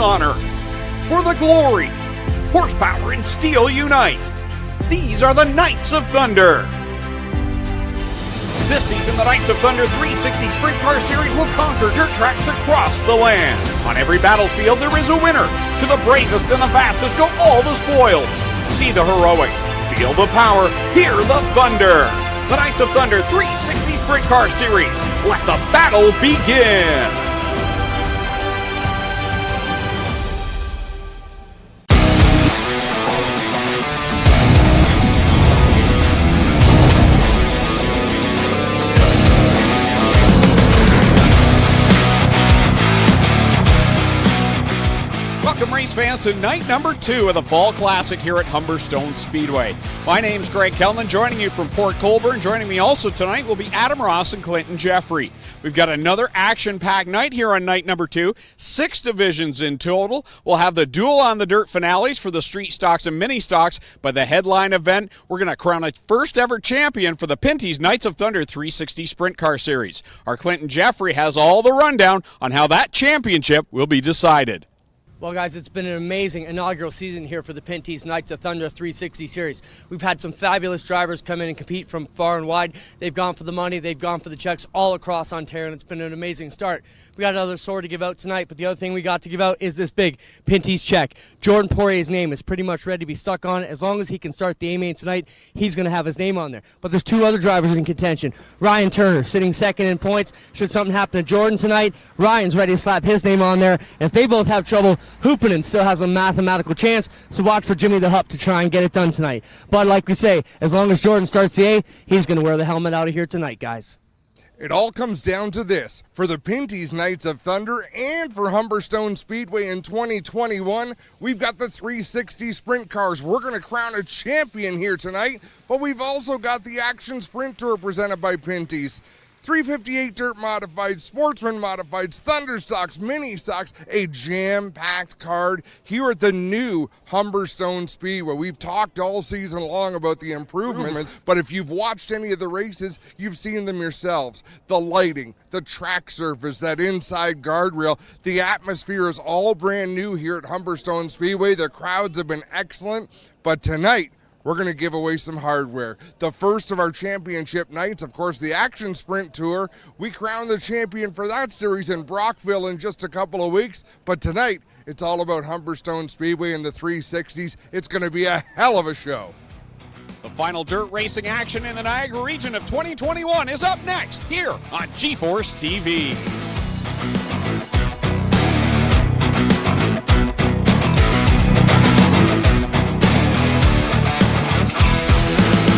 honor. For the glory, horsepower and steel unite. These are the Knights of Thunder. This season, the Knights of Thunder 360 Sprint Car Series will conquer dirt tracks across the land. On every battlefield, there is a winner. To the bravest and the fastest go all the spoils. See the heroics, feel the power, hear the thunder. The Knights of Thunder 360 Sprint Car Series. Let the battle begin. Welcome, race fans, to night number 2 of the Fall Classic here at Humberstone Speedway. My name's Greg Kellman, joining you from Port Colborne. Joining me also tonight will be Adam Ross and Clinton Jeffrey. We've got another action-packed night here on night number 2. 6 divisions in total. We'll have the duel on the dirt finales for the street stocks and mini stocks. But the headline event, we're going to crown a first-ever champion for the Pinty's Knights of Thunder 360 Sprint Car Series. Our Clinton Jeffrey has all the rundown on how that championship will be decided. Well, guys, it's been an amazing inaugural season here for the Pinty's Knights of Thunder 360 Series. We've had some fabulous drivers come in and compete from far and wide. They've gone for the money, they've gone for the checks all across Ontario, and it's been an amazing start. We got another sword to give out tonight, but the other thing we got to give out is this big Pinty's check. Jordan Poirier's name is pretty much ready to be stuck on it. As long as he can start the A-main tonight, he's going to have his name on there. But there's 2 other drivers in contention. Ryan Turner sitting second in points. Should something happen to Jordan tonight, Ryan's ready to slap his name on there. And if they both have trouble, Hoopinen still has a mathematical chance, so watch for Jimmy the Hup to try and get it done tonight. But like we say, as long as Jordan starts the A, he's going to wear the helmet out of here tonight, guys. It all comes down to this. For the Pinty's Knights of Thunder and for Humberstone Speedway in 2021, we've got the 360 sprint cars. We're going to crown a champion here tonight, but we've also got the Action Sprint Tour presented by Pinty's. 358 Dirt Modifieds, Sportsman Modifieds, Thunder Stocks, Mini Stocks, a jam-packed card here at the new Humberstone Speedway. We've talked all season long about the improvements, but if you've watched any of the races, you've seen them yourselves. The lighting, the track surface, that inside guardrail, the atmosphere is all brand new here at Humberstone Speedway. The crowds have been excellent, but tonight, we're going to give away some hardware. The first of our championship nights, of course, the Action Sprint Tour. We crown the champion for that series in Brockville in just a couple of weeks. But tonight, it's all about Humberstone Speedway and the 360s. It's going to be a hell of a show. The final dirt racing action in the Niagara region of 2021 is up next here on GeForce TV.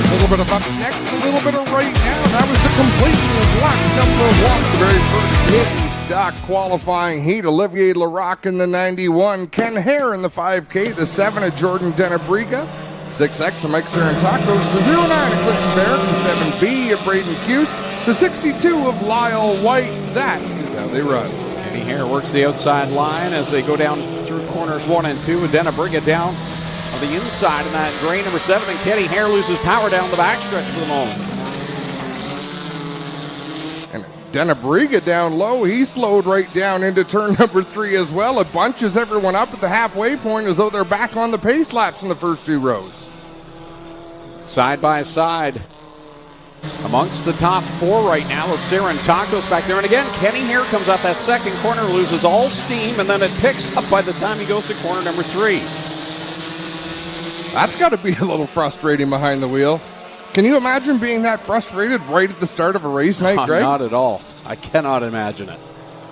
A little bit of up next, a little bit of right now. That was the completion of block number 1, the very first mini stock qualifying heat. Olivier Larocque in the 91, Ken Hare in the 5K, the 7 of Jordan Denabriga, 6X of Mike Sarantakos, the 09 of Clinton Barrett, the 7B of Braden Cuse, the 62 of Lyle White. That is how they run. Kenny Hare works the outside line as they go down through corners 1 and 2 with Denabriga down on the inside in that drain number 7, and Kenny Hare loses power down the backstretch for the moment. And Denabriga down low, he slowed right down into turn number 3 as well. It bunches everyone up at the halfway point as though they're back on the pace laps in the first 2 rows. Side by side amongst the top 4 right now is Sarantakos back there. And again, Kenny Hare comes off that second corner, loses all steam, and then it picks up by the time he goes to corner number 3. That's got to be a little frustrating behind the wheel. Can you imagine being that frustrated right at the start of a race night, Greg? Not at all. I cannot imagine it.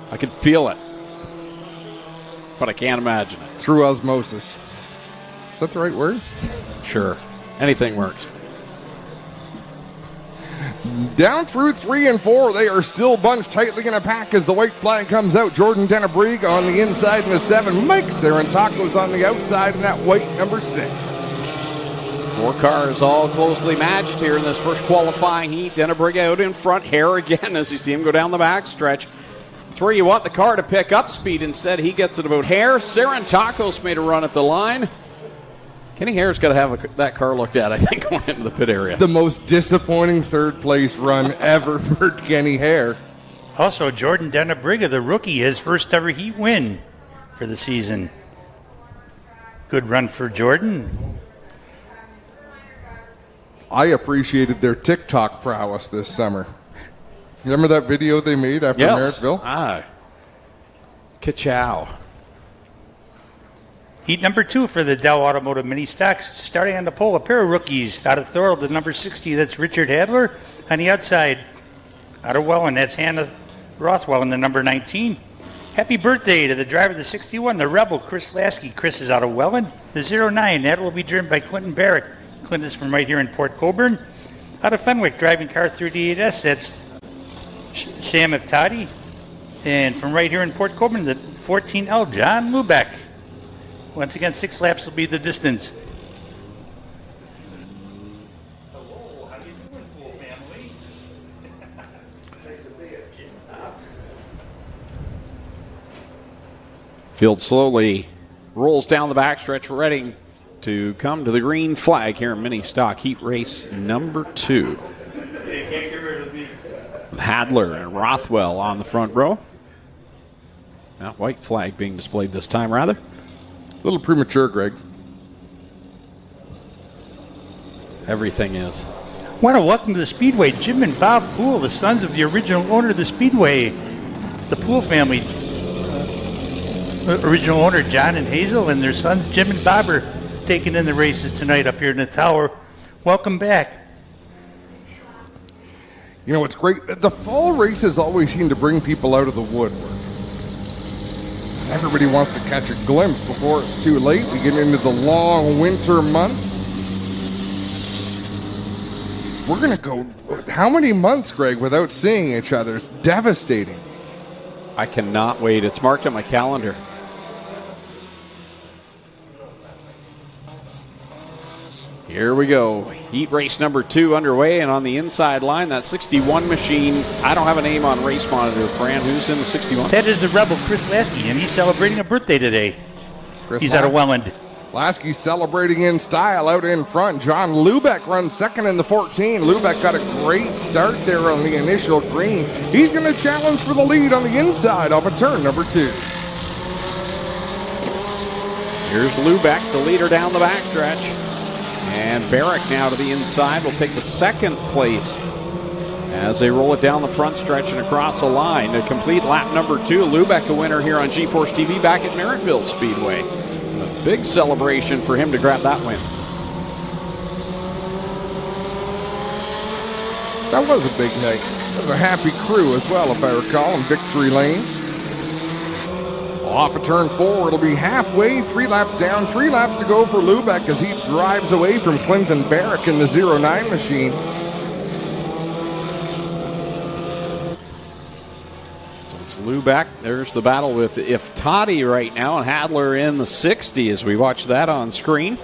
I can feel it, but I can't imagine it. Through osmosis. Is that the right word? Sure. Anything works. Down through 3 and 4, they are still bunched tightly in a pack as the white flag comes out. Jordan Denabriga on the inside in the 7. Mike Sarantakos on the outside in that white number 6. 4 cars all closely matched here in this first qualifying heat. Denabriga out in front. Hare again as you see him go down the backstretch. It's where you want the car to pick up speed. Instead, he gets it about Hare. Sarantakos made a run at the line. Kenny Hare's got to have that car looked at, I think, going into the pit area. The most disappointing third-place run ever for Kenny Hare. Also, Jordan Denabriga, the rookie, his first ever heat win for the season. Good run for Jordan. I appreciated their TikTok prowess this summer. Remember that video they made after Merrittville? Ka-chow. Heat number 2 for the Dow Automotive Mini Stocks. Starting on the pole, a pair of rookies. Out of Thorold, the number 60, that's Richard Hadler. On the outside, out of Welland, that's Hannah Rothwell in the number 19. Happy birthday to the driver of the 61, the Rebel, Chris Lasky. Chris is out of Welland. The 09, that will be driven by Clinton Barrick. Clinton is from right here in Port Colborne. Out of Fenwick, driving car 38S, that's Sam Iftadi. And from right here in Port Colborne, the 14L, John Lubeck. Once again, 6 laps will be the distance. Hello, how you doing, pool family? Nice to see you. Field slowly rolls down the backstretch, ready to come to the green flag here in mini stock heat race number 2. With Hadler and Rothwell on the front row. Now, white flag being displayed this time, rather. A little premature, Greg. Everything is. I want to welcome to the Speedway Jim and Bob Poole, the sons of the original owner of the Speedway. The Poole family, original owner John and Hazel, and their sons Jim and Bob are taking in the races tonight up here in the tower. Welcome back. You know, it's great. The fall races always seem to bring people out of the woodwork. Everybody wants to catch a glimpse before it's too late. We get into the long winter months. We're going to go, how many months, Greg, without seeing each other? It's devastating. I cannot wait. It's marked on my calendar. Here we go. Heat race number 2 underway, and on the inside line, that 61 machine. I don't have a name on race monitor, Fran. Who's in the 61? That is the Rebel, Chris Lasky, and he's celebrating a birthday today. He's out of Welland. Lasky celebrating in style out in front. John Lubeck runs second in the 14. Lubeck got a great start there on the initial green. He's going to challenge for the lead on the inside off of turn number 2. Here's Lubeck, the leader down the backstretch. And Barrick now to the inside will take the second place as they roll it down the front stretch and across the line to complete lap number 2. Lubeck, a winner here on GeForce TV back at Merrittville Speedway. A big celebration for him to grab that win. That was a big night. That was a happy crew as well, if I recall, in Victory Lane. Off of turn 4, it'll be halfway, 3 laps down, 3 laps to go for Lubeck as he drives away from Clinton Barrick in the 09 machine. So it's Lubeck. There's the battle with Iftadi right now, and Hadler in the 60 as we watch that on screen.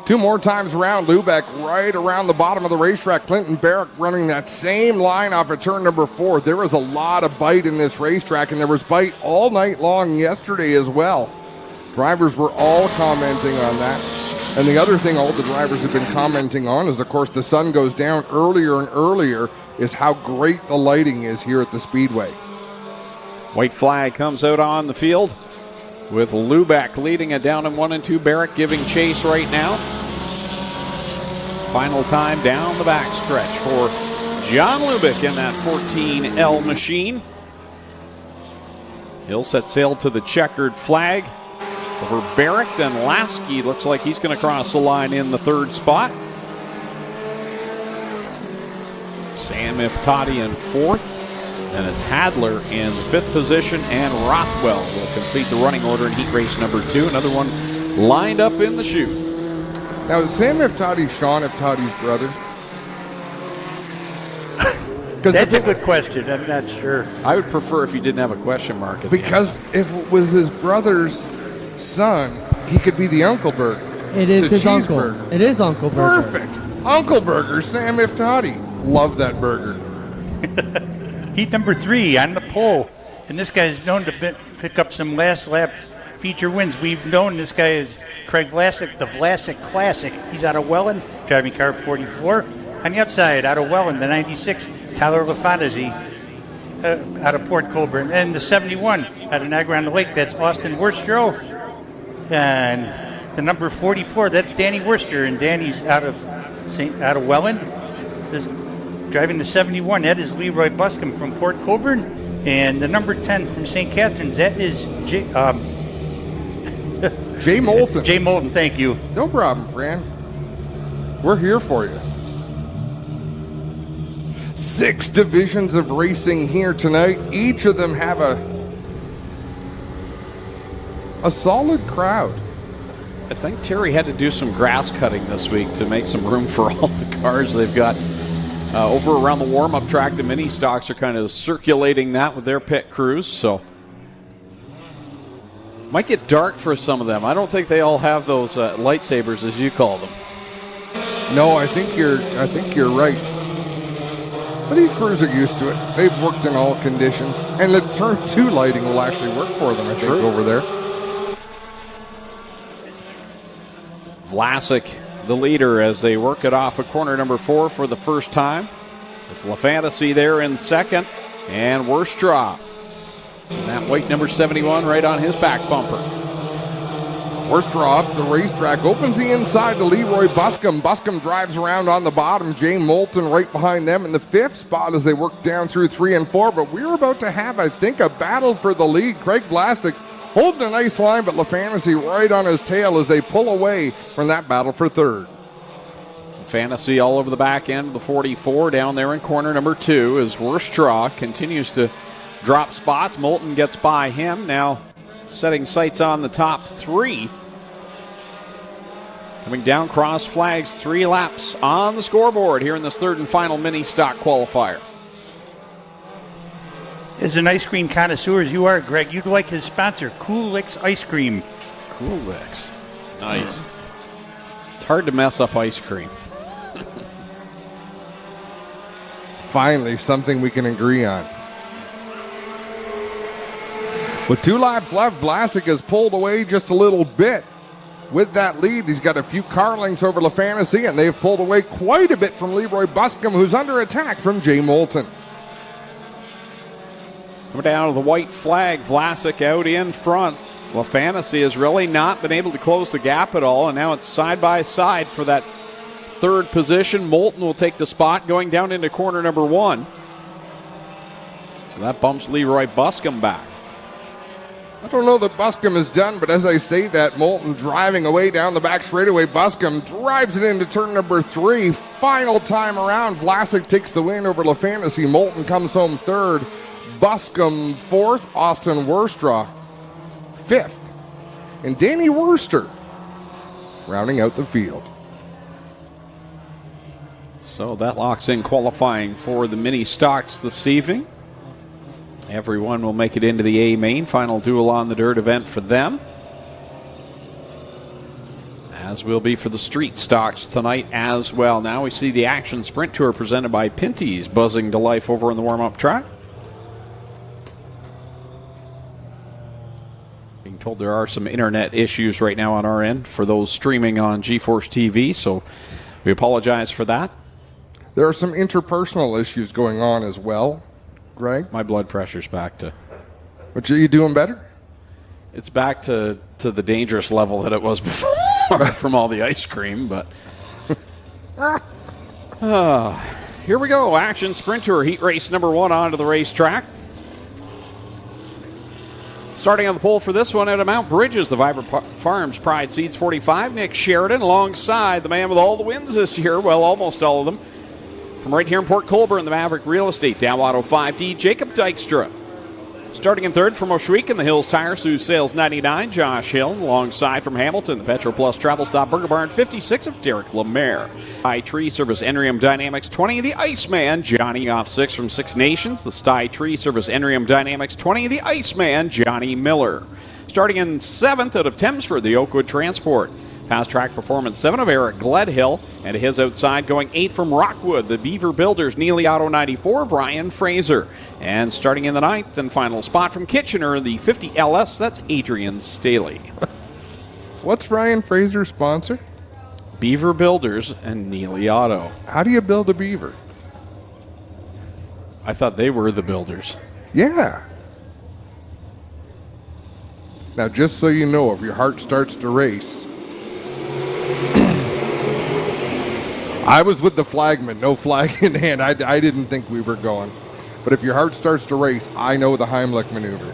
2 more times around, Lubeck right around the bottom of the racetrack. Clinton Barrick running that same line off of turn number 4. There was a lot of bite in this racetrack, and there was bite all night long yesterday as well. Drivers were all commenting on that. And the other thing all the drivers have been commenting on is, of course, the sun goes down earlier and earlier, is how great the lighting is here at the Speedway. White flag comes out on the field with Lubeck leading it down in 1 and 2. Barrick giving chase right now. Final time down the backstretch for John Lubeck in that 14L machine. He'll set sail to the checkered flag over Barrick. Then Lasky looks like he's going to cross the line in the 3rd spot. Sam Iftadi in 4th. And it's Hadler in the 5th position, and Rothwell will complete the running order in heat race number 2. Another one lined up in the chute. Now, is Sam Iftadi Sean Iftadi's brother? That's a good question. I'm not sure. I would prefer if you didn't have a question mark at because the end. If it was his brother's son, he could be the Uncle Burger. It is his uncle. It is Uncle Burger. Perfect. Uncle Burger, Sam Iftadi. Love that burger. Heat number 3 on the pole. And this guy is known to pick up some last lap feature wins. We've known this guy is Craig Vlasic, the Vlasic Classic. He's out of Welland, driving car 44. On the outside, out of Welland, the 96, Tyler LaFontaine. out of Port Colborne. And the 71 out of Niagara-on-the-Lake, that's Austin Worstro. And the number 44, that's Danny Worcester, and Danny's out of Welland. Driving the 71, that is Leroy Buscombe from Port Colborne. And the number 10 from St. Catharines, that is Jay Moulton. Jay Moulton, thank you. No problem, Fran. We're here for you. 6 divisions of racing here tonight. Each of them have a solid crowd. I think Terry had to do some grass cutting this week to make some room for all the cars they've got. Over around the warm-up track, the mini stocks are kind of circulating that with their pit crews, so might get dark for some of them. I don't think they all have those lightsabers, as you call them. No, I think you're right. But these crews are used to it. They've worked in all conditions, and the turn 2 lighting will actually work for them. I think over there. Vlasic, the leader, as they work it off of corner number 4 for the first time. With LaFantasy there in second, and Worstraw. And that white number 71 right on his back bumper. Worstraw up the racetrack, opens the inside to Leroy Buscombe. Buscombe drives around on the bottom. Jay Moulton right behind them in the 5th spot as they work down through 3 and 4. But we're about to have, I think, a battle for the lead. Craig Vlasic holding a nice line, but LaFantasy right on his tail as they pull away from that battle for 3rd. Fantasy all over the back end of the 44 down there in corner number 2 as Worstraw continues to drop spots. Moulton gets by him, now setting sights on the top 3. Coming down cross flags, 3 laps on the scoreboard here in this 3rd and final mini stock qualifier. As an ice cream connoisseur as you are, Greg, you'd like his sponsor, Coolix Ice Cream. Coolix. Nice. It's hard to mess up ice cream. Finally, something we can agree on. With 2 laps left, Vlasic has pulled away just a little bit. With that lead, he's got a few car lengths over LaFantasy, and they've pulled away quite a bit from Leroy Buscombe, who's under attack from Jay Moulton. Coming down to the white flag, Vlasic out in front. LaFantasy has really not been able to close the gap at all, and now it's side by side for that 3rd position. Moulton will take the spot going down into corner number 1. So that bumps Leroy Buscombe back. I don't know that Buscombe is done, but as I say that, Moulton driving away down the back straightaway. Buscombe drives it into turn number 3. Final time around, Vlasic takes the win over LaFantasy. Moulton comes home 3rd. Buscombe 4th. Austin Worstraw 5th. And Danny Worcester rounding out the field. So that locks in qualifying for the mini stocks this evening. Everyone will make it into the A main. Final duel on the dirt event for them. As will be for the street stocks tonight as well. Now we see the Action Sprint Tour presented by Pinty's buzzing to life over on the warm-up track. Being told there are some internet issues right now on our end for those streaming on GeForce TV, so we apologize for that. There are some interpersonal issues going on as well, Greg. My blood pressure's back to... But are you doing better? It's back to the dangerous level that it was before from all the ice cream, but... here we go. Action Sprint Tour Heat Race number 1 onto the racetrack. Starting on the pole for this one at Mount Bridges, the Vibrant Farms Pride Seeds 45. Nick Sheridan alongside the man with all the wins this year. Well, almost all of them. From right here in Port Colborne, the Maverick Real Estate, Dow Auto 5D, Jacob Dykstra. Starting in 3rd from Oshweek in the Hills Tire, Sioux Sales 99, Josh Hill. Alongside from Hamilton, the Petro Plus Travel Stop Burger Barn 56 of Derek Lemaire. Sty Tree Service Enrium Dynamics 20 of the Iceman, Johnny off 6 from Six Nations. The Sty Tree Service Enrium Dynamics 20 of the Iceman, Johnny Miller. Starting in 7th out of Thamesford, the Oakwood Transport. Fast Track Performance 7 of Eric Gledhill, and to his outside going 8th from Rockwood, the Beaver Builders Neely Auto 94 of Ryan Fraser. And starting in the 9th and final spot from Kitchener, the 50 LS, that's Adrian Staley. What's Ryan Fraser's sponsor? Beaver Builders and Neely Auto. How do you build a beaver? I thought they were the builders. Yeah. Now, just so you know, if your heart starts to race, I was with the flagman, no flag in hand. I didn't think we were going. But if your heart starts to race, I know the Heimlich maneuver.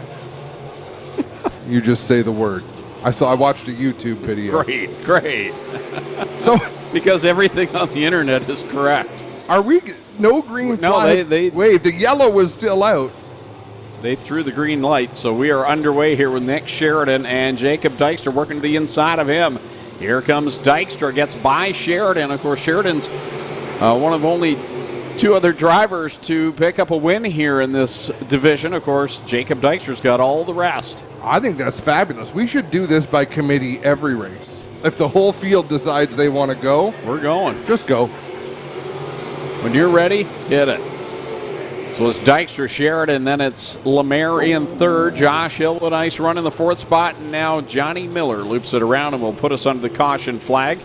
You just say the word. I watched a YouTube video. Great. So, because everything on the internet is correct. are we no green No, flag? Wait, the yellow was still out. They threw the green light, so we are underway here with Nick Sheridan and Jacob Dykstra working to the inside of him. Here comes Dykstra, gets by Sheridan. Of course, Sheridan's one of only two other drivers to pick up a win here in this division. Of course, Jacob Dykstra's got all the rest. I think that's fabulous. We should do this by committee every race. If the whole field decides they want to go, we're going. Just go. When you're ready, hit it. So it's Dykstra, Sheridan, then it's Lemaire in third. Josh Hill with a nice run in the fourth spot, and now Johnny Miller loops it around and will put us under the caution flag.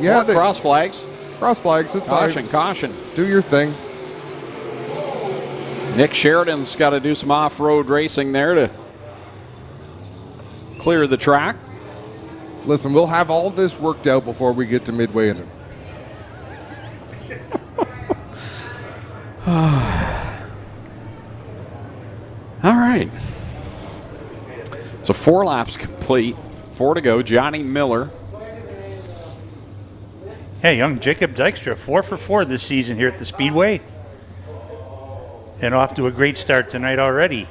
Yeah, cross flags. Cross flags. It's Caution. Do your thing. Nick Sheridan's got to do some off-road racing there to clear the track. Listen, we'll have all this worked out before we get to Midway. All right. So 4 laps complete. 4 to go. Johnny Miller. Hey, young Jacob Dykstra, 4 for 4 this season here at the Speedway. And off to a great start tonight already.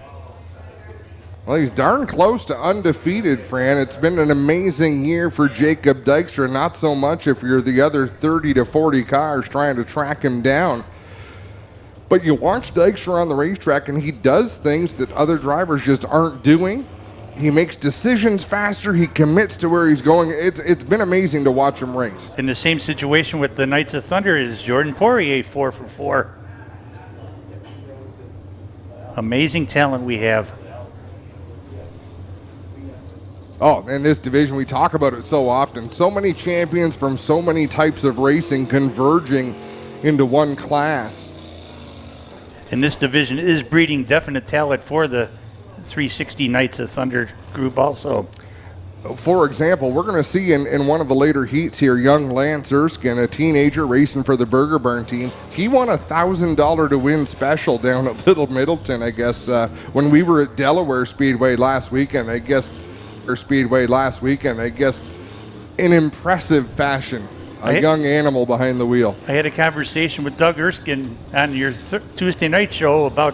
Well, he's darn close to undefeated, Fran. It's been an amazing year for Jacob Dykstra. Not so much if you're the other 30 to 40 cars trying to track him down. But you watch Dykstra on the racetrack, and he does things that other drivers just aren't doing. He makes decisions faster. He commits to where he's going. It's been amazing to watch him race. In the same situation with the Knights of Thunder is Jordan Poirier, 4 for 4. Amazing talent we have. Oh, in this division, we talk about it so often. So many champions from so many types of racing converging into one class. And this division is breeding definite talent for the 360 Knights of Thunder group also. For example, we're going to see in one of the later heats here, young Lance Erskine, a teenager racing for the Burger Barn team. He won a $1,000 to win special down at Little Middleton, I guess, when we were at Delaware Speedway last weekend, in impressive fashion. A young animal behind the wheel. I had a conversation with Doug Erskine on your Tuesday night show about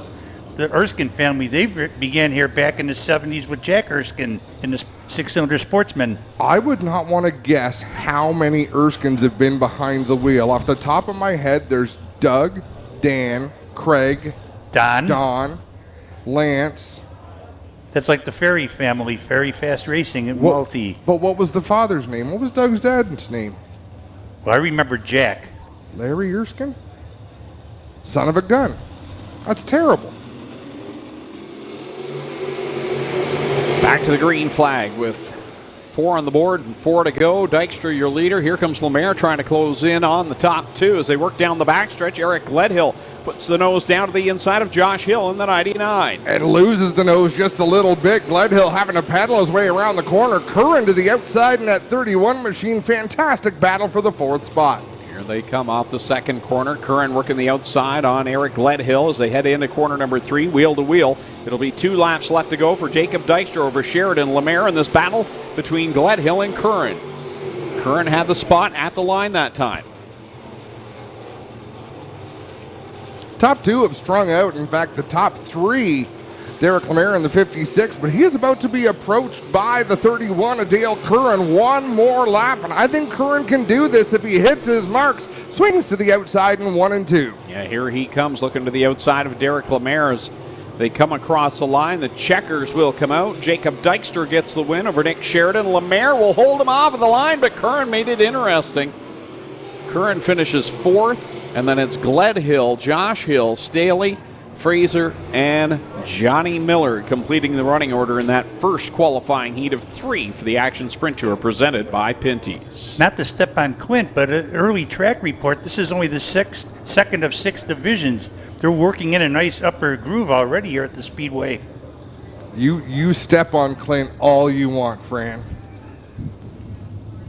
the Erskine family. They began here back in the 70s with Jack Erskine in the six-cylinder Sportsman. I would not want to guess how many Erskines have been behind the wheel. Off the top of my head, there's Doug, Dan, Craig, Don, Lance. That's like the Ferry family, Ferry Fast Racing and Multi. But what was the father's name? What was Doug's dad's name? Well, I remember Jack. Larry Erskine? Son of a gun. That's terrible. Back to the green flag with 4 on the board and 4 to go. Dykstra, your leader. Here comes Lemaire trying to close in on the top 2 as they work down the backstretch. Eric Gledhill puts the nose down to the inside of Josh Hill in the 99. And loses the nose just a little bit. Gledhill having to paddle his way around the corner. Curran to the outside in that 31 machine. Fantastic battle for the 4th spot. Here they come off the second corner. Curran working the outside on Eric Gledhill as they head into corner number 3, wheel to wheel. It'll be 2 laps left to go for Jacob Dykstra over Sheridan Lemaire in this battle between Gledhill and Curran. Curran had the spot at the line that time. Top 2 have strung out. In fact, the top 3, Derek Lemaire in the 56, but he is about to be approached by the 31, Dale Curran. 1 more lap, and I think Curran can do this if he hits his marks. Swings to the outside in 1 and 2. Yeah, here he comes looking to the outside of Derek Lemaire as they come across the line. The checkers will come out. Jacob Dykstra gets the win over Nick Sheridan. Lemaire will hold him off of the line, but Curran made it interesting. Curran finishes 4th, and then it's Gledhill, Josh Hill, Staley, Fraser, and Johnny Miller completing the running order in that first qualifying heat of 3 for the Action Sprint Tour presented by Pinty's. Not to step on Quint, but an early track report. This is only the 6th second of 6 divisions. They're working in a nice upper groove already here at the Speedway. You step on Clint all you want, Fran.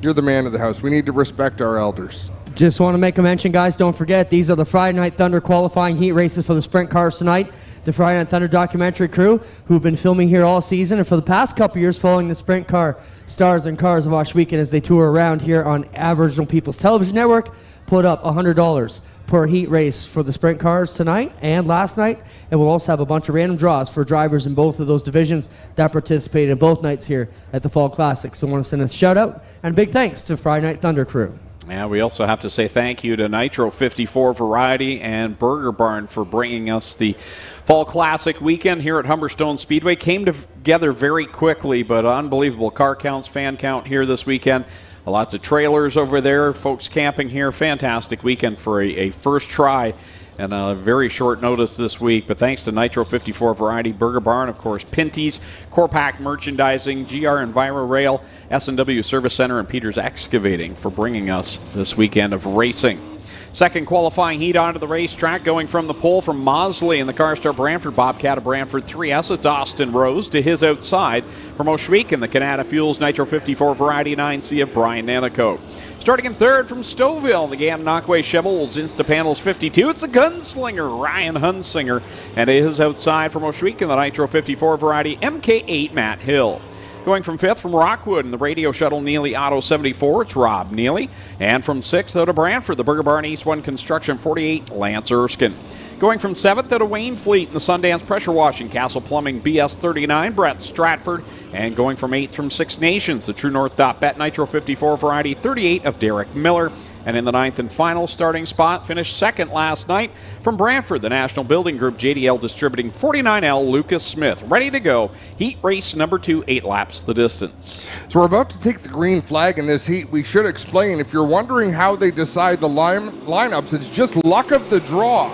You're the man of the house. We need to respect our elders. Just want to make a mention, guys. Don't forget, these are the Friday Night Thunder qualifying heat races for the sprint cars tonight. The Friday Night Thunder documentary crew, who've been filming here all season and for the past couple years following the sprint car stars and cars of Wash Weekend as they tour around here on Aboriginal People's Television Network, put up $100 per heat race for the sprint cars tonight and last night. And we'll also have a bunch of random draws for drivers in both of those divisions that participated in both nights here at the Fall Classic. So I want to send a shout out and a big thanks to Friday Night Thunder crew. Yeah, we also have to say thank you to Nitro 54 Variety and Burger Barn for bringing us the Fall Classic weekend here at Humberstone Speedway. Came together very quickly, but unbelievable car counts, fan count here this weekend. Lots of trailers over there, folks camping here. Fantastic weekend for a first try and a very short notice this week. But thanks to Nitro 54 Variety, Burger Barn, of course, Pinty's, Corpac Merchandising, GR Enviro Rail, S&W Service Center, and Peters Excavating for bringing us this weekend of racing. Second qualifying heat onto the racetrack, going from the pole from Mosley in the CarStar Brantford Bobcat of Brantford 3S. It's Austin Rose to his outside from Oshweek in the Canada Fuels Nitro 54 Variety 9C of Brian Nanico. Starting in third from Stouffville, the Gananoque Chevrolet's Instapanels 52. It's the gunslinger, Ryan Hunsinger. And to his outside from Oshweek in the Nitro 54 Variety MK8, Matt Hill. Going from fifth from Rockwood in the Radio Shuttle Neely Auto 74, it's Rob Neely. And from sixth out of Brantford, the Burger Barn East 1 Construction 48, Lance Erskine. Going from seventh out of Waynfleet in the Sundance Pressure Washing Castle Plumbing BS 39, Brett Stratford. And going from eighth from Six Nations, the True North Bet Nitro 54 Variety 38 of Derek Miller. And in the ninth and final starting spot, finished second last night from Brantford, the National Building Group JDL Distributing 49L Lucas Smith. Ready to go. Heat race number 2, 8 laps the distance. So we're about to take the green flag in this heat. We should explain, if you're wondering how they decide the lineups, it's just luck of the draw.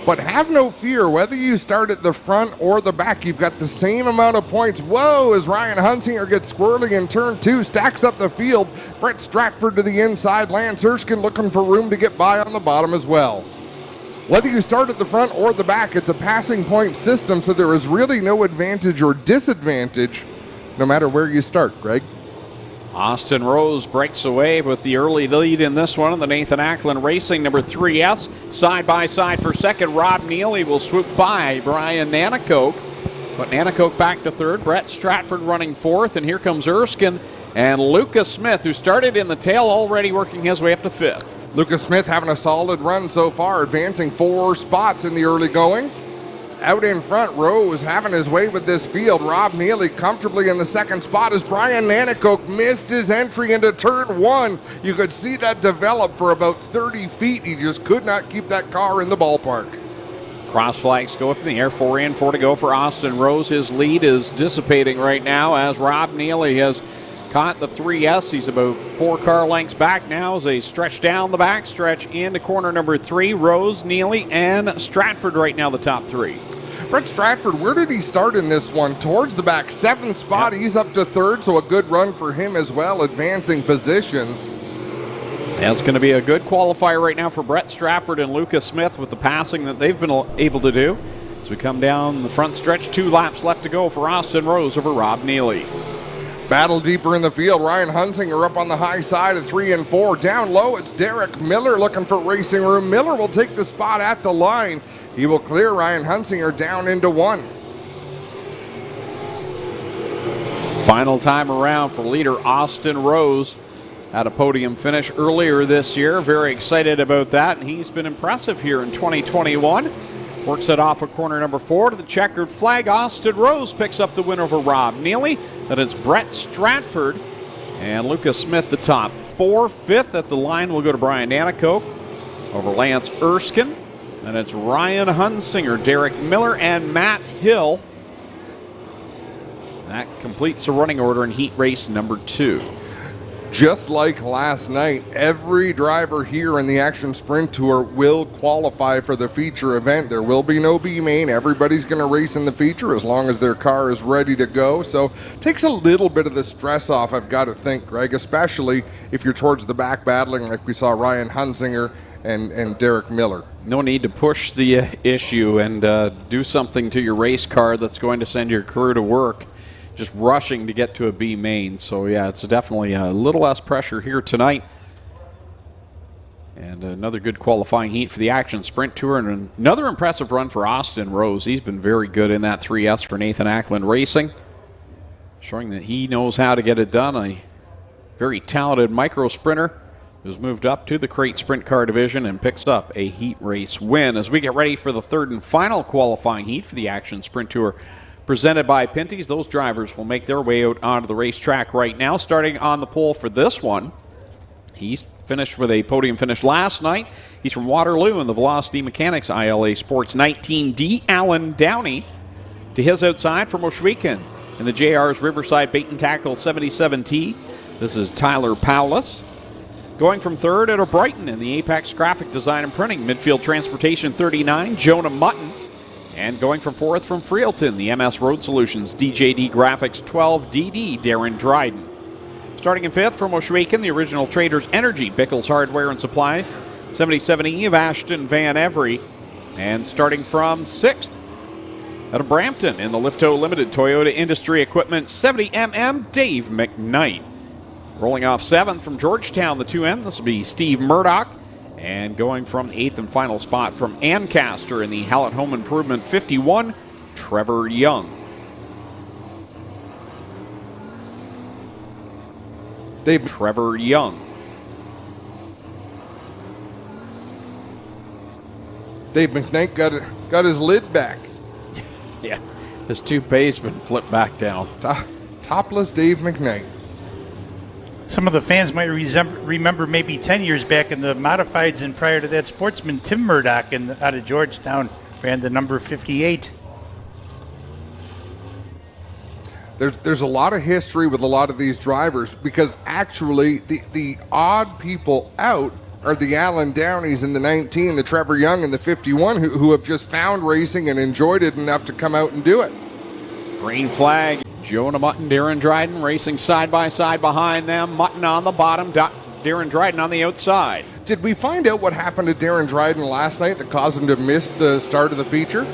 But have no fear, whether you start at the front or the back, you've got the same amount of points. Whoa, as Ryan Hunsinger gets squirrely in turn 2, stacks up the field. Brett Stratford to the inside. Lance Erskine looking for room to get by on the bottom as well. Whether you start at the front or the back, it's a passing point system, so there is really no advantage or disadvantage no matter where you start, Greg. Austin Rose breaks away with the early lead in this one. The Nathan Ackland Racing number 3S. Side by side for second. Rob Neely will swoop by Brian Nanicoke. But Nanicoke back to third. Brett Stratford running fourth. And here comes Erskine and Lucas Smith, who started in the tail, already working his way up to fifth. Lucas Smith having a solid run so far, advancing 4 spots in the early going. Out in front, Rose having his way with this field. Rob Neely comfortably in the second spot as Brian Nanicoke missed his entry into turn 1. You could see that develop for about 30 feet. He just could not keep that car in the ballpark. Cross flags go up in the air. 4 in, 4 to go for Austin Rose. His lead is dissipating right now as Rob Neely has caught the 3S. He's about 4 car lengths back now as they stretch down the back stretch into corner number 3. Rose, Neely, and Stratford right now the top 3. Brett Stratford, where did he start in this one? Towards the back, 7th spot. Yep. He's up to 3rd, so a good run for him as well, advancing positions. That's going to be a good qualifier right now for Brett Stratford and Lucas Smith with the passing that they've been able to do. As we come down the front stretch, 2 laps left to go for Austin Rose over Rob Neely. Battle deeper in the field. Ryan Hunsinger up on the high side of 3 and 4. Down low, it's Derek Miller looking for racing room. Miller will take the spot at the line. He will clear Ryan Hunsinger down into 1. Final time around for leader Austin Rose. Had a podium finish earlier this year. Very excited about that. And he's been impressive here in 2021. Works it off of corner number 4 to the checkered flag. Austin Rose picks up the win over Rob Neely. Then it's Brett Stratford and Lucas Smith the top 4. 5th at the line will go to Brian Nanicoke over Lance Erskine. And it's Ryan Hunsinger, Derek Miller, and Matt Hill. That completes the running order in heat race number 2. Just like last night, every driver here in the Action Sprint Tour will qualify for the feature event. There will be no B-main. Everybody's going to race in the feature as long as their car is ready to go. So it takes a little bit of the stress off, I've got to think, Greg, especially if you're towards the back battling like we saw Ryan Hunsinger and Derek Miller. No need to push the issue and do something to your race car that's going to send your crew to work, just rushing to get to a B main. So, yeah, it's definitely a little less pressure here tonight. And another good qualifying heat for the Action Sprint Tour, and another impressive run for Austin Rose. He's been very good in that 3S for Nathan Ackland Racing, showing that he knows how to get it done. A very talented micro sprinter who's moved up to the crate sprint car division and picks up a heat race win. As we get ready for the third and final qualifying heat for the Action Sprint Tour presented by Pinty's, those drivers will make their way out onto the racetrack right now. Starting on the pole for this one, he's finished with a podium finish last night. He's from Waterloo in the Velocity Mechanics ILA Sports 19D. Alan Downey to his outside from Oshwegan in the JR's Riverside Bait and Tackle 77T. This is Tyler Paulus. Going from third at Brighton in the Apex Graphic Design and Printing Midfield Transportation 39, Jonah Mutton. And going from fourth from Freelton, the MS Road Solutions DJD Graphics 12, DD Darren Dryden. Starting in fifth from Oshwegan, the Original Traders Energy, Bickles Hardware and Supply, 77E of Ashton Van Every. And starting from sixth out of Brampton in the Lifto Limited Toyota Industry Equipment 70mm, Dave McKnight. Rolling off seventh from Georgetown, the 2M, this will be Steve Murdoch. And going from the eighth and final spot from Ancaster in the Hallett Home Improvement 51, Trevor Young. Trevor Young. Dave McKnight got his lid back. Yeah, his toupee's been flipped back down. Topless Dave McKnight. Some of the fans might remember maybe 10 years back in the modifieds, and prior to that, Sportsman Tim Murdoch out of Georgetown ran the number 58. There's a lot of history with a lot of these drivers, because actually the odd people out are the Alan Downeys in the 19, the Trevor Young in the 51, who have just found racing and enjoyed it enough to come out and do it. Green flag. Jonah Mutton, Darren Dryden racing side by side behind them. Mutton on the bottom, Darren Dryden on the outside. Did we find out what happened to Darren Dryden last night that caused him to miss the start of the feature?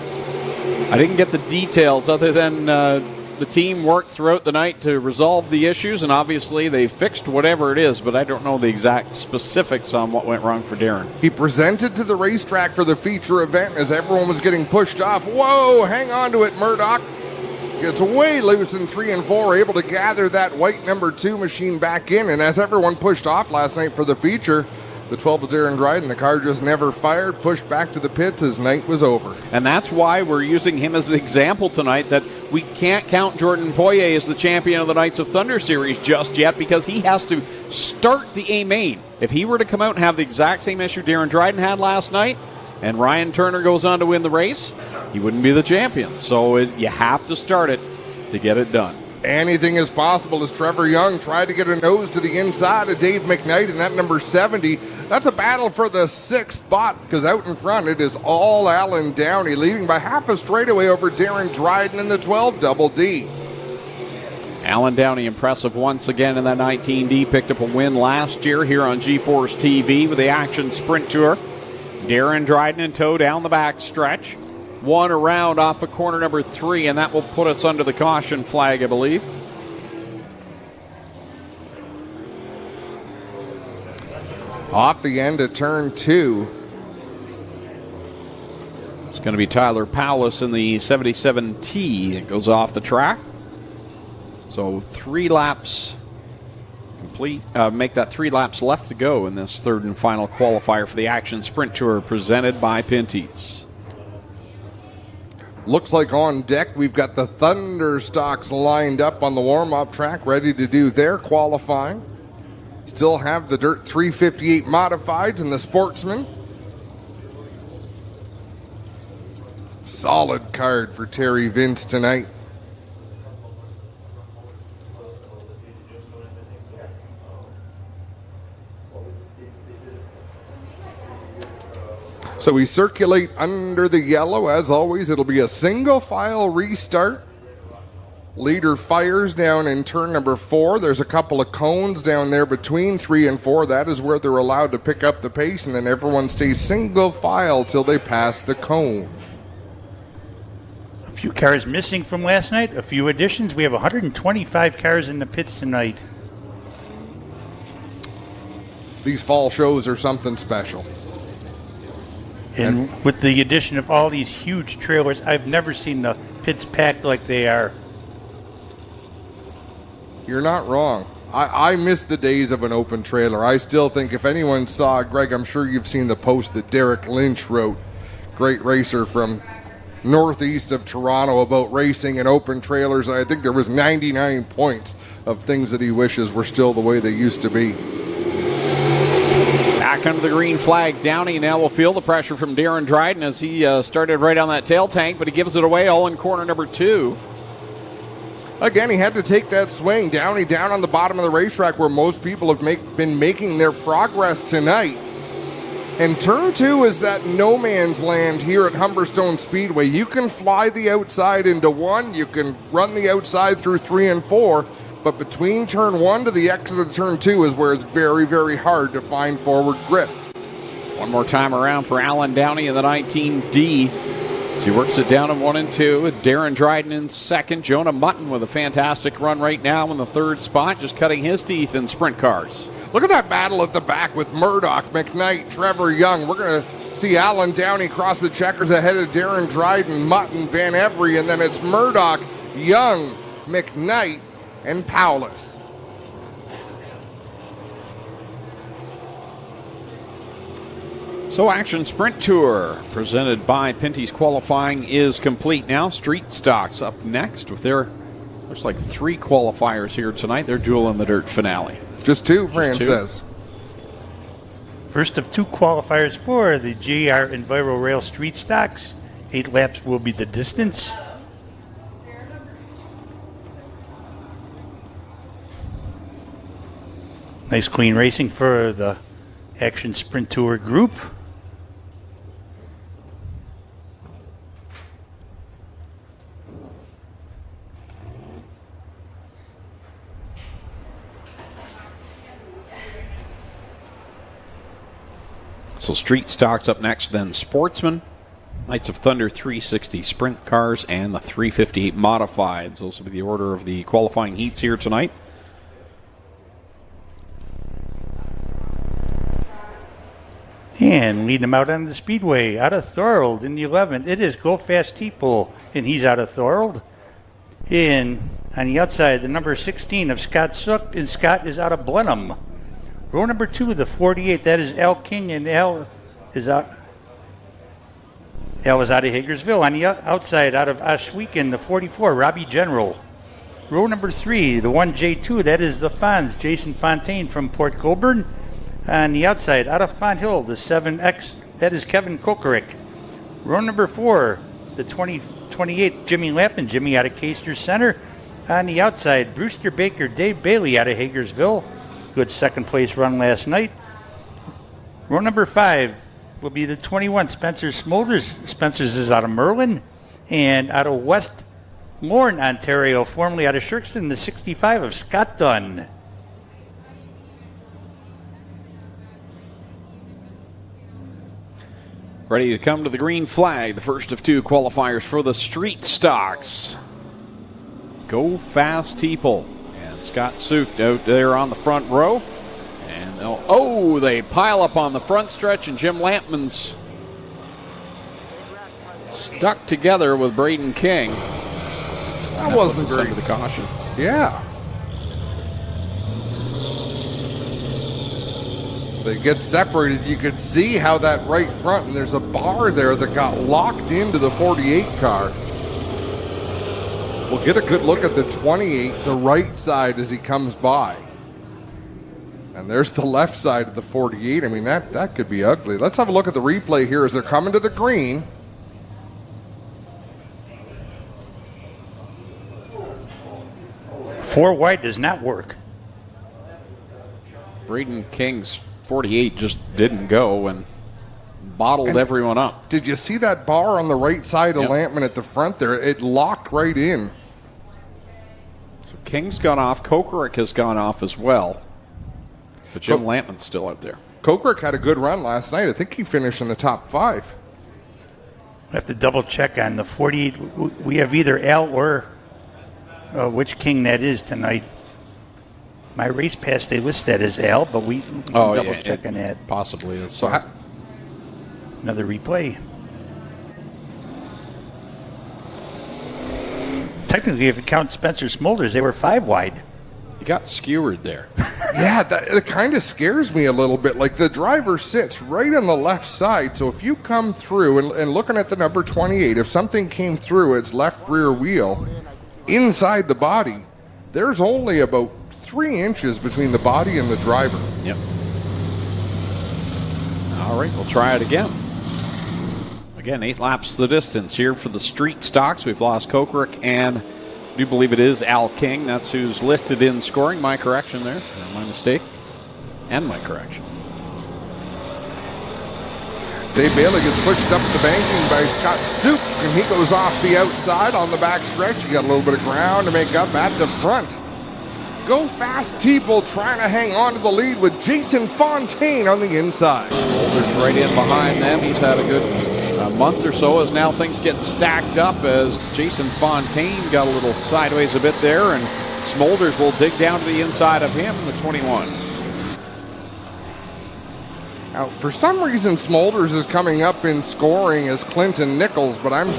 I didn't get the details other than the team worked throughout the night to resolve the issues, and obviously they fixed whatever it is, but I don't know the exact specifics on what went wrong for Darren. He presented to the racetrack for the feature event as everyone was getting pushed off. Whoa, hang on to it, Murdoch. Gets way loose in 3 and 4, able to gather that white number 2 machine back in. And as everyone pushed off last night for the feature, the 12 of Darren Dryden, the car just never fired, pushed back to the pits as night was over. And that's why we're using him as an example tonight, that we can't count Jordan Poirier as the champion of the Knights of Thunder Series just yet, because he has to start the A main. If he were to come out and have the exact same issue Darren Dryden had last night, and Ryan Turner goes on to win the race, he wouldn't be the champion. So you have to start it to get it done. Anything is possible as Trevor Young tried to get a nose to the inside of Dave McKnight in that number 70. That's a battle for the 6th spot, because out in front it is all Alan Downey, leading by half a straightaway over Darren Dryden in the 12 Double D. Alan Downey impressive once again in that 19D. Picked up a win last year here on GeForce TV with the Action Sprint Tour. Darren Dryden in tow down the back stretch. One around off of corner number 3, and that will put us under the caution flag, I believe. Off the end of turn 2. It's going to be Tyler Paulus in the 77T. It goes off the track. So 3 laps complete. Make that 3 laps left to go in this third and final qualifier for the Action Sprint Tour presented by Pinty's. Looks like on deck we've got the Thunder stocks lined up on the warm-up track, ready to do their qualifying. Still have the Dirt 358 modifieds and the Sportsman. Solid card for Terry Vince tonight. So we circulate under the yellow. As always, it'll be a single file restart. Leader fires down in turn number 4. There's a couple of cones down there between 3 and 4. That is where they're allowed to pick up the pace, and then everyone stays single file till they pass the cone. A few cars missing from last night, a few additions. We have 125 cars in the pits tonight. These fall shows are something special. And with the addition of all these huge trailers, I've never seen the pits packed like they are. You're not wrong. I miss the days of an open trailer. I still think if anyone saw, Greg, I'm sure you've seen the post that Derek Lynch wrote, great racer from northeast of Toronto, about racing and open trailers. I think there was 99 points of things that he wishes were still the way they used to be. Back under the green flag, Downey now will feel the pressure from Darren Dryden as he started right on that tail tank, but he gives it away all in corner number 2. Again, he had to take that swing. Downey down on the bottom of the racetrack where most people have been making their progress tonight. And turn 2 is that no man's land here at Humberstone Speedway. You can fly the outside into 1, you can run the outside through 3 and 4, but between turn 1 to the exit of turn 2 is where it's very, very hard to find forward grip. One more time around for Alan Downey in the 19D. As he works it down in 1 and 2, with Darren Dryden in second. Jonah Mutton with a fantastic run right now in the 3rd spot, just cutting his teeth in sprint cars. Look at that battle at the back with Murdoch, McKnight, Trevor Young. We're going to see Alan Downey cross the checkers ahead of Darren Dryden, Mutton, Van Every, and then it's Murdoch, Young, McKnight, and Paulus. So Action Sprint Tour presented by Pinty's qualifying is complete now. Street Stocks up next with their, looks like 3 qualifiers here tonight. They're duel in the dirt finale. Just 2, Fran says. First of 2 qualifiers for the GR Enviro Rail Street Stocks. 8 laps will be the distance. Nice clean racing for the Action Sprint Tour group. So Street Stocks up next, then Sportsman, Knights of Thunder 360 Sprint Cars, and the 358 Modifieds. Those will be the order of the qualifying heats here tonight. And leading them out on the Speedway, out of Thorold in the 11th. It is Go Fast Teeple, and he's out of Thorold. In on the outside, the number 16 of Scott Sook, and Scott is out of Blenheim. Row number 2, the 48, that is Al King, and Al is out of Hagersville. On the outside, out of Ashweekon, the 44, Robbie General. Row number 3, the 1J2, that is the Fonz, Jason Fontaine from Port Colborne. On the outside, out of Font Hill, the 7X, that is Kevin Kokorick. Row number 4, the 28, Jimmy Lappin, Jimmy out of Caister Center. On the outside, Brewster Baker, Dave Bailey out of Hagersville. Good second place run last night. Row number 5 will be the 21, Spencer Smolders. Spencer's is out of Merlin. And out of West Lorne, Ontario, formerly out of Shirkston, the 65 of Scott Dunn. Ready to come to the green flag, the first of 2 qualifiers for the Street Stocks. Go Fast Teeple and Scott Sook out there on the front row. And they pile up on the front stretch, and Jim Lampman's stuck together with Braden King. That wasn't great. Under the caution. Yeah. They get separated. You could see how that right front, and there's a bar there that got locked into the 48 car. We'll get a good look at the 28, the right side as he comes by. And there's the left side of the 48. I mean, that could be ugly. Let's have a look at the replay here as they're coming to the green. Four wide does not work. Braden King's 48 just didn't go and bottled everyone up. Did you see that bar on the right side of Lampman at the front there? It locked right in. So King's gone off. Kokorick has gone off as well. But Jim Lampman's still out there. Kokorick had a good run last night. I think he finished in the top 5. I have to double check on the 48. We have either Al or which King that is tonight. My race pass, they list that as Al, but we can double check on that. Possibly is. So another replay. Technically, if you count Spencer Smolders, they were 5 wide. You got skewered there. yeah, it kind of scares me a little bit. Like the driver sits right on the left side, so if you come through and looking at the number 28, if something came through its left rear wheel inside the body, there's only about 3 inches between the body and the driver. Yep. All right, we'll try it again. Again, 8 laps the distance here for the street stocks. We've lost Kokorick, and I do believe it is Al King. That's who's listed in scoring. My correction there. My mistake. And my correction. Dave Bailey gets pushed up the banking by Scott Soup, and he goes off the outside on the back stretch. He got a little bit of ground to make up at the front. Go Fast Teeple trying to hang on to the lead with Jason Fontaine on the inside. Smolders right in behind them. He's had a good month or so as now things get stacked up as Jason Fontaine got a little sideways a bit there, and Smolders will dig down to the inside of him, the 21. Now, for some reason, Smolders is coming up in scoring as Clinton Nichols, but I'm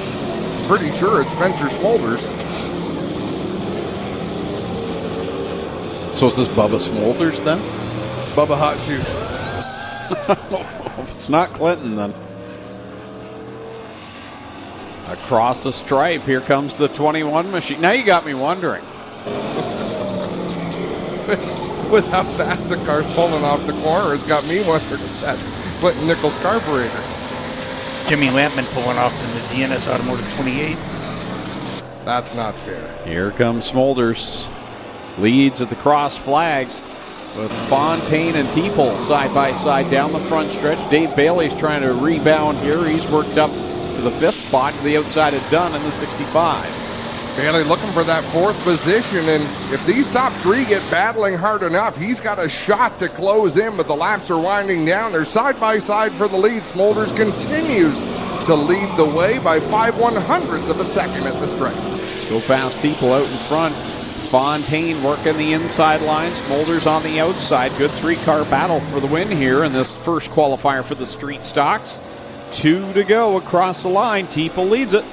pretty sure it's Spencer Smolders. So is this Bubba Smolders then? Bubba Hot Shoe. If it's not Clinton, then. Across the stripe, here comes the 21 machine. Now you got me wondering. With how fast the car's pulling off the corner, it's got me wondering if that's Clinton Nichols' carburetor. Jimmy Lampman pulling off in the DNS Automotive 28. That's not fair. Here comes Smolders. Leads at the cross flags with Fontaine and Teeple side by side down the front stretch. Dave Bailey's trying to rebound here. He's worked up to the 5th spot to the outside of Dunn in the 65. Bailey looking for that 4th position, and if these top 3 get battling hard enough, he's got a shot to close in, but the laps are winding down. They're side by side for the lead. Smolders continues to lead the way by 5/100ths of a second at the stripe. Go Fast Teeple out in front. Fontaine working the inside line. Smolders on the outside. Good 3-car battle for the win here in this first qualifier for the street stocks. 2 to go across the line. Teeple leads it.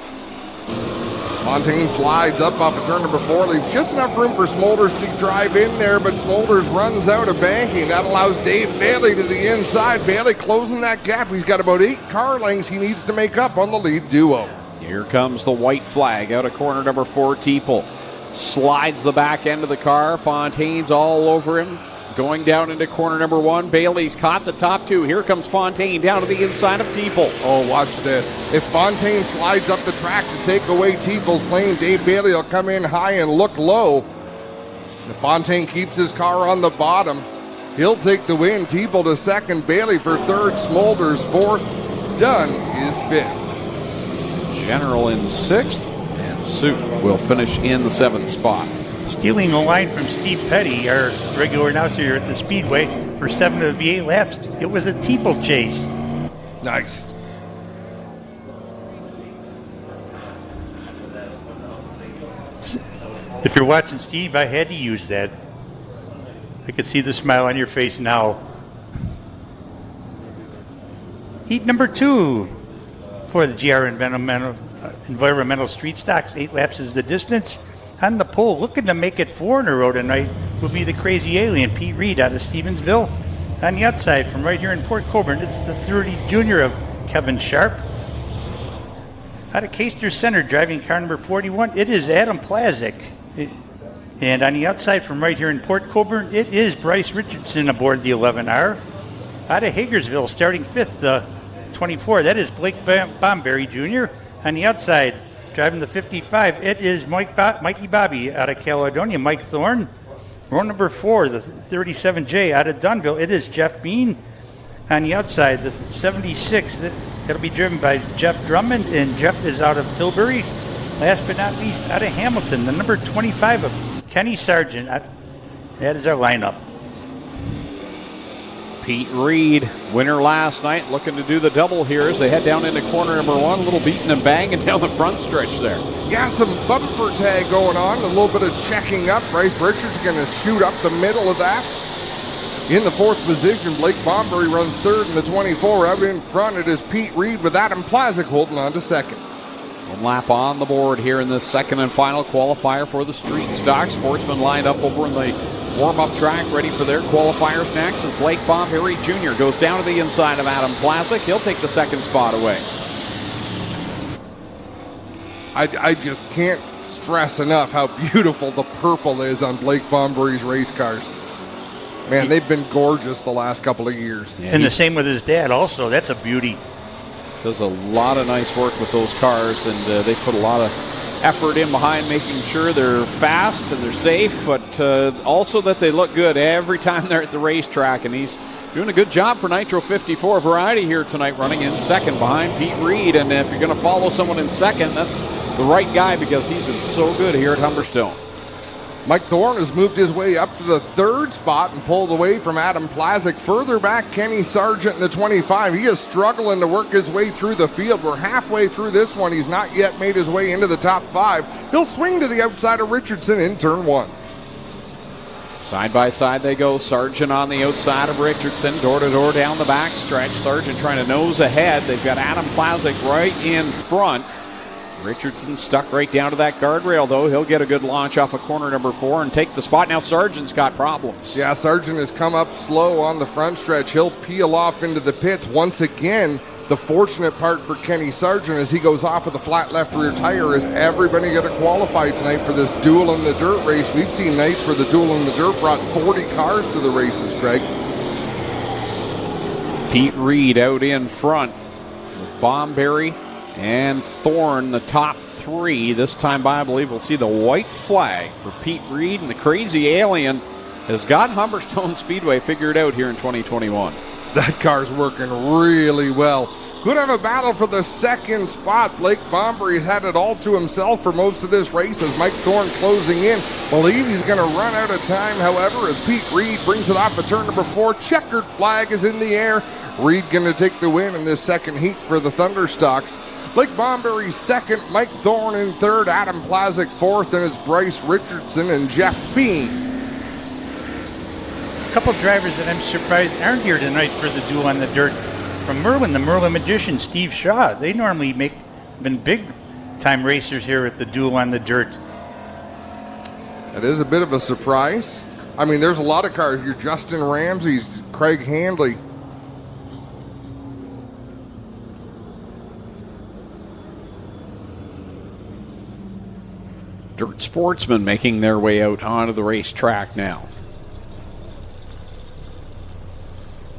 Fontaine slides up off of turn number 4, leaves just enough room for Smolders to drive in there, but Smolders runs out of banking. That allows Dave Bailey to the inside. Bailey closing that gap. He's got about 8 car lengths he needs to make up on the lead duo. Here comes the white flag out of corner number 4. Teeple slides the back end of the car. Fontaine's all over him. Going down into corner number 1. Bailey's caught the top 2. Here comes Fontaine down to the inside of Teeple. Oh, watch this. If Fontaine slides up the track to take away Teeple's lane, Dave Bailey will come in high and look low. If Fontaine keeps his car on the bottom, he'll take the win. Teeple to 2nd, Bailey for 3rd, Smolders 4th, Dunn is 5th. General in 6th, and Suit will finish in the 7th spot. Stealing a line from Steve Petty, our regular announcer here at the Speedway, for 7 of the 8 laps. It was a Teeple chase. Nice. If you're watching Steve, I had to use that. I could see the smile on your face now. Heat number 2 for the GR Environmental Street Stocks. 8 laps is the distance. On the pole, looking to make it 4 in a row tonight, will be the crazy alien, Pete Reed, out of Stevensville. On the outside, from right here in Port Colborne, it's the 30 junior of Kevin Sharp. Out of Caister Center, driving car number 41, it is Adam Plazik. And on the outside, from right here in Port Colborne, it is Bryce Richardson aboard the 11R. Out of Hagersville, starting 5th, the 24, that is Blake Bomberry Jr. On the outside, driving the 55, it is Mikey Bobby out of Caledonia. Mike Thorne. Row number 4, the 37J out of Dunville. It is Jeff Bean. On the outside, the 76, that'll be driven by Jeff Drummond, and Jeff is out of Tilbury. Last but not least, out of Hamilton, the number 25 of Kenny Sargent. That is our lineup. Pete Reed, winner last night, looking to do the double here as they head down into corner number 1. A little beating and banging down the front stretch there. Yeah, some bumper tag going on, a little bit of checking up. Bryce Richards going to shoot up the middle of that. In the 4th position, Blake Bombury runs 3rd in the 24. Out in front, it is Pete Reed with Adam Plazik holding on to 2nd. One lap on the board here in this 2nd and final qualifier for the street stock. Sportsman lined up over in the warm-up track, ready for their qualifiers next as Blake Bombury Jr. goes down to the inside of Adam Plazik. He'll take the 2nd spot away. I just can't stress enough how beautiful the purple is on Blake Bombury's race cars. Man, they've been gorgeous the last couple of years. Yeah, and the same with his dad also. That's a beauty. Does a lot of nice work with those cars, and they put a lot of effort in behind making sure they're fast and they're safe, but also that they look good every time they're at the racetrack. And he's doing a good job for Nitro 54 Variety here tonight, running in 2nd behind Pete Reed. And if you're going to follow someone in 2nd, that's the right guy because he's been so good here at Humberstone. Mike Thorne has moved his way up to the 3rd spot and pulled away from Adam Plazik. Further back, Kenny Sargent in the 25. He is struggling to work his way through the field. We're halfway through this one. He's not yet made his way into the top 5. He'll swing to the outside of Richardson in turn 1. Side by side they go. Sargent on the outside of Richardson, door to door down the back stretch. Sargent trying to nose ahead. They've got Adam Plazik right in front. Richardson stuck right down to that guardrail, though. He'll get a good launch off of corner number 4 and take the spot. Now Sargent's got problems. Yeah, Sargent has come up slow on the front stretch. He'll peel off into the pits. Once again, the fortunate part for Kenny Sargent as he goes off with a flat left rear tire is everybody going to qualify tonight for this duel in the dirt race. We've seen nights where the duel in the dirt brought 40 cars to the races, Greg. Pete Reed out in front with Bombury and Thorne, the top 3. This time by, I believe we'll see the white flag for Pete Reed, and the crazy alien has got Humberstone Speedway figured out here in 2021. That car's working really well. Could have a battle for the 2nd spot. Blake Bombury has had it all to himself for most of this race as Mike Thorne closing in. Believe he's going to run out of time, however, as Pete Reed brings it off of turn number 4. Checkered flag is in the air. Reed going to take the win in this 2nd heat for the Thunderstocks. Blake Bombury 2nd, Mike Thorne in 3rd, Adam Plazik 4th, and it's Bryce Richardson and Jeff Bean. A couple of drivers that I'm surprised aren't here tonight for the duel on the dirt. From Merwin, the Merwin Magician, Steve Shaw. They normally been big-time racers here at the duel on the dirt. That is a bit of a surprise. I mean, there's a lot of cars here. Justin Ramsey's, Craig Handley. Dirt Sportsman making their way out onto the racetrack now.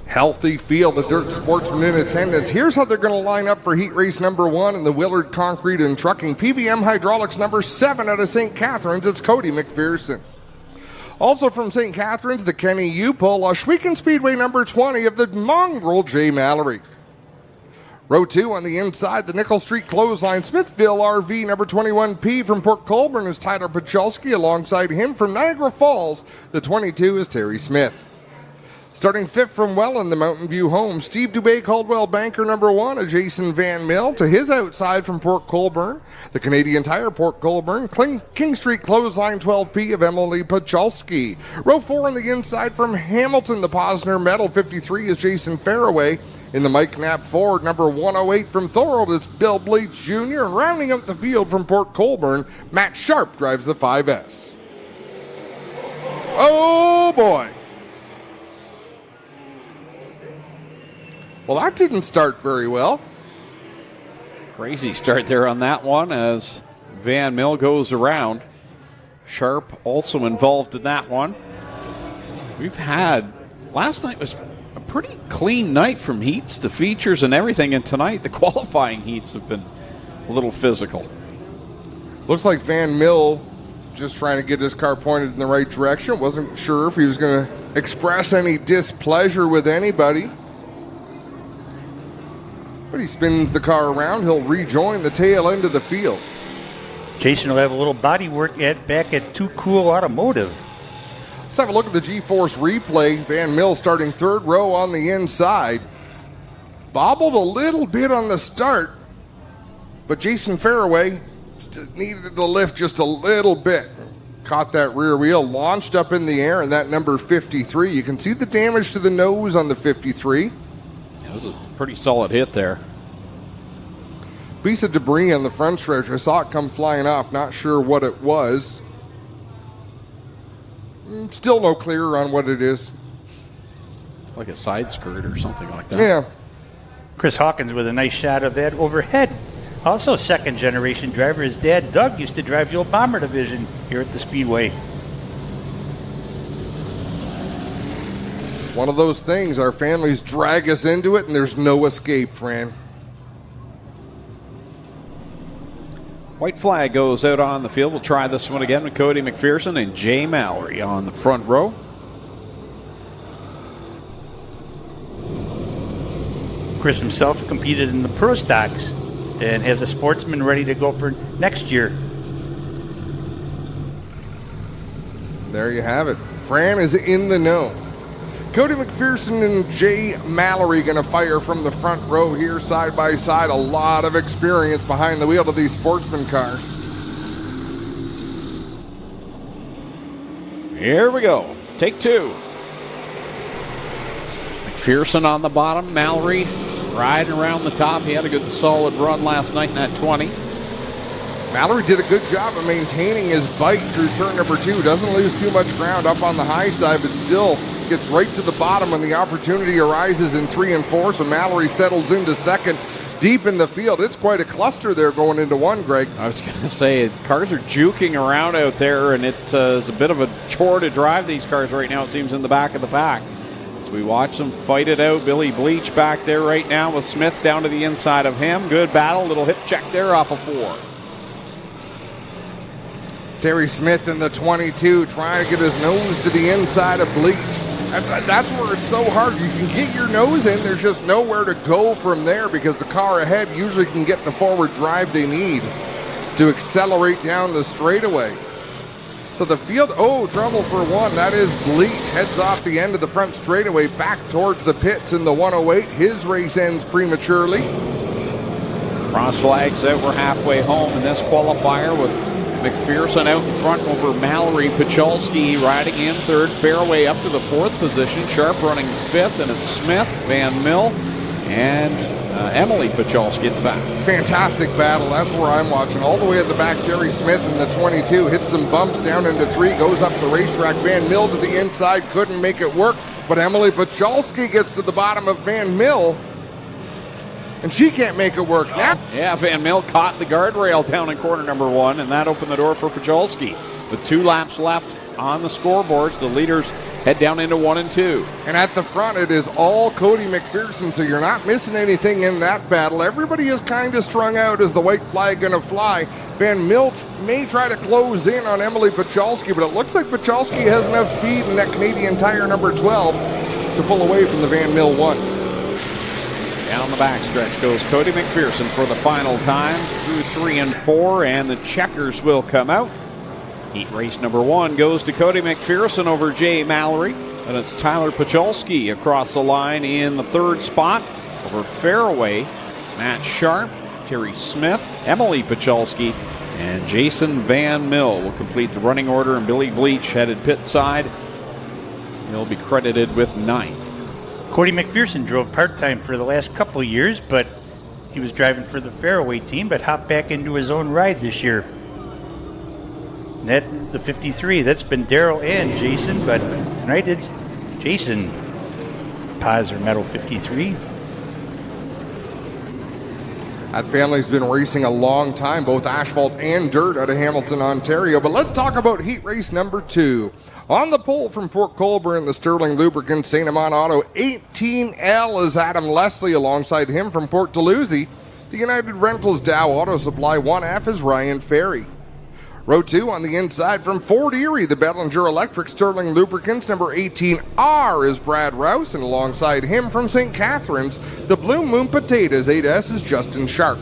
Healthy field of Dirt Sportsman in attendance. Here's how they're going to line up for heat race number 1 in the Willard Concrete and Trucking PVM Hydraulics number 7 out of St. Catharines. It's Cody McPherson. Also from St. Catharines, the Kenny U-Pull, Oshwegan Speedway number 20 of the Mongrel J. Mallory. Row 2 on the inside, the Nickel Street Clothesline, Smithville RV number 21P from Port Colborne is Tyler Pachelski. Alongside him from Niagara Falls, the 22 is Terry Smith. Starting 5th from Welland, the Mountain View home, Steve Dubé Caldwell Banker number 1, a Jason Van Mill. To his outside from Port Colborne, the Canadian Tire Port Colborne, King Street Clothesline 12P of Emily Pachelski. Row 4 on the inside from Hamilton, the Posner Medal 53 is Jason Faraway. In the Mike Knapp Ford, number 108 from Thorold, it's Bill Bleach Jr. And rounding up the field from Port Colborne, Matt Sharp drives the 5S. Oh, boy. Well, that didn't start very well. Crazy start there on that one as Van Mill goes around. Sharp also involved in that one. Last night was a pretty clean night from heats to features and everything, and tonight the qualifying heats have been a little physical. Looks like Van Mill just trying to get his car pointed in the right direction. Wasn't sure if he was going to express any displeasure with anybody. But he spins the car around. He'll rejoin the tail end of the field. Jason will have a little body work back at Too Cool Automotive. Let's have a look at the G-Force replay. Van Mill starting third row on the inside. Bobbled a little bit on the start, but Jason Fairway needed to lift just a little bit. Caught that rear wheel, launched up in the air, and that number 53. You can see the damage to the nose on the 53. That was a pretty solid hit there. Piece of debris on the front stretch. I saw it come flying off. Not sure what it was. Still no clear on what it is. Like a side skirt or something like that. Yeah. Chris Hawkins with a nice shot of that overhead. Also second generation driver. His dad, Doug, used to drive the old Bomber division here at the Speedway. It's one of those things. Our families drag us into it, and there's no escape, Fran. White flag goes out on the field. We'll try this one again with Cody McPherson and Jay Mallory on the front row. Chris himself competed in the Pro Stocks and has a Sportsman ready to go for next year. There you have it. Fran is in the know. Cody McPherson and Jay Mallory going to fire from the front row here side by side. A lot of experience behind the wheel of these Sportsman cars. Here we go. Take two. McPherson on the bottom. Mallory riding around the top. He had a good solid run last night in that 20. Mallory did a good job of maintaining his bite through turn number 2. Doesn't lose too much ground up on the high side, but still gets right to the bottom when the opportunity arises in 3 and 4. So Mallory settles into second deep in the field. It's quite a cluster there going into 1, Greg. I was going to say, cars are juking around out there, and it is a bit of a chore to drive these cars right now, it seems, in the back of the pack. As we watch them fight it out, Billy Bleach back there right now with Smith down to the inside of him. Good battle, little hip check there off of 4. Terry Smith in the 22 trying to get his nose to the inside of Bleach. That's where it's so hard. You can get your nose in. There's just nowhere to go from there because the car ahead usually can get the forward drive they need to accelerate down the straightaway. So the field, trouble for 1. That is Bleach. Heads off the end of the front straightaway back towards the pits in the 108. His race ends prematurely. Cross flags out. We're halfway home in this qualifier with McPherson out in front over Mallory. Pacholski riding in third. Fairway up to the 4th position. Sharp running 5th, and it's Smith, Van Mill, and Emily Pacholski at the back. Fantastic battle. That's where I'm watching. All the way at the back, Terry Smith in the 22 hits some bumps down into 3, goes up the racetrack. Van Mill to the inside, couldn't make it work, but Emily Pacholski gets to the bottom of Van Mill, and she can't make it work. Yeah, Van Mill caught the guardrail down in corner number 1, and that opened the door for Pacholski. With 2 laps left on the scoreboards, the leaders head down into 1 and 2. And at the front, it is all Cody McPherson, so you're not missing anything in that battle. Everybody is kind of strung out. Is the white flag going to fly? Van Mill may try to close in on Emily Pacholski, but it looks like Pacholski has enough speed in that Canadian Tire number 12 to pull away from the Van Mill 1. Down the backstretch goes Cody McPherson for the final time through 3 and 4, and the checkers will come out. Heat race number 1 goes to Cody McPherson over Jay Mallory, and it's Tyler Pacholski across the line in the 3rd spot over Fairway. Matt Sharp, Terry Smith, Emily Pacholski, and Jason Van Mill will complete the running order, and Billy Bleach headed pit side. He'll be credited with 9th. Cody McPherson drove part-time for the last couple of years, but he was driving for the Fairway team, but hopped back into his own ride this year. That the 53, that's been Daryl and Jason, but tonight it's Jason Paz or Medal 53. That family's been racing a long time, both asphalt and dirt out of Hamilton, Ontario. But let's talk about heat race number 2. On the pole from Port Colborne, the Sterling Lubricant St. Amant Auto 18L is Adam Leslie. Alongside him from Port Dalhousie, the United Rentals Dow Auto Supply 1F is Ryan Ferry. Row 2 on the inside from Fort Erie, the Bellinger Electric Sterling Lubricants number 18R is Brad Rouse, and alongside him from St. Catharines, the Blue Moon Potatoes 8S is Justin Sharp.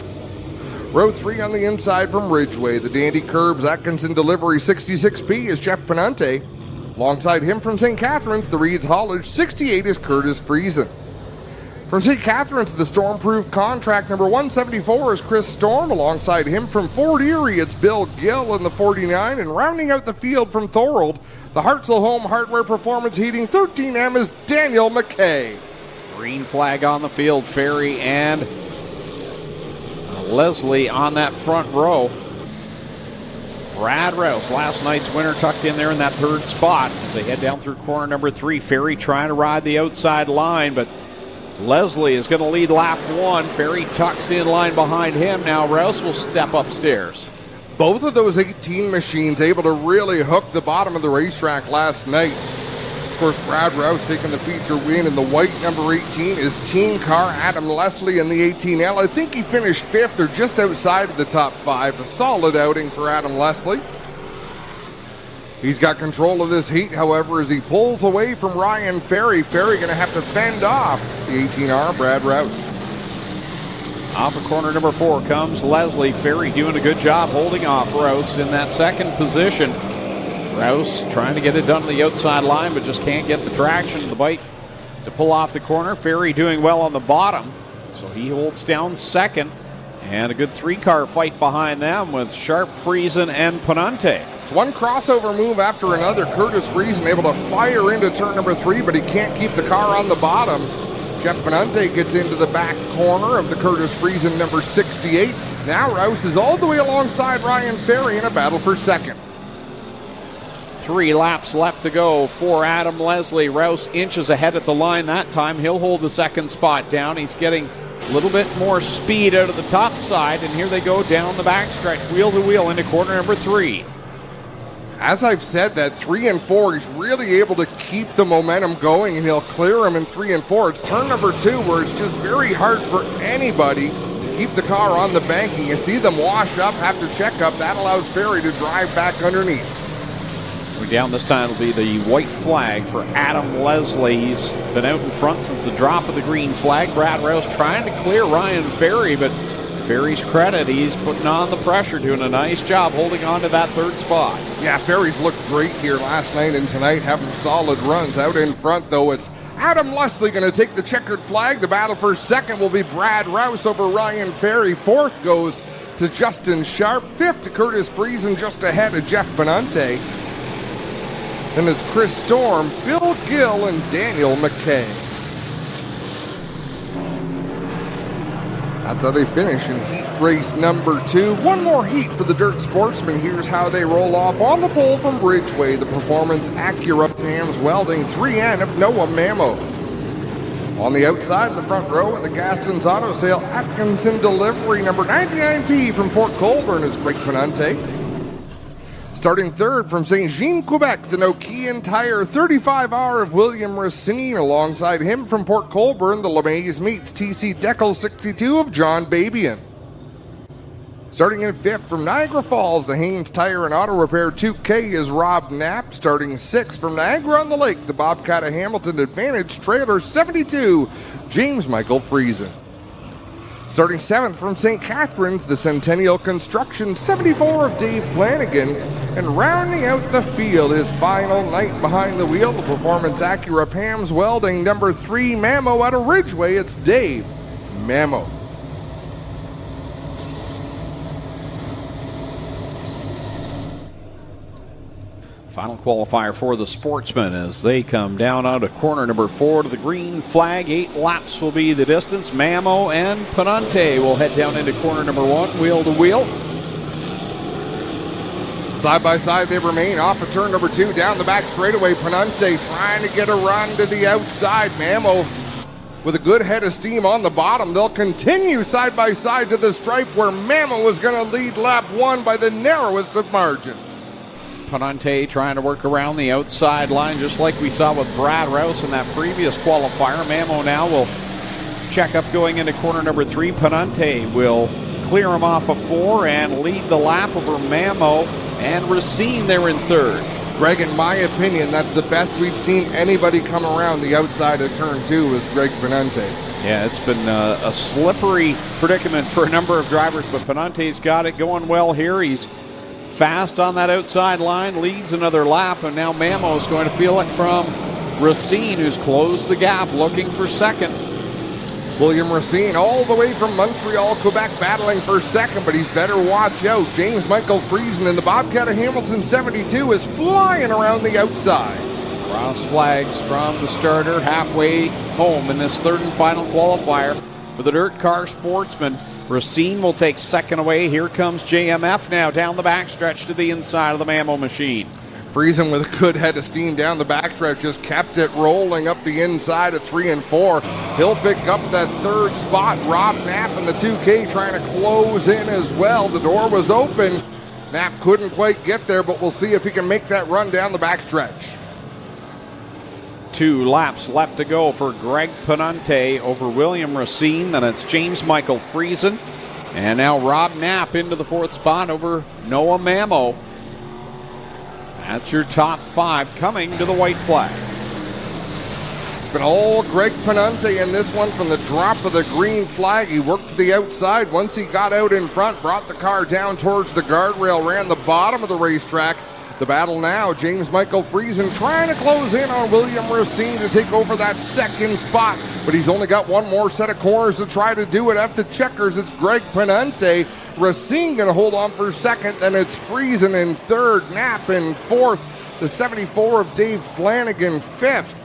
Row 3 on the inside from Ridgeway. The Dandy Curbs Atkinson Delivery 66P is Jeff Pinty. Alongside him from St. Catharines, the Reeds Haulage 68 is Curtis Friesen. From St. Catharines, the Stormproof Contract number 174 is Chris Storm. Alongside him from Fort Erie, it's Bill Gill in the 49. And rounding out the field from Thorold, the Hartzell Home Hardware Performance Heating 13M is Daniel McKay. Green flag on the field. Ferry and Leslie on that front row. Brad Rouse, last night's winner, tucked in there in that third spot as they head down through corner number 3. Ferry trying to ride the outside line, but Leslie is going to lead lap 1. Ferry tucks in line behind him. Now Rouse will step upstairs. Both of those 18 machines able to really hook the bottom of the racetrack last night. Of course, Brad Rouse taking the feature win in the white number 18 is team car Adam Leslie in the 18L. I think he finished 5th or just outside of the top 5. A solid outing for Adam Leslie. He's got control of this heat, however, as he pulls away from Ryan Ferry. Ferry going to have to fend off the 18R, Brad Rouse. Off of corner number 4 comes Leslie. Ferry doing a good job holding off Rouse in that second position. Rouse trying to get it done on the outside line, but just can't get the traction, the bite to pull off the corner. Ferry doing well on the bottom, so he holds down second. And a good 3-car fight behind them with Sharp, Friesen, and Pinty. It's one crossover move after another. Curtis Friesen able to fire into turn number 3, but he can't keep the car on the bottom. Jeff Pinty gets into the back corner of the Curtis Friesen number 68. Now Rouse is all the way alongside Ryan Ferry in a battle for second. 3 laps left to go for Adam Leslie. Rouse inches ahead at the line that time. He'll hold the second spot down. He's getting a little bit more speed out of the top side, and here they go down the backstretch, wheel to wheel into corner number 3. As I've said, that 3 and 4, he's really able to keep the momentum going, and he'll clear them in 3 and 4. It's turn number 2 where it's just very hard for anybody to keep the car on the banking. You see them wash up, have to check up. That allows Ferry to drive back underneath. We're down this time will be the white flag for Adam Leslie. He's been out in front since the drop of the green flag. Brad Rouse trying to clear Ryan Ferry, but Ferry's credit, he's putting on the pressure, doing a nice job holding on to that third spot. Yeah, Ferry's looked great here last night and tonight, having solid runs. Out in front, though, it's Adam Leslie going to take the checkered flag. The battle for second will be Brad Rouse over Ryan Ferry. 4th goes to Justin Sharp. 5th to Curtis Friesen, just ahead of Jeff Pinty. Then it's Chris Storm, Bill Gill, and Daniel McKay. That's how they finish in heat race number 2. One more heat for the Dirt Sportsman. Here's how they roll off on the pole from Ridgeway. The Performance Acura Pams Welding 3N of Noah Mamo. On the outside, the front row, and the Gaston's Auto Sale Atkinson Delivery number 99P from Port Colborne is Greg Pinty. Starting 3rd from St. Jean, Quebec, the Nokian Tire 35R of William Racine. Alongside him from Port Colborne, the LeMays Meats TC Deckel 62 of John Babian. Starting in 5th from Niagara Falls, the Haynes Tire and Auto Repair 2K is Rob Knapp. Starting 6th from Niagara-on-the-Lake, the Bobcat of Hamilton Advantage Trailer 72, James Michael Friesen. Starting 7th from St. Catharines, the Centennial Construction 74 of Dave Flanagan. And rounding out the field, his final night behind the wheel, the Performance Acura Pams Welding number 3 Mamo out of Ridgeway. It's Dave Mamo. Final qualifier for the Sportsman as they come down out of corner number 4 to the green flag. 8 laps will be the distance. Mamo and Pinty will head down into corner number 1, wheel to wheel. Side by side they remain off of turn number 2, down the back straightaway. Pinty trying to get a run to the outside. Mamo with a good head of steam on the bottom. They'll continue side by side to the stripe where Mamo is going to lead lap 1 by the narrowest of margins. Pinty trying to work around the outside line just like we saw with Brad Rouse in that previous qualifier. Mamo now will check up going into corner number 3. Pinty will clear him off of 4 and lead the lap over Mamo and Racine there in 3rd. Greg, in my opinion, that's the best we've seen anybody come around the outside of turn 2 is Greg Pinty. Yeah, it's been a slippery predicament for a number of drivers, but Pinante's got it going well here. He's fast on that outside line, leads another lap, and now Mamo's going to feel it from Racine, who's closed the gap, looking for second. William Racine all the way from Montreal, Quebec, battling for second, but he's better watch out. James Michael Friesen in the Bobcat of Hamilton 72 is flying around the outside. Cross flags from the starter halfway home in this third and final qualifier for the dirt car Sportsman. Racine will take second away. Here comes JMF now down the backstretch to the inside of the Mamo machine. Friesen with a good head of steam down the backstretch, just kept it rolling up the inside of 3 and 4. He'll pick up that third spot. Rob Knapp in the 2K trying to close in as well. The door was open. Knapp couldn't quite get there, but we'll see if he can make that run down the backstretch. 2 laps left to go for Greg Pinty over William Racine. Then it's James Michael Friesen. And now Rob Knapp into the 4th spot over Noah Mamo. That's your top 5 coming to the white flag. It's been all Greg Pinty in this one from the drop of the green flag. He worked to the outside. Once he got out in front, brought the car down towards the guardrail, ran the bottom of the racetrack. The battle now, James Michael Friesen trying to close in on William Racine to take over that second spot, but he's only got one more set of corners to try to do it at the checkers. It's Greg Pinty. Racine going to hold on for second, then it's Friesen in third, Knapp in fourth, the 74 of Dave Flanagan fifth.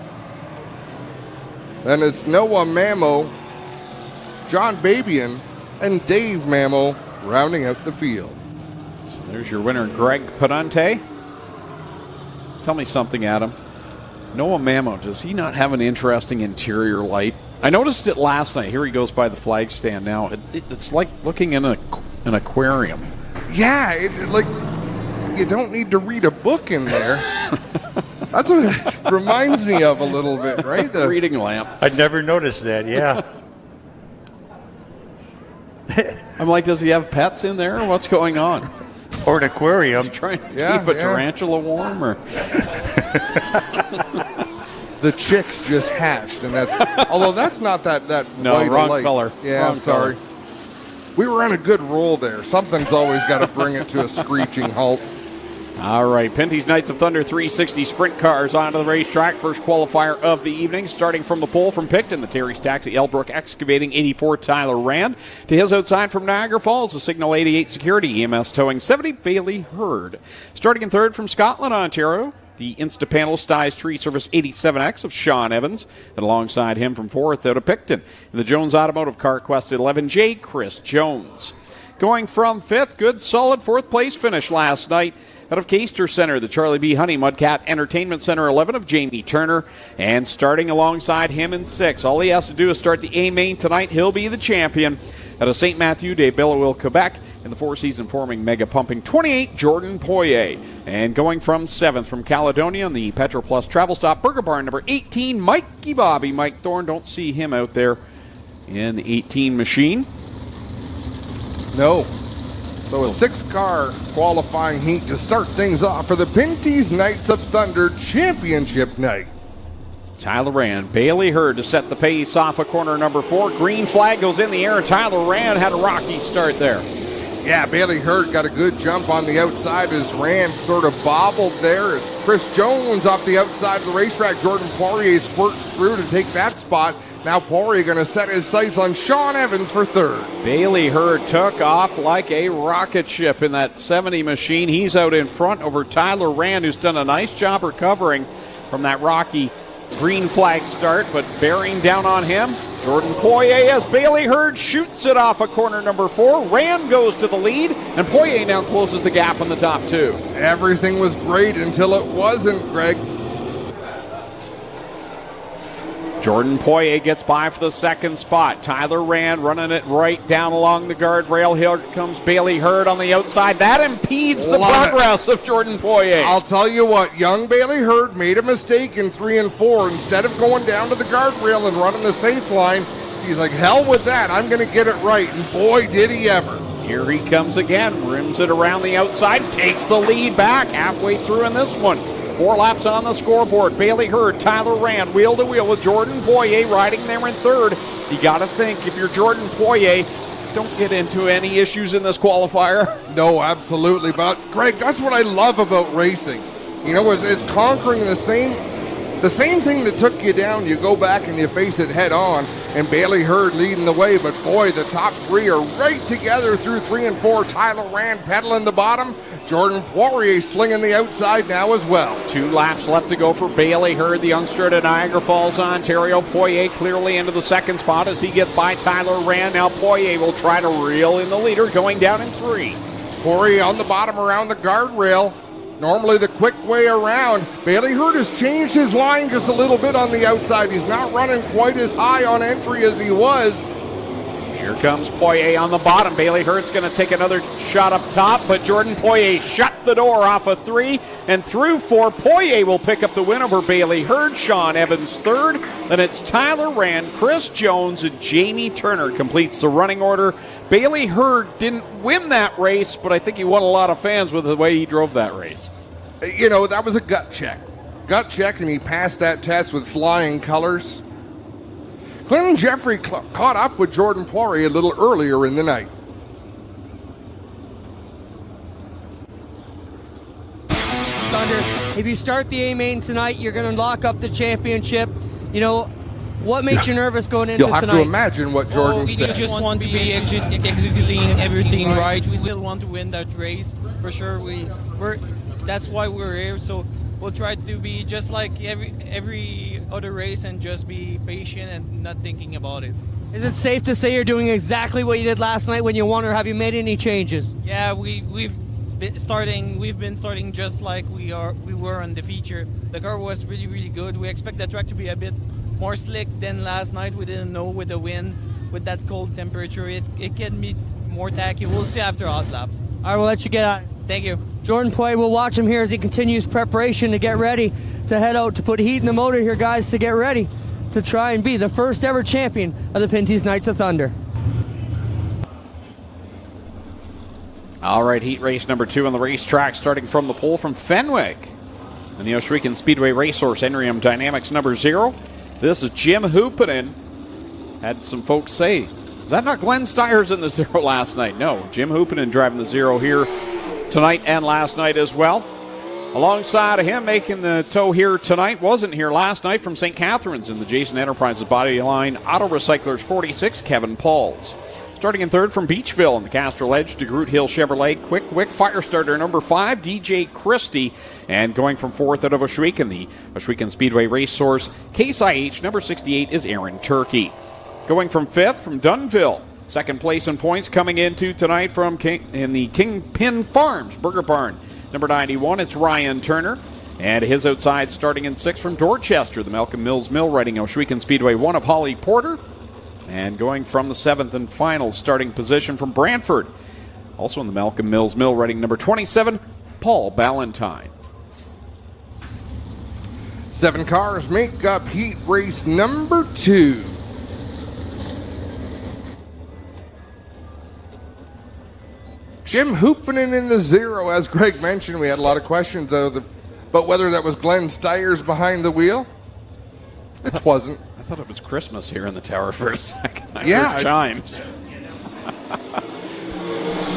Then it's Noah Mamo, John Babian, and Dave Mamo rounding out the field. So there's your winner, Greg Pinty. Tell me something, Adam. Noah Mamo, does he not have an interesting interior light? I noticed it last night. Here he goes by the flag stand now. It's like looking in an aquarium. Yeah, like you don't need to read a book in there. That's what it reminds me of a little bit, right? The reading lamp. I'd never noticed that, yeah. I'm like, does he have pets in there? What's going on? Or an aquarium. He's trying to keep a tarantula warm, or the chicks just hatched, and that's although that's not that no, white wrong light. color. Yeah, wrong sorry. color. We were on a good roll there. Something's always got to bring it to a screeching halt. All right, Pinty's Knights of Thunder 360 sprint cars onto the racetrack. First qualifier of the evening, starting from the pole from Picton, the Terry's Taxi, Elbrook Excavating 84, Tyler Rand. To his outside from Niagara Falls, the Signal 88 Security, EMS Towing 70, Bailey Hurd. Starting in third from Scotland, Ontario, the Instapanel Styes Tree Service 87X of Sean Evans. And alongside him from fourth out of Picton, in the Jones Automotive Car Quest 11J, Chris Jones. Going from fifth, good solid fourth place finish last night. Out of Caister Center, the Charlie B. Honey Mudcat Entertainment Center 11 of Jamie Turner. And starting alongside him in sixth, all he has to do is start the A main tonight. He'll be the champion. Out of St. Matthew de Belleville, Quebec, in the four-season forming Mega Pumping 28, Jordan Poirier. And going from seventh from Caledonia on the Petro Plus Travel Stop, Burger Barn number 18, Mikey Bobby. Mike Thorne, don't see him out there in the 18 machine. No. So a six-car qualifying heat to start things off for the Pinty's Knights of Thunder Championship night. Tyler Rand, Bailey Hurd to set the pace off of corner number 4. Green flag goes in the air. Tyler Rand had a rocky start there. Yeah, Bailey Hurd got a good jump on the outside as Rand sort of bobbled there. Chris Jones off the outside of the racetrack. Jordan Poirier squirts through to take that spot. Now Poirier going to set his sights on Sean Evans for third. Bailey Hurd took off like a rocket ship in that 70 machine. He's out in front over Tyler Rand, who's done a nice job recovering from that rocky green flag start, but bearing down on him, Jordan Poirier as Bailey Hurd shoots it off of corner number 4. Rand goes to the lead, and Poirier now closes the gap on the top two. Everything was great until it wasn't, Greg. Jordan Poirier gets by for the second spot. Tyler Rand running it right down along the guardrail. Here comes Bailey Hurd on the outside. That impedes the progress of Jordan Poirier. I'll tell you what, young Bailey Hurd made a mistake in 3 and 4. Instead of going down to the guardrail and running the safe line, he's like, hell with that, I'm going to get it right. And boy, did he ever. Here he comes again, rims it around the outside, takes the lead back halfway through in this one. 4 laps on the scoreboard. Bailey Hurd, Tyler Rand, wheel to wheel with Jordan Poirier riding there in third. You got to think, if you're Jordan Poirier, don't get into any issues in this qualifier. No, absolutely. But, Greg, that's what I love about racing. You know, it's conquering the same thing that took you down. You go back and you face it head on, and Bailey Hurd leading the way. But, boy, the top 3 are right together through 3 and 4. Tyler Rand pedaling the bottom. Jordan Poirier slinging the outside now as well. 2 laps left to go for Bailey Hurd, the youngster out of Niagara Falls, Ontario. Poirier clearly into the second spot as he gets by Tyler Rand. Now Poirier will try to reel in the leader, going down in 3. Poirier on the bottom around the guardrail. Normally the quick way around. Bailey Hurd has changed his line just a little bit on the outside. He's not running quite as high on entry as he was. Here comes Poirier on the bottom. Bailey Hurd's going to take another shot up top, but Jordan Poirier shut the door off of 3 and through 4. Poirier will pick up the win over Bailey Hurd. Sean Evans third. Then it's Tyler Rand, Chris Jones, and Jamie Turner completes the running order. Bailey Hurd didn't win that race, but I think he won a lot of fans with the way he drove that race. You know, that was a gut check. Gut check, and he passed that test with flying colors. Clinton Jeffrey caught up with Jordan Poirier a little earlier in the night. Thunder, if you start the A-mains tonight, you're going to lock up the championship. You know, what makes you nervous going into tonight? You'll have to imagine what Jordan said. We just want to be executing everything right. We still want to win that race for sure. That's why we're here. So we'll try to be just like every other race and just be patient and not thinking about it. Is it safe to say you're doing exactly what you did last night when you won, or have you made any changes? Yeah, we've been starting just like we were on the feature. The car was really, really good. We expect the track to be a bit more slick than last night. We didn't know with the wind, with that cold temperature, it can be more tacky. We'll see after hot lap. All right, we'll let you get out. Thank you. Jordan Poirier, we'll watch him here as he continues preparation to get ready to head out to put heat in the motor here, guys, to get ready to try and be the first ever champion of the Pinty's Knights of Thunder. All right, heat race number 2 on the racetrack, starting from the pole from Fenwick. And the Ohsweken Speedway Racehorse Enrium Dynamics number 0. This is Jim Hoopinen. Had some folks say, is that not Glenn Stiers in the 0 last night? No, Jim Hoopinen driving the 0 here tonight and last night as well. Alongside of him, making the tow here tonight, wasn't here last night, from St. Catharines in the Jason Enterprises Bodyline Auto Recyclers 46, Kevin Pauls. Starting in third from Beachville in the Castrol Edge to Groot Hill Chevrolet, Quick Wick Firestarter number 5, DJ Christie. And going from fourth out of Ohsweken, the Ohsweken Speedway Racehorse Case IH number 68 is Aaron Turkey. Going from fifth from Dunville. Second place in points coming into tonight from the Kingpin Farms Burger Barn. Number 91, it's Ryan Turner. And his outside starting in sixth from Dorchester, the Malcolm Mills Mill riding Ohsweken Speedway 1 of Holly Porter. And going from the seventh and final starting position from Brantford. Also in the Malcolm Mills Mill riding number 27, Paul Ballantyne. 7 cars make up heat race number 2. Jim Hoopinen in the 0. As Greg mentioned, we had a lot of questions about whether that was Glenn Stiers behind the wheel. It wasn't. I thought it was Christmas here in the tower for a second. I heard chimes.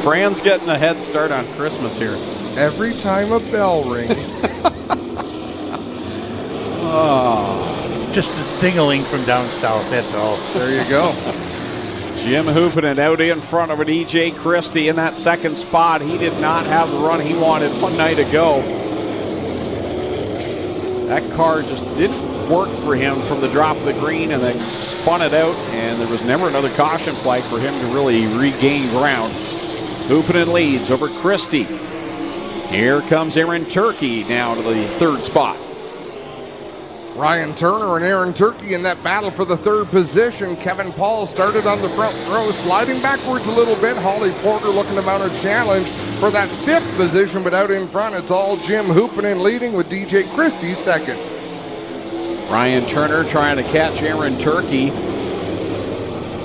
Fran's getting a head start on Christmas here. Every time a bell rings. Just the dingling from down south, that's all. There you go. Jim Hoopinen out in front of DJ Christie in that second spot. He did not have the run he wanted one night ago. That car just didn't work for him from the drop of the green, and then spun it out, and there was never another caution flag for him to really regain ground. Hoopinen leads over Christie. Here comes Aaron Turkey now to the third spot. Ryan Turner and Aaron Turkey in that battle for the third position. Kevin Paul started on the front row, sliding backwards a little bit. Holly Porter looking to mount a challenge for that fifth position, but out in front, it's all Jim Hoopinen leading with DJ Christie second. Ryan Turner trying to catch Aaron Turkey.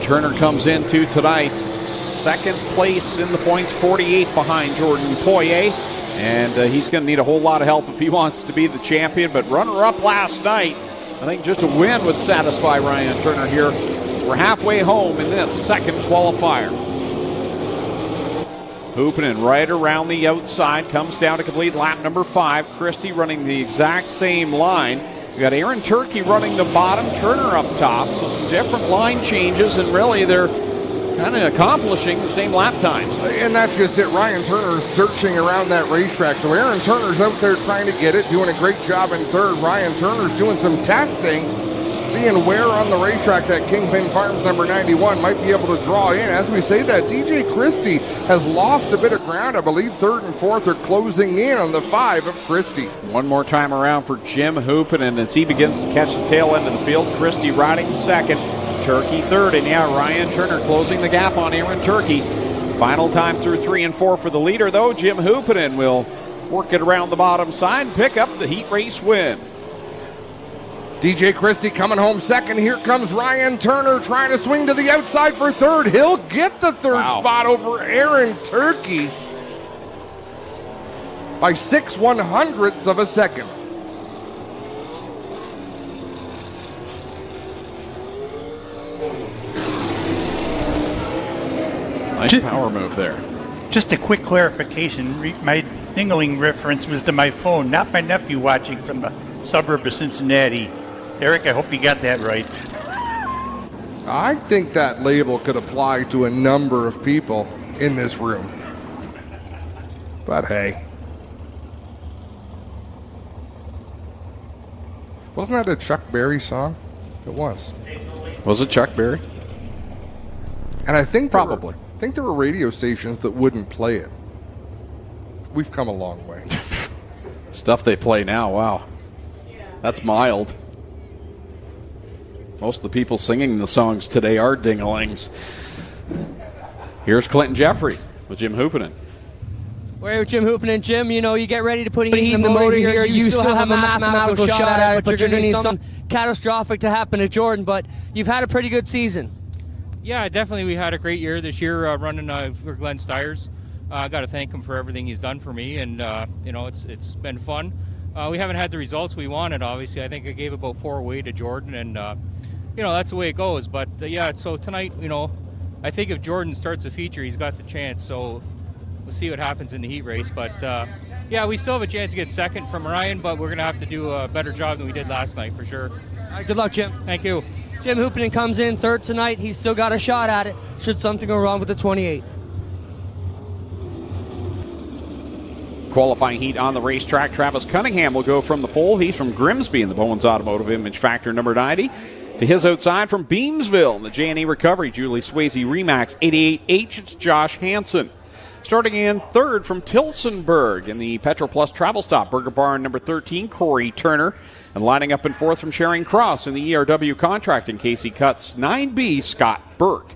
Turner comes into tonight second place in the points, 48 behind Jordan Poirier. And he's going to need a whole lot of help if he wants to be the champion. But runner-up last night, I think just a win would satisfy Ryan Turner here. We're halfway home in this second qualifier. Hoopinen right around the outside, comes down to complete lap number 5. Christie running the exact same line. We got Aaron Turkey running the bottom, Turner up top. So some different line changes, and really they're kind of accomplishing the same lap times. And that's just it. Ryan Turner is searching around that racetrack. So Aaron Turner's out there trying to get it, doing a great job in third. Ryan Turner's doing some testing, seeing where on the racetrack that Kingpin Farms number 91 might be able to draw in. As we say that, DJ Christie has lost a bit of ground. I believe third and fourth are closing in on the 5 of Christie. One more time around for Jim Hoopinen as he begins to catch the tail end of the field. Christie riding second, Turkey third, and Ryan Turner closing the gap on Aaron Turkey. Final time through 3 and 4 for the leader, though. Jim Hoopinen will work it around the bottom side and pick up the heat race win. DJ Christie coming home second. Here comes Ryan Turner trying to swing to the outside for third. He'll get the third spot over Aaron Turkey by 6/100ths of a second. Nice power move there. Just a quick clarification. My dingling reference was to my phone, not my nephew watching from the suburb of Cincinnati. Eric, I hope you got that right. I think that label could apply to a number of people in this room. But hey. Wasn't that a Chuck Berry song? It was. Was it Chuck Berry? And I think probably. I think there were radio stations that wouldn't play it. We've come a long way. Stuff they play now, wow. That's mild. Most of the people singing the songs today are dinglings. Here's Clinton Jeffrey with Jim Hoopinen. We're here with Jim Hoopinen. Jim, you get ready to put heat in the motor here. You still have a mathematical shot at it, but you're going to need something catastrophic to happen to Jordan. But you've had a pretty good season. Yeah, definitely. We had a great year this year running for Glenn Stiers. I got to thank him for everything he's done for me, and it's been fun. We haven't had the results we wanted, obviously. I think I gave about 4 away to Jordan, and that's the way it goes. But so tonight, I think if Jordan starts a feature, he's got the chance. So we'll see what happens in the heat race. But we still have a chance to get second from Ryan, but we're going to have to do a better job than we did last night for sure. All right, good luck, Jim. Thank you. Jim Hoopinen comes in third tonight. He's still got a shot at it should something go wrong with the 28. Qualifying heat on the racetrack. Travis Cunningham will go from the pole. He's from Grimsby in the Bowens Automotive Image Factor number 90. To his outside from Beamsville in the J&E Recovery, Julie Swayze Remax 88H, it's Josh Hansen. Starting in third from Tilsonburg in the Petro Plus Travel Stop, Burger Barn number 13, Corey Turner. And lining up in fourth from Charing Cross in the ERW Contracting, Casey Cutts 9B, Scott Burke.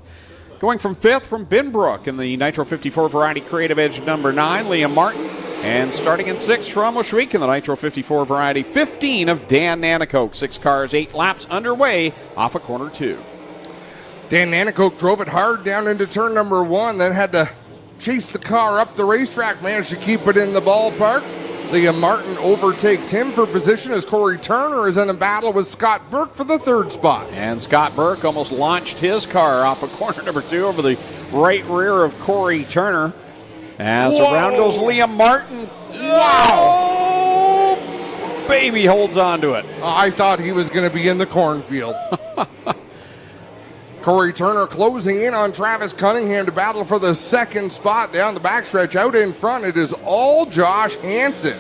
Going from fifth from Binbrook in the Nitro 54 Variety Creative Edge number 9, Liam Martin. And starting in sixth from Oshweek in the Nitro 54 Variety 15 of Dan Nanakoke. 6 cars, 8 laps underway off of corner 2. Dan Nanakoke drove it hard down into turn number 1, then had to chase the car up the racetrack, managed to keep it in the ballpark. Liam Martin overtakes him for position as Corey Turner is in a battle with Scott Burke for the third spot. And Scott Burke almost launched his car off of corner number 2 over the right rear of Corey Turner. As around goes Liam Martin. Wow! Baby holds on to it. I thought he was going to be in the cornfield. Corey Turner closing in on Travis Cunningham to battle for the second spot down the backstretch. Out in front, it is all Josh Hansen.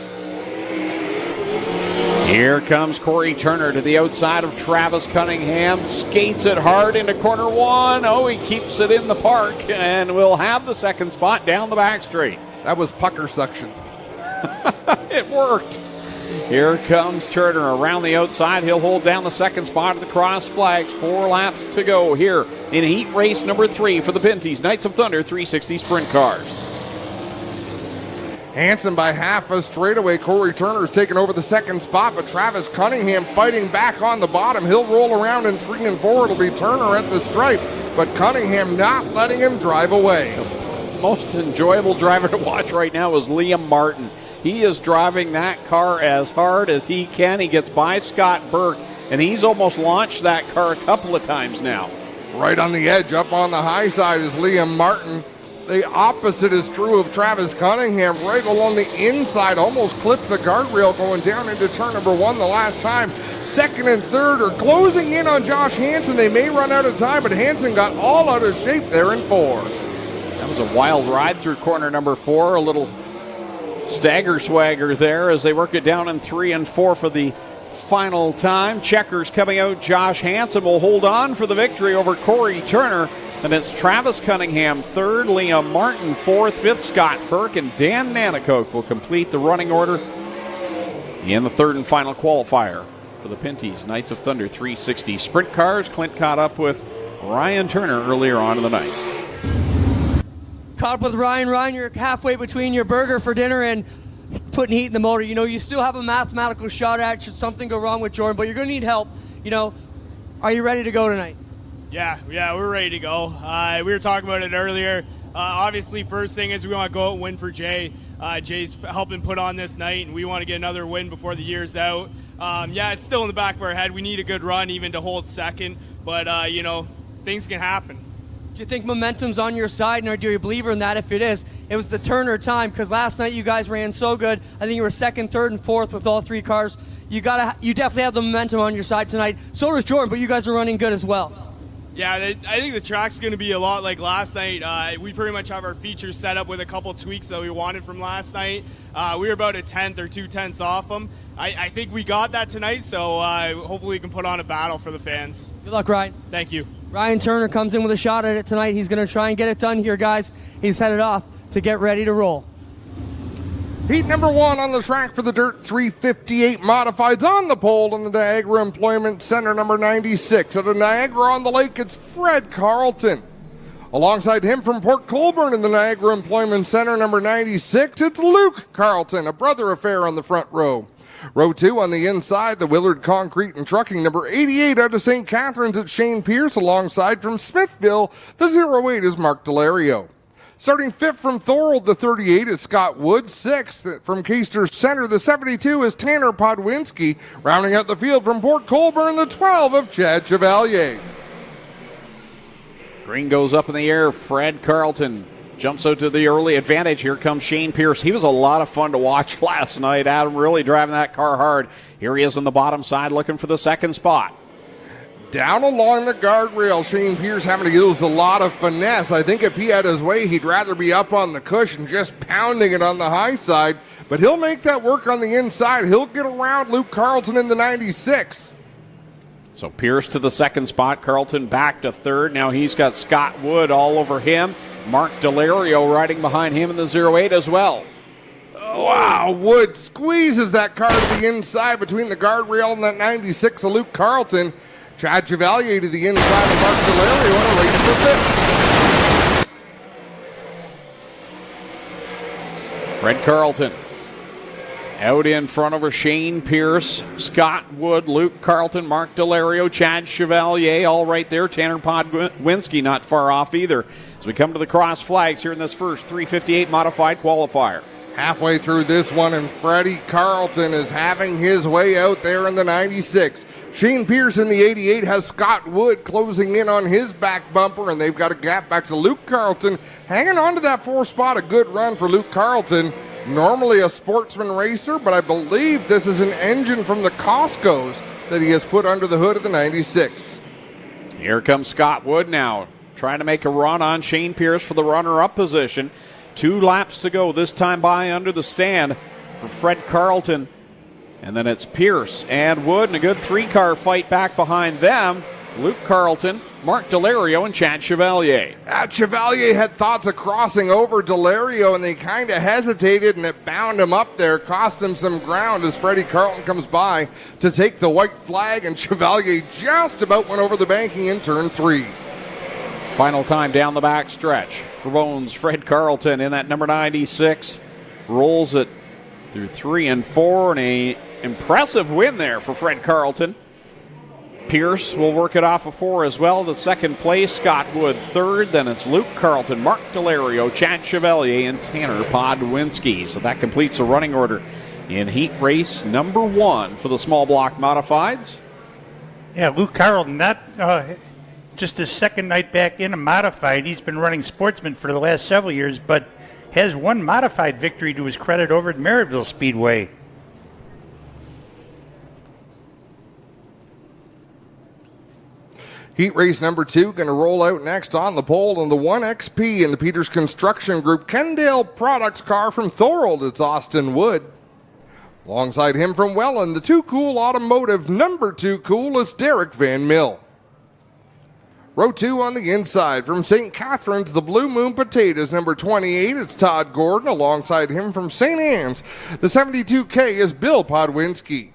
Here comes Corey Turner to the outside of Travis Cunningham. Skates it hard into corner 1. Oh, he keeps it in the park and will have the second spot down the back straight. That was pucker suction. It worked. Here comes Turner around the outside. He'll hold down the second spot at the cross flags. 4 laps to go here in heat race number 3 for the Pinty's Knights of Thunder 360 Sprint Cars. Hansen by half a straightaway. Corey Turner's taking over the second spot, but Travis Cunningham fighting back on the bottom. He'll roll around in 3 and 4. It'll be Turner at the stripe, but Cunningham not letting him drive away. The most enjoyable driver to watch right now is Liam Martin. He is driving that car as hard as he can. He gets by Scott Burke, and he's almost launched that car a couple of times now. Right on the edge, up on the high side is Liam Martin. The opposite is true of Travis Cunningham. Right along the inside, almost clipped the guardrail going down into turn number 1 the last time. Second and third are closing in on Josh Hansen. They may run out of time, but Hansen got all out of shape there in 4. That was a wild ride through corner number 4. A little stagger swagger there as they work it down in 3 and 4 for the final time. Checkers coming out. Josh Hansen will hold on for the victory over Corey Turner. And it's Travis Cunningham third, Liam Martin fourth, fifth Scott Burke, and Dan Nanakoke will complete the running order in the third and final qualifier for the Pinty's Knights of Thunder 360 Sprint Cars. Clint caught up with Ryan Turner earlier on in the night. Caught up with Ryan. Ryan, you're halfway between your burger for dinner and putting heat in the motor. You know, you still have a mathematical shot at it should something go wrong with Jordan, but you're going to need help. You know, are you ready to go tonight? Yeah, we're ready to go. We were talking about it earlier. Obviously, first thing is we want to go out and win for Jay. Jay's helping put on this night, and we want to get another win before the year's out. It's still in the back of our head. We need a good run even to hold second, but, things can happen. Do you think momentum's on your side, and are you a believer in that? If it is, it was the Turner time, because last night you guys ran so good. I think you were second, third, and fourth with all 3 cars. You definitely have the momentum on your side tonight. So does Jordan, but you guys are running good as well. Yeah, I think the track's going to be a lot like last night. We pretty much have our features set up with a couple tweaks that we wanted from last night. We were about a 10th or 2/10 off them. I think we got that tonight, so hopefully we can put on a battle for the fans. Good luck, Ryan. Thank you. Ryan Turner comes in with a shot at it tonight. He's going to try and get it done here, guys. He's headed off to get ready to roll. Heat number 1 on the track for the Dirt 358 Modifieds. On the pole in the Niagara Employment Center, number 96. At the Niagara-on-the-Lake, it's Fred Carlton. Alongside him from Port Colborne in the Niagara Employment Center, number 96, it's Luke Carlton, a brother affair on the front row. Row 2 on the inside, the Willard Concrete and Trucking, number 88 out of St. Catharines, it's Shane Pierce. Alongside from Smithville, the 08 is Mark Delario. Starting 5th from Thorold, the 38 is Scott Wood. 6th from Caister Center, the 72 is Tanner Podwinski. Rounding out the field from Port Colborne, the 12 of Chad Chevalier. Green goes up in the air. Fred Carlton jumps out to the early advantage. Here comes Shane Pierce. He was a lot of fun to watch last night. Adam really driving that car hard. Here he is on the bottom side looking for the second spot. Down along the guardrail, Shane Pierce having to use a lot of finesse. I think if he had his way, he'd rather be up on the cushion, just pounding it on the high side. But he'll make that work on the inside. He'll get around Luke Carlton in the 96. So Pierce to the second spot. Carlton back to third. Now he's got Scott Wood all over him. Mark Delario riding behind him in the 08 as well. Oh, wow, Wood squeezes that car to the inside between the guardrail and that 96 of Luke Carlton. Chad Chevalier to the inside of Mark Delario on a race for fifth. Fred Carlton out in front over Shane Pierce, Scott Wood, Luke Carlton, Mark Delario, Chad Chevalier, all right there. Tanner Podwinski not far off either. As we come to the cross flags here in this first 358 modified qualifier. Halfway through this one, and Freddie Carlton is having his way out there in the 96. Shane Pierce in the 88 has Scott Wood closing in on his back bumper, and they've got a gap back to Luke Carlton. Hanging on to that 4th spot, a good run for Luke Carlton. Normally a Sportsman racer, but I believe this is an engine from the Costco's that he has put under the hood of the 96. Here comes Scott Wood now, trying to make a run on Shane Pierce for the runner-up position. 2 laps to go, this time by under the stand for Fred Carlton. And then it's Pierce and Wood, and a good 3-car fight back behind them. Luke Carlton, Mark Delario, and Chad Chevalier. Chevalier had thoughts of crossing over Delario, and they kind of hesitated, and it bound him up there, cost him some ground as Freddie Carlton comes by to take the white flag, and Chevalier just about went over the banking in turn 3. Final time down the back stretch for Bones. Fred Carlton in that number 96 rolls it through 3 and 4, and a impressive win there for Fred Carlton. Pierce will work it off of 4 as well. The second place, Scott Wood third. Then it's Luke Carlton, Mark Delario, Chad Chevalier, and Tanner Podwinski. So that completes the running order in heat race number 1 for the small block modifieds. Yeah, Luke Carlton, not just his second night back in a modified. He's been running Sportsman for the last several years, but has one modified victory to his credit over at Merrittville Speedway. Heat race number 2 going to roll out next on the pole in the 1XP in the Peters Construction Group Kendale Products car from Thorold. It's Austin Wood. Alongside him from Welland, the Too Cool Automotive number 2 cool, it's Derek Van Mill. Row 2 on the inside from St. Catharines, the Blue Moon Potatoes number 28, it's Todd Gordon. Alongside him from St. Anne's, the 72K is Bill Podwinski.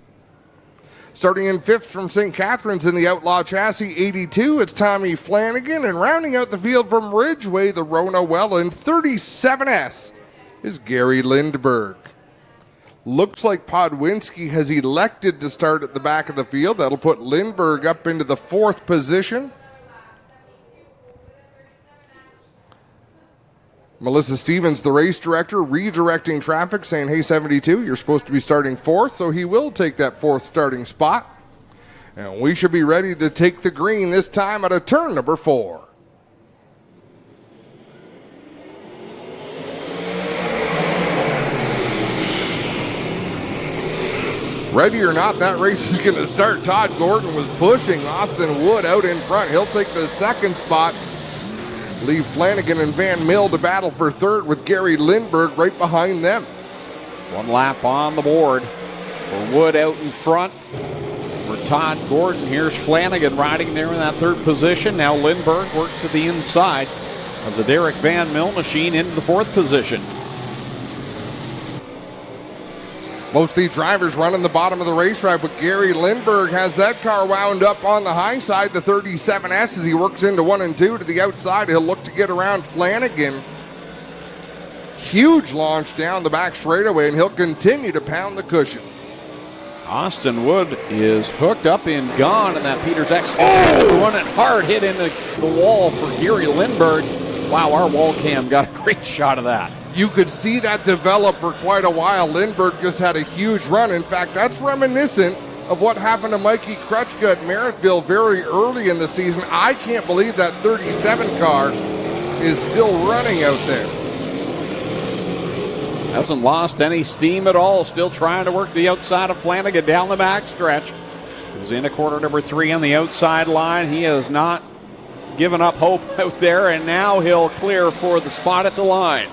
Starting in 5th from St. Catharines in the Outlaw Chassis 82, it's Tommy Flanagan. And rounding out the field from Ridgeway, the Rona Welland 37S is Gary Lindberg. Looks like Podwinski has elected to start at the back of the field. That'll put Lindberg up into the 4th position. Melissa Stevens, the race director, redirecting traffic, saying, hey, 72, you're supposed to be starting 4th, so he will take that 4th starting spot. And we should be ready to take the green this time at a turn number 4. Ready or not, that race is going to start. Todd Gordon was pushing Austin Wood out in front. He'll take the 2nd spot. Leave Flanagan and Van Mill to battle for 3rd with Gary Lindberg right behind them. 1 lap on the board for Wood out in front. For Todd Gordon, here's Flanagan riding there in that 3rd position. Now Lindberg works to the inside of the Derek Van Mill machine into the 4th position. Most of these drivers running the bottom of the racetrack, but Gary Lindberg has that car wound up on the high side, the 37S, as he works into 1 and 2 to the outside. He'll look to get around Flanagan. Huge launch down the back straightaway, and he'll continue to pound the cushion. Austin Wood is hooked up and gone in that Peters X. Oh! One and hard hit into the wall for Gary Lindberg. Wow, our wall cam got a great shot of that. You could see that develop for quite a while. Lindberg just had a huge run. In fact, that's reminiscent of what happened to Mikey Krutchka at Merrittville very early in the season. I can't believe that 37 car is still running out there. Hasn't lost any steam at all. Still trying to work the outside of Flanagan down the back stretch. He was in a quarter number 3 on the outside line. He has not given up hope out there, and now he'll clear for the spot at the line.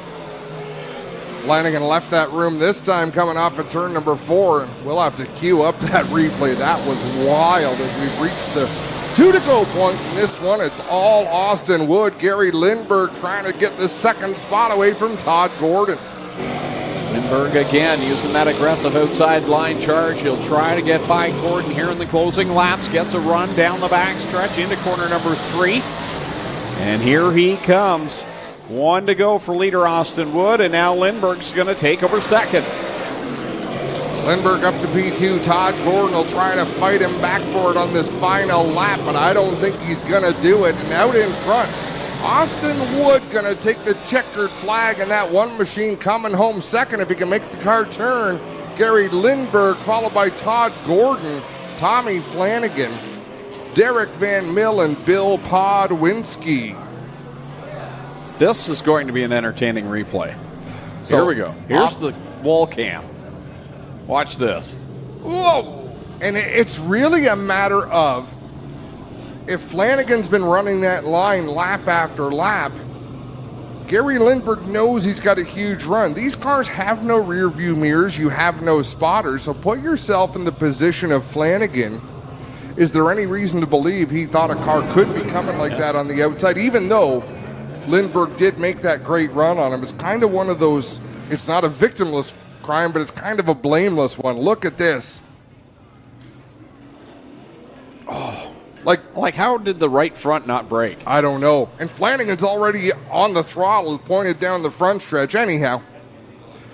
Flanagan left that room this time coming off of turn number 4, and we'll have to queue up that replay. That was wild as we've reached the 2-to-go point in this one. It's all Austin Wood. Gary Lindberg trying to get the 2nd spot away from Todd Gordon. Lindberg again using that aggressive outside line charge. He'll try to get by Gordon here in the closing laps. Gets a run down the back stretch into corner number 3. And here he comes. 1 to go for leader Austin Wood, and now Lindberg's going to take over 2nd. Lindberg up to P2. Todd Gordon will try to fight him back for it on this final lap, but I don't think he's going to do it. And out in front, Austin Wood going to take the checkered flag, and that one machine coming home 2nd if he can make the car turn. Gary Lindberg followed by Todd Gordon, Tommy Flanagan, Derek Van Mill, and Bill Podwinski. This is going to be an entertaining replay. So here we go. Here's the wall cam. Watch this. Whoa! And it's really a matter of, if Flanagan's been running that line lap after lap, Gary Lindberg knows he's got a huge run. These cars have no rear view mirrors. You have no spotters. So put yourself in the position of Flanagan. Is there any reason to believe he thought a car could be coming like that on the outside, even though Lindberg did make that great run on him? It's kind of one of those, it's not a victimless crime, but it's kind of a blameless one. Look at this. Oh, like how did the right front not break? I don't know. And Flanagan's already on the throttle, pointed down the front stretch. Anyhow,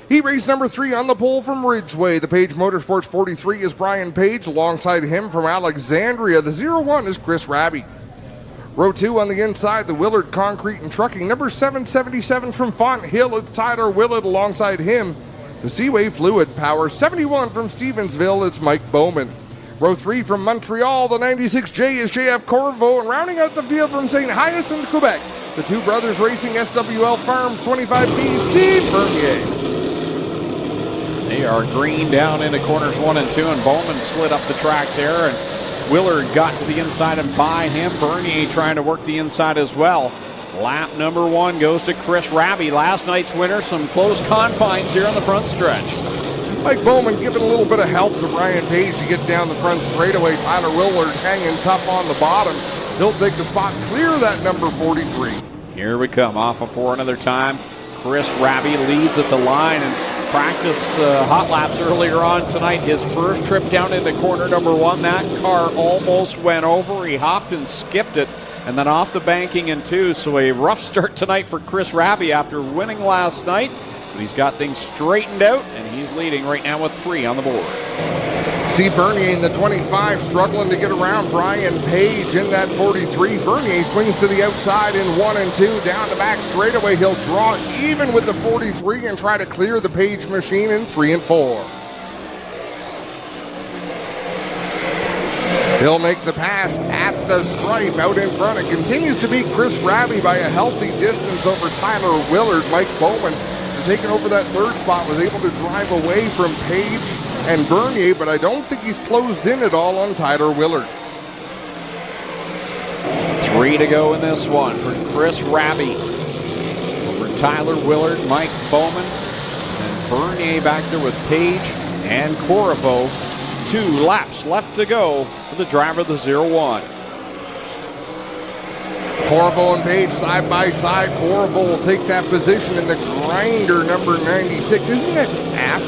Heat race number 3 on the pole from Ridgeway. The Page Motorsports 43 is Brian Page. Alongside him from Alexandria, the 01 is Chris Raby. Row 2 on the inside, the Willard Concrete and Trucking. Number 777 from Font Hill, it's Tyler Willard. Alongside him, the Seaway Fluid Power. 71 from Stevensville, it's Mike Bowman. Row 3 from Montreal, the 96J is JF Corvo. And rounding out the field from St. Hyacinthe, Quebec, the two brothers racing SWL Farms 25B, Steve Bernier. They are green down into corners 1 and 2, and Bowman slid up the track there, and Willard got to the inside and by him. Bernier trying to work the inside as well. Lap number 1 goes to Chris Raby, last night's winner. Some close confines here on the front stretch. Mike Bowman giving a little bit of help to Brian Page to get down the front straightaway. Tyler Willard hanging tough on the bottom. He'll take the spot, clear that number 43. Here we come, off of 4 another time. Chris Raby leads at the line, and practice hot laps earlier on tonight. His first trip down into corner number 1, that car almost went over. He hopped and skipped it, and then off the banking in 2. So a rough start tonight for Chris Raby after winning last night. But he's got things straightened out, and he's leading right now with 3 on the board. Steve Bernier in the 25 struggling to get around Brian Page in that 43. Bernier swings to the outside in 1 and 2. Down the back straightaway, he'll draw even with the 43 and try to clear the Page machine in 3 and 4. He'll make the pass at the stripe out in front. It continues to beat Chris Raby by a healthy distance over Tyler Willard. Mike Bowman, taking over that 3rd spot, was able to drive away from Page and Bernier, but I don't think he's closed in at all on Tyler Willard. 3 to go in this one for Chris Raby over Tyler Willard, Mike Bowman, and Bernier back there with Page and Corvo. 2 laps left to go for the driver of the 01. Corvo and Page side by side. Corvo will take that position in the grinder number 96. Isn't that an app?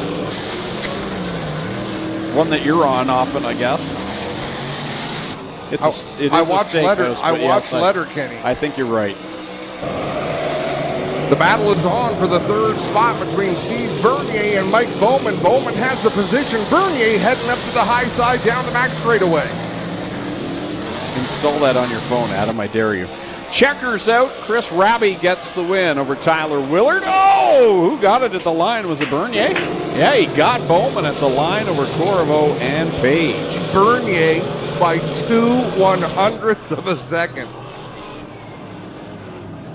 One that you're on often, I guess. I watch Letterkenny. I think you're right. The battle is on for the 3rd spot between Steve Bernier and Mike Bowman. Bowman has the position. Bernier heading up to the high side down the back straightaway. Install that on your phone, Adam, I dare you. Checkers out. Chris Raby gets the win over Tyler Willard. Oh, who got it at the line? Was it Bernier? Yeah, he got Bowman at the line over Corvo and Page. Bernier by 2/100ths of a second.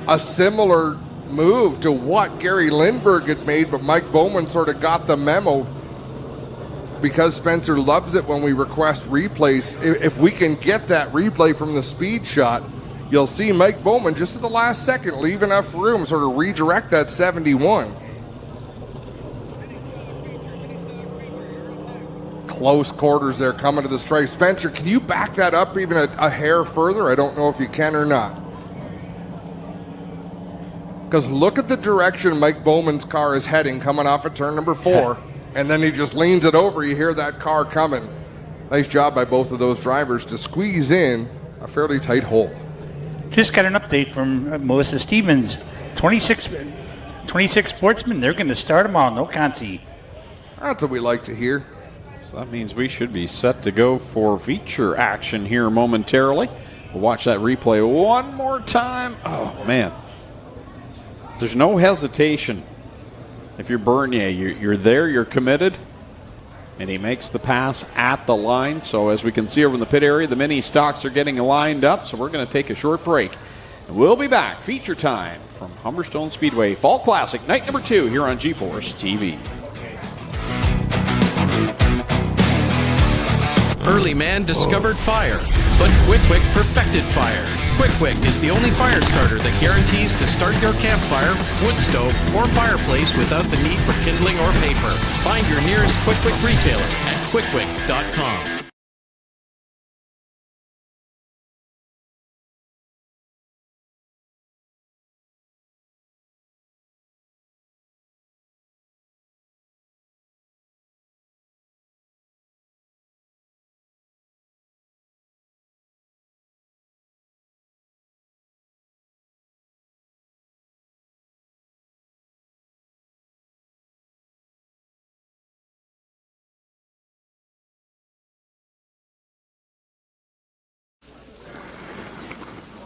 A similar move to what Gary Lindbergh had made, but Mike Bowman sort of got the memo. Because Spencer loves it when we request replays, if we can get that replay from the speed shot, you'll see Mike Bowman just at the last second leave enough room, sort of redirect that 71. Close quarters there coming to the stripe. Spencer, can you back that up even a hair further? I don't know if you can or not. Because look at the direction Mike Bowman's car is heading coming off of turn number 4. And then he just leans it over. You hear that car coming. Nice job by both of those drivers to squeeze in a fairly tight hole. Just got an update from Melissa Stevens. 26 Sportsman, they're going to start them all. No Consi. That's what we like to hear. So that means we should be set to go for feature action here momentarily. We'll watch that replay one more time. Oh, man. There's no hesitation. If you're Bernier, you're there, you're committed, and he makes the pass at the line. So as we can see over in the pit area, the mini stocks are getting lined up, so we're going to take a short break. And we'll be back, feature time from Humberstone Speedway Fall Classic, night number 2 here on GeForce TV. Early man discovered fire, but Quick Quick perfected fire. Quick Quick is the only fire starter that guarantees to start your campfire, wood stove, or fireplace without the need for kindling or paper. Find your nearest Quick Quick retailer at quickquick.com.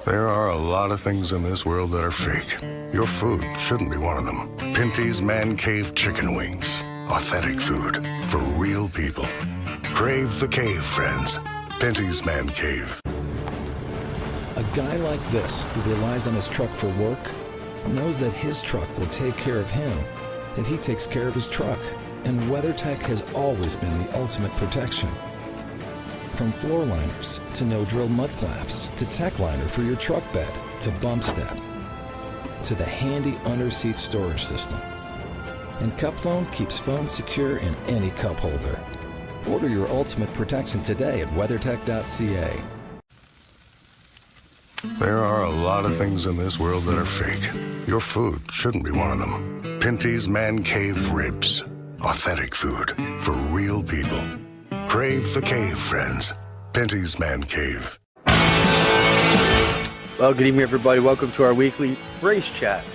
There are a lot of things in this world that are fake. Your food shouldn't be one of them. Pinty's Man Cave Chicken Wings. Authentic food for real people. Crave the cave, friends. Pinty's Man Cave. A guy like this, who relies on his truck for work, knows that his truck will take care of him if he takes care of his truck. And WeatherTech has always been the ultimate protection. From floor liners to no-drill mud flaps to tech liner for your truck bed to bump step to the handy under-seat storage system. And Cup Foam keeps phones secure in any cup holder. Order your ultimate protection today at WeatherTech.ca. There are a lot of things in this world that are fake. Your food shouldn't be one of them. Pinty's Man Cave Ribs. Authentic food for real people. Crave the cave, friends. Pinty's Man Cave. Well, good evening, everybody. Welcome to our weekly race chat.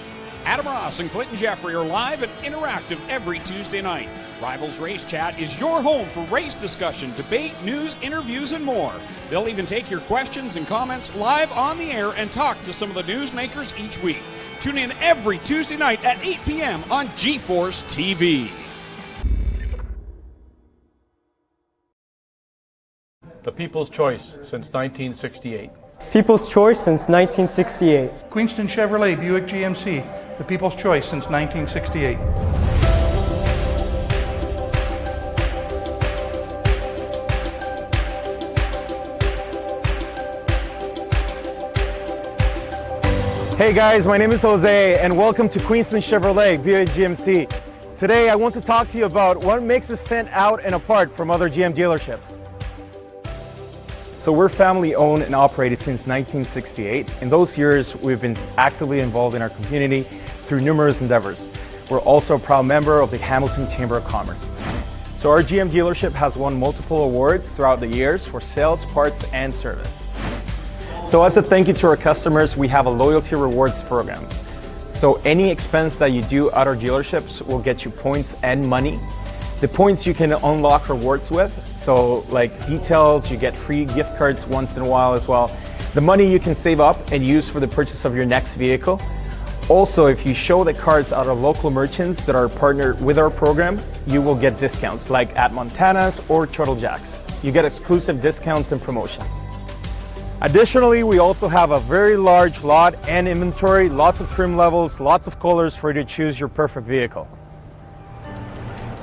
Adam Ross and Clinton Jeffrey are live and interactive every Tuesday night. Rivals Race Chat is your home for race discussion, debate, news, interviews, and more. They'll even take your questions and comments live on the air and talk to some of the newsmakers each week. Tune in every Tuesday night at 8 p.m. on G-Force TV. The People's Choice since 1968. People's Choice since 1968. Queenston Chevrolet Buick GMC, the People's Choice since 1968. Hey guys, my name is Jose and welcome to Queenston Chevrolet Buick GMC. Today I want to talk to you about what makes us stand out and apart from other GM dealerships. So we're family owned and operated since 1968. In those years, we've been actively involved in our community through numerous endeavors. We're also a proud member of the Hamilton Chamber of Commerce. So our GM dealership has won multiple awards throughout the years for sales, parts, and service. So as a thank you to our customers, we have a loyalty rewards program. So any expense that you do at our dealerships will get you points and money. The points you can unlock rewards with, so like details, you get free gift cards once in a while as well. The money you can save up and use for the purchase of your next vehicle. Also, if you show the cards at our local merchants that are partnered with our program, you will get discounts like at Montana's or Turtle Jack's. You get exclusive discounts and promotions. Additionally, we also have a very large lot and inventory, lots of trim levels, lots of colors for you to choose your perfect vehicle.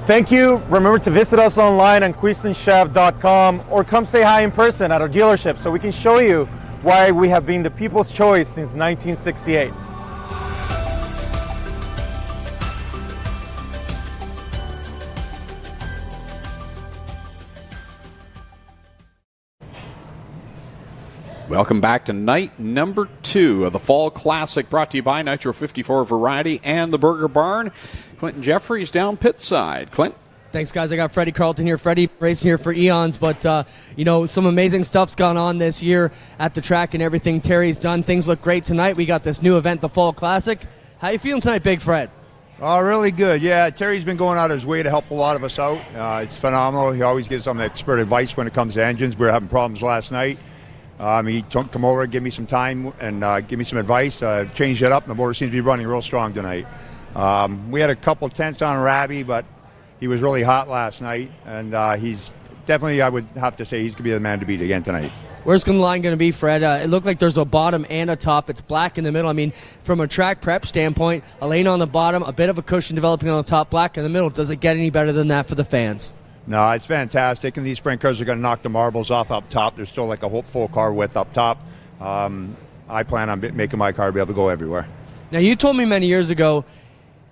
Thank you. Remember to visit us online on QueenstonChev.com or come say hi in person at our dealership so we can show you why we have been the people's choice since 1968. Welcome back to night number 2 of the Fall Classic, brought to you by Nitro 54 Variety and the Burger Barn. Clinton Jeffries down pit side. Clint? Thanks, guys. I got Freddie Carlton here. Freddie racing here for eons, but, some amazing stuff's gone on this year at the track and everything Terry's done. Things look great tonight. We got this new event, the Fall Classic. How you feeling tonight, Big Fred? Oh, really good. Yeah, Terry's been going out of his way to help a lot of us out. It's phenomenal. He always gives some expert advice when it comes to engines. We were having problems last night. He come over and give me some time and give me some advice. Changed it up, and the motor seems to be running real strong tonight. We had a couple tenths on Ravi, but he was really hot last night, and he's definitely, I would have to say, he's going to be the man to beat again tonight. Where's the line going to be, Fred? It looked like there's a bottom and a top. It's black in the middle. I mean, from a track prep standpoint, a lane on the bottom, a bit of a cushion developing on the top, black in the middle. Does it get any better than that for the fans? No, it's fantastic, and these sprint cars are going to knock the marbles off up top. There's still like a full car width up top. I plan on making my car be able to go everywhere. Now, you told me many years ago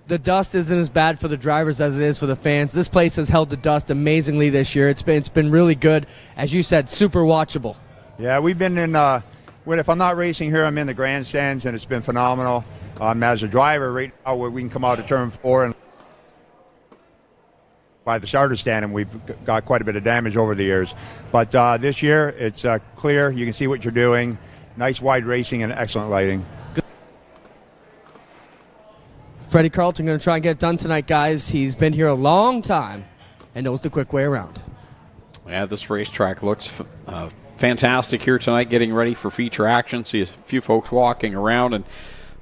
the dust isn't as bad for the drivers as it is for the fans. This place has held the dust amazingly this year. It's been really good. As you said, super watchable. Yeah, we've been in, if I'm not racing here, I'm in the grandstands, and it's been phenomenal. As a driver right now, where we can come out of turn 4 and by the starter stand, and we've got quite a bit of damage over the years. But this year, it's clear. You can see what you're doing. Nice wide racing and excellent lighting. Good. Freddie Carlton going to try and get it done tonight, guys. He's been here a long time and knows the quick way around. Yeah, this racetrack looks fantastic here tonight, getting ready for feature action. See a few folks walking around, and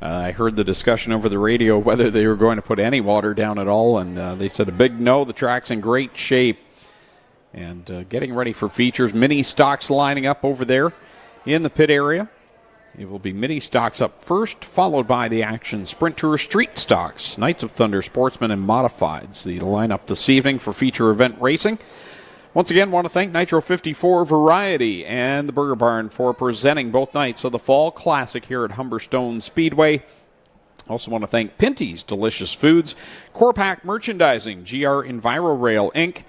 I heard the discussion over the radio whether they were going to put any water down at all, and they said a big no. The track's in great shape. And getting ready for features. Mini stocks lining up over there in the pit area. It will be mini stocks up first, followed by the action sprint tour street stocks. Knights of Thunder, Sportsman, and Modifieds. The lineup this evening for feature event racing. Once again, want to thank Nitro 54 Variety and the Burger Barn for presenting both nights of the Fall Classic here at Humberstone Speedway. Also want to thank Pinty's Delicious Foods, Corpac Merchandising, GR EnviroRail Inc.,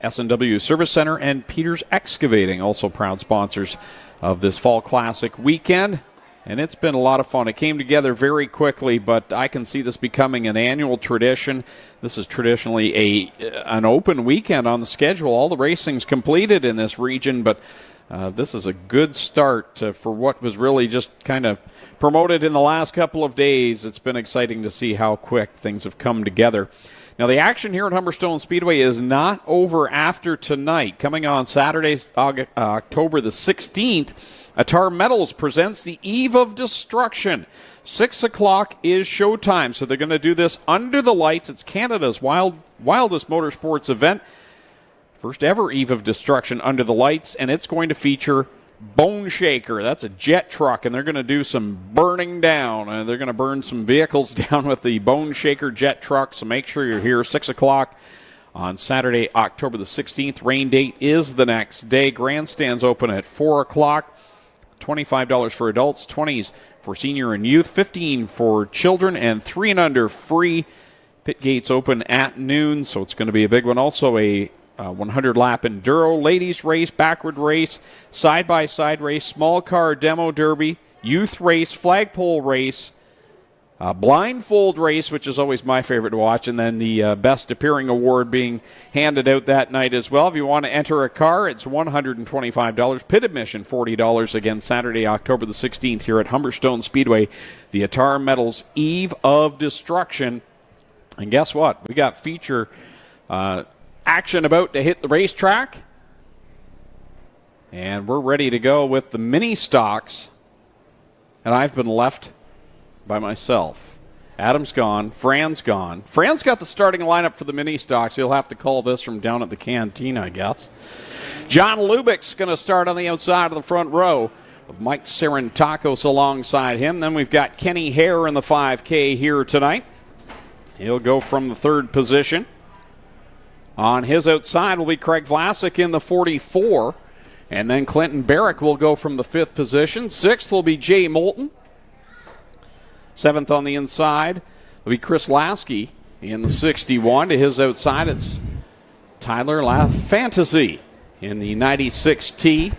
S&W Service Center, and Peters Excavating, also proud sponsors of this Fall Classic weekend. And it's been a lot of fun. It came together very quickly, but I can see this becoming an annual tradition. This is traditionally an open weekend on the schedule. All the racing's completed in this region, but this is a good start for what was really just kind of promoted in the last couple of days. It's been exciting to see how quick things have come together. Now, the action here at Humberstone Speedway is not over after tonight. Coming on Saturday, October the 16th, Attar Metals presents the Eve of Destruction. 6 o'clock is showtime, so they're going to do this under the lights. It's Canada's wildest motorsports event. First ever Eve of Destruction under the lights, and it's going to feature Bone Shaker. That's a jet truck, and they're going to do some burning down. They're going to burn some vehicles down with the Bone Shaker jet truck, so make sure you're here 6 o'clock on Saturday, October the 16th. Rain date is the next day. Grandstands open at 4 o'clock. $25 for adults, $20 for senior and youth, $15 for children, and 3 and under free. Pit gates open at noon, so it's going to be a big one. Also a 100-lap enduro, ladies race, backward race, side-by-side race, small car demo derby, youth race, flagpole race, blindfold race, which is always my favorite to watch, and then the Best Appearing Award being handed out that night as well. If you want to enter a car, it's $125. Pit admission, $40. Again, Saturday, October the 16th here at Humberstone Speedway, the Attar Metals Eve of Destruction. And guess what? We got feature action about to hit the racetrack. And we're ready to go with the mini stocks. And I've been left by myself. Adam's gone. Fran's gone. Fran's got the starting lineup for the mini stocks. He'll have to call this from down at the canteen, I guess. John Lubick's going to start on the outside of the front row of Mike Serentakos alongside him. Then we've got Kenny Hare in the 5K here tonight. He'll go from the third position. On his outside will be Craig Vlasic in the 44. And then Clinton Barrick will go from the 5th position. 6th will be Jay Moulton. 7th on the inside will be Chris Lasky in the 61. To his outside, it's Tyler LaFantasy in the 96T.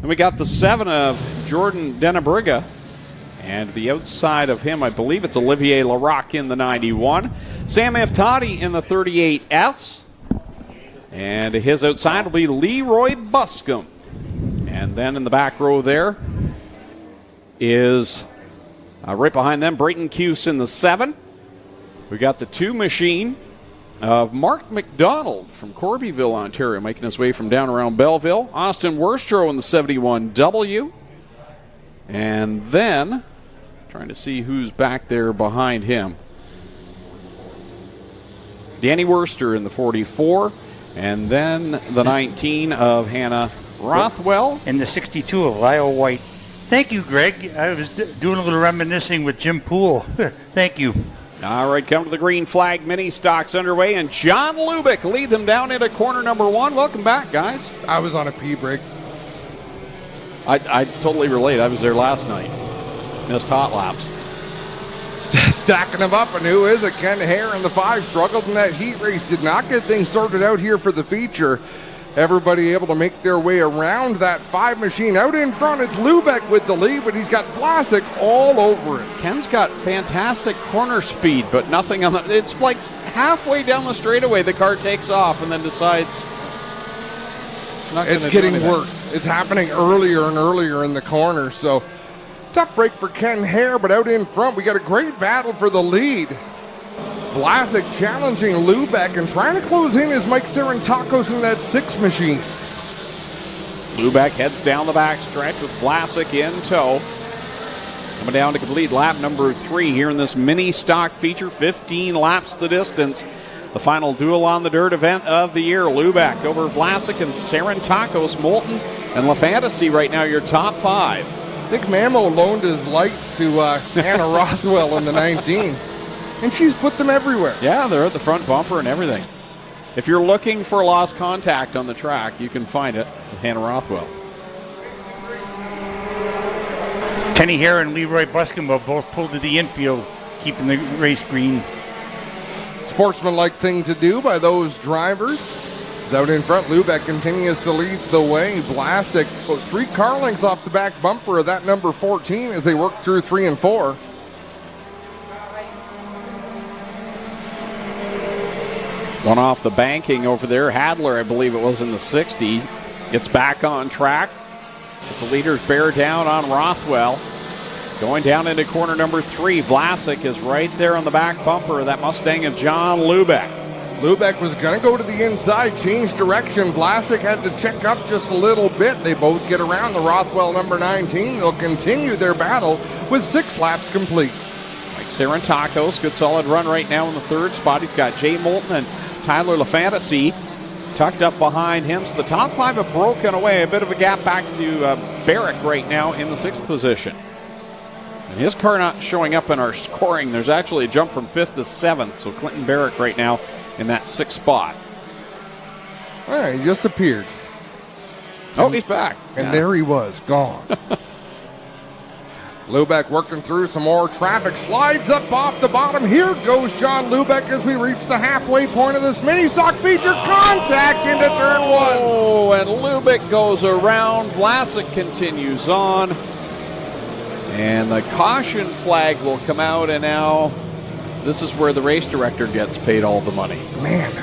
Then we got the 7 of Jordan Denabriga. And the outside of him, I believe it's Olivier Larocque in the 91. Sam Eftati in the 38S. And his outside will be Leroy Buscombe. And then in the back row there is, right behind them, Brayton Cuse in the 7. We got the 2 machine of Mark McDonald from Corbyville, Ontario, making his way from down around Belleville. Austin Worstrow in the 71W. And then, trying to see who's back there behind him. Danny Worster in the 44. And then the 19 of Hannah Rothwell. And the 62 of Lyle White. Thank you, Greg. I was doing a little reminiscing with Jim Poole. Thank you. All right, come to the green flag mini stocks underway, and John Lubick lead them down into corner number 1. Welcome back, guys. I was on a pee break. I totally relate. I was there last night. Missed hot laps. Stacking them up, and who is it? Ken Hare in the 5 struggled in that heat race. Did not get things sorted out here for the feature. Everybody able to make their way around that 5 machine. Out in front, it's Lubeck with the lead, but he's got Vlasic all over it. Ken's got fantastic corner speed, but nothing on the... It's like halfway down the straightaway, the car takes off and then decides it's not going to do anything. It's getting worse. It's happening earlier and earlier in the corner, so tough break for Ken Hare, but out in front, we got a great battle for the lead. Vlasic challenging Lubeck and trying to close in is Mike Serentakos in that 6 machine. Lubeck heads down the back stretch with Vlasic in tow. Coming down to complete lap number 3 here in this mini stock feature. 15 laps the distance. The final duel on the dirt event of the year. Lubeck over Vlasic and Sarantakos, Moulton, and LaFantasy right now your top 5. I think Mamo loaned his lights to Hannah Rothwell in the 19, and she's put them everywhere. Yeah, they're at the front bumper and everything. If you're looking for lost contact on the track, you can find it with Hannah Rothwell. Kenny Hare and Leroy Buskenwell both pulled to the infield, keeping the race green. Sportsman-like thing to do by those drivers. Is out in front. Lubeck continues to lead the way. Vlasic 3 car lengths off the back bumper of that number 14 as they work through 3 and 4. One off the banking over there. Hadler, I believe it was in the 60, gets back on track. As the leaders bear down on Rothwell. Going down into corner number 3, Vlasic is right there on the back bumper of that Mustang of John Lubeck. Lubeck was going to go to the inside, change direction. Vlasic had to check up just a little bit. They both get around the Rothwell number 19. They'll continue their battle with 6 laps complete. Mike Sarantakos, good solid run right now in the 3rd spot. He's got Jay Moulton and Tyler LaFantasy tucked up behind him. So the top 5 have broken away. A bit of a gap back to Barrick right now in the 6th position. And his car not showing up in our scoring. There's actually a jump from 5th to 7th. So Clinton Barrick right now in that 6th spot. All right, he just appeared. Oh, he's back. And there he was, gone. Lubeck working through some more traffic. Slides up off the bottom. Here goes John Lubeck as we reach the halfway point of this mini stock feature. Contact into turn 1. Oh, and Lubeck goes around. Vlasic continues on. And the caution flag will come out, and now this is where the race director gets paid all the money. Man,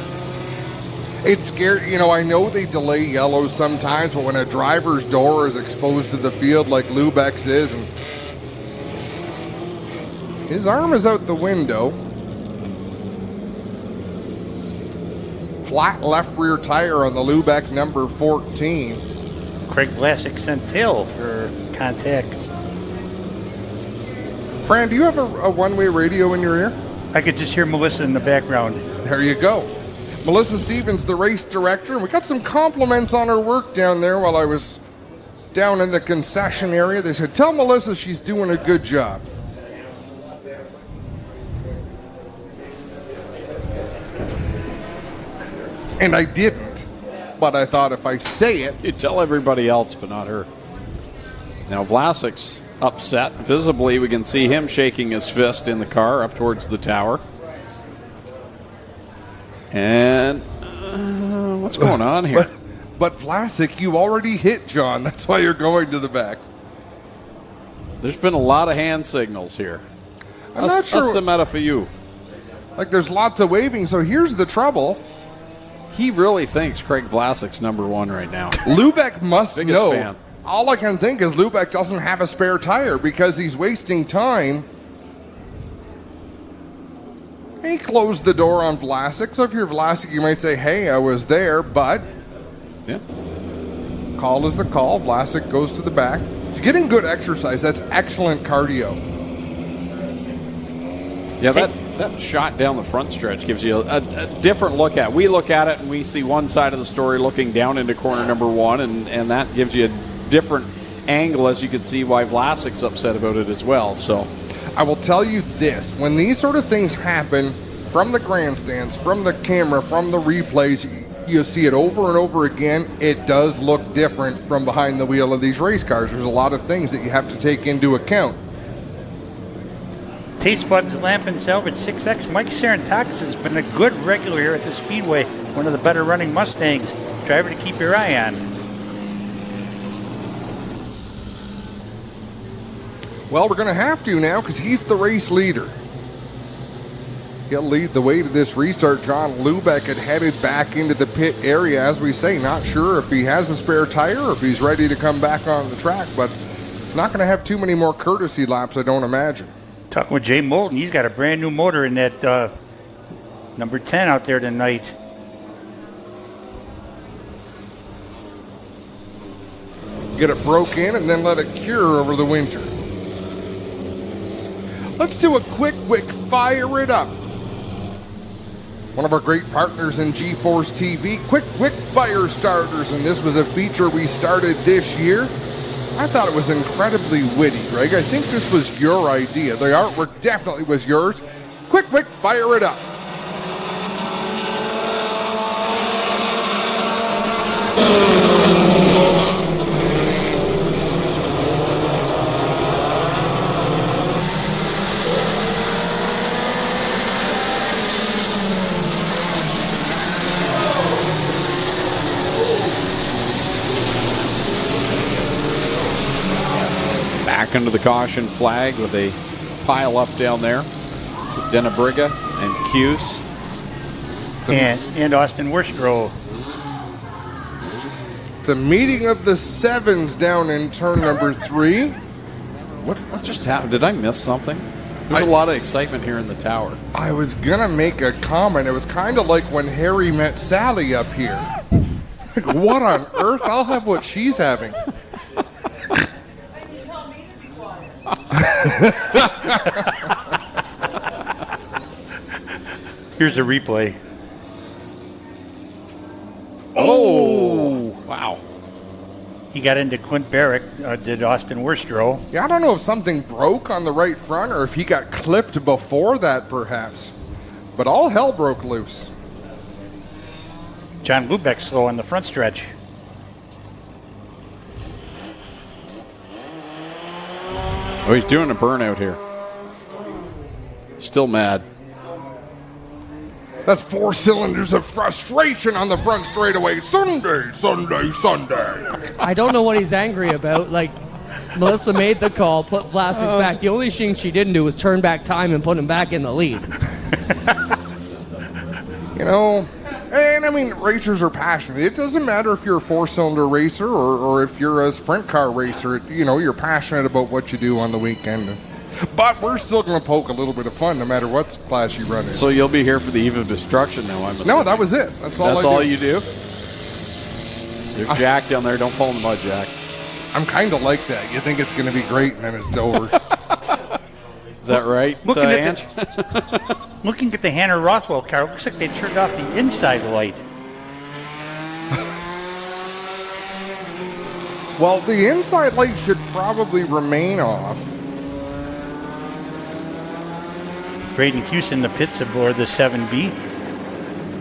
it's scary. You know, I know they delay yellows sometimes, but when a driver's door is exposed to the field like Lubeck's is, and his arm is out the window. Flat left rear tire on the Lubeck number 14. Craig Vlasic sent tail for contact. Fran, do you have a one-way radio in your ear? I could just hear Melissa in the background. There you go. Melissa Stevens, the race director. And we got some compliments on her work down there while I was down in the concession area. They said, tell Melissa she's doing a good job. And I didn't, but I thought if I say it... You tell everybody else, but not her. Now Vlasic's upset. Visibly, we can see him shaking his fist in the car up towards the tower. And what's going on here? But Vlasic, you already hit John. That's why you're going to the back. There's been a lot of hand signals here. I'm not sure. What's the matter for you? Like there's lots of waving, so here's the trouble. He really thinks Craig Vlasic's number 1 right now. Lubeck must Biggest know. fan. All I can think is Lubeck doesn't have a spare tire because he's wasting time. He closed the door on Vlasic, so if you're Vlasic, you might say, hey, I was there, but yeah, call is the call. Vlasic goes to the back. He's getting good exercise. That's excellent cardio. Yeah, that shot down the front stretch gives you a different look at it. We look at it and we see one side of the story looking down into corner number 1, and that gives you a different angle, as you can see why Vlasic's upset about it as well. So I will tell you this, when these sort of things happen from the grandstands, from the camera, from the replays, you see it over and over again, it does look different from behind the wheel of these race cars. There's a lot of things that you have to take into account. Taste Buds Lamp and Salvage 6X. Mike Sarantakis has been a good regular here at the Speedway. One of the better running Mustangs. Driver to keep your eye on. Well, we're going to have to now because he's the race leader. He'll lead the way to this restart. John Lubeck had headed back into the pit area. As we say, not sure if he has a spare tire or if he's ready to come back on the track, but he's not going to have too many more courtesy laps, I don't imagine. Talking with Jay Moulton, he's got a brand new motor in that number 10 out there tonight. get it broke in, and then let it cure over the winter. Let's do a quick fire it up. One of our great partners in G-Force TV, quick fire starters, and this was a feature we started this year. I thought it was incredibly witty, Greg. I think this was your idea. The artwork definitely was yours. Quick fire it up. Back under the caution flag with a pile up down there. It's Denabriga and Cuse. And Austin Worstrow. It's a meeting of the sevens down in turn number 3. What just happened? Did I miss something? There's a lot of excitement here in the tower. I was going to make a comment. It was kind of like when Harry met Sally up here. Like, what on earth? I'll have what she's having. Here's a replay. Oh, wow. He got into Clint Barrick, did Austin Worstrow. Yeah, I don't know if something broke on the right front or if he got clipped before that, perhaps. But all hell broke loose. John Lubeck slow on the front stretch. Oh, he's doing a burnout here. Still mad. That's 4 cylinders of frustration on the front straightaway. Sunday. I don't know what he's angry about. Like, Melissa made the call, put plastic back. The only thing she didn't do was turn back time and put him back in the lead. You know, and I mean, racers are passionate. It doesn't matter if you're a 4-cylinder racer or if you're a sprint car racer. You know, you're passionate about what you do on the weekend. But we're still going to poke a little bit of fun no matter what class you run in. So you'll be here for the eve of destruction now, I'm assuming. No, that was it. That's all you do? There's Jack down there. Don't fall in the mud, Jack. I'm kind of like that. You think it's going to be great, and then it's over. Is that right? Looking at the Hannah Rothwell car, it looks like they turned off the inside light. Well, the inside light should probably remain off. Braden Cuse in the pits aboard the 7B.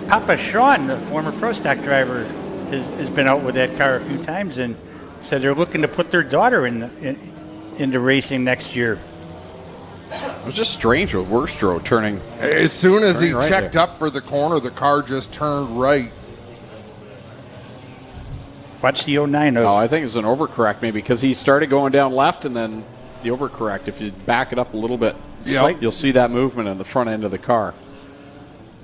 Papa Sean, the former Pro Stock driver, has been out with that car a few times and said they're looking to put their daughter into racing next year. It was just strange with Worstrow turning. As soon as he right checked there. up for the corner, the car just turned right. Watch the 09. Oh, I think it was an overcorrect maybe because he started going down left and then the overcorrect. If you back it up a little bit, you'll see that movement in the front end of the car.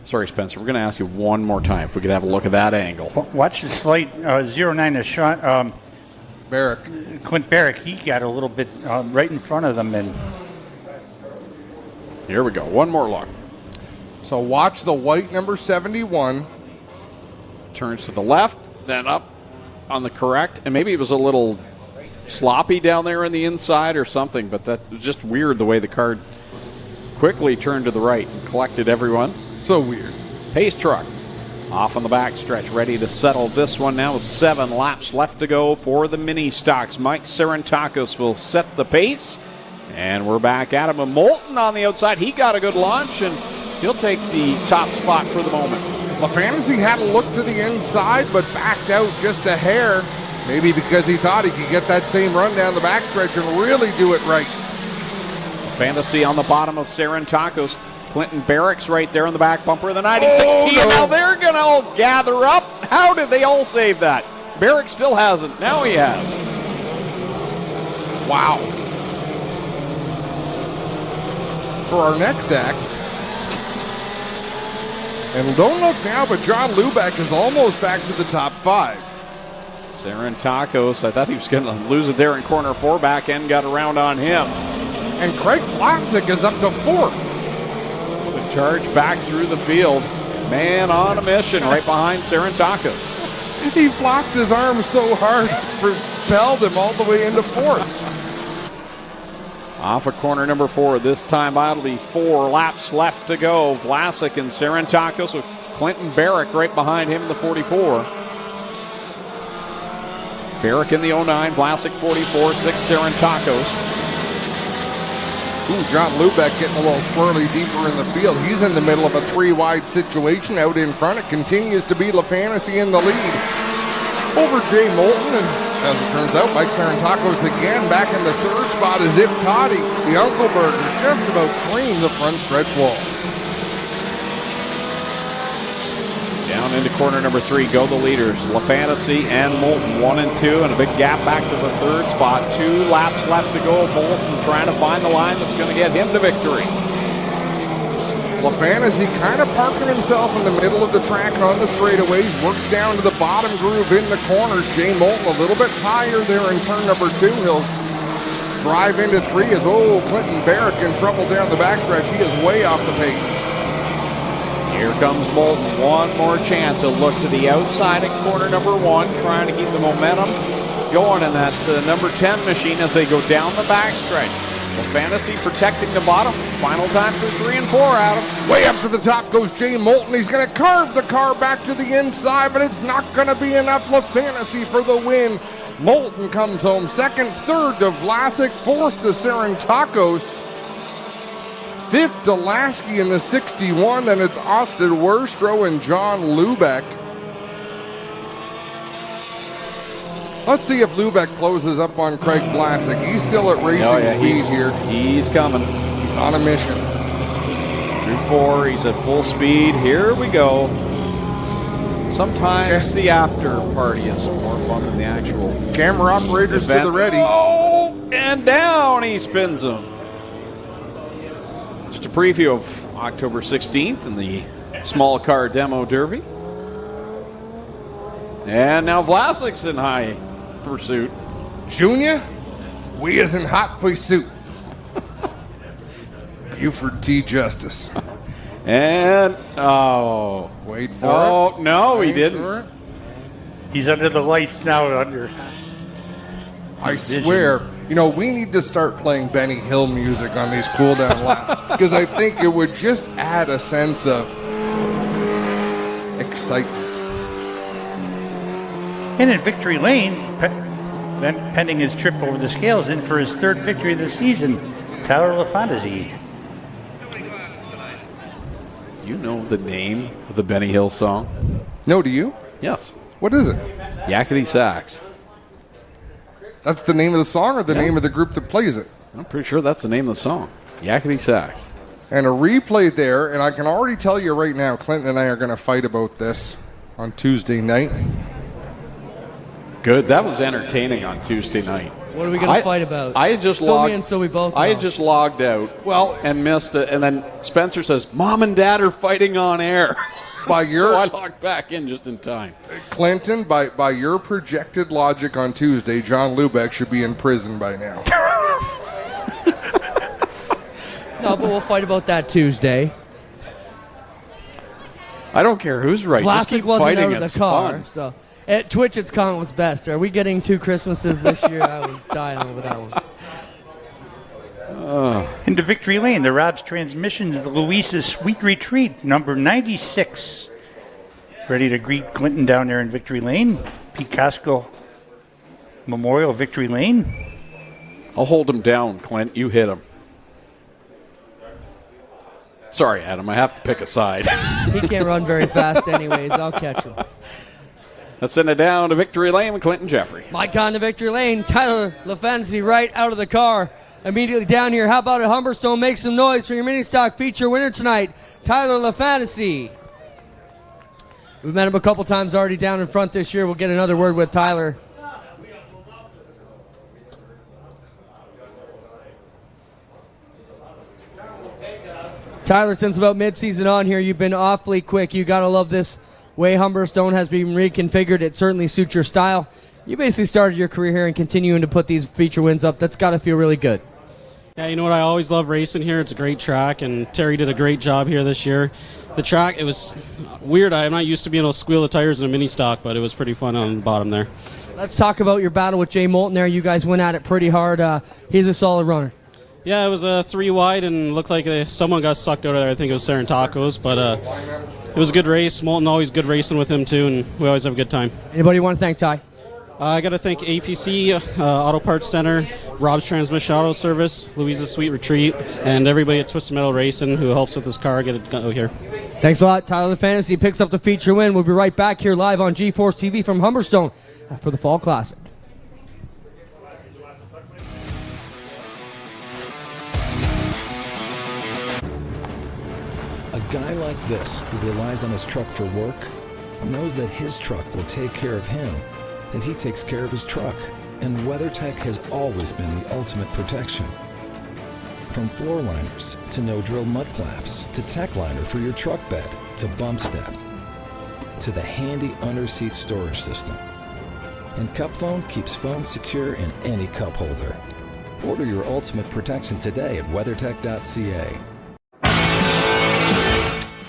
Sorry, Spencer. We're going to ask you one more time if we could have a look at that angle. Watch the slight 09 of Sean Barrick. Clint Barrick. He got a little bit right in front of them, and here we go. One more look. So watch the white number 71. Turns to the left, then up on the correct, and maybe it was a little sloppy down there in the inside or something, but that was just weird the way the car quickly turned to the right and collected everyone. So weird. Pace truck off on the back stretch, ready to settle this one now with 7 laps left to go for the mini stocks. Mike Serentakis will set the pace, and we're back at him. And Moulton on the outside, he got a good launch, and he'll take the top spot for the moment. LaFantasy had a look to the inside, but backed out just a hair. Maybe because he thought he could get that same run down the backstretch and really do it right. Fantasy on the bottom of Serentakis. Clinton Barracks right there on the back bumper of the 96T. no. Now they're going to all gather up. How did they all save that? Barrick still hasn't. Now he has. Wow. For our next act. And don't look now, but John Lubeck is almost back to the top 5. Serentakis, I thought he was going to lose it there in corner 4. Back end got around on him. And Craig Flapsick is up to 4th. The charge back through the field. Man on a mission right behind Serentakis. He flopped his arms so hard for propelled him all the way into fourth. Off of corner number 4. This time it'll be 4 laps left to go. Vlasic and Sarantakos with Clinton Barrick right behind him in the 44. Barrick in the 09, Vlasic 44, 6 Sarantakos. John Lubeck getting a little squirrely deeper in the field. He's in the middle of a 3-wide situation out in front. It continues to be LaFantasy in the lead over Jay Moulton. And as it turns out, Mike Sarantakos again back in the 3rd spot as if Toddy, the Uncleberger, just about cleaned the front stretch wall. Down into corner number 3 go the leaders, LaFantasy and Moulton, 1 and 2, and a big gap back to the 3rd spot. 2 laps left to go. Moulton trying to find the line that's going to get him to victory. LaFantasy kind of parking himself in the middle of the track on the straightaways, works down to the bottom groove in the corner. Jay Moulton a little bit higher there in turn number 2. He'll drive into 3 as, Clinton Barrick in trouble down the backstretch. He is way off the pace. Here comes Moulton, one more chance. He'll look to the outside at corner number 1, trying to keep the momentum going in that number 10 machine as they go down the backstretch. LaFantasy protecting the bottom. Final time through 3 and 4, Adam. Way up to the top goes Jay Moulton. He's going to carve the car back to the inside, but it's not going to be enough. LaFantasy for the win. Moulton comes home second, 3rd to Vlasic, 4th to Sarantakos. 5th to Lasky in the 61, then it's Austin Werstro and John Lubeck. Let's see if Lubeck closes up on Craig Vlasic. He's still at racing speed here. He's coming. He's on a mission. Through 4, he's at full speed. Here we go. Sometimes the after party is more fun than the actual camera operators event. To the ready. Oh, and down he spins him. Just a preview of October 16th in the small car demo derby. And now Vlasic's in high pursuit. Junior, we is in hot pursuit. Buford T. Justice. And, wait for it. Oh, no, he didn't. He's under the lights now. I swear, we need to start playing Benny Hill music on these cool down laps because I think it would just add a sense of excitement. And in victory lane, then pending his trip over the scales, in for his 3rd victory of the season, Tyler LaFantasy. Do you know the name of the Benny Hill song? No, do you? Yes. What is it? Yakety Sax. That's the name of the song or the name of the group that plays it? I'm pretty sure that's the name of the song. Yakety Sax. And a replay there, and I can already tell you right now, Clinton and I are going to fight about this on Tuesday night. Good. That was entertaining on Tuesday night. What are we going to fight about? I had just Fill logged. me in so we both know. I had just logged out. And missed it. And then Spencer says, "Mom and Dad are fighting on air." So I logged back in just in time. Clinton, by your projected logic on Tuesday, John Lubeck should be in prison by now. No, but we'll fight about that Tuesday. I don't care who's right. Just Vlasic keep wasn't fighting. out of It's the car, fun. so at Twitch, its comment was best. Are we getting 2 Christmases this year? I was dying over that one. Into victory lane, the Rob's Transmissions, the Louisa's Sweet Retreat, number 96. Ready to greet Clinton down there in victory lane. Pete Costco Memorial Victory Lane. I'll hold him down, Clint. You hit him. Sorry, Adam. I have to pick a side. He can't run very fast anyways. I'll catch him. Let's send it down to victory lane with Clinton Jeffrey. Mike on to victory lane. Tyler LaFantasy right out of the car. Immediately down here. How about a Humberstone? Make some noise for your mini stock feature winner tonight, Tyler LaFantasy. We've met him a couple times already down in front this year. We'll get another word with Tyler. Tyler, since about mid-season on here, you've been awfully quick. You got to love this way Humberstone has been reconfigured. It certainly suits your style. You basically started your career here and continuing to put these feature wins up. That's got to feel really good. Yeah, you know what? I always love racing here. It's a great track, and Terry did a great job here this year. The track, it was weird. I'm not used to being able to squeal the tires in a mini stock, but it was pretty fun on the bottom there. Let's talk about your battle with Jay Moulton there. You guys went at it pretty hard. He's a solid runner. Yeah, it was a 3 wide and looked like someone got sucked out of there. I think it was Saren Tacos, but it was a good race. Moulton always good racing with him too, and we always have a good time. Anybody you want to thank, Ty? I got to thank APC, Auto Parts Center, Rob's Transmission Auto Service, Louisa's Sweet Retreat, and everybody at Twisted Metal Racing who helps with this car get it out here. Thanks a lot. Tyler the Fantasy picks up the feature win. We'll be right back here live on G-Force TV from Humberstone for the Fall Classic. A guy like this, who relies on his truck for work, knows that his truck will take care of him if he takes care of his truck. And WeatherTech has always been the ultimate protection. From floor liners to no-drill mud flaps to tech liner for your truck bed to bump step to the handy under-seat storage system. And Cup Phone keeps phones secure in any cup holder. Order your ultimate protection today at weathertech.ca.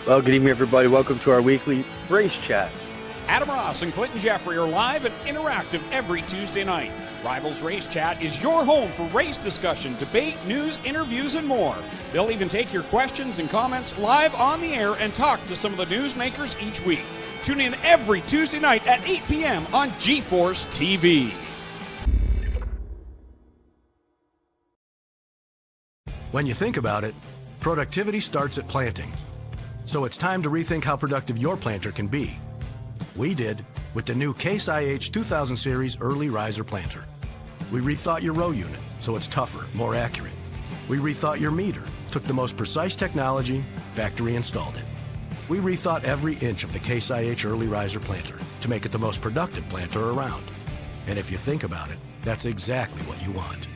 Well, good evening, everybody. Welcome to our weekly race chat. Adam Ross and Clinton Jeffrey are live and interactive every Tuesday night. Rivals Race Chat is your home for race discussion, debate, news, interviews, and more. They'll even take your questions and comments live on the air and talk to some of the newsmakers each week. Tune in every Tuesday night at 8 p.m. on G-Force TV. When you think about it, productivity starts at planting. So it's time to rethink how productive your planter can be. We did with the new Case IH 2000 Series Early Riser Planter. We rethought your row unit so it's tougher, more accurate. We rethought your meter, took the most precise technology, factory installed it. We rethought every inch of the Case IH Early Riser Planter to make it the most productive planter around. And if you think about it, that's exactly what you want.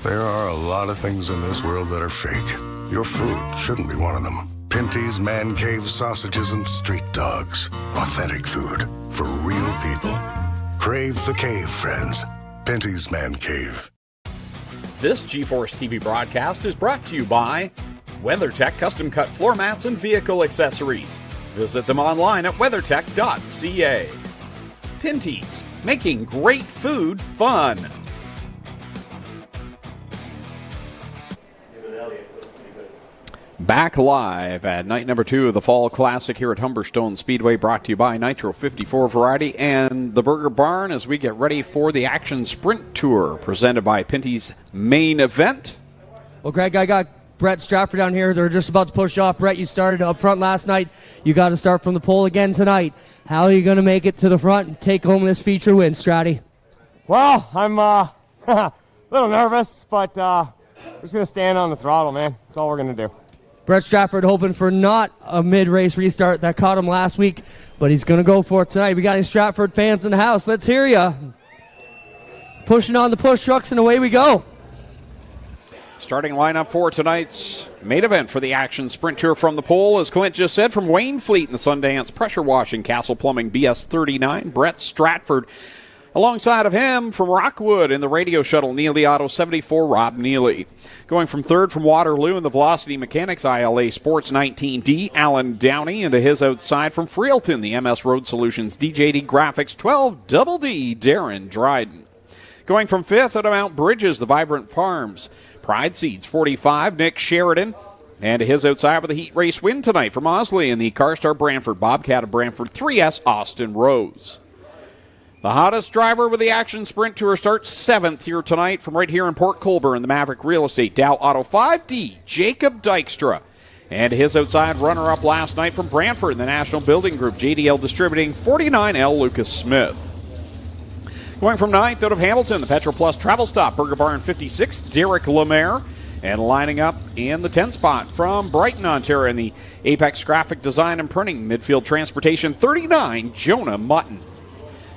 There are a lot of things in this world that are fake. Your food shouldn't be one of them. Pinty's Man Cave sausages and street dogs. Authentic food for real people. Crave the cave, friends. Pinty's Man Cave. This G-Force TV broadcast is brought to you by WeatherTech Custom Cut Floor Mats and Vehicle Accessories. Visit them online at weathertech.ca. Pinty's, making great food fun. Back live at night number 2 of the Fall Classic here at Humberstone Speedway, brought to you by Nitro 54 Variety and the Burger Barn as we get ready for the Action Sprint Tour presented by Pinty's main event. Well, Greg, I got Brett Stratford down here. They're just about to push off. Brett, you started up front last night. You got to start from the pole again tonight. How are you going to make it to the front and take home this feature win, Stratty? Well, I'm a little nervous, but we're just going to stand on the throttle, man. That's all we're going to do. Brett Stratford hoping for not a mid-race restart that caught him last week, but he's going to go for it tonight. We got any Stratford fans in the house? Let's hear ya. Pushing on the push trucks, and away we go. Starting lineup for tonight's main event for the Action Sprint Tour from the pole, as Clint just said, from Wayne Fleet in the Sundance Pressure Washing Castle Plumbing BS 39, Brett Stratford. Alongside of him, from Rockwood in the Radio Shuttle, Neely Auto 74, Rob Neely. Going from third from Waterloo in the Velocity Mechanics ILA Sports 19D, Alan Downey. And to his outside from Freelton, the MS Road Solutions DJD Graphics 12 Double D, Darren Dryden. Going from fifth out of Mount Bridges, the Vibrant Farms, Pride Seeds 45, Nick Sheridan. And to his outside with a heat race win tonight from Osley in the CarStar Brantford, Bobcat of Brantford 3S, Austin Rose. The hottest driver with the Action Sprint Tour starts 7th here tonight from right here in Port Colborne in the Maverick Real Estate Dow Auto 5D, Jacob Dykstra. And his outside runner-up last night from Brantford in the National Building Group, JDL Distributing 49L, Lucas Smith. Going from 9th out of Hamilton, the Petro Plus Travel Stop, Burger Barn 56, Derek Lemaire. And lining up in the 10th spot from Brighton, Ontario in the Apex Graphic Design and Printing, Midfield Transportation 39, Jonah Mutton.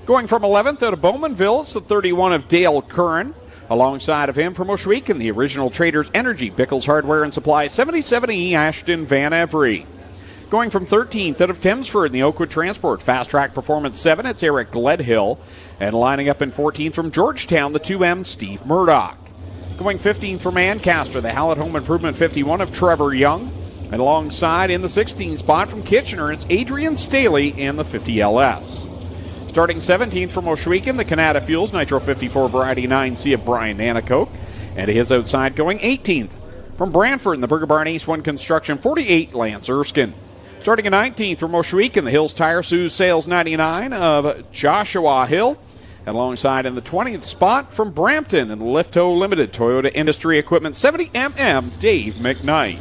Going from 11th out of Bowmanville, it's the 31 of Dale Curran. Alongside of him from Oshweek the original Traders Energy, Bickles Hardware and Supply, 77E Ashton Van Every. Going from 13th out of Thamesford in the Oakwood Transport, Fast Track Performance 7, it's Eric Gledhill. And lining up in 14th from Georgetown, the 2M Steve Murdoch. Going 15th from Ancaster, the Hallett Home Improvement 51 of Trevor Young. And alongside in the 16 spot from Kitchener, it's Adrian Staley in the 50LS. Starting 17th from Oshwegan, the Canada Fuels Nitro 54 Variety 9C of Brian Nanakoke. And to his outside going 18th from Brantford in the Burger Barn East 1 Construction 48, Lance Erskine. Starting at 19th from Oshwegan, the Hills Tire Sioux Sales 99 of Joshua Hill. And alongside in the 20th spot from Brampton in the Lifto Limited Toyota Industry Equipment 70mm, Dave McKnight.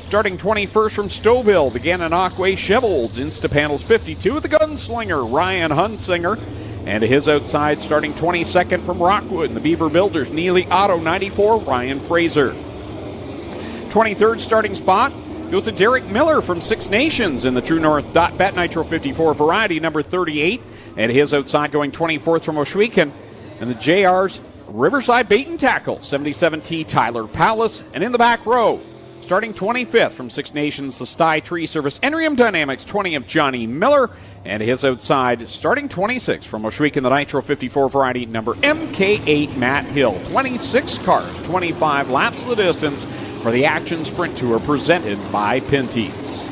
Starting 21st from Stouffville, the Gananoque Chevolds Instapanels 52 with the Gunslinger, Ryan Hunsinger. And to his outside, starting 22nd from Rockwood in the Beaver Builders, Neely Auto 94, Ryan Fraser. 23rd starting spot goes to Derek Miller from Six Nations in the True North Bet Nitro 54 Variety number 38. And to his outside going 24th from Oshwegan and the JR's Riverside Bait and Tackle 77T Tyler Palace. And in the back row, starting 25th from Six Nations, the Sty Tree Service Enrium Dynamics 20 of Johnny Miller. And his outside, starting 26th from Oshwegan, the Nitro 54 Variety number MK8 Matt Hill. 26 cars, 25 laps the distance for the Action Sprint Tour presented by Pinty's.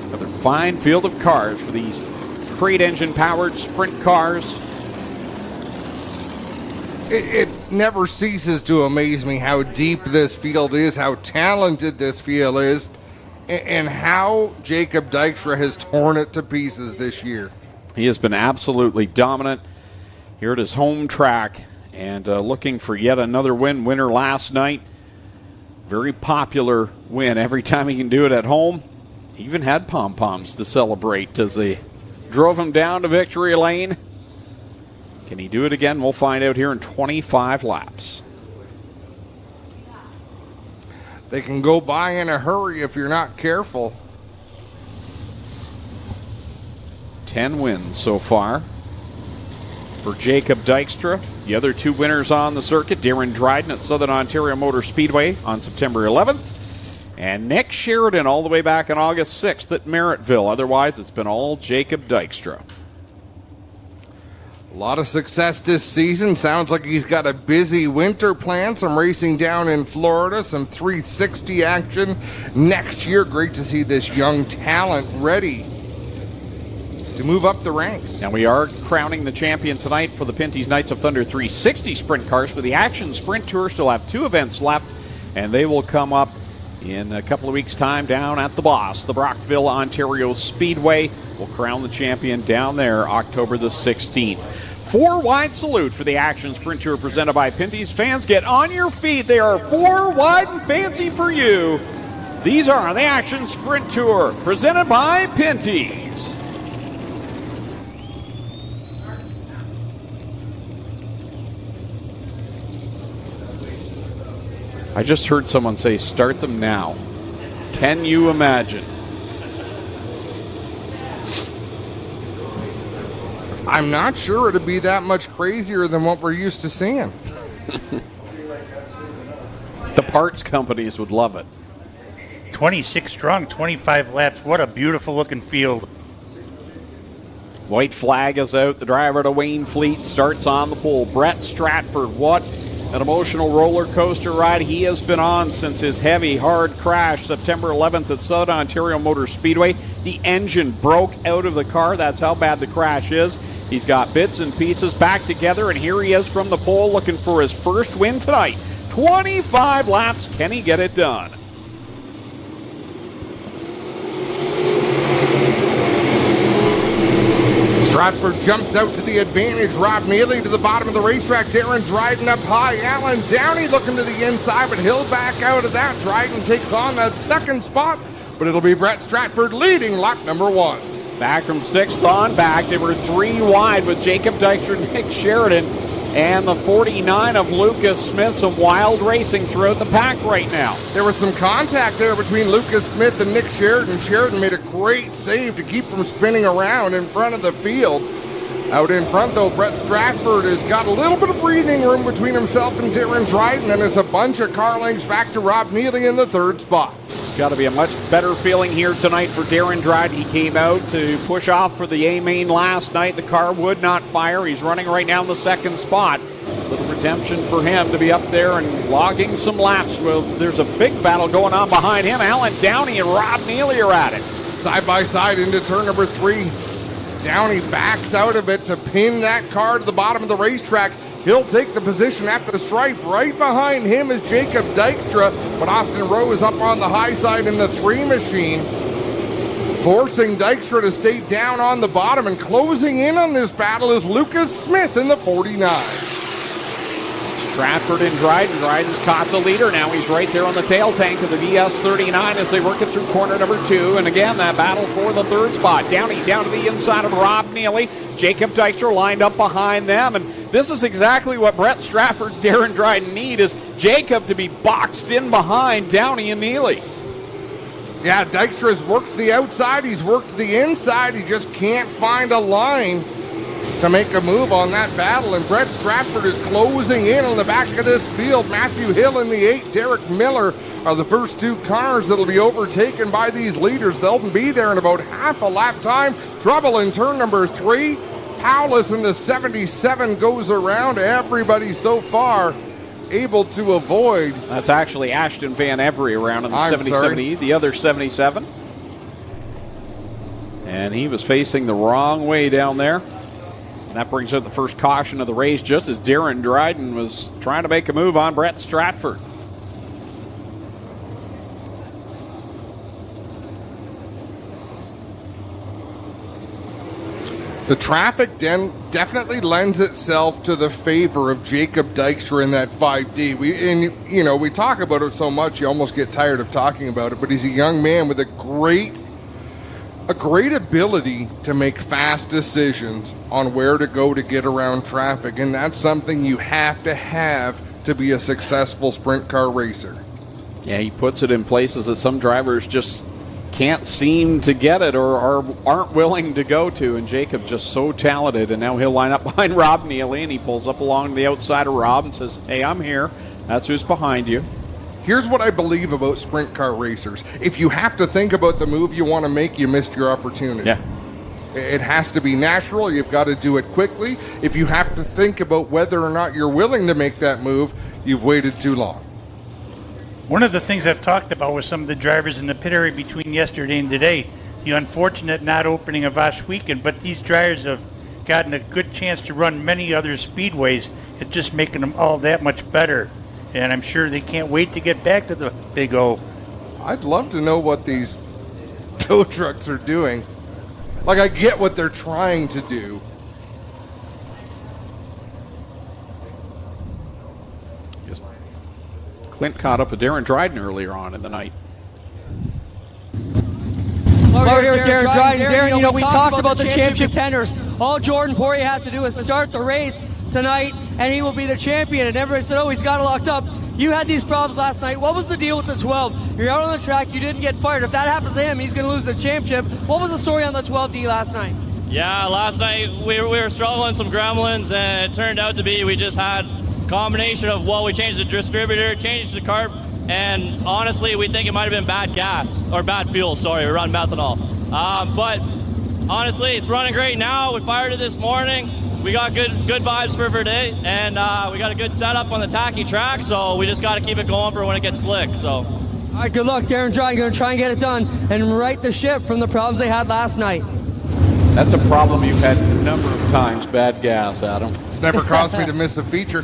Another fine field of cars for these crate engine powered sprint cars. It never ceases to amaze me how deep this field is, how talented this field is, and how Jacob Dykstra has torn it to pieces this year. He has been absolutely dominant here at his home track and looking for yet another win. Winner last night. Very popular win every time he can do it at home. He even had pom-poms to celebrate as they drove him down to victory lane. Can he do it again? We'll find out here in 25 laps. They can go by in a hurry if you're not careful. 10 wins so far for Jacob Dykstra. The other two winners on the circuit, Darren Dryden at Southern Ontario Motor Speedway on September 11th. And Nick Sheridan all the way back on August 6th at Merrittville. Otherwise, it's been all Jacob Dykstra. A lot of success this season. Sounds like he's got a busy winter plan. Some racing down in Florida, some 360 action next year. Great to see this young talent ready to move up the ranks. And we are crowning the champion tonight for the Pinty's Knights of Thunder 360 sprint cars. For the Action Sprint Tour, still have 2 events left, and they will come up in a couple of weeks' time down at the Boss, the Brockville, Ontario Speedway. We'll crown the champion down there October the 16th. 4-wide salute for the Action Sprint Tour presented by Pinty's. Fans, get on your feet. They are 4 wide and fancy for you. These are the Action Sprint Tour presented by Pinty's. I just heard someone say, start them now. Can you imagine? I'm not sure it'd be that much crazier than what we're used to seeing. The parts companies would love it. 26 strong, 25 laps. What a beautiful looking field. White flag is out. The driver to Wayne Fleet starts on the pole. Brett Stratford, what an emotional roller coaster ride he has been on since his heavy, hard crash September 11th at Southern Ontario Motor Speedway. The engine broke out of the car. That's how bad the crash is. He's got bits and pieces back together, and here he is from the pole looking for his first win tonight. 25 laps. Can he get it done? Stratford jumps out to the advantage. Rob Neely to the bottom of the racetrack. Darren Dryden up high. Alan Downey looking to the inside, but he'll back out of that. Dryden takes on that second spot, but it'll be Brett Stratford leading lap number 1. Back from 6th on back. They were 3 wide with Jacob Dykstra and Nick Sheridan. And the 49 of Lucas Smith. Some wild racing throughout the pack right now. There was some contact there between Lucas Smith and Nick Sheridan. Sheridan made a great save to keep from spinning around in front of the field. Out in front, though, Brett Stratford has got a little bit of breathing room between himself and Darren Dryden, and it's a bunch of car lengths back to Rob Neely in the 3rd spot. It's got to be a much better feeling here tonight for Darren Dryden. He came out to push off for the A-main last night. The car would not fire. He's running right now in the 2nd spot. little redemption for him to be up there and logging some laps. Well, there's a big battle going on behind him. Alan Downey and Rob Neely are at it. Side by side into turn number 3. Downey backs out of it to pin that car to the bottom of the racetrack. He'll take the position at the stripe. Right behind him is Jacob Dykstra, but Austin Rowe is up on the high side in the 3 machine, forcing Dykstra to stay down on the bottom, and closing in on this battle is Lucas Smith in the 49. Stratford and Dryden. Dryden's caught the leader. Now he's right there on the tail tank of the VS39 as they work it through corner number 2. And again, that battle for the 3rd spot. Downey down to the inside of Rob Neely. Jacob Dykstra lined up behind them. And this is exactly what Brett Stratford, Darren Dryden need, is Jacob to be boxed in behind Downey and Neely. Yeah, Dykstra's worked the outside. He's worked the inside. He just can't find a line to make a move on that battle, and Brett Stratford is closing in on the back of this field. Matthew Hill in the 8, Derek Miller are the first 2 cars that'll be overtaken by these leaders. They'll be there in about half a lap time. Trouble in turn number 3. Powless in the 77 goes around. Everybody so far able to avoid. That's actually Ashton Van Every around in the 77, the other 77. And he was facing the wrong way down there. That brings out the first caution of the race, just as Darren Dryden was trying to make a move on Brett Stratford. The traffic definitely lends itself to the favor of Jacob Dykstra in that 5D. We talk about it so much, you almost get tired of talking about it, but he's a young man with a great ability to make fast decisions on where to go to get around traffic, and that's something you have to be a successful sprint car racer. Yeah, he puts it in places that some drivers just can't seem to get it or aren't willing to go to, and Jacob just so talented, and now he'll line up behind Rob Neely, and he pulls up along the outside of Rob and says, hey, I'm here. That's who's behind you. Here's what I believe about sprint car racers. If you have to think about the move you want to make, you missed your opportunity. Yeah. It has to be natural. You've got to do it quickly. If you have to think about whether or not you're willing to make that move, you've waited too long. One of the things I've talked about with some of the drivers in the pit area between yesterday and today, the unfortunate not opening of Osh weekend, but these drivers have gotten a good chance to run many other speedways. It's just making them all that much better. And I'm sure they can't wait to get back to the Big O. I'd love to know what these tow trucks are doing. Like, I get what they're trying to do. Just Clint caught up with Darren Dryden earlier on in the night. We're here with Darren Dryden. Darren, we talked about the championship contenders. All Jordan Poirier has to do is start the race tonight, and he will be the champion. And everybody said, oh, he's got it locked up. You had these problems last night. What was the deal with the 12? You're out on the track. You didn't get fired. If that happens to him, he's going to lose the championship. What was the story on the 12D last night? Yeah, last night we were struggling some gremlins, and it turned out to be we just had a combination of, we changed the distributor, changed the carb, and honestly, we think it might have been bad gas, or bad fuel, sorry, we run methanol. But honestly, it's running great now. We fired it this morning. We got good vibes for today, and we got a good setup on the tacky track, so we just got to keep it going for when it gets slick. So, all right, good luck, Darren Dryden. Going to try and get it done and right the ship from the problems they had last night. That's a problem you've had a number of times, bad gas, Adam. It's never caused me to miss a feature.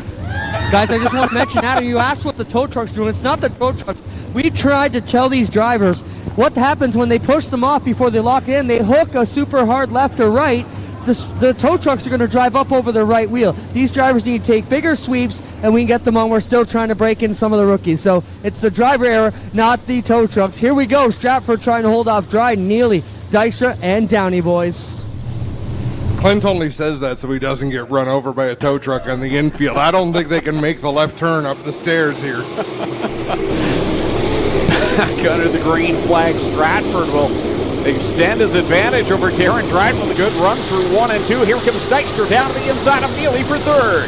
Guys, I just want to mention, Adam, you asked what the tow truck's doing. It's not the tow trucks. We tried to tell these drivers what happens when they push them off before they lock in. They hook a super hard left or right. The tow trucks are going to drive up over their right wheel. These drivers need to take bigger sweeps, and we can get them on. We're still trying to break in some of the rookies. So it's the driver error, not the tow trucks. Here we go. Stratford trying to hold off Dryden, Neely, Dykstra, and Downey, boys. Clint only says that so he doesn't get run over by a tow truck on the infield. I don't think they can make the left turn up the stairs here. Back under the green flag, Stratford will extend his advantage over Darren Dryden with a good run through 1 and 2. Here comes Dykstra down to the inside of Neely for third.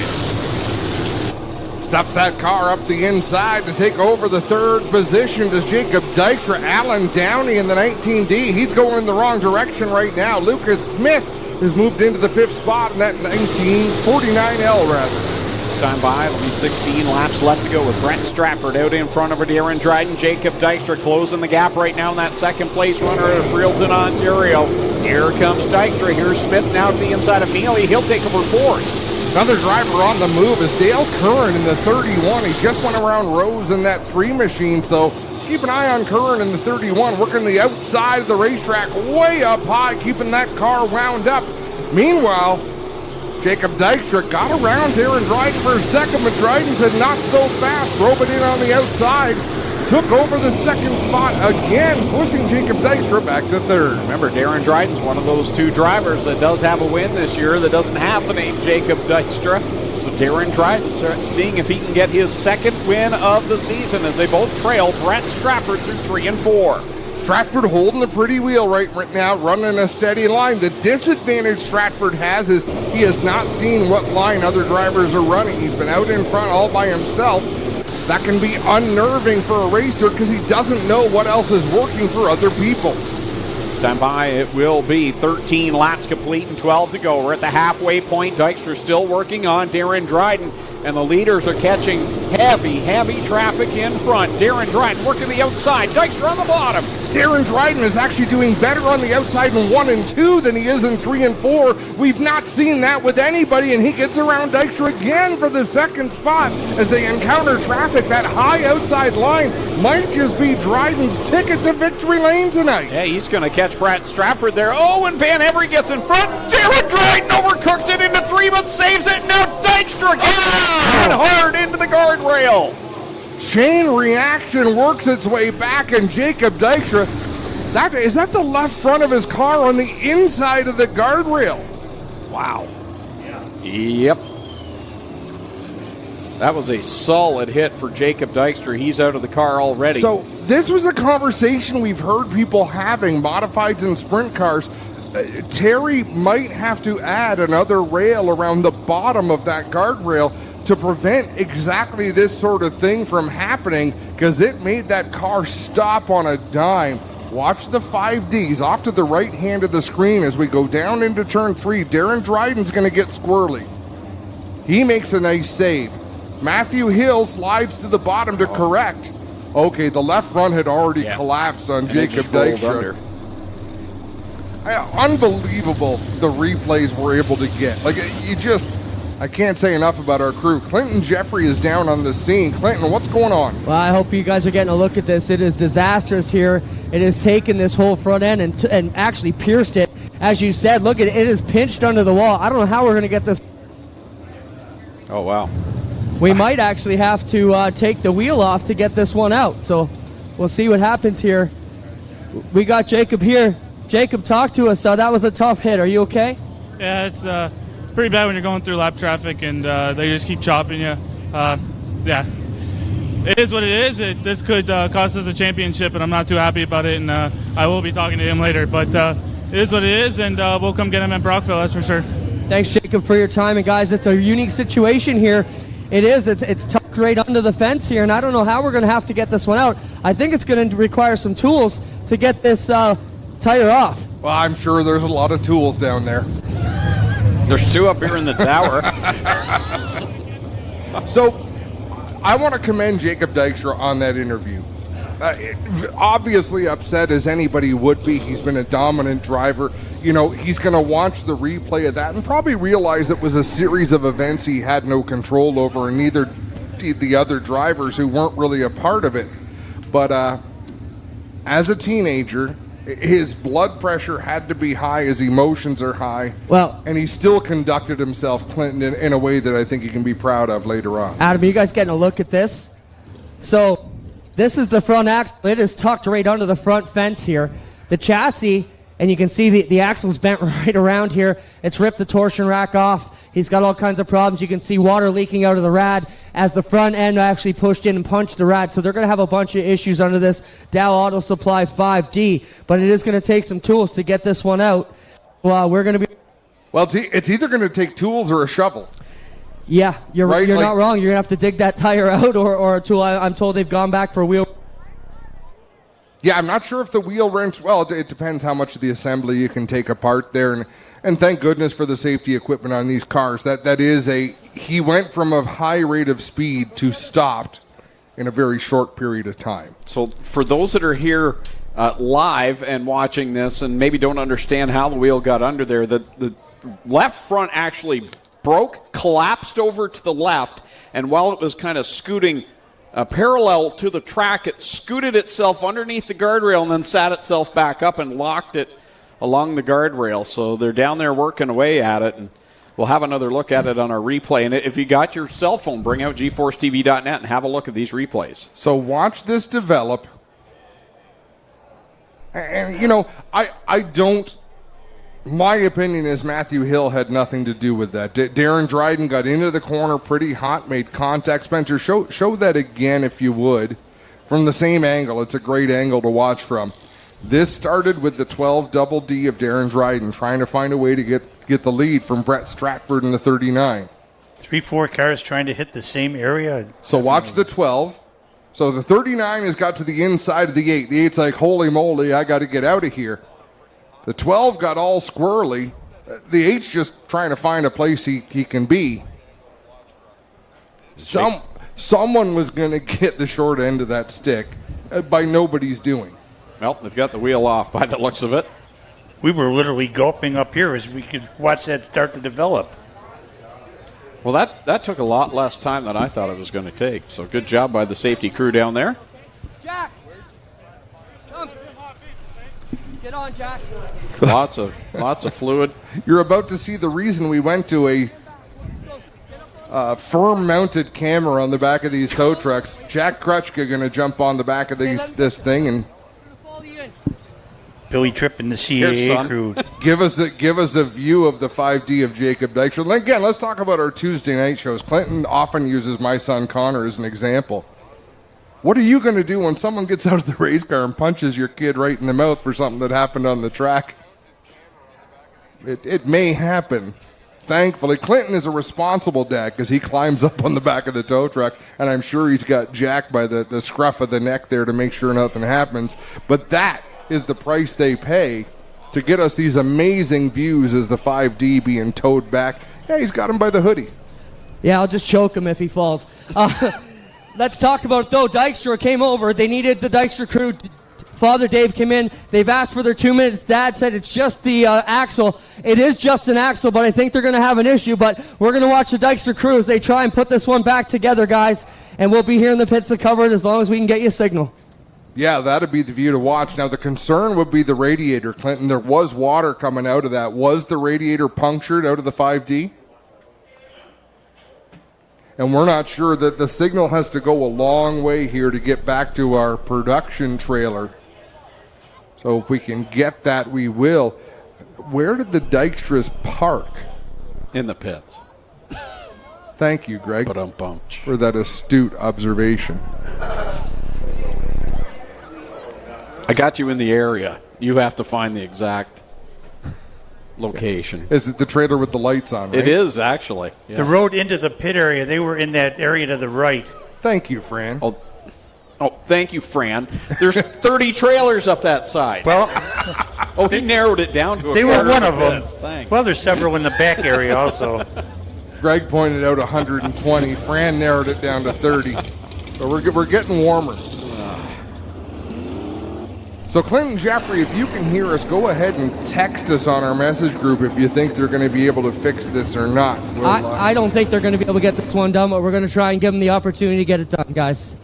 Stops that car up the inside to take over the third position. Does Jacob Dykstra. Alan Downey in the 19D. He's going in the wrong direction right now. Lucas Smith has moved into the 5th spot in that 1949L rather. time by. It'll be 16 laps left to go with Brent Stratford out in front of Darren Dryden. Jacob Dykstra closing the gap right now in that second place runner out of Freeldon, Ontario. Here comes Dykstra. Here's Smith now to the inside of Mealy. He'll take over fourth. Another driver on the move is Dale Curran in the 31. He just went around Rose in that 3 machine, so keep an eye on Curran in the 31, working the outside of the racetrack way up high, keeping that car wound up. Meanwhile, Jacob Dykstra got around Darren Dryden for a second, but Dryden said not so fast, drove it in on the outside, took over the second spot again, pushing Jacob Dykstra back to third. Remember, Darren Dryden's one of those 2 drivers that does have a win this year that doesn't have the name Jacob Dykstra. So Darren Dryden seeing if he can get his second win of the season as they both trail Brent Stratford through 3 and 4. Stratford holding a pretty wheel right now, running a steady line. The disadvantage Stratford has is he has not seen what line other drivers are running. He's been out in front all by himself. That can be unnerving for a racer because he doesn't know what else is working for other people. Stand by. It will be 13 laps complete and 12 to go. We're at the halfway point. Dykstra still working on Darren Dryden, and the leaders are catching heavy traffic in front. Darren Dryden working the outside. Dykstra on the bottom. Darren Dryden is actually doing better on the outside in 1 and 2 than he is in 3 and 4. We've not seen that with anybody, and he gets around Dykstra again for the second spot as they encounter traffic. That high outside line might just be Dryden's ticket to victory lane tonight. Yeah, he's going to catch Brent Stratford there. Oh, and Van Every gets in front. Darren Dryden overcooks it into 3, but saves it. Now Dykstra gets hard into the guardrail. Chain reaction works its way back, and Jacob Dykstra, is that the left front of his car on the inside of the guardrail? Wow. Yep. That was a solid hit for Jacob Dykstra. He's out of the car already. So this was a conversation we've heard people having, modifieds and sprint cars. Terry might have to add another rail around the bottom of that guardrail to prevent exactly this sort of thing from happening, because it made that car stop on a dime. Watch the 5Ds off to the right hand of the screen as we go down into turn 3. Darren Dryden's going to get squirrely. He makes a nice save. Matthew Hill slides to the bottom to correct. Okay, the left front had already collapsed on Jacob Dykstra. Unbelievable the replays we're able to get. Like, I can't say enough about our crew. Clinton Jeffrey is down on the scene. Clinton, what's going on? Well, I hope you guys are getting a look at this. It is disastrous here. It has taken this whole front end and actually pierced it. As you said, look at it. It is pinched under the wall. I don't know how we're going to get this. Oh, wow. We might actually have to take the wheel off to get this one out. So we'll see what happens here. We got Jacob here. Jacob, talk to us. That was a tough hit. Are you okay? Yeah, it's pretty bad when you're going through lap traffic and they just keep chopping you. Yeah, it is what it is. This could cost us a championship, and I'm not too happy about it, and I will be talking to him later. But it is what it is, and we'll come get him at Brockville, that's for sure. Thanks, Jacob, for your time. And, guys, it's a unique situation here. It's tucked right under the fence here, and I don't know how we're going to have to get this one out. I think it's going to require some tools to get this tire off. Well, I'm sure there's a lot of tools down there. There's 2 up here in the tower. So, I want to commend Jacob Dykstra on that interview. Obviously upset as anybody would be. He's been a dominant driver. You know, he's going to watch the replay of that and probably realize it was a series of events he had no control over, and neither did the other drivers who weren't really a part of it. But as a teenager, his blood pressure had to be high, his emotions are high. Well, and he still conducted himself, Clinton, in a way that I think he can be proud of later on. Adam, are you guys getting a look at this? So this is the front axle. It is tucked right under the front fence here. The chassis, and you can see the axle's bent right around here. It's ripped the torsion rack off. He's got all kinds of problems. You can see water leaking out of the rad as the front end actually pushed in and punched the rad. So they're going to have a bunch of issues under this Dow Auto Supply 5D. But it is going to take some tools to get this one out. Well, we're going to be... Well, it's either going to take tools or a shovel. Yeah, you're right. You're not wrong. You're going to have to dig that tire out or a tool. I'm told they've gone back for a wheel. Yeah, I'm not sure if the wheel wrench, well, it depends how much of the assembly you can take apart there. And thank goodness for the safety equipment on these cars. That is he went from a high rate of speed to stopped in a very short period of time. So for those that are here live and watching this and maybe don't understand how the wheel got under there, the left front actually broke, collapsed over to the left, and while it was kind of scooting parallel to the track, it scooted itself underneath the guardrail and then sat itself back up and locked it along the guardrail. So they're down there working away at it, and we'll have another look at it on our replay. And if you got your cell phone, bring out GeForceTV.net and have a look at these replays. So watch this develop. And, I don't... My opinion is Matthew Hill had nothing to do with that. Darren Dryden got into the corner pretty hot, made contact. Spencer, show that again if you would. From the same angle. It's a great angle to watch from. This started with the 12 double D of Darren Dryden trying to find a way to get the lead from Brett Stratford in the 39. 3-4 cars trying to hit the same area. So watch the 12. So the 39 has got to the inside of the 8. The 8's like, holy moly, I got to get out of here. The 12 got all squirrely. The 8's just trying to find a place he can be. Someone was going to get the short end of that stick by nobody's doing. Well, they've got the wheel off by the looks of it. We were literally gulping up here as we could watch that start to develop. Well, that took a lot less time than I thought it was going to take. So good job by the safety crew down there. Jack, jump. Get on, Jack. Lots of fluid. You're about to see the reason we went to a firm-mounted camera on the back of these tow trucks. Jack Krutchka going to jump on the back of this thing and Billy Tripp and the CAA crew. Give us a view of the 5D of Jacob Dykstra. And again, let's talk about our Tuesday night shows. Clinton often uses my son Connor as an example. What are you going to do when someone gets out of the race car and punches your kid right in the mouth for something that happened on the track? It may happen. Thankfully, Clinton is a responsible dad because he climbs up on the back of the tow truck, and I'm sure he's got Jack by the scruff of the neck there to make sure nothing happens. But that is the price they pay to get us these amazing views as the 5D being towed back. Yeah, he's got him by the hoodie. Yeah, I'll just choke him if he falls. Let's talk about it, though. Dykstra came over. They needed the Dykstra crew. Father Dave came in. They've asked for their 2 minutes. Dad said it's just the axle. It is just an axle, but I think they're going to have an issue. But we're going to watch the Dykstra crew as they try and put this one back together, guys. And we'll be here in the pits to cover it as long as we can get you a signal. Yeah, that'd be the view to watch. Now, the concern would be the radiator, Clinton. There was water coming out of that. Was the radiator punctured out of the 5D? And we're not sure. That the signal has to go a long way here to get back to our production trailer. So if we can get that, we will. Where did the Dykstras park? In the pits. Thank you, Greg, Ba-dum-bum. for that astute observation. I got you in the area. You have to find the exact location. Is it the trailer with the lights on, right? It is, actually. Yes. The road into the pit area, they were in that area to the right. Thank you, Fran. Oh, thank you, Fran. There's 30 trailers up that side. Well, he narrowed it down to a They were quarter one of them. pits. Thanks. Well, there's several in the back area also. Greg pointed out 120. Fran narrowed it down to 30. So we're getting warmer. So Clinton Jeffrey, if you can hear us, go ahead and text us on our message group if you think they're going to be able to fix this or not. I don't think they're going to be able to get this one done, but we're going to try and give them the opportunity to get it done, guys.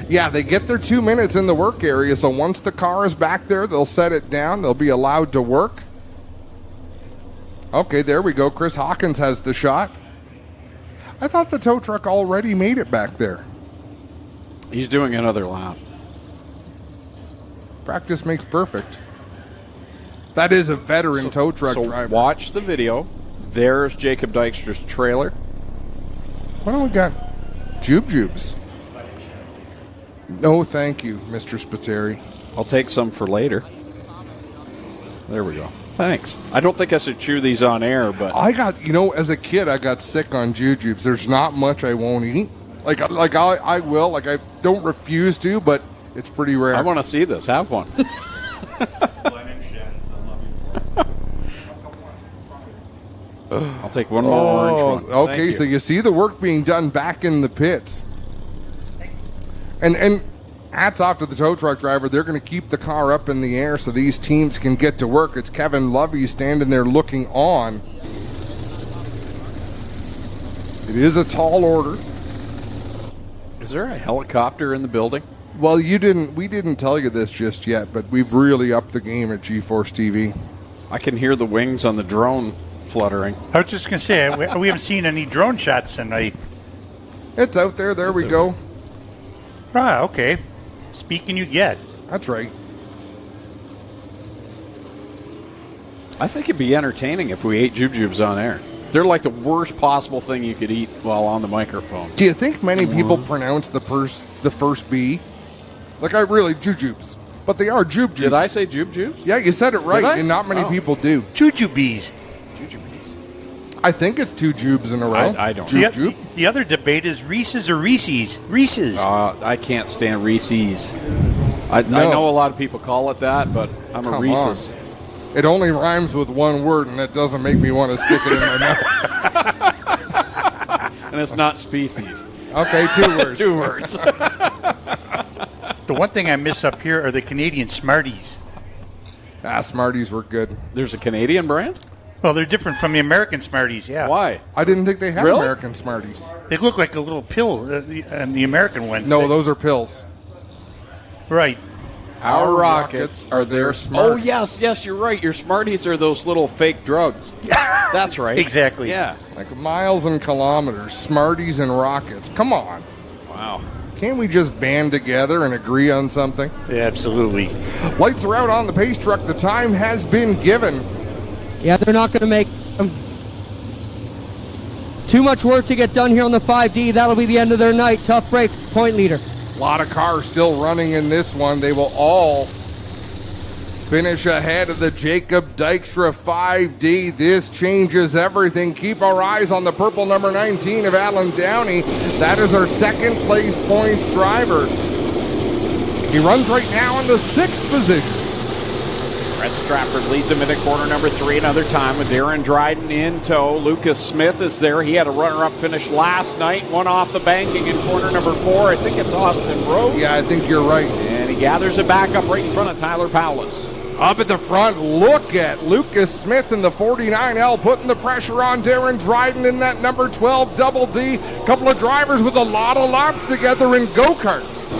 Yeah, they get their 2 minutes in the work area, so once the car is back there, they'll set it down. They'll be allowed to work. Okay, there we go. Chris Hawkins has the shot. I thought the tow truck already made it back there. He's doing another lap. Practice makes perfect. That is a veteran tow truck driver. Watch the video. There's Jacob Dykstra's trailer. What do we got? Jubes. No, thank you, Mr. Spiteri. I'll take some for later. There we go. Thanks. I don't think I should chew these on air, but I got, as a kid, I got sick on jujubes. There's not much I won't eat. Like I will. Like, I don't refuse to, but It's pretty rare. I want to see this. Have one. I'll take one more orange one. Okay, so you see the work being done back in the pits. And hats off to the tow truck driver. They're going to keep the car up in the air so these teams can get to work. It's Kevin Lovey standing there looking on. It is a tall order. Is there a helicopter in the building? Well, we didn't tell you this just yet, but we've really upped the game at GeForce TV. I can hear the wings on the drone fluttering. I was just going to say, we haven't seen any drone shots tonight. It's out there. There we go. Ah, okay. Speaking you get. That's right. I think it'd be entertaining if we ate jujubes on air. They're like the worst possible thing you could eat while on the microphone. Do you think many people pronounce the first B? Like, I really, jujubes. But they are jujubes. Did I say jujubes? Yeah, you said it right, and not many people do. Jujubes. I think it's 2 jubes in a row. I don't know. The other debate is Reese's or Reese's. Reese's. I can't stand Reese's. I know a lot of people call it that, but I'm a Reese's. On. It only rhymes with one word, and that doesn't make me want to stick it in my mouth. And it's not species. Okay, 2 words. 2 words. The one thing I miss up here are the Canadian Smarties. Smarties were good. There's a Canadian brand? Well, they're different from the American Smarties, yeah. Why? I didn't think they had Really? American Smarties. They look like a little pill, and the American ones. No, those are pills. Right. Our rockets are their Smarties. Oh, yes, you're right. Your Smarties are those little fake drugs. That's right. Exactly. Yeah. Like miles and kilometers, Smarties and rockets. Come on. Wow. Can't we just band together and agree on something? Yeah, absolutely. Lights are out on the pace truck. The time has been given. Yeah, they're not going to make too much work to get done here on the 5D. That'll be the end of their night. Tough break, point leader. A lot of cars still running in this one. They will all finish ahead of the Jacob Dykstra 5D. This changes everything. Keep our eyes on the purple number 19 of Alan Downey. That is our second place points driver. He runs right now in the 6th position. Brett Stratford leads him into corner number 3 another time with Darren Dryden in tow. Lucas Smith is there. He had a runner-up finish last night. One off the banking in corner number 4. I think it's Austin Rhodes. Yeah, I think you're right. And he gathers it back up right in front of Tyler Powlis. Up at the front, look at Lucas Smith in the 49L putting the pressure on Darren Dryden in that number 12 Double D. Couple of drivers with a lot of laps together in go-karts.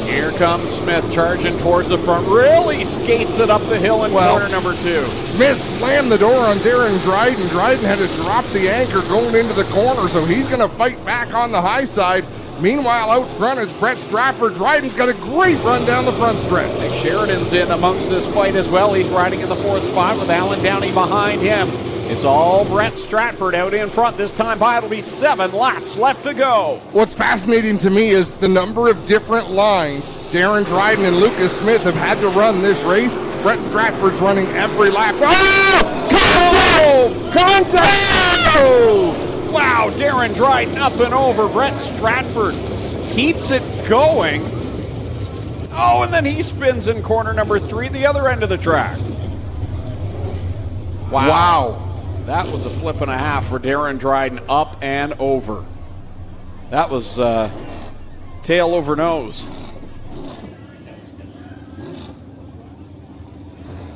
Here comes Smith charging towards the front. Really skates it up the hill in corner number 2. Smith slammed the door on Darren Dryden. Dryden had to drop the anchor going into the corner, so he's going to fight back on the high side. Meanwhile, out front, it's Brett Stratford. Dryden's got a great run down the front stretch. Nick Sheridan's in amongst this fight as well. He's riding in the 4th spot with Alan Downey behind him. It's all Brett Stratford out in front. This time by, it'll be 7 laps left to go. What's fascinating to me is the number of different lines Darren Dryden and Lucas Smith have had to run this race. Brett Stratford's running every lap. Oh! Contact! Oh! Wow, Darren Dryden up and over. Brett Stratford keeps it going. Oh, and then he spins in corner number 3, the other end of the track. Wow. That was a flip and a half for Darren Dryden, up and over. That was tail over nose.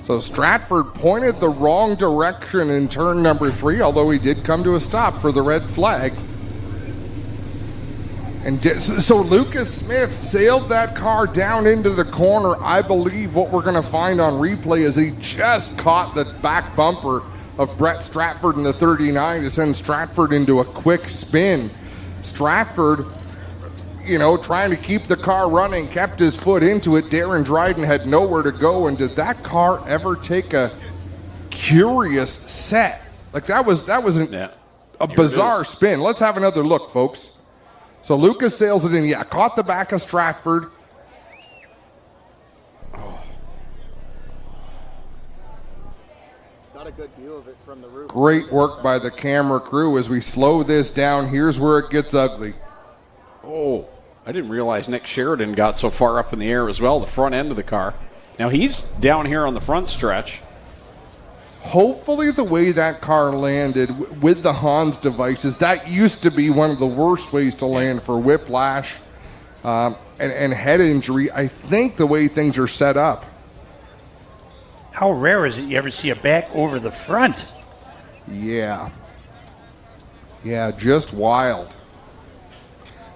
So Stratford pointed the wrong direction in turn number 3, although he did come to a stop for the red flag. And so Lucas Smith sailed that car down into the corner. I believe what we're going to find on replay is he just caught the back bumper of Brett Stratford in the 39 to send Stratford into a quick spin. Stratford, trying to keep the car running, kept his foot into it. Darren Dryden had nowhere to go. And did that car ever take a curious set? Like that was a bizarre spin. Let's have another look, folks. So Lucas sails it in. Yeah, caught the back of Stratford. Got a good view of it from the roof. Great work by the camera crew as we slow this down. Here's where it gets ugly. Oh, I didn't realize Nick Sheridan got so far up in the air as well, the front end of the car. Now he's down here on the front stretch. Hopefully the way that car landed with the Hans devices, that used to be one of the worst ways to land for whiplash and head injury. I think the way things are set up. How rare is it you ever see a back over the front? Yeah. Yeah, just wild.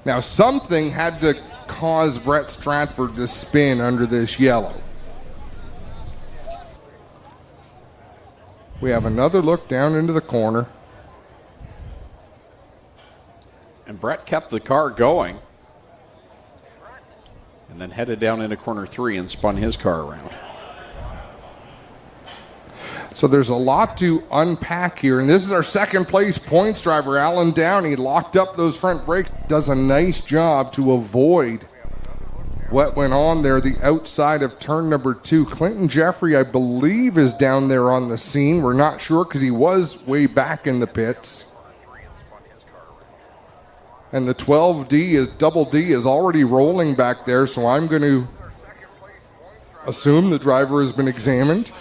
Now something had to cause Brett Stratford to spin under this yellow. We have another look down into the corner. And Brett kept the car going. And then headed down into corner 3 and spun his car around. So there's a lot to unpack here. And this is our second place points driver, Alan Downey. Locked up those front brakes. Does a nice job to avoid what went on there, the outside of turn number 2. Clinton Jeffrey, I believe, is down there on the scene. We're not sure because he was way back in the pits. And the 12D double D is already rolling back there, so I'm going to assume the driver has been examined.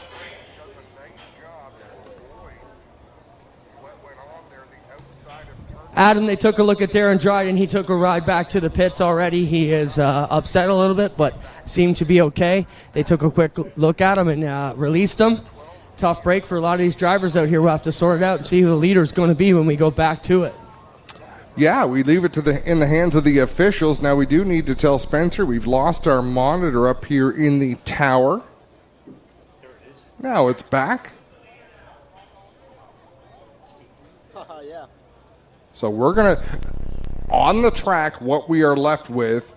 Adam, they took a look at Darren Dryden. He took a ride back to the pits already. He is upset a little bit, but seemed to be okay. They took a quick look at him and released him. Tough break for a lot of these drivers out here. We'll have to sort it out and see who the leader is going to be when we go back to it. Yeah, we leave it in the hands of the officials. Now we do need to tell Spencer we've lost our monitor up here in the tower. Now it's back. Yeah. So we're going to, on the track, what we are left with,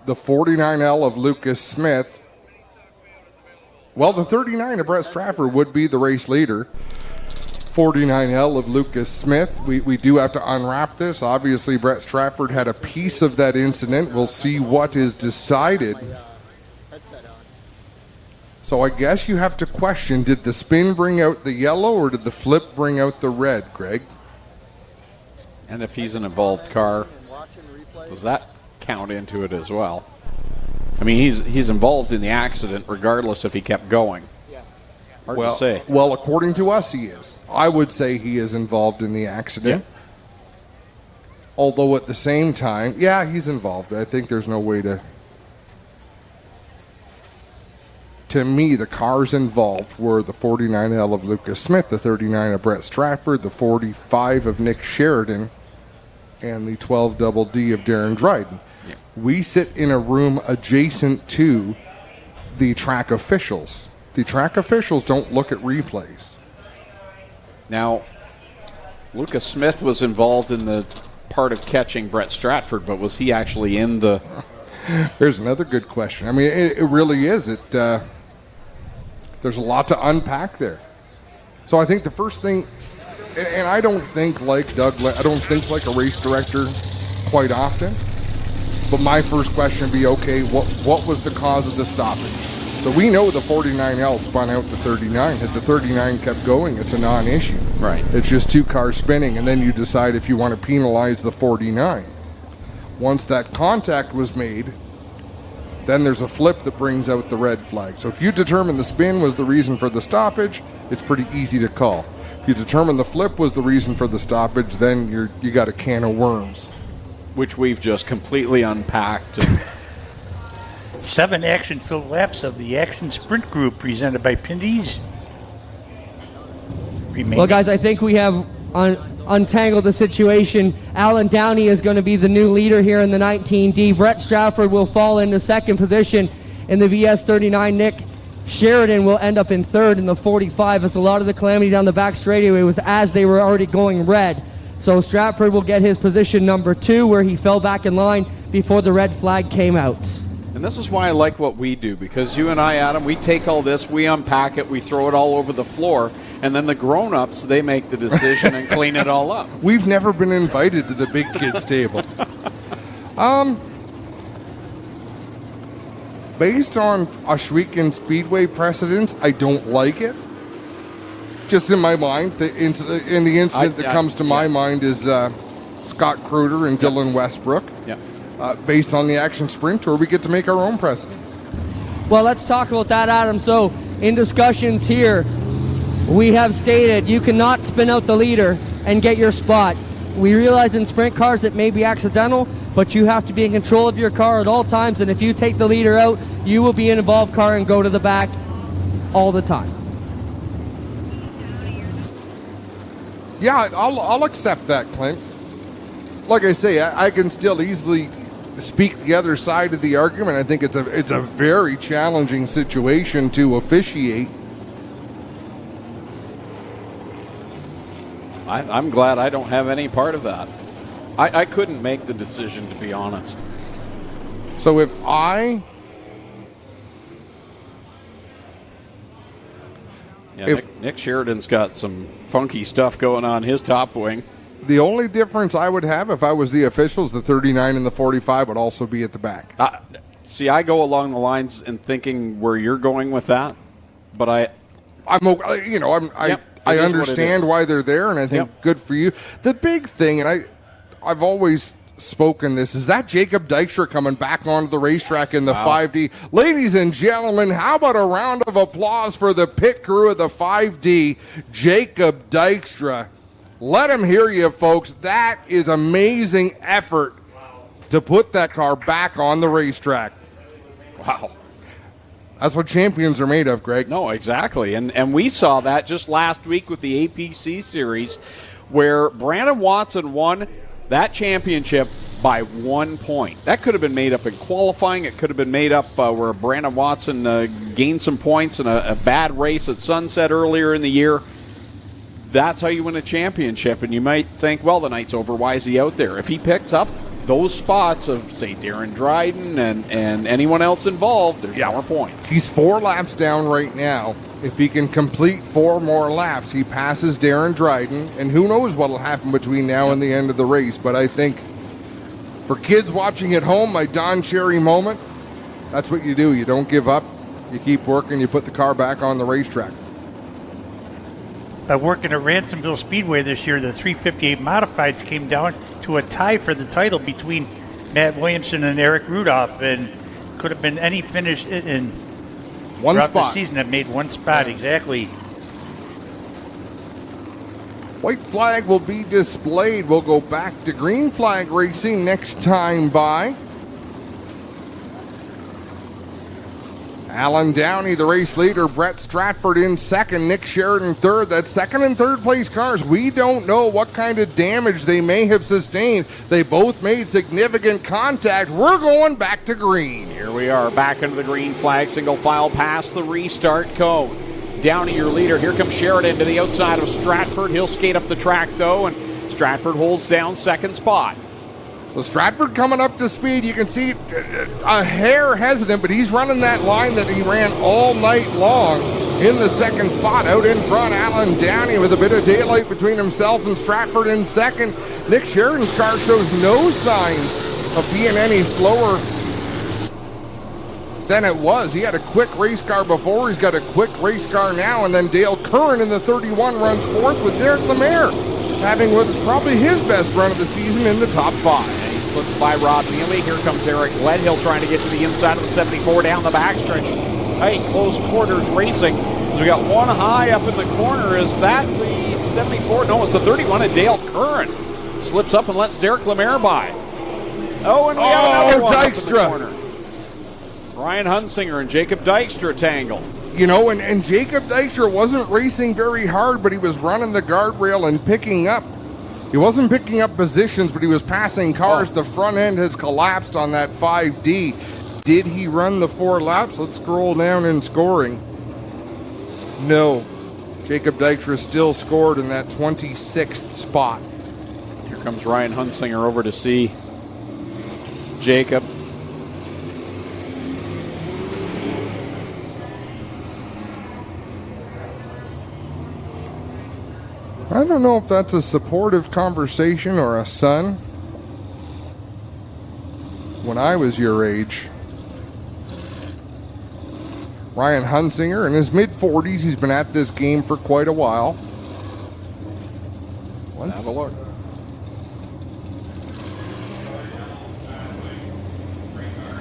the 49L of Lucas Smith. Well, the 39 of Brett Stratford would be the race leader. 49L of Lucas Smith. We do have to unwrap this. Obviously, Brett Stratford had a piece of that incident. We'll see what is decided. So I guess you have to question, did the spin bring out the yellow or did the flip bring out the red, Greg? And if he's an involved car, does that count into it as well? I mean, he's involved in the accident regardless if he kept going. Hard to say. Well, according to us, he is. I would say he is involved in the accident. Yeah. Although at the same time, yeah, he's involved. I think there's no way to... To me, the cars involved were the 49L of Lucas Smith, the 39 of Brett Stratford, the 45 of Nick Sheridan, and the 12 double D of Darren Dryden. Yeah. We sit in a room adjacent to the track officials. The track officials don't look at replays. Now, Lucas Smith was involved in the part of catching Brett Stratford, but was he actually in the... There's another good question. I mean, it really is. There's a lot to unpack there. So I think the first thing, and I don't think like Doug, I don't think like a race director quite often, but my first question would be, okay, what was the cause of the stoppage? So we know the 49L spun out the 39. Had the 39 kept going, it's a non-issue. Right. It's just two cars spinning, and then you decide if you want to penalize the 49. Once that contact was made, then there's a flip that brings out the red flag. So if you determine the spin was the reason for the stoppage, it's pretty easy to call. If you determine the flip was the reason for the stoppage, then you got a can of worms. Which we've just completely unpacked. 7 action-filled laps of the Action Sprint Group presented by Pinty's. Well, guys, I think we have untangled the situation. Alan Downey is going to be the new leader here in the 19D. Brett Stratford will fall into second position in the VS39. Nick Sheridan will end up in third in the 45, as a lot of the calamity down the back straightaway was as they were already going red. So Stratford will get his position number 2, where he fell back in line before the red flag came out. And this is why I like what we do, because you and I, Adam, we take all this, we unpack it, we throw it all over the floor, and then the grown-ups, they make the decision and clean it all up. We've never been invited to the big kids table. Based on Oshweekend Speedway precedents, I don't like it. Just in my mind, the incident that comes to my mind is Scott Kruder and Dylan Westbrook. Yeah. based on the Action Sprint Tour, we get to make our own precedents. Well, let's talk about that, Adam. So, in discussions here, we have stated you cannot spin out the leader and get your spot. We realize in sprint cars it may be accidental, but you have to be in control of your car at all times, and if you take the leader out, you will be in an involved car and go to the back all the time. Yeah, I'll accept that, Clint. Like I say, I can still easily speak the other side of the argument. I think it's a very challenging situation to officiate. I'm glad I don't have any part of that. I couldn't make the decision, to be honest. So if Nick Sheridan's got some funky stuff going on his top wing. The only difference I would have if I was the officials, the 39 and the 45 would also be at the back. See, I go along the lines and thinking where you're going with that, but I understand why they're there, and I think good for you. The big thing, and I've always spoken this, is that Jacob Dykstra coming back onto the racetrack in the 5D. Ladies and gentlemen, how about a round of applause for the pit crew of the 5D, Jacob Dykstra. Let him hear you, folks. That is amazing effort to put that car back on the racetrack. Wow. That's what champions are made of, Greg. No, exactly. And we saw that just last week with the APC series where Brandon Watson won that championship by 1 point. That could have been made up in qualifying. It could have been made up where Brandon Watson gained some points in a bad race at Sunset earlier in the year. That's how you win a championship. And you might think, well, the night's over. Why is he out there? If he picks up those spots of, say, Darren Dryden and anyone else involved, there's more points. He's 4 laps down right now. If he can complete 4 more laps, he passes Darren Dryden, and who knows what will happen between now and the end of the race. But I think for kids watching at home, my Don Cherry moment, that's what you do. You don't give up. You keep working. You put the car back on the racetrack. Working at Ransomville Speedway this year, the 358 Modifieds came down to a tie for the title between Matt Williamson and Eric Rudolph, and could have been any finish in one throughout spot. The season have made one spot, exactly. White flag will be displayed. We'll go back to green flag racing next time by. Alan Downey, the race leader. Brett Stratford in second. Nick Sheridan third. That's second and third place cars. We don't know what kind of damage they may have sustained. They both made significant contact. We're going back to green. Here we are, back into the green flag. Single file past the restart cone. Downey, your leader. Here comes Sheridan to the outside of Stratford. He'll skate up the track, though, and Stratford holds down second spot. So Stratford coming up to speed. You can see a hair hesitant, but he's running that line that he ran all night long in the second spot. Out in front, Alan Downey with a bit of daylight between himself and Stratford in second. Nick Sheridan's car shows no signs of being any slower than it was. He had a quick race car before. He's got a quick race car now. And then Dale Curran in the 31 runs fourth with Derek Lemaire having what's probably his best run of the season in the top 5. And he slips by Rob Neely. Here comes Eric Gledhill trying to get to the inside of the 74 down the backstretch. Tight, close quarters racing. So we got one high up in the corner. Is that the 74? No, it's the 31 of Dale Curran. Slips up and lets Derek Lemaire by. Oh, and we have another one Dykstra. Up in the corner. Ryan Hunsinger and Jacob Dykstra tangle. You know, and Jacob Dykstra wasn't racing very hard, but he was running the guardrail and picking up. He wasn't picking up positions, but he was passing cars. The front end has collapsed on that 5D. Did he run the 4 laps? Let's scroll down in scoring. No. Jacob Dykstra still scored in that 26th spot. Here comes Ryan Hunsinger over to see Jacob. I don't know if that's a supportive conversation or a son. When I was your age, Ryan Hunsinger in his mid-40s. He's been at this game for quite a while. Let's have a look.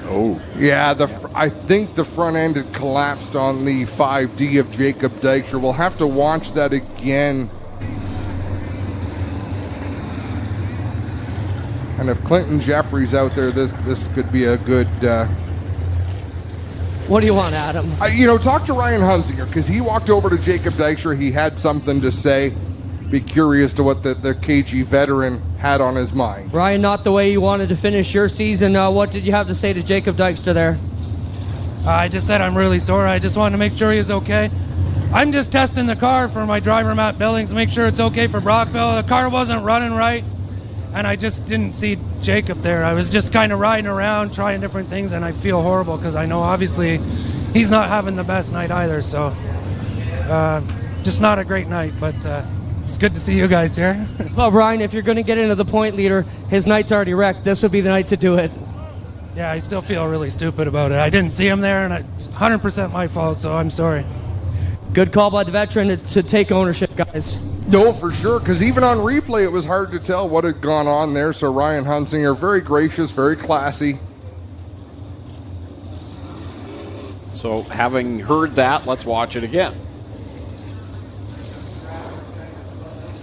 Oh. Yeah, I think the front end had collapsed on the 5D of Jacob Dykstra. We'll have to watch that again. And if Clinton Jeffrey's out there, this could be a good... What do you want, Adam? Talk to Ryan Hunsinger, because he walked over to Jacob Dykstra. He had something to say. Be curious to what the KG veteran had on his mind. Ryan, not the way you wanted to finish your season. What did you have to say to Jacob Dykstra there? I just said I'm really sore. I just wanted to make sure he was okay. I'm just testing the car for my driver, Matt Billings, to make sure it's okay for Brockville. The car wasn't running right, and I just didn't see Jacob there. I was just kind of riding around, trying different things, and I feel horrible because I know obviously he's not having the best night either. So just not a great night, but it's good to see you guys here. Well, Ryan, if you're going to get into the point leader, his night's already wrecked. This would be the night to do it. Yeah, I still feel really stupid about it. I didn't see him there, and it's 100% my fault, so I'm sorry. Good call by the veteran to take ownership, guys. No, for sure, because even on replay, it was hard to tell what had gone on there. So Ryan Hunsinger, very gracious, very classy. So having heard that, let's watch it again.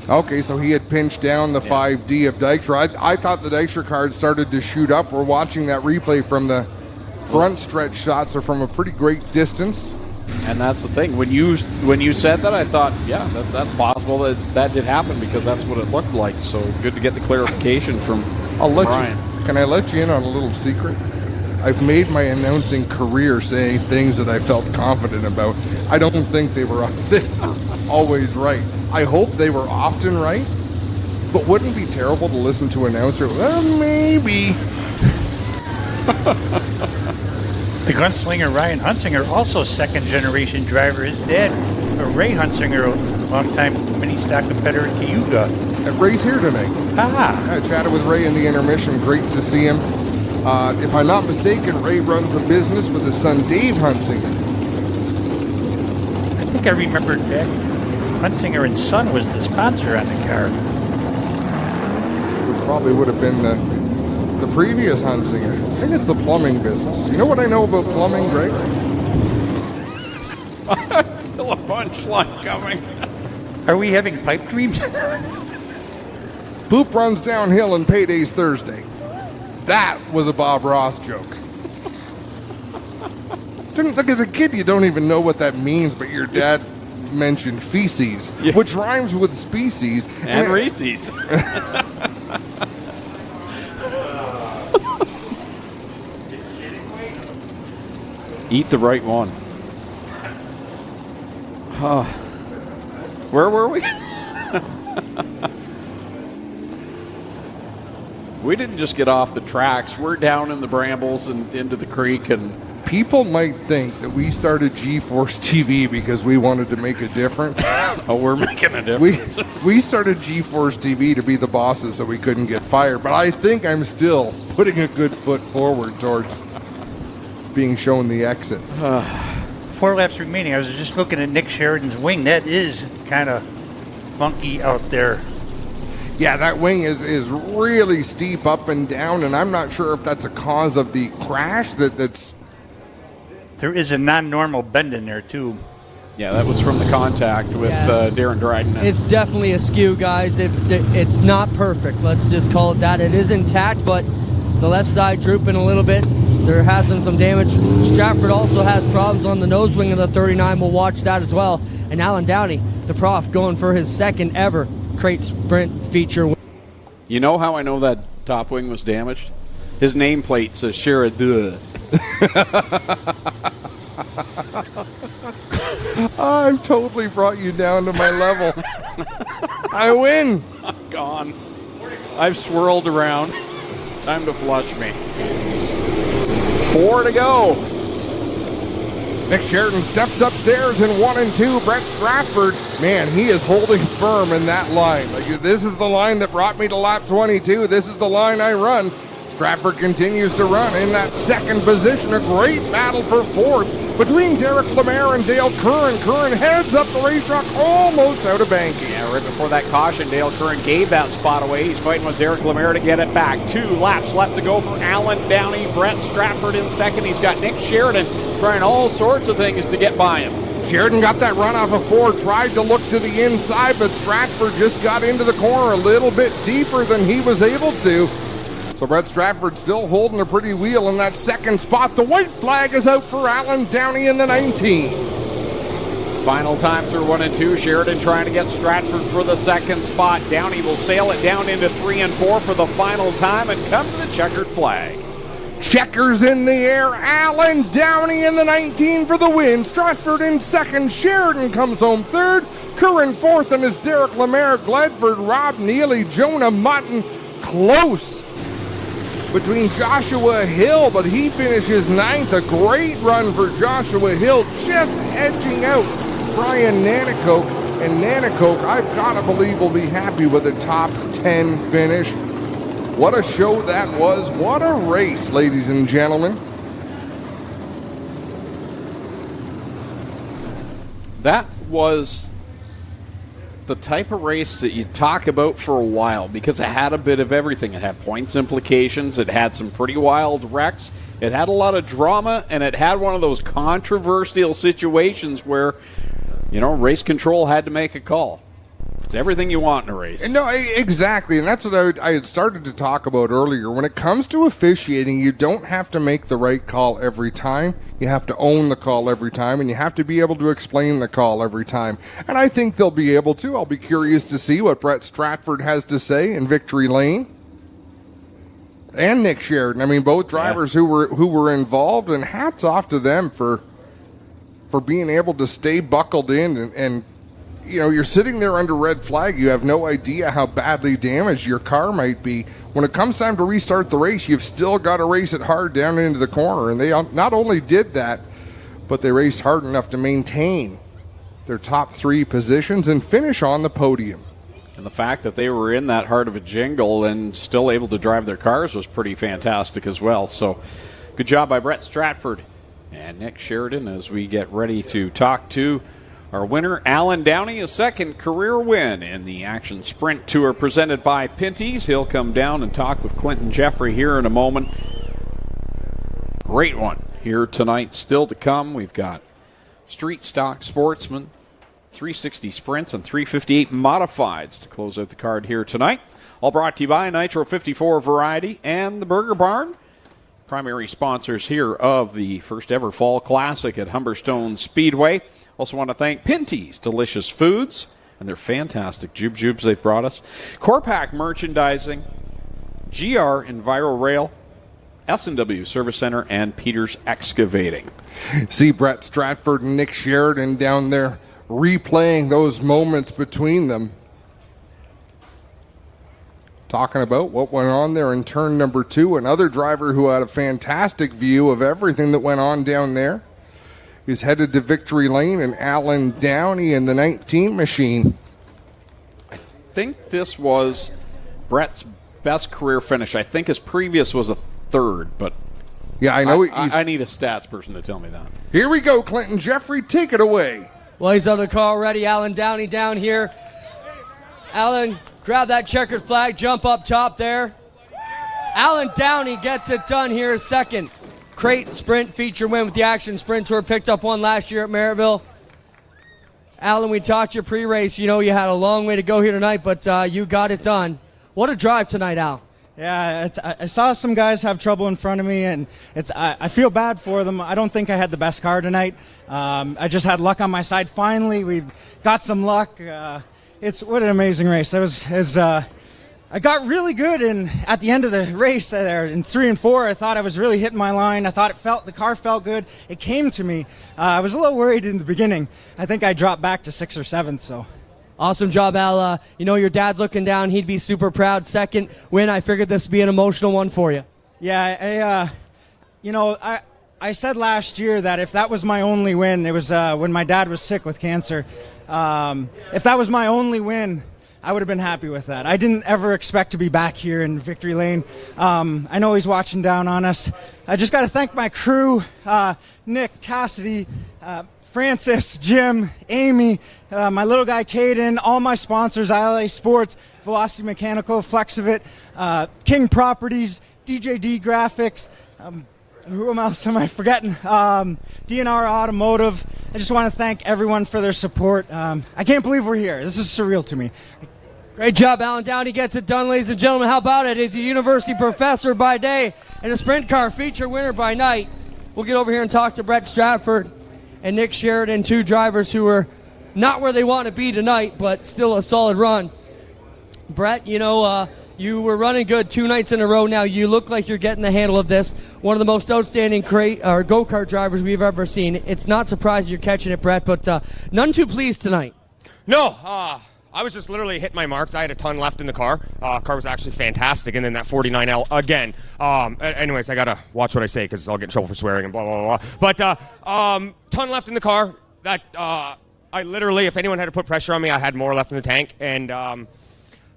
Okay, so he had pinched down the 5D of Dykstra. I thought the Dykstra card started to shoot up. We're watching that replay from the front stretch shots, are from a pretty great distance. And that's the thing. When you said that, I thought, yeah, that's possible that did happen, because that's what it looked like. So good to get the clarification from Brian. Can I let you in on a little secret? I've made my announcing career saying things that I felt confident about. I don't think they were always right. I hope they were often right, but wouldn't it be terrible to listen to an announcer? Well, maybe. The gunslinger Ryan Hunsinger, also second-generation driver. His dad, Ray Hunsinger, a longtime mini-stock competitor in Cayuga. Ray's here tonight. Ah. I chatted with Ray in the intermission. Great to see him. If I'm not mistaken, Ray runs a business with his son, Dave Hunsinger. I think I remembered back. Hunsinger and Son was the sponsor on the car. Which probably would have been the previous Hunsinger. I think it's the plumbing business. You know what I know about plumbing, Greg? I feel a punchline coming. Are we having pipe dreams? Poop runs downhill and payday's Thursday. That was a Bob Ross joke. Look, as a kid, you don't even know what that means, but your dad mentioned feces, which rhymes with species. And Reese's. Eat the right one. Where were we? We didn't just get off the tracks. We're down in the brambles and into the creek. And people might think that we started G-Force TV because we wanted to make a difference. Oh, we're making a difference. We started G-Force TV to be the bosses so we couldn't get fired. But I think I'm still putting a good foot forward towards being shown the exit. 4 laps remaining. I was just looking at Nick Sheridan's wing. That is kind of funky out there. Yeah, that wing is really steep up and down, and I'm not sure if that's a cause of the crash that's... There is a non-normal bend in there, too. Yeah, that was from the contact with Darren Dryden. It's definitely askew, guys. It's not perfect. Let's just call it that. It is intact, but the left side drooping a little bit. There has been some damage. Stratford also has problems on the nose wing of the 39. We'll watch that as well. And Alan Downey, the prof, going for his second ever crate sprint feature. You know how I know that top wing was damaged? His nameplate says Sheridan. I've totally brought you down to my level. I win. I'm gone. I've swirled around. Time to flush me. 4 to go. Nick Sheridan steps upstairs in 1 and 2. Brett Stratford, man, he is holding firm in that line. Like, this is the line that brought me to lap 22. This is the line I run. Stratford continues to run in that second position. A great battle for fourth. between Derek Lemaire and Dale Curran. Curran heads up the racetrack, almost out of banking. Yeah, right before that caution, Dale Curran gave that spot away. He's fighting with Derek Lemaire to get it back. 2 laps left to go for Alan Downey. Brett Stratford in second. He's got Nick Sheridan trying all sorts of things to get by him. Sheridan got that run off of 4, tried to look to the inside, but Stratford just got into the corner a little bit deeper than he was able to. So Brett Stratford still holding a pretty wheel in that second spot. The white flag is out for Alan Downey in the 19. Final time through 1 and 2. Sheridan trying to get Stratford for the second spot. Downey will sail it down into 3 and 4 for the final time and come to the checkered flag. Checkers in the air. Alan Downey in the 19 for the win. Stratford in second. Sheridan comes home third. Curran fourth, and it's Derek Lemaire, Gledford, Rob Neely, Jonah Mutton. Close between Joshua Hill, but he finishes 9th. A great run for Joshua Hill, just edging out Brian Nanakoke. And Nanakoke, I've got to believe, will be happy with a top 10 finish. What a show that was. What a race, ladies and gentlemen. That was the type of race that you talk about for a while because it had a bit of everything. It had points implications. It had some pretty wild wrecks. It had a lot of drama, and it had one of those controversial situations where, race control had to make a call. It's everything you want in a race. No, exactly, and that's what I had started to talk about earlier. When it comes to officiating, you don't have to make the right call every time. You have to own the call every time, and you have to be able to explain the call every time. And I think they'll be able to. I'll be curious to see what Brett Stratford has to say in Victory Lane. And Nick Sheridan. I mean, both drivers who were involved, and hats off to them for being able to stay buckled in and you're sitting there under red flag. You have no idea how badly damaged your car might be. When it comes time to restart the race, you've still got to race it hard down into the corner. And they not only did that, but they raced hard enough to maintain their top 3 positions and finish on the podium. And the fact that they were in that heart of a jingle and still able to drive their cars was pretty fantastic as well. So good job by Brett Stratford and Nick Sheridan as we get ready to talk to our winner, Alan Downey, a second career win in the Action Sprint Tour presented by Pinty's. He'll come down and talk with Clinton Jeffrey here in a moment. Great one here tonight. Still to come, we've got Street Stock Sportsman, 360 Sprints, and 358 Modifieds to close out the card here tonight. All brought to you by Nitro 54 Variety and the Burger Barn. Primary sponsors here of the first ever Fall Classic at Humberstone Speedway. Also want to thank Pinty's Delicious Foods and their fantastic jubes they've brought us. Corpac Merchandising, GR Enviro Rail, S&W Service Center, and Peters Excavating. See Brett Stratford and Nick Sheridan down there replaying those moments between them. Talking about what went on there in turn number 2. Another driver who had a fantastic view of everything that went on down there is headed to Victory Lane, and Alan Downey in the 19 machine. I think this was Brett's best career finish. I think his previous was a 3rd, but yeah, I know. I need a stats person to tell me that. Here we go, Clinton Jeffrey, take it away. Well, he's on the car already. Alan Downey down here. Alan, grab that checkered flag, jump up top there. Alan Downey gets it done here second. Crate Sprint feature win with the Action Sprint Tour. Picked up one last year at Merrittville. Alan, we talked you pre-race. You had a long way to go here tonight, but you got it done. What a drive tonight, Al. Yeah, I saw some guys have trouble in front of me, and I feel bad for them. I don't think I had the best car tonight. I just had luck on my side. Finally, we got some luck. What an amazing race. I got really good at the end of the race there in 3 and 4. I thought I was really hitting my line. I thought the car felt good. It came to me. I was a little worried in the beginning. I think I dropped back to 6th or 7th. So, awesome job, Al. Your dad's looking down. He'd be super proud. Second win. I figured this would be an emotional one for you. Yeah, I said last year that if that was my only win, it was when my dad was sick with cancer. If that was my only win, I would have been happy with that. I didn't ever expect to be back here in victory lane. I know he's watching down on us. I just got to thank my crew, Nick, Cassidy, Francis, Jim, Amy, my little guy Caden, all my sponsors, ILA Sports, Velocity Mechanical, Flexivit, King Properties, DJD Graphics, who else am I forgetting? DNR Automotive. I just want to thank everyone for their support. I can't believe we're here. This is surreal to me. Great job, Alan Downey gets it done, ladies and gentlemen. How about it? He's a university professor by day and a sprint car feature winner by night. We'll get over here and talk to Brett Stratford and Nick Sheridan, two drivers who are not where they want to be tonight, but still a solid run. Brett, you know, you were running good 2 nights in a row now. You look like you're getting the handle of this. One of the most outstanding go-kart drivers we've ever seen. It's not surprising you're catching it, Brett, but none too pleased tonight. No, I was just literally hitting my marks. I had a ton left in the car. Car was actually fantastic, and then that 49L again. Anyways, I gotta watch what I say because I'll get in trouble for swearing and blah blah blah. But ton left in the car. That I literally, if anyone had to put pressure on me, I had more left in the tank, and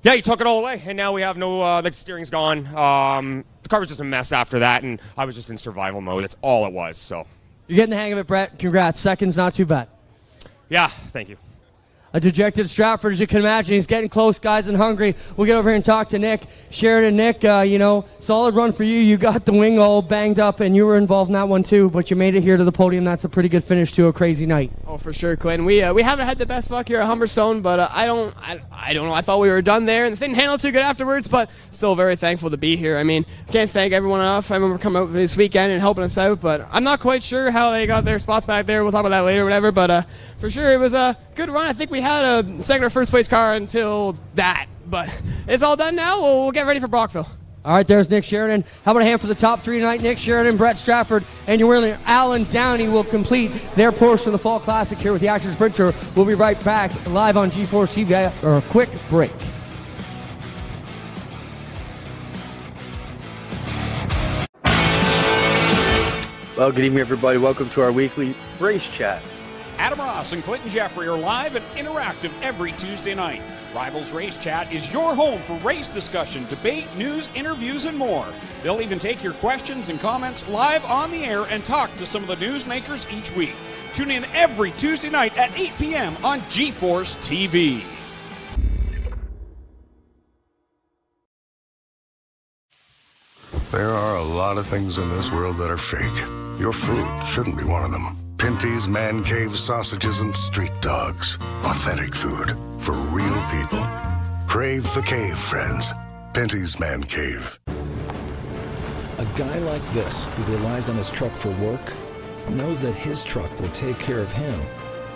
yeah, he took it all away, and now we have no. The steering's gone. The car was just a mess after that, and I was just in survival mode. That's all it was. So you're getting the hang of it, Brett. Congrats. Second's not too bad. Yeah, thank you. A dejected Stratford, as you can imagine. He's getting close, guys, and hungry. We'll get over here and talk to Nick. Sheridan, Nick, you know, solid run for you. You got the wing all banged up, and you were involved in that one too, but you made it here to the podium. That's a pretty good finish to a crazy night. Oh, for sure, Quinn. We haven't had the best luck here at Humberstone, but I don't know. I thought we were done there, and it didn't handle too good afterwards, but still very thankful to be here. I mean, can't thank everyone enough. I remember coming out this weekend and helping us out, but I'm not quite sure how they got their spots back there. We'll talk about that later or whatever, but for sure it was a good run. I think we had a second or first place car until that, but it's all done now. We'll get ready for Brockville. All right, there's Nick Sheridan. How about a hand for the top 3 tonight? Nick Sheridan, Brett Stratford, and your winner, Alan Downey, will complete their portion of the Fall Classic here with the Action Sprint Tour. We'll be right back live on G4 TV after a quick break. Well, good evening, everybody. Welcome to our weekly race chat. Adam Ross and Clinton Jeffrey are live and interactive every Tuesday night. Rivals Race Chat is your home for race discussion, debate, news, interviews, and more. They'll even take your questions and comments live on the air and talk to some of the newsmakers each week. Tune in every Tuesday night at 8 p.m. on GeForce TV. There are a lot of things in this world that are fake. Your food shouldn't be one of them. Pinty's Man Cave sausages and street dogs. Authentic food for real people. Crave the cave, friends. Pinty's Man Cave. A guy like this, who relies on his truck for work, knows that his truck will take care of him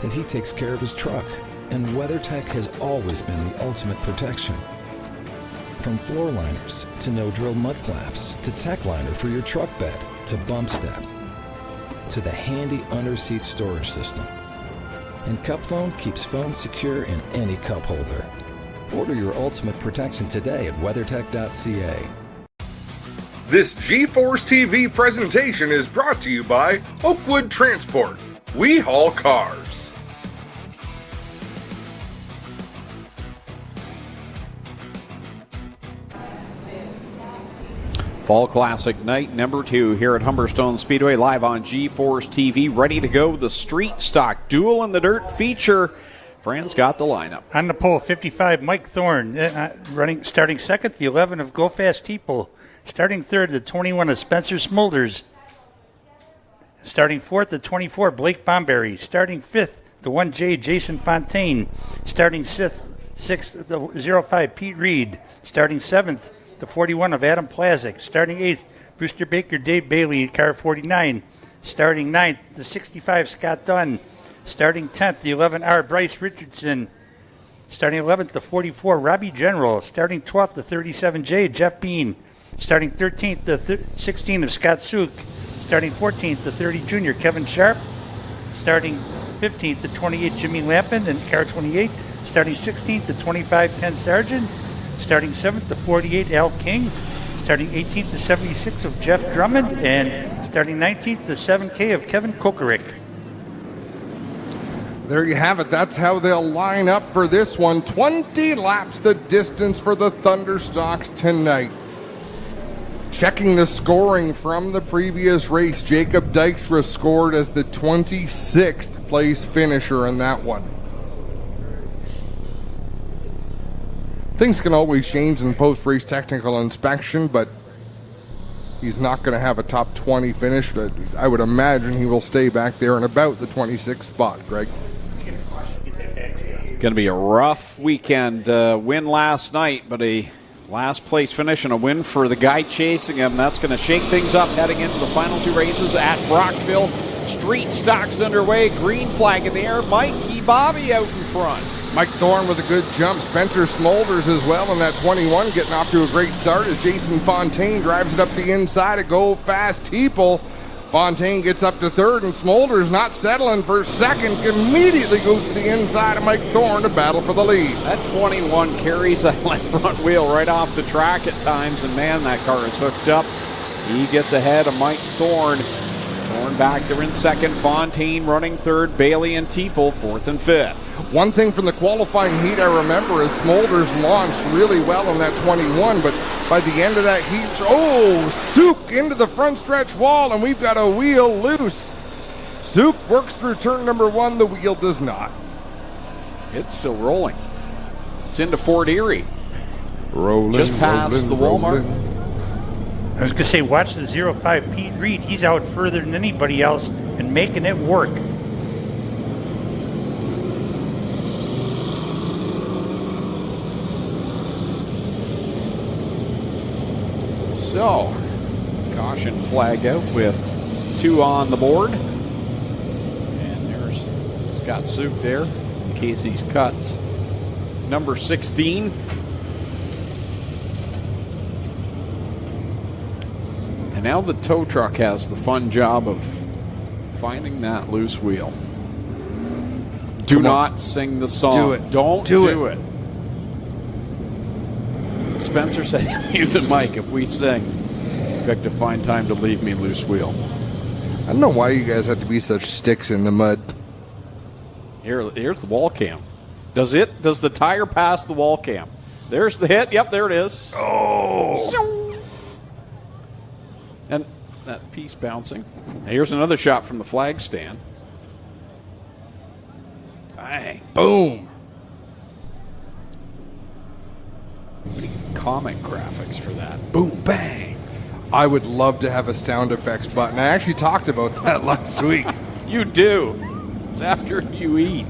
if he takes care of his truck. And WeatherTech has always been the ultimate protection. From floor liners to no-drill mud flaps to tech liner for your truck bed to bump step to the handy under-seat storage system. And Cup Phone keeps phones secure in any cup holder. Order your ultimate protection today at WeatherTech.ca. This GeForce TV presentation is brought to you by Oakwood Transport. We haul cars. Fall Classic night number 2 here at Humberstone Speedway, live on GeForce TV, ready to go. The Street Stock Duel in the Dirt feature. Fran's got the lineup. On the pole, 55, Mike Thorne. Starting second, the 11 of Go Fast Teeple. Starting third, the 21 of Spencer Smulders. Starting fourth, the 24, Blake Bomberry. Starting fifth, the 1J, Jason Fontaine. Starting sixth, the 05, Pete Reed. Starting seventh, the 41 of Adam Plazik. Starting 8th, Brewster Baker, Dave Bailey, car 49. Starting 9th, the 65, Scott Dunn. Starting 10th, the 11R, Bryce Richardson. Starting 11th, the 44, Robbie General. Starting 12th, the 37J, Jeff Bean. Starting 13th, the 16 of Scott Suk. Starting 14th, the 30 Junior, Kevin Sharp. Starting 15th, the 28, Jimmy Lampin, and car 28. Starting 16th, the 25, Ken Sargent. Starting 7th, the 48, Al King. Starting 18th, the 76 of Jeff Drummond. And starting 19th, the 7K of Kevin Kokorick. there you have it. That's how they'll line up for this one. 20 laps the distance for the Thunderstocks tonight. Checking the scoring from the previous race, Jacob Dykstra scored as the 26th place finisher in that one. Things can always change in post-race technical inspection, but he's not going to have a top 20 finish. But I would imagine he will stay back there in about the 26th spot, Greg. Going to be a rough weekend. Win last night, but a last place finish and a win for the guy chasing him. That's going to shake things up heading into the final two races at Brockville. Street stocks underway. Green flag in the air. Mikey Bobby out in front. Mike Thorne with a good jump. Spencer Smolders as well in that 21, getting off to a great start as Jason Fontaine drives it up the inside. A go fast Teeple. Fontaine gets up to third, and Smolders not settling for second. Immediately goes to the inside of Mike Thorne to battle for the lead. That 21 carries that left front wheel right off the track at times, and man, that car is hooked up. He gets ahead of Mike Thorne. Thorne back there in second. Fontaine running third. Bailey and Teeple fourth and fifth. One thing from the qualifying heat I remember is Smolders launched really well on that 21, but by the end of that heat, Souk into the front stretch wall, and we've got a wheel loose. Souk works through turn number one. The wheel does not. It's still rolling. It's into Fort Erie. Rolling, just past the Walmart. I was going to say, watch the 05 Pete Reed. He's out further than anybody else and making it work. So, caution flag out with 2 on the board. And there's Scott Souk there in case he's cuts. Number 16. And now the tow truck has the fun job of finding that loose wheel. Do not sing the song. Do it. Don't do it. Spencer said he'll use a mic if we sing. Got to find time to leave me loose wheel. I don't know why you guys have to be such sticks in the mud. Here's the wall cam. Does the tire pass the wall cam? There's the hit. Yep, there it is. Oh. And that piece bouncing. Here's another shot from the flag stand. Bang. Boom. We need comic graphics for that. Boom, bang. I would love to have a sound effects button. I actually talked about that last week. You do. It's after you eat.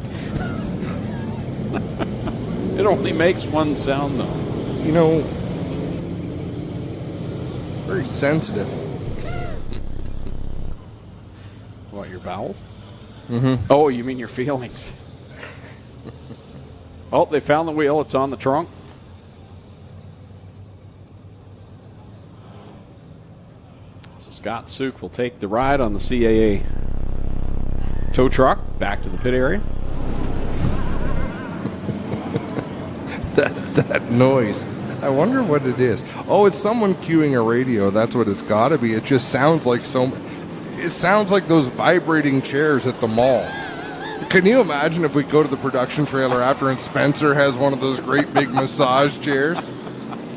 It only makes one sound, though. You know, very sensitive. What, your bowels? Mm-hmm. Oh, you mean your feelings. Oh, they found the wheel. It's on the trunk. So Scott Souk will take the ride on the CAA tow truck back to the pit area. that noise. I wonder what it is. Oh, it's someone cueing a radio. That's what it's got to be. It just sounds like it sounds like those vibrating chairs at the mall. Can you imagine if we go to the production trailer after and Spencer has one of those great big massage chairs?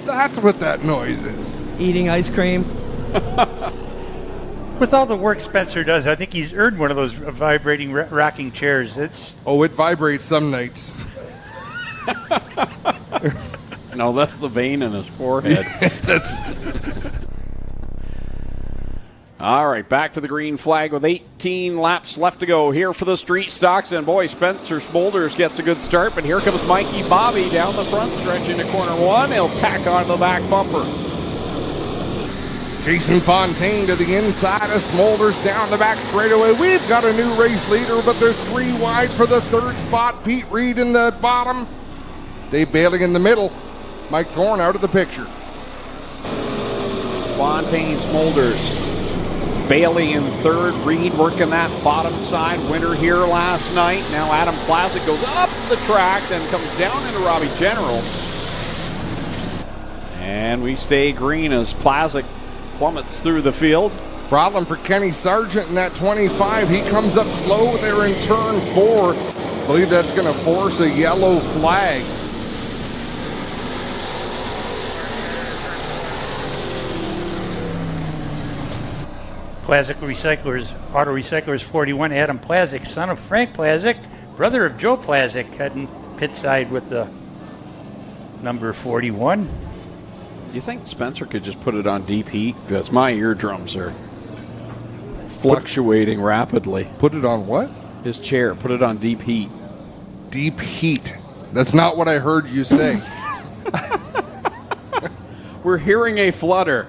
That's what that noise is. Eating ice cream. With all the work Spencer does, I think he's earned one of those vibrating rocking chairs. It vibrates some nights. No, that's the vein in his forehead. That's. All right, back to the green flag with 18 laps left to go here for the street stocks. And boy, Spencer Smolders gets a good start, but here comes Mikey Bobby down the front stretch into corner one. He'll tack on the back bumper. Jason Fontaine to the inside of Smolders down the back straightaway. We've got a new race leader, but they're 3 wide for the third spot. Pete Reed in the bottom. Dave Bailey in the middle. Mike Thorne out of the picture. Fontaine, Smolders. Bailey in third. Reed working that bottom side. Winner here last night. Now Adam Plazic goes up the track, then comes down into Robbie General. And we stay green as Plazic plummets through the field. Problem for Kenny Sargent in that 25. He comes up slow there in turn 4. I believe that's going to force a yellow flag. Plazik Recyclers, Auto Recyclers 41, Adam Plazik, son of Frank Plazik, brother of Joe Plazik, heading pit side with the number 41. Do you think Spencer could just put it on deep heat? Because my eardrums are fluctuating rapidly. Put it on what? His chair. Put it on deep heat. Deep heat. That's not what I heard you say. We're hearing a flutter,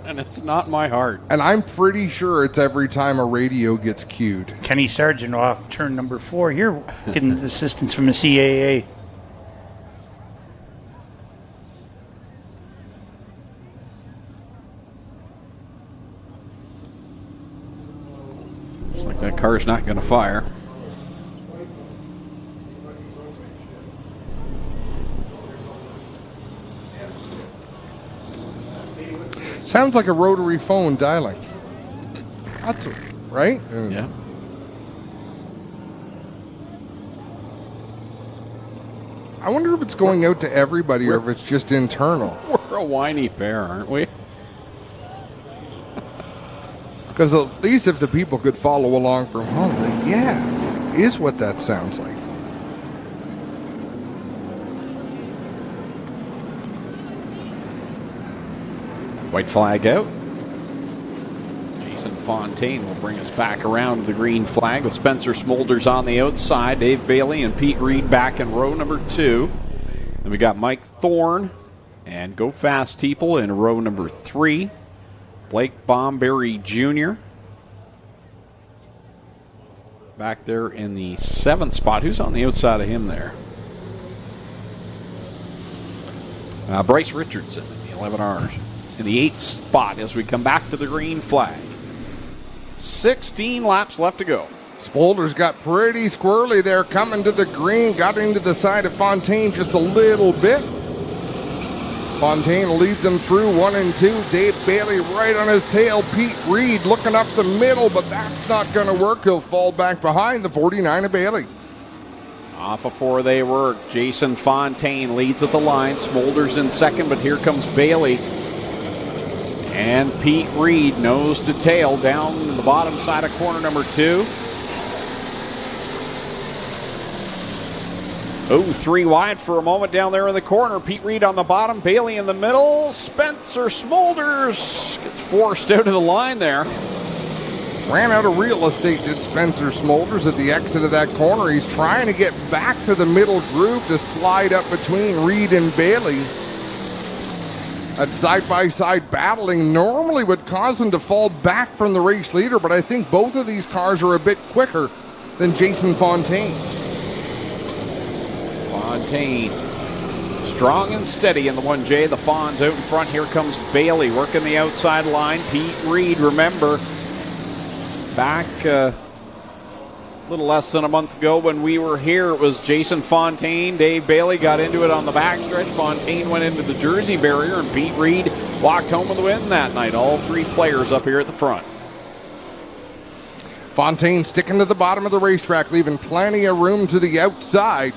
and it's not my heart. And I'm pretty sure it's every time a radio gets cued. Kenny Sargent off turn number 4 here, getting assistance from the CAA. Looks like that car's not going to fire. Sounds like a rotary phone dialing. That's right? Yeah. I wonder if it's going out to everybody or if it's just internal. We're a whiny pair, aren't we? Because at least if the people could follow along from home, like, yeah, is what that sounds like. White flag out. Jason Fontaine will bring us back around to the green flag with Spencer Smolders on the outside. Dave Bailey and Pete Reed back in row number 2. Then we got Mike Thorne and Go Fast Teeple in row number 3. Blake Bomberry Jr. back there in the 7th spot. Who's on the outside of him there? Bryce Richardson in the 11Rs. In the 8th spot as we come back to the green flag. 16 laps left to go. Smolders got pretty squirrely there coming to the green. Got into the side of Fontaine just a little bit. Fontaine will lead them through 1 and 2. Dave Bailey right on his tail. Pete Reed looking up the middle, but that's not going to work. He'll fall back behind the 49 of Bailey. Off of 4 they work. Jason Fontaine leads at the line. Smolders in second, but here comes Bailey. And Pete Reed nose to tail down the bottom side of corner number 2. Oh, 3 wide for a moment down there in the corner. Pete Reed on the bottom, Bailey in the middle. Spencer Smolders gets forced out of the line there. Ran out of real estate, did Spencer Smolders at the exit of that corner. He's trying to get back to the middle groove to slide up between Reed and Bailey. That side-by-side battling normally would cause him to fall back from the race leader, but I think both of these cars are a bit quicker than Jason Fontaine. Fontaine strong and steady in the 1J. The Fonz out in front. Here comes Bailey working the outside line. Pete Reed, remember, back a little less than a month ago when we were here, it was Jason Fontaine. Dave Bailey got into it on the backstretch. Fontaine went into the Jersey barrier, and Pete Reed walked home with the win that night. All 3 players up here at the front. Fontaine sticking to the bottom of the racetrack, leaving plenty of room to the outside.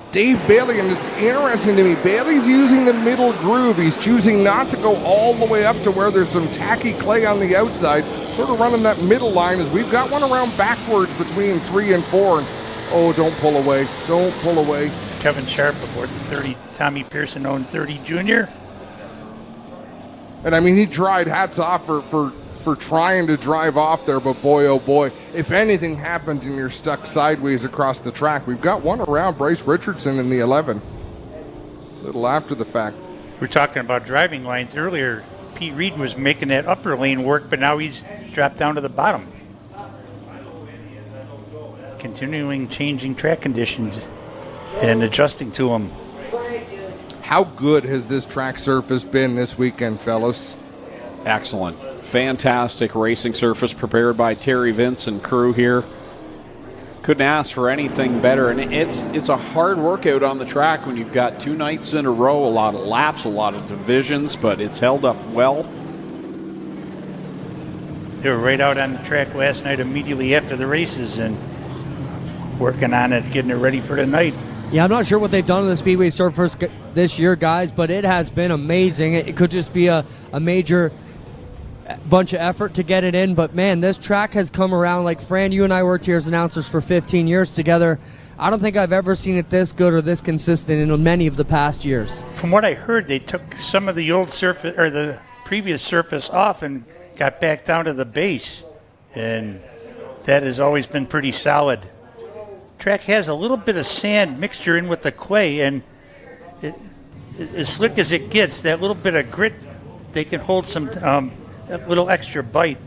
Dave Bailey, and it's interesting to me, Bailey's using the middle groove. He's choosing not to go all the way up to where there's some tacky clay on the outside, sort of running that middle line as we've got one around backwards between 3 and 4. And, oh, don't pull away. Don't pull away. Kevin Sharp aboard the 30, Tommy Pearson owned 30 Junior. And I mean, he tried, hats off for trying to drive off there, but boy, oh boy, if anything happened and you're stuck sideways across the track, we've got one around Bryce Richardson in the 11. A little after the fact. We're talking about driving lines earlier. Pete Reed was making that upper lane work, but now he's dropped down to the bottom. Continuing changing track conditions and adjusting to them. How good has this track surface been this weekend, fellas? Excellent. Fantastic racing surface prepared by Terry Vince and crew here. Couldn't ask for anything better, and it's a hard workout on the track when you've got 2 nights in a row, a lot of laps, a lot of divisions, but it's held up well. They were right out on the track last night immediately after the races, and working on it, getting it ready for tonight. Yeah, I'm not sure what they've done on the Speedway surface this year, guys, but it has been amazing. It could just be a major bunch of effort to get it in, but man, this track has come around. Like Fran, you and I worked here as announcers for 15 years together. I don't think I've ever seen it this good or this consistent in many of the past years. From what I heard, they took some of the old surface or the previous surface off and got back down to the base, and that has always been pretty solid. Track has a little bit of sand mixture in with the clay, and as slick as it gets, that little bit of grit, they can hold some a little extra bite.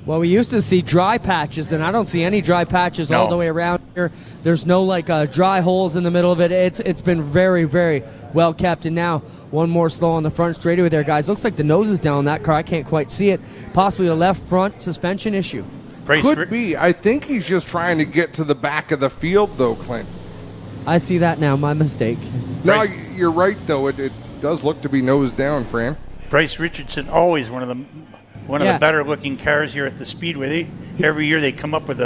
Well, we used to see dry patches, and I don't see any dry patches all the way around here. There's no dry holes in the middle of it. It's been very, very well kept. And now one more slow on the front straightaway there, guys. Looks like the nose is down on that car. I can't quite see it. Possibly a left front suspension issue. Could be. I think he's just trying to get to the back of the field, though, Clint. I see that now. My mistake. No, you're right, though. It does look to be nose down, Fran. Bryce Richardson, always one of the better-looking cars here at the Speedway. Every year they come up with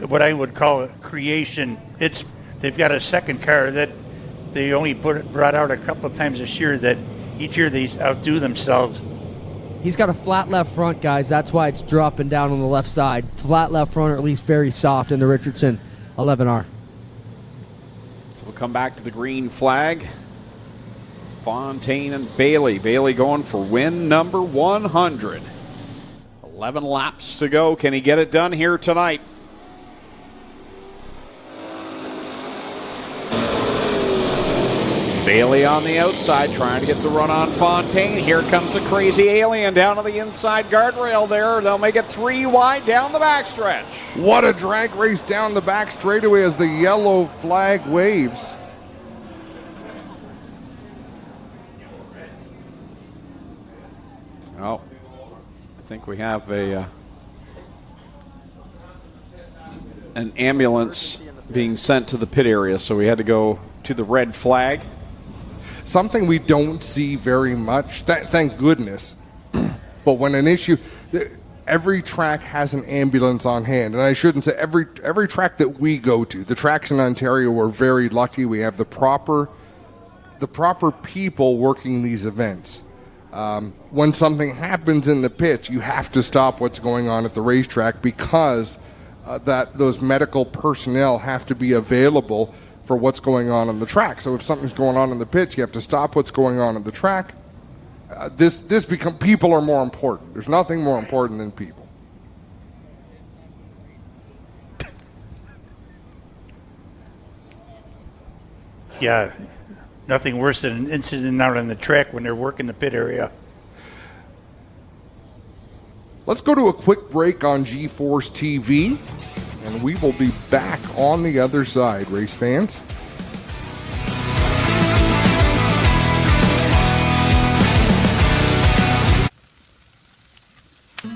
what I would call a creation. They've got a second car that they only brought out a couple of times this year. That each year they outdo themselves. He's got a flat left front, guys. That's why it's dropping down on the left side. Flat left front, or at least very soft in the Richardson 11R. So we'll come back to the green flag. Fontaine and Bailey. Bailey going for win number 100. 11 laps to go. Can he get it done here tonight? Bailey on the outside trying to get the run on Fontaine. Here comes the crazy alien down to the inside guardrail there. They'll make it 3 wide down the backstretch. What a drag race down the back straightaway as the yellow flag waves. Oh, I think we have an ambulance being sent to the pit area, so we had to go to the red flag. Something we don't see very much, thank goodness. But when an issue, every track has an ambulance on hand. And I shouldn't say every track that we go to. The tracks in Ontario, we're very lucky. We have the proper people working these events. When something happens in the pits, you have to stop what's going on at the racetrack because those medical personnel have to be available for what's going on the track. So if something's going on in the pits, you have to stop what's going on the track. People are more important. There's nothing more important than people. Yeah, nothing worse than an incident out on the track when they're working the pit area. Let's go to a quick break on G-Force TV, and we will be back on the other side, race fans.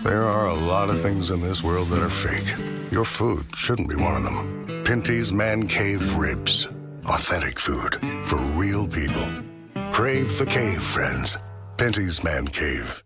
There are a lot of things in this world that are fake. Your food shouldn't be one of them. Pinty's Man Cave Ribs. Authentic food for real people. Crave the cave, friends. Pinty's Man Cave.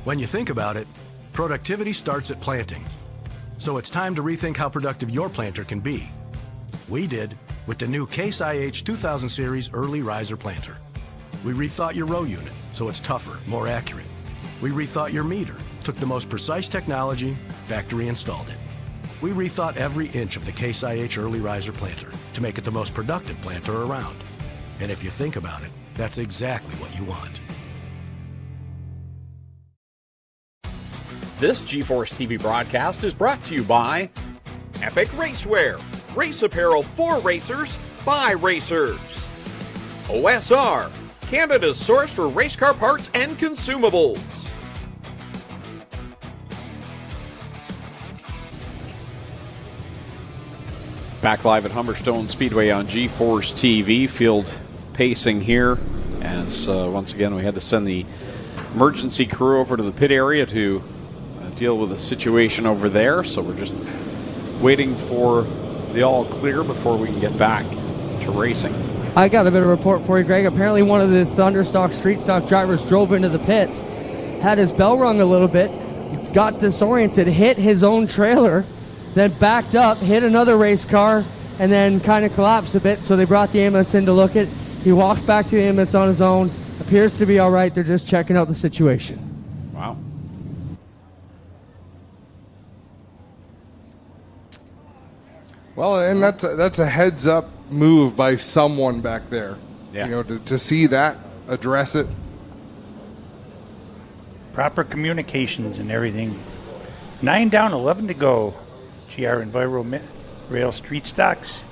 When you think about it, productivity starts at planting. So it's time to rethink how productive your planter can be. We did with the new Case IH 2000 Series Early Riser Planter. We rethought your row unit so it's tougher, more accurate. We rethought your meter, took the most precise technology, factory installed it. We rethought every inch of the Case IH Early Riser Planter to make it the most productive planter around. And if you think about it, that's exactly what you want. This G-Force TV broadcast is brought to you by Epic Racewear, race apparel for racers by racers. OSR, Canada's source for race car parts and consumables. Back live at Humberstone Speedway on G-Force TV. Field pacing here as once again we had to send the emergency crew over to the pit area to deal with the situation over there. So we're just waiting for the all clear before we can get back to racing. I got a bit of a report for you, Greg. Apparently one of the Thunderstock Street Stock drivers drove into the pits, had his bell rung a little bit, got disoriented, hit his own trailer, then backed up, hit another race car, and then kind of collapsed a bit. So they brought the ambulance in to look at. He walked back to the ambulance on his own. Appears to be all right. They're just checking out the situation. Wow. Well, and that's a heads-up move by someone back there. Yeah. You know, to see that, address it. Proper communications and everything. 9 down, 11 to go. GR Enviro Rail Street Stocks.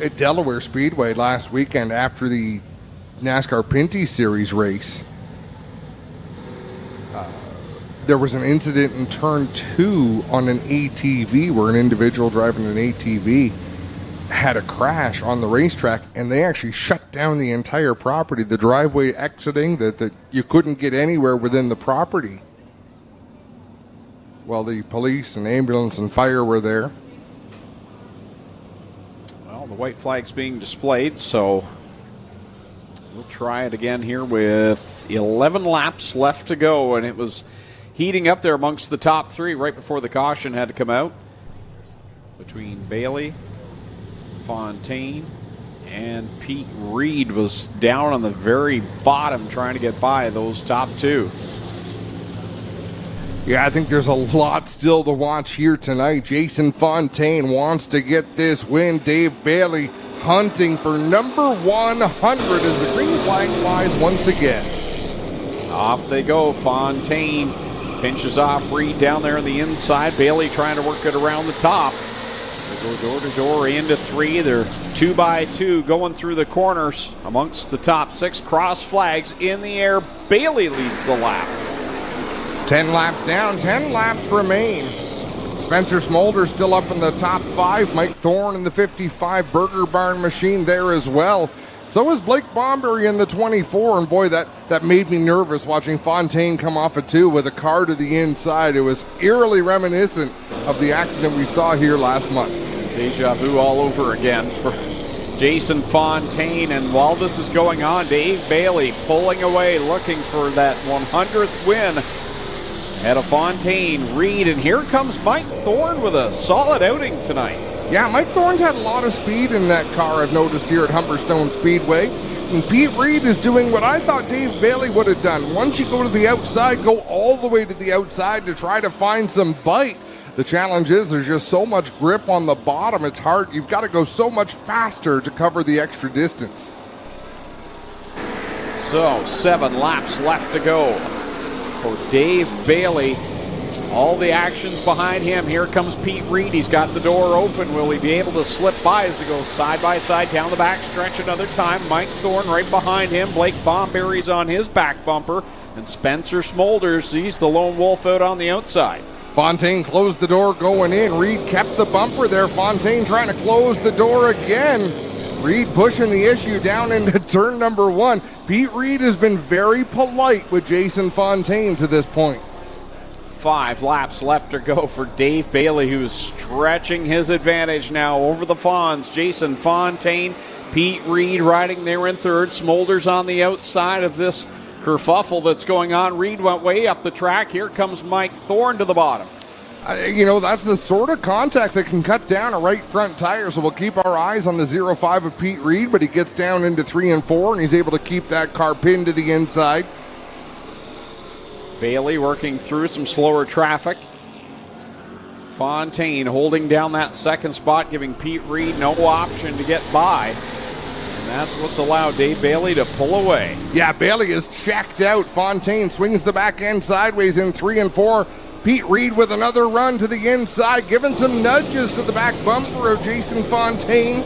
At Delaware Speedway last weekend after the NASCAR Pinty Series race, there was an incident in turn 2 on an ATV where an individual driving an ATV had a crash on the racetrack, and they actually shut down the entire property, the driveway exiting, that you couldn't get anywhere within the property. Well, the police and ambulance and fire were there. Well, the white flag's being displayed, so we'll try it again here with 11 laps left to go, and it was heating up there amongst the top 3 right before the caution had to come out between Bailey, Fontaine, and Pete Reed was down on the very bottom trying to get by those top 2. Yeah, I think there's a lot still to watch here tonight. Jason Fontaine wants to get this win. Dave Bailey hunting for number 100 as the green flag flies once again. Off they go. Fontaine pinches off Reed down there on the inside. Bailey trying to work it around the top. They go door to door into 3. They're 2 by 2 going through the corners amongst the top 6. Cross flags in the air. Bailey leads the lap. 10 laps down, 10 laps remain. Spencer Smolders still up in the top 5. Mike Thorne in the 55. Burger Barn Machine there as well. So is Blake Bomberry in the 24. And boy, that made me nervous watching Fontaine come off a 2 with a car to the inside. It was eerily reminiscent of the accident we saw here last month. Deja vu all over again for Jason Fontaine. And while this is going on, Dave Bailey pulling away, looking for that 100th win. Ahead of Fontaine, Reed, and here comes Mike Thorne with a solid outing tonight. Yeah, Mike Thorne's had a lot of speed in that car, I've noticed here at Humberstone Speedway. And Pete Reed is doing what I thought Dave Bailey would have done. Once you go to the outside, go all the way to the outside to try to find some bite. The challenge is there's just so much grip on the bottom, it's hard. You've got to go so much faster to cover the extra distance. So 7 laps left to go for Dave Bailey. All the action's behind him. Here comes Pete Reed. He's got the door open. Will he be able to slip by as he goes side by side down the back stretch another time? Mike Thorne right behind him. Blake Bomberry's on his back bumper. And Spencer Smolders, he's the lone wolf out on the outside. Fontaine closed the door going in. Reed kept the bumper there. Fontaine trying to close the door again. Reed pushing the issue down into turn number 1. Pete Reed has been very polite with Jason Fontaine to this point. 5 laps left to go for Dave Bailey, who's stretching his advantage now over the Fonz. Jason Fontaine, Pete Reed riding there in 3rd. Smolders on the outside of this kerfuffle that's going on. Reed went way up the track. Here comes Mike Thorne to the bottom. That's the sort of contact that can cut down a right front tire, so we'll keep our eyes on the 0-5 of Pete Reed, but he gets down into 3 and 4, and he's able to keep that car pinned to the inside. Bailey working through some slower traffic. Fontaine holding down that 2nd spot, giving Pete Reed no option to get by. And that's what's allowed Dave Bailey to pull away. Yeah, Bailey is checked out. Fontaine swings the back end sideways in 3 and 4. Pete Reed with another run to the inside, giving some nudges to the back bumper of Jason Fontaine.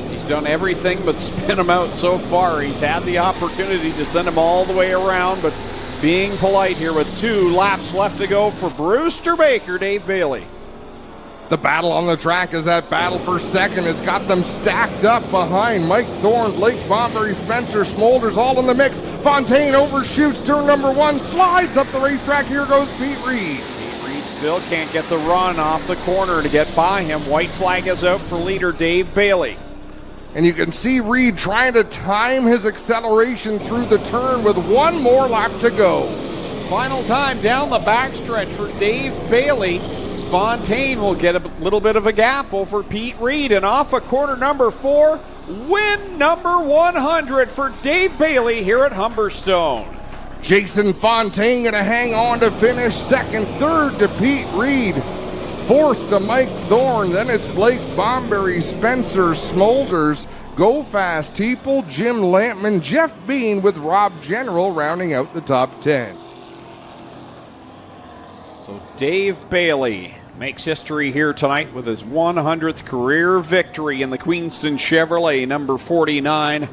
He's done everything but spin him out so far. He's had the opportunity to send him all the way around, but being polite here with 2 laps left to go for Brewster Baker, Dave Bailey. The battle on the track is that battle for second. It's got them stacked up behind Mike Thorne, Blake Bomberry, Spencer Smolders, all in the mix. Fontaine overshoots turn number 1, slides up the racetrack. Here goes Pete Reed. Pete Reed still can't get the run off the corner to get by him. White flag is out for leader Dave Bailey. And you can see Reed trying to time his acceleration through the turn with one more lap to go. Final time down the backstretch for Dave Bailey. Fontaine will get a little bit of a gap over Pete Reed, and off of corner number 4, win number 100 for Dave Bailey here at Humberstone. Jason Fontaine going to hang on to finish second, third to Pete Reed, fourth to Mike Thorne, then it's Blake Bomberry, Spencer Smolders, Go Fast Teeple, Jim Lampman, Jeff Bean with Rob General rounding out the top 10. So Dave Bailey makes history here tonight with his 100th career victory in the Queenston Chevrolet number 49.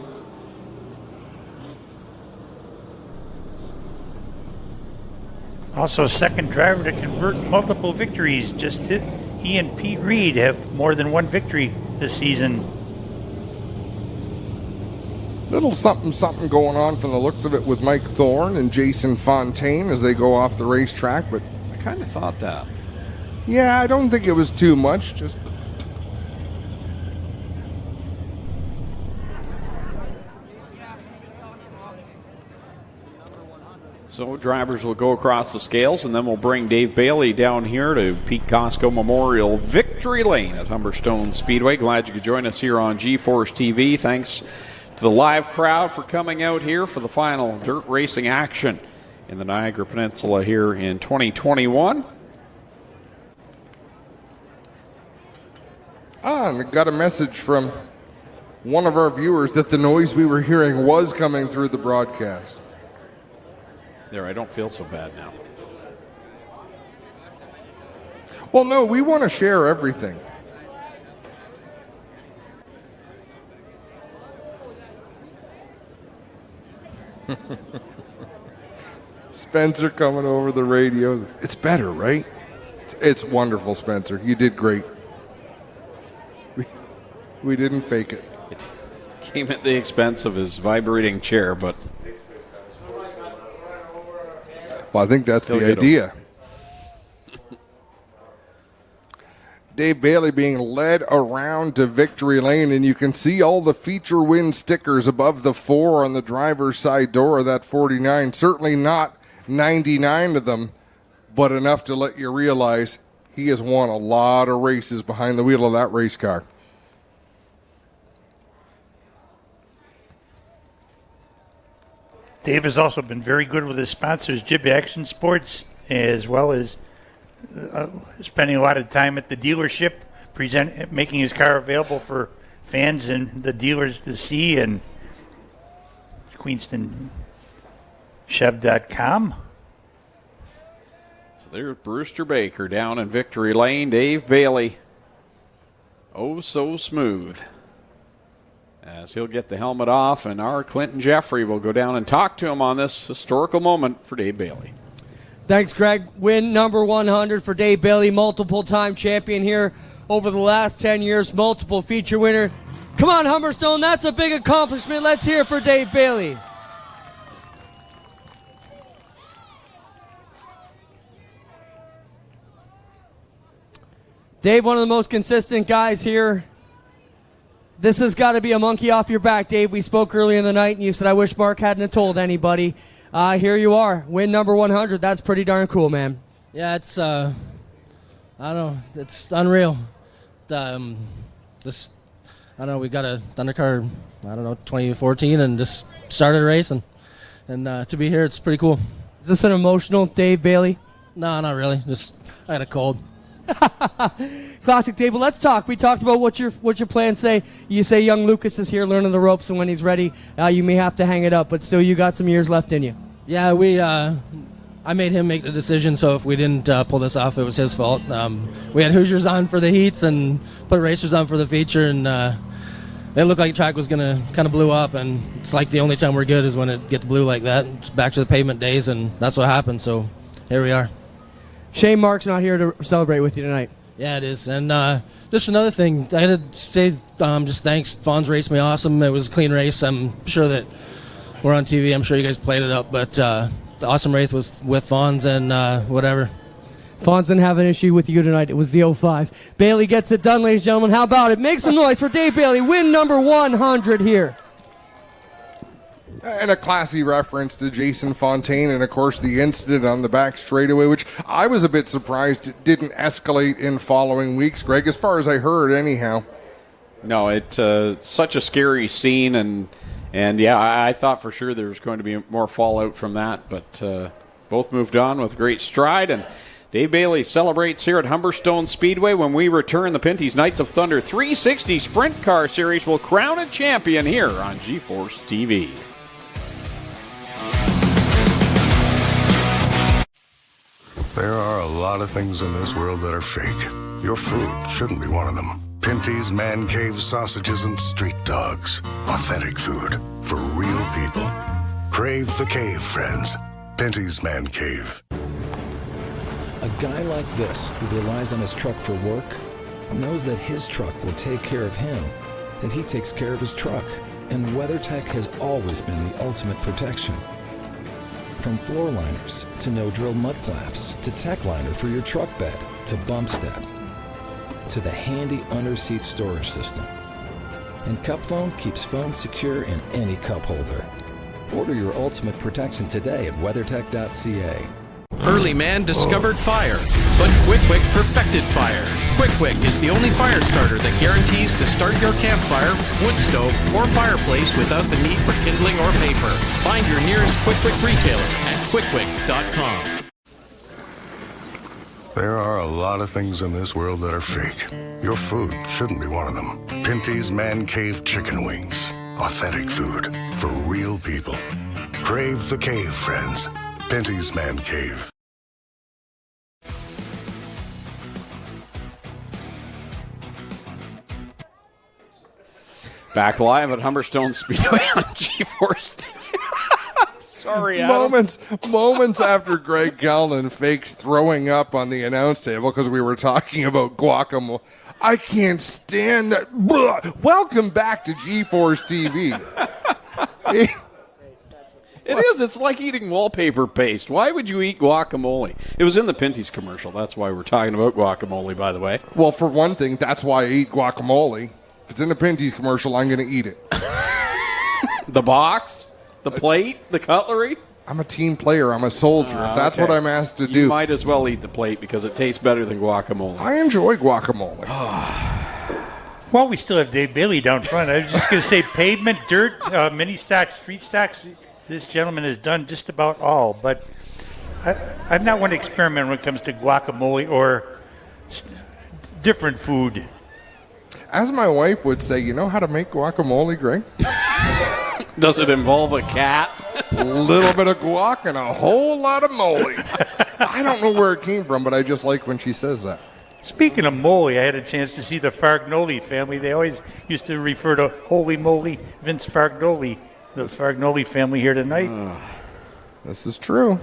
Also, second driver to convert multiple victories. He and Pete Reed have more than one victory this season. Little something going on from the looks of it with Mike Thorne and Jason Fontaine as they go off the racetrack, but I kind of thought that. Yeah, I don't think it was too much. Just so drivers will go across the scales, and then we'll bring Dave Bailey down here to Pete Costco Memorial Victory Lane at Humberstone Speedway. Glad you could join us here on G-Force TV. Thanks to the live crowd for coming out here for the final dirt racing action in the Niagara Peninsula here in 2021. And I got a message from one of our viewers that the noise we were hearing was coming through the broadcast. There, I don't feel so bad now. Well, no, we want to share everything. Spencer coming over the radio. It's better, right? It's wonderful, Spencer. You did great. We didn't fake it. It came at the expense of his vibrating chair, but... Well, I think that's the idea. Dave Bailey being led around to victory lane, and you can see all the feature win stickers above the 4 on the driver's side door of that 49. Certainly not 99 of them, but enough to let you realize he has won a lot of races behind the wheel of that race car. Dave has also been very good with his sponsors, Jib Action Sports, as well as spending a lot of time at the dealership, making his car available for fans and the dealers to see, and QueenstonChev.com. So there's Brewster Baker down in victory lane. Dave Bailey, oh so smooth, as he'll get the helmet off, and our Clinton Jeffrey will go down and talk to him on this historical moment for Dave Bailey. Thanks, Greg. Win number 100 for Dave Bailey, multiple-time champion here over the last 10 years, multiple feature winner. Come on, Humberstone, that's a big accomplishment. Let's hear it for Dave Bailey. Dave, one of the most consistent guys here. This has got to be a monkey off your back, Dave. We spoke earlier in the night, and you said, I wish Mark hadn't have told anybody. Here you are, win number 100. That's pretty darn cool, man. Yeah, it's, I don't know, it's unreal. Just, I don't know, we got a Thunder car, 2014, and just started racing. And to be here, it's pretty cool. Is this an emotional Dave Bailey? No, not really. Just, I got a cold. Classic table. Let's talk. We talked about what your plans say. You say young Lucas is here learning the ropes, and when he's ready, you may have to hang it up. But still, you got some years left in you. Yeah, I made him make the decision. So if we didn't pull this off, it was his fault. We had Hoosiers on for the heats and put racers on for the feature, and it looked like the track was gonna kind of blew up. And it's like the only time we're good is when it gets blue like that. It's back to the pavement days, and that's what happened. So here we are. Shane Mark's not here to celebrate with you tonight. Yeah, it is. And just another thing, I had to say just thanks. Vaughn's race me awesome. It was a clean race. I'm sure that we're on TV. I'm sure you guys played it up. But the awesome race was with Vaughn's and whatever. Vaughn's didn't have an issue with you tonight. It was the 05. Bailey gets it done, ladies and gentlemen. How about it? Make some noise for Dave Bailey. Win number 100 here. And a classy reference to Jason Fontaine and, of course, the incident on the back straightaway, which I was a bit surprised it didn't escalate in following weeks, Greg, as far as I heard anyhow. No, it's such a scary scene, and yeah, I thought for sure there was going to be more fallout from that, but both moved on with great stride, and Dave Bailey celebrates here at Humberstone Speedway. When we return, the Pinty's Knights of Thunder 360 Sprint Car Series will crown a champion here on G-Force TV. There are a lot of things in this world that are fake. Your food shouldn't be one of them. Pinty's Man Cave sausages and street dogs. Authentic food for real people. Crave the cave, friends. Pinty's Man Cave. A guy like this, who relies on his truck for work, knows that his truck will take care of him, that he takes care of his truck. And WeatherTech has always been the ultimate protection. From floor liners to no-drill mud flaps to tech liner for your truck bed to bump step to the handy under-seat storage system. And Cup Phone keeps phones secure in any cup holder. Order your ultimate protection today at weathertech.ca. Early man discovered fire, but Quick Quick perfected fire. Quick Quick is the only fire starter that guarantees to start your campfire, wood stove, or fireplace without the need for kindling or paper. Find your nearest Quick Quick retailer at quickquick.com. There are a lot of things in this world that are fake. Your food shouldn't be one of them. Pinty's Man Cave chicken wings. Authentic food for real people. Crave the cave, friends. Pinty's Man Cave. Back live at Humberstone Speedway on G-Force. Sorry, Adam. Moments after Greg Kellnan fakes throwing up on the announce table because we were talking about guacamole. I can't stand that. Blah. Welcome back to G-Force TV. It is. It's like eating wallpaper paste. Why would you eat guacamole? It was in the Pinty's commercial. That's why we're talking about guacamole, by the way. Well, for one thing, that's why I eat guacamole. If it's in the Pinty's commercial, I'm going to eat it. The box? The plate? The cutlery? I'm a team player. I'm a soldier. If that's what I'm asked to do. You might as well eat the plate because it tastes better than guacamole. I enjoy guacamole. Well, we still have Dave Bailey down front. I was just going to say pavement, dirt, mini stacks, street stacks. This gentleman has done just about all, but I'm not one to experiment when it comes to guacamole or different food. As my wife would say, you know how to make guacamole, Greg? Does it involve a cat? A little bit of guac and a whole lot of moly. I don't know where it came from, but I just like when she says that. Speaking of moly, I had a chance to see the Fargnoli family. They always used to refer to Holy Moly Vince Fargnoli, the Fargnoli family here tonight. This is true.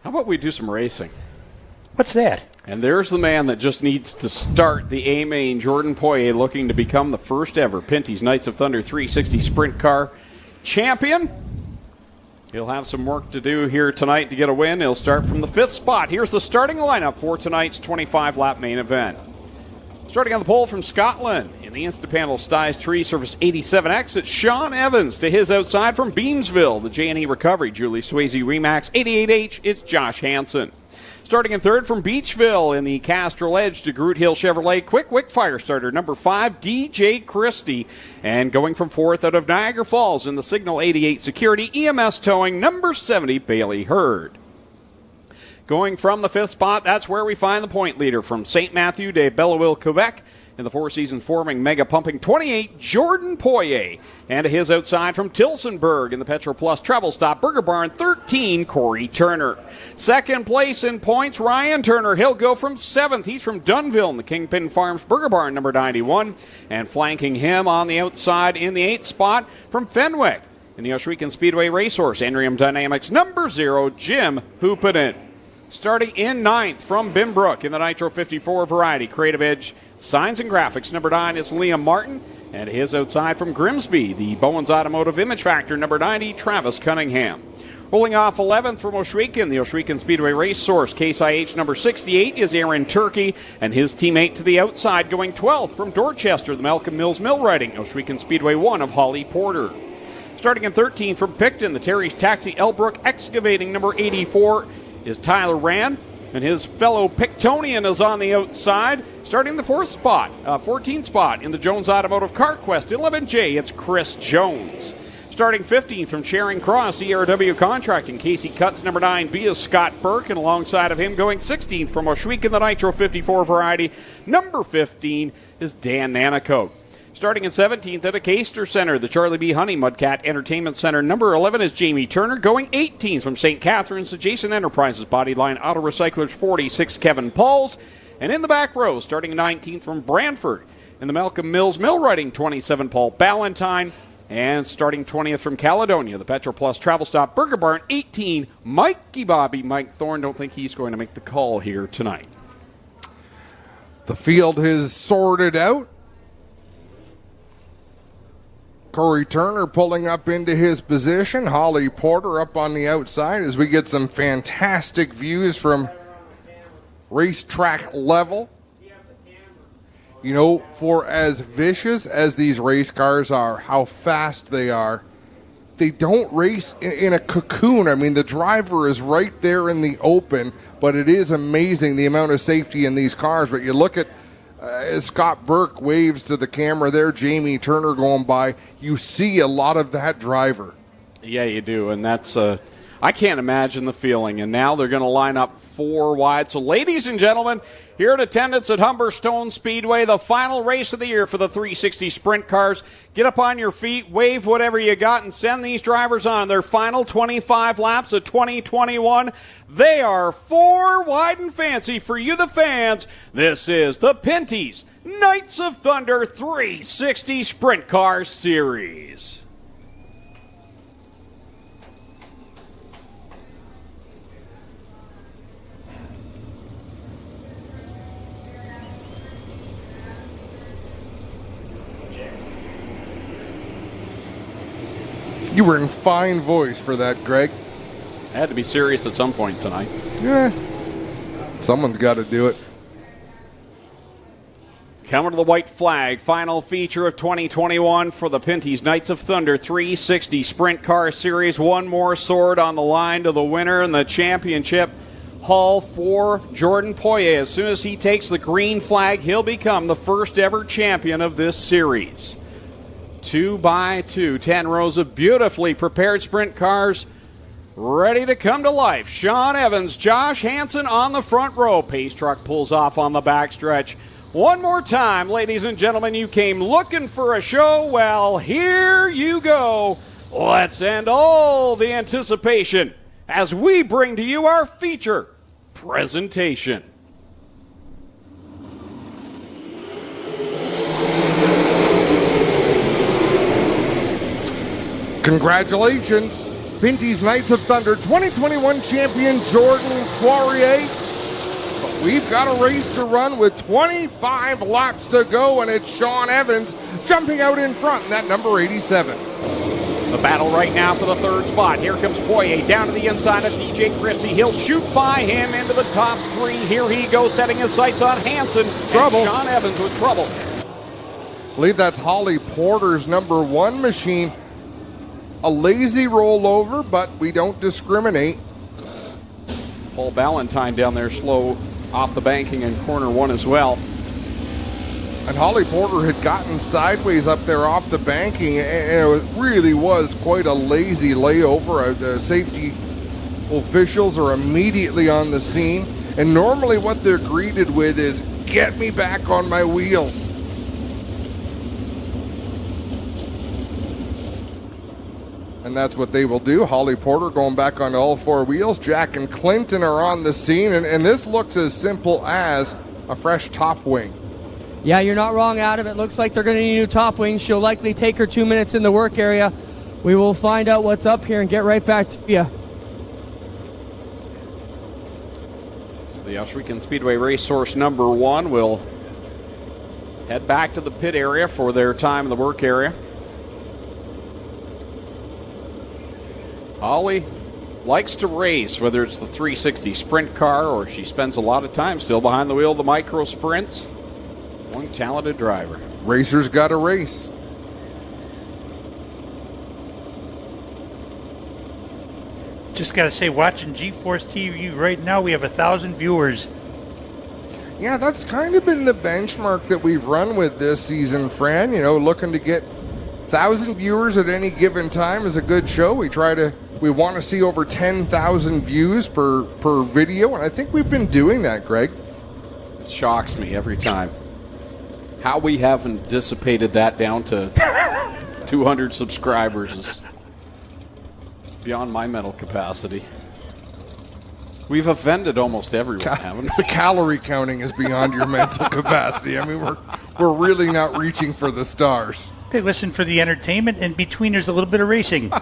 How about we do some racing? What's that? And there's the man that just needs to start the A-Main, Jordan Poirier, looking to become the first ever Pinty's Knights of Thunder 360 Sprint Car champion. He'll have some work to do here tonight to get a win. He'll start from the 5th spot. Here's the starting lineup for tonight's 25-lap main event. Starting on the pole from Scotland, in the Instapanel Styes Tree Surface 87X, it's Sean Evans. To his outside from Beamsville, the J&E Recovery Julie Swayze Remax 88H, it's Josh Hansen. Starting in 3rd from Beachville in the Castrol Edge to Groot Hill Chevrolet, Quick Firestarter, number 5, DJ Christie. And going from 4th out of Niagara Falls in the Signal 88 Security EMS Towing, number 70, Bailey Hurd. Going from the 5th spot, that's where we find the point leader from St. Matthew de Belleville, Quebec. In the four-season forming Mega Pumping 28, Jordan Poirier. And to his outside from Tilsonburg in the Petro Plus Travel Stop Burger Barn 13, Corey Turner. Second place in points, Ryan Turner. He'll go from 7th. He's from Dunville in the Kingpin Farms Burger Barn number 91. And flanking him on the outside in the 8th spot from Fenwick in the Ohsweken Speedway Racehorse Andrium Dynamics number 0, Jim Hoopinen. Starting in 9th from Binbrook in the Nitro 54 variety, Creative Edge Signs and Graphics. Number 9 is Liam Martin. And his outside from Grimsby, the Bowens Automotive Image Factor, number 90, Travis Cunningham. Rolling off 11th from Oshwegan, the Oshwegan Speedway Race Source, Case IH number 68 is Aaron Turkey, and his teammate to the outside going 12th from Dorchester, the Malcolm Mills Millwrighting, Oshwegan Speedway 1 of Holly Porter. Starting in 13th from Picton, the Terry's Taxi Elbrook Excavating, number 84 is Tyler Rand, and his fellow Pictonian is on the outside. Starting the 14th spot in the Jones Automotive Car Quest 11J, it's Chris Jones. Starting 15th from Charing Cross, ERW Contracting, Casey Cutts, number 9, via Scott Burke, and alongside of him going 16th from Oshwegan, the Nitro 54 variety, number 15 is Dan Nanacoat. Starting in 17th at Acaster Center, the Charlie B. Honey Mudcat Entertainment Center, number 11 is Jamie Turner, going 18th from St. Catharines, Jason Enterprises Bodyline Auto Recyclers 46, Kevin Pauls. And in the back row, starting 19th from Brantford, in the Malcolm Mills Millwrighting 27, Paul Ballantyne. And starting 20th from Caledonia, the Petro Plus Travel Stop Burger Barn 18, Mikey Bobby. Mike Thorne, don't think he's going to make the call here tonight. The field has sorted out. Corey Turner pulling up into his position. Holly Porter up on the outside as we get some fantastic views from racetrack level. You know, for as vicious as these race cars are, how fast they are, they don't race in a cocoon. I mean, the driver is right there in the open, but it is amazing the amount of safety in these cars. But you look at as Scott Burke waves to the camera there, Jamie Turner going by, you see a lot of that driver. Yeah, you do, and that's I can't imagine the feeling. And now they're going to line up 4 wide. So, ladies and gentlemen, here in attendance at Humberstone Speedway, the final race of the year for the 360 Sprint Cars. Get up on your feet, wave whatever you got, and send these drivers on their final 25 laps of 2021. They are 4 wide and fancy for you, the fans. This is the Pinty's Knights of Thunder 360 Sprint Car Series. You were in fine voice for that, Greg. I had to be serious at some point tonight. Yeah, someone's got to do it. Coming to the white flag, final feature of 2021 for the Pinty's Knights of Thunder 360 Sprint Car Series. One more sword on the line to the winner in the championship haul for Jordan Poirier. As soon as he takes the green flag, he'll become the first ever champion of this series. 2 by 2, 10 rows of beautifully prepared sprint cars ready to come to life. Sean Evans, Josh Hansen on the front row. Pace truck pulls off on the backstretch. One more time, ladies and gentlemen, you came looking for a show. Well, here you go. Let's end all the anticipation as we bring to you our feature presentation. Congratulations, Pinty's Knights of Thunder 2021 champion Jordan Poirier. But we've got a race to run with 25 laps to go, and it's Sean Evans jumping out in front in that number 87. The battle right now for the 3rd spot. Here comes Poirier down to the inside of DJ Christie. He'll shoot by him into the top 3. Here he goes, setting his sights on Hansen. Trouble. And Sean Evans with trouble. I believe that's Holly Porter's number 1 machine. A lazy rollover, but we don't discriminate. Paul Ballantyne down there slow off the banking in corner 1 as well. And Holly Porter had gotten sideways up there off the banking, and it really was quite a lazy layover. The safety officials are immediately on the scene, and normally what they're greeted with is, get me back on my wheels. And that's what they will do. Holly Porter going back on all 4 wheels. Jack and Clinton are on the scene, and this looks as simple as a fresh top wing. Yeah, you're not wrong, Adam. It looks like they're going to need new top wings. She'll likely take her 2 minutes in the work area. We will find out what's up here and get right back to you. The Ohsweken Speedway Racehorse number 1 will head back to the pit area for their time in the work area. Holly likes to race, whether it's the 360 sprint car or she spends a lot of time still behind the wheel of the micro sprints. One talented driver. Racers got to race. Just got to say, watching G-Force TV right now, we have 1,000 viewers. Yeah, that's kind of been the benchmark that we've run with this season, Fran. You know, looking to get 1,000 viewers at any given time is a good show. We want to see over 10,000 views per video, and I think we've been doing that, Greg. It shocks me every time. How we haven't dissipated that down to 200 subscribers is beyond my mental capacity. We've offended almost everyone, haven't we? Calorie counting is beyond your mental capacity. I mean, we're really not reaching for the stars. They listen for the entertainment, and between there's a little bit of racing.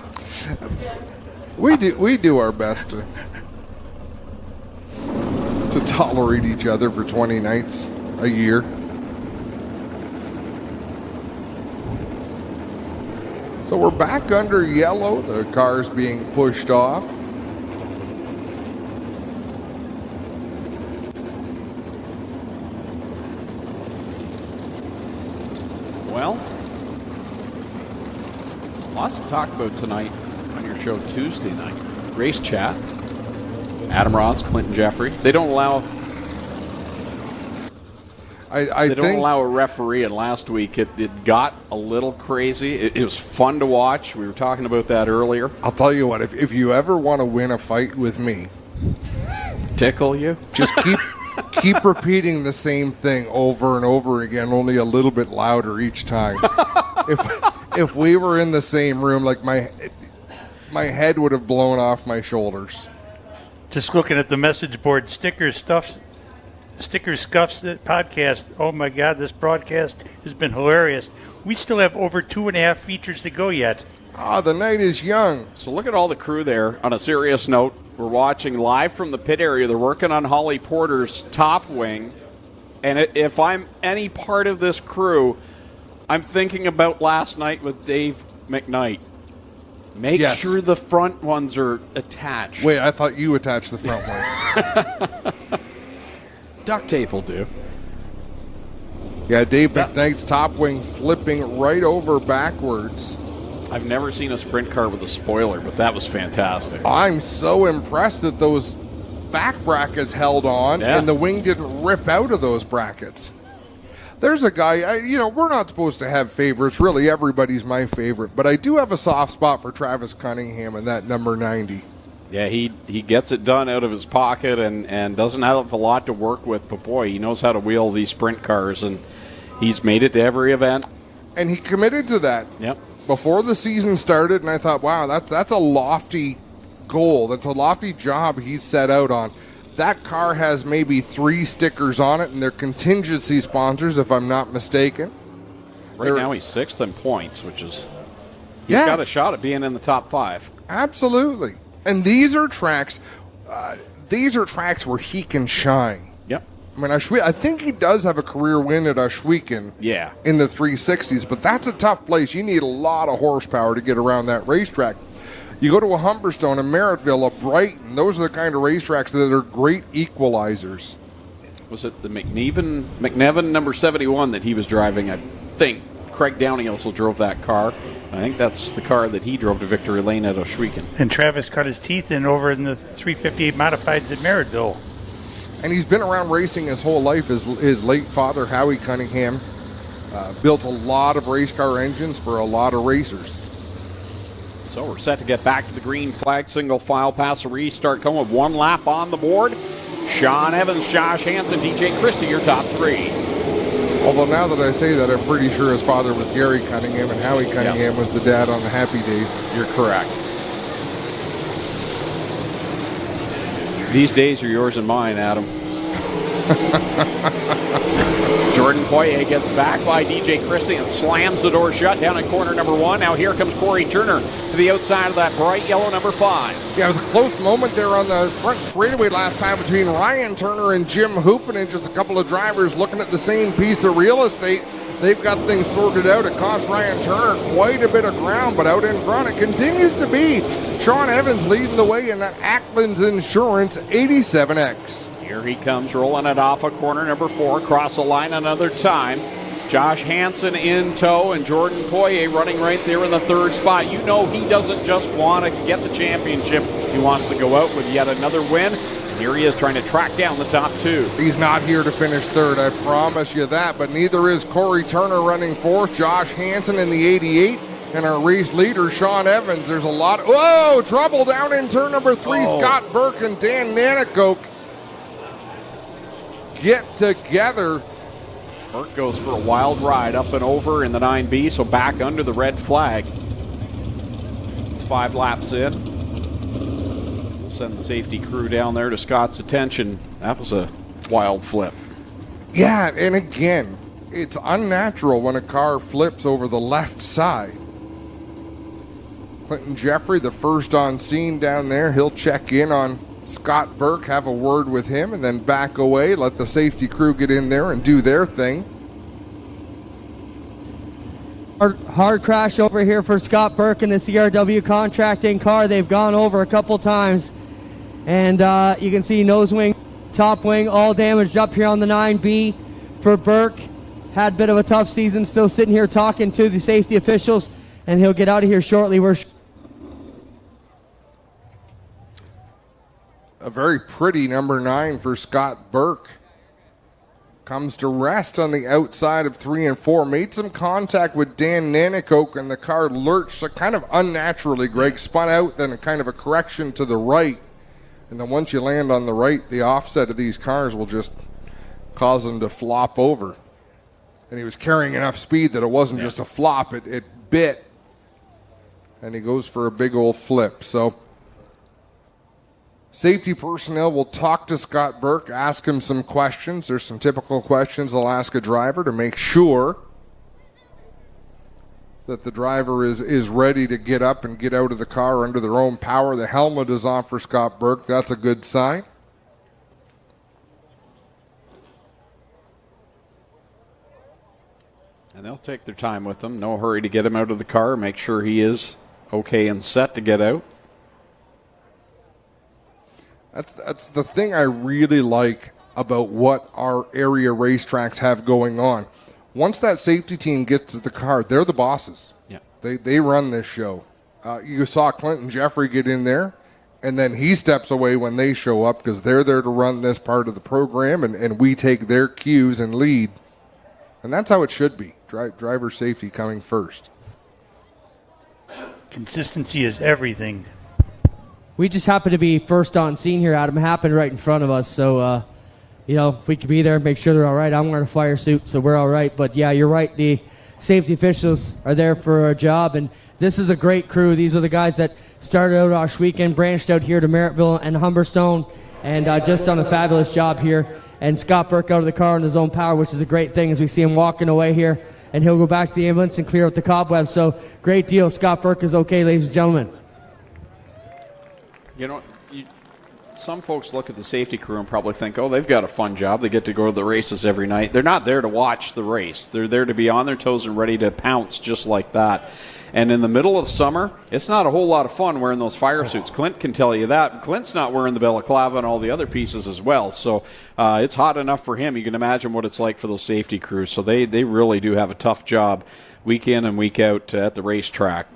We do our best to tolerate each other for 20 nights a year. So we're back under yellow. The car's being pushed off. Well, lots to talk about tonight on your show Tuesday night. Race chat. Adam Ross, Clinton Jeffrey. They don't allow. They don't allow a referee, and last week it got a little crazy. It was fun to watch. We were talking about that earlier. I'll tell you what, if you ever want to win a fight with me, tickle you? Just keep repeating the same thing over and over again, only a little bit louder each time. If we were in the same room, like my head would have blown off my shoulders. Just looking at the message board, Sticker Scuffs podcast. Oh my God, this broadcast has been hilarious. We still have over 2.5 features to go yet. The night is young. So look at all the crew there. On a serious note, we're watching live from the pit area. They're working on Holly Porter's top wing. And if I'm any part of this crew, I'm thinking about last night with Dave McKnight. Make sure the front ones are attached. Wait, I thought you attached the front ones. Duct tape will do. Yeah, Dave McKnight's top wing flipping right over backwards. I've never seen a sprint car with a spoiler, but that was fantastic. I'm so impressed that those back brackets held on and the wing didn't rip out of those brackets. There's a guy, we're not supposed to have favorites. Really, everybody's my favorite. But I do have a soft spot for Travis Cunningham in that number 90. Yeah, he gets it done out of his pocket and doesn't have a lot to work with. But, boy, he knows how to wheel these sprint cars, and he's made it to every event. And he committed to that before the season started, and I thought, wow, that's a lofty goal. That's a lofty job he's set out on. That car has maybe 3 stickers on it, and they're contingency sponsors, if I'm not mistaken. Right now he's 6th in points, which is he's got a shot at being in the top 5. Absolutely. And these are tracks where he can shine. Yep. I mean, I think he does have a career win at Ohsweken in the 360s, but that's a tough place. You need a lot of horsepower to get around that racetrack. You go to a Humberstone, a Merrittville, a Brighton, those are the kind of racetracks that are great equalizers. Was it the McNevin number 71 that he was driving? I think Craig Downey also drove that car. I think that's the car that he drove to Victory Lane at Ohsweken. And Travis cut his teeth in over in the 358 modifieds at Merrittville. And he's been around racing his whole life. His late father, Howie Cunningham, built a lot of race car engines for a lot of racers. So we're set to get back to the green flag single file pass. A restart coming with 1 lap on the board. Sean Evans, Josh Hansen, DJ Christie, your top 3. Although now that I say that, I'm pretty sure his father was Gary Cunningham and Howie Cunningham was the dad on the Happy Days. You're correct. These days are yours and mine, Adam. Jordan Poirier gets back by DJ Christie and slams the door shut down in corner number 1. Now here comes Corey Turner. the outside of that bright yellow number 5. Yeah, it was a close moment there on the front straightaway last time between Ryan Turner and Jim Hoopin, and just a couple of drivers looking at the same piece of real estate. They've got things sorted out. It cost Ryan Turner quite a bit of ground, but out in front it continues to be Sean Evans leading the way in that Ackland's Insurance 87X. Here he comes, rolling it off a corner, number 4, across the line another time. Josh Hansen in tow, and Jordan Poirier running right there in the 3rd spot. You know he doesn't just want to get the championship. He wants to go out with yet another win. And here he is trying to track down the top 2. He's not here to finish 3rd, I promise you that, but neither is Corey Turner running 4th. Josh Hansen in the 88. And our race leader, Sean Evans. There's a lot. Whoa! Trouble down in turn number 3. Scott Burke and Dan Nanakoke get together. Burke goes for a wild ride up and over in the 9B, so back under the red flag. 5 laps in. We'll send the safety crew down there to Scott's attention. That was a wild flip. Yeah, and again, it's unnatural when a car flips over the left side. Clinton Jeffrey, the first on scene down there, he'll check in on Scott Burke, have a word with him, and then back away, let the safety crew get in there and do their thing. Hard crash over here for Scott Burke in the CRW contracting car. They've gone over a couple times. And you can see nose wing, top wing, all damaged up here on the 9B for Burke. Had a bit of a tough season, still sitting here talking to the safety officials, and he'll get out of here shortly. A very pretty number 9 for Scott Burke. Comes to rest on the outside of 3 and 4. Made some contact with Dan Nanakoke, and the car lurched kind of unnaturally, Greg. Spun out, then a kind of a correction to the right. And then once you land on the right, the offset of these cars will just cause them to flop over. And he was carrying enough speed that it wasn't just a flop, it bit. And he goes for a big old flip. So safety personnel will talk to Scott Burke, ask him some questions. There's some typical questions they'll ask a driver to make sure that the driver is ready to get up and get out of the car under their own power. The helmet is on for Scott Burke. That's a good sign. And they'll take their time with him. No hurry to get him out of the car. Make sure he is okay and set to get out. That's the thing I really like about what our area racetracks have going on. Once that safety team gets to the car, they're the bosses. Yeah. They run this show. You saw Clinton Jeffrey get in there, and then he steps away when they show up because they're there to run this part of the program, and we take their cues and lead. And that's how it should be. Driver safety coming first. Consistency is everything. We just happen to be first on scene here, Adam. It happened right in front of us. So, if we could be there, make sure they're all right. I'm wearing a fire suit, so we're all right. But, yeah, you're right. The safety officials are there for a job. And this is a great crew. These are the guys that started out Osh Weekend, branched out here to Merrittville and Humberstone, and just done a fabulous job here. And Scott Burke out of the car on his own power, which is a great thing as we see him walking away here. And he'll go back to the ambulance and clear out the cobwebs. So, great deal. Scott Burke is okay, ladies and gentlemen. You know, some folks look at the safety crew and probably think, oh, they've got a fun job. They get to go to the races every night. They're not there to watch the race. They're there to be on their toes and ready to pounce just like that. And in the middle of the summer, it's not a whole lot of fun wearing those fire suits. Clint can tell you that. Clint's not wearing the balaclava and all the other pieces as well. So it's hot enough for him. You can imagine what it's like for those safety crews. So they really do have a tough job week in and week out at the racetrack.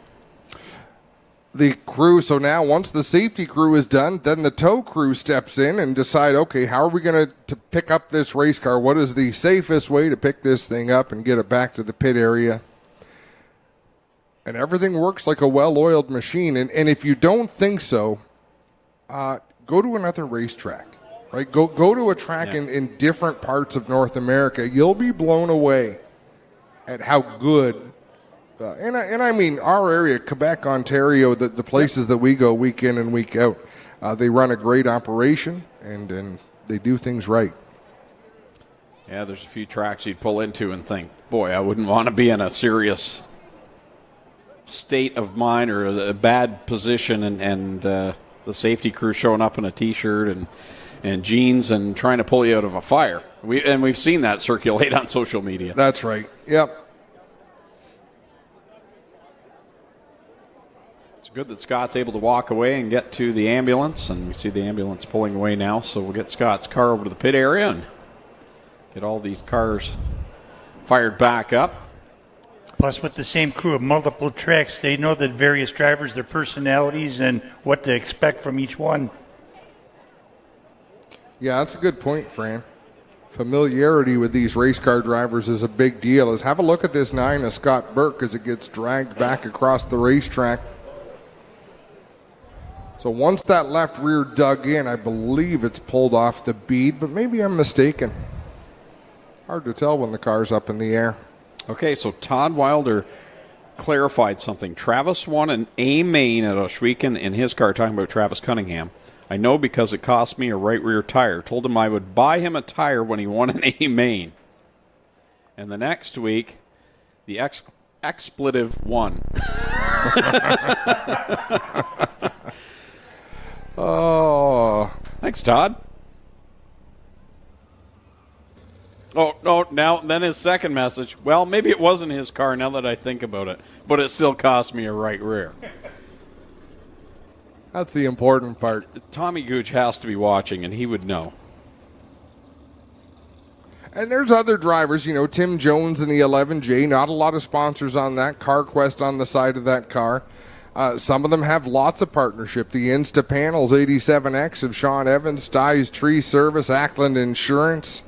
The crew, so now once the safety crew is done, then the tow crew steps in and decide, okay, how are we going to pick up this race car? What is the safest way to pick this thing up and get it back to the pit area? And everything works like a well-oiled machine. And if you don't think so, go to another racetrack, right? Go to a track in different parts of North America. You'll be blown away at how good. And I mean our area, Quebec, Ontario, the places that we go week in and week out, they run a great operation and they do things right. Yeah, there's a few tracks you'd pull into and think, boy, I wouldn't want to be in a serious state of mind or a bad position, and the safety crew showing up in a T-shirt and jeans and trying to pull you out of a fire. We've seen that circulate on social media. That's right. Yep. It's good that Scott's able to walk away and get to the ambulance, and we see the ambulance pulling away now, so we'll get Scott's car over to the pit area and get all these cars fired back up. Plus, with the same crew of multiple tracks, they know the various drivers, their personalities, and what to expect from each one. Yeah, that's a good point, Fran. Familiarity with these race car drivers is a big deal. Have a look at this 9 of Scott Burke as it gets dragged back across the racetrack. So once that left rear dug in, I believe it's pulled off the bead, but maybe I'm mistaken. Hard to tell when the car's up in the air. Okay, so Todd Wilder clarified something. Travis won an A main at Oshwegan in his car, talking about Travis Cunningham. I know because it cost me a right rear tire. Told him I would buy him a tire when he won an A main. And the next week, the expletive won. Oh. Thanks, Todd. Oh, no, then his second message. Well, maybe it wasn't his car now that I think about it, but it still cost me a right rear. That's the important part. Tommy Gooch has to be watching, and he would know. And there's other drivers, Tim Jones in the 11J. Not a lot of sponsors on that. CarQuest on the side of that car. Some of them have lots of partnership. The Insta Panels 87X of Sean Evans, Styes Tree Service, Ackland Insurance.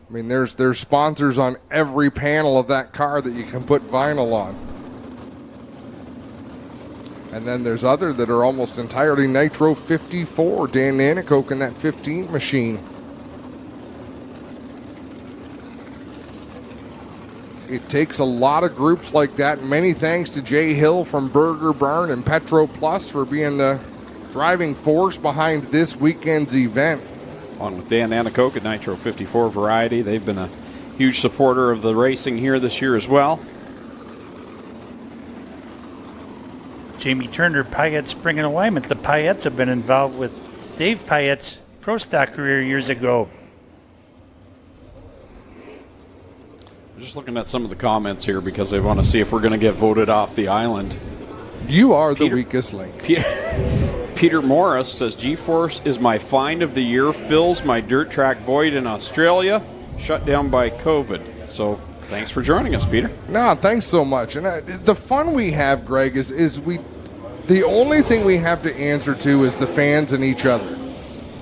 I mean, there's sponsors on every panel of that car that you can put vinyl on. And then there's other that are almost entirely Nitro 54. Dan Nanakoke in that 15 machine. It takes a lot of groups like that. Many thanks to Jay Hill from Burger Barn and Petro Plus for being the driving force behind this weekend's event. Along with Dan Nanakoke at Nitro 54 Variety. They've been a huge supporter of the racing here this year as well. Jamie Turner, Payette Spring and Alignment. The Payettes have been involved with Dave Payette's Pro Stock career years ago. I'm just looking at some of the comments here because I want to see if we're going to get voted off the island. You are the weakest link. Peter Morris says, G-Force is my find of the year, fills my dirt track void in Australia, shut down by COVID. So thanks for joining us, Peter. No, thanks so much. And the fun we have, Greg, is the only thing we have to answer to is the fans and each other.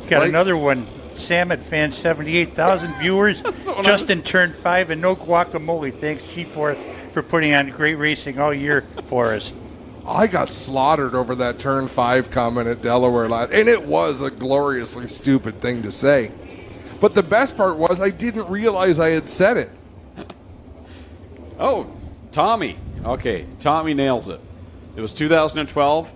Got another one. Sam at Fan 78,000 viewers. Justin turned 5 and no guacamole. Thanks, G-Force, for putting on great racing all year for us. I got slaughtered over that turn 5 comment at Delaware last, and it was a gloriously stupid thing to say. But the best part was I didn't realize I had said it. Oh, Tommy. Okay, Tommy nails it. It was 2012.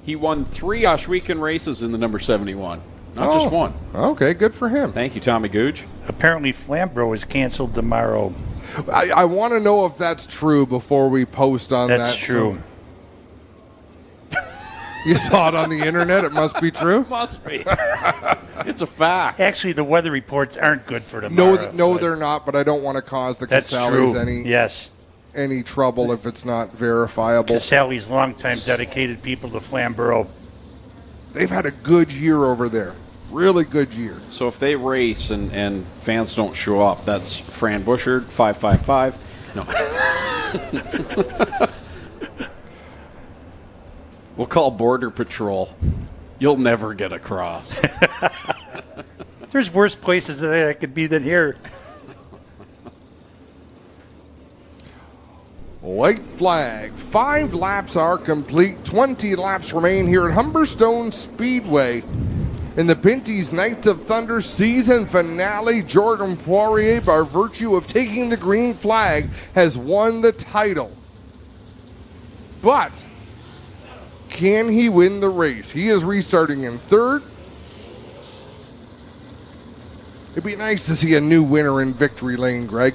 He won 3 Oshwegan races in the number 71. Not just one. Okay, good for him. Thank you, Tommy Gooch. Apparently Flamborough is canceled tomorrow. I want to know if that's true before we post on that. That's true. You saw it on the internet. It must be true. Must be. It's a fact. Actually, the weather reports aren't good for tomorrow. No, they're not, but I don't want to cause the Casalis any trouble if it's not verifiable. Casalis, longtime dedicated people to Flamborough. They've had a good year over there. Really good year. So if they race and fans don't show up, that's Fran Bushard, 555. No. We'll call Border Patrol. You'll never get across. There's worse places that I could be than here. White flag. 5 laps are complete. 20 laps remain here at Humberstone Speedway. In the Pinty's Knights of Thunder season finale, Jordan Poirier, by virtue of taking the green flag, has won the title. But can he win the race? He is restarting in 3rd. It'd be nice to see a new winner in victory lane, Greg.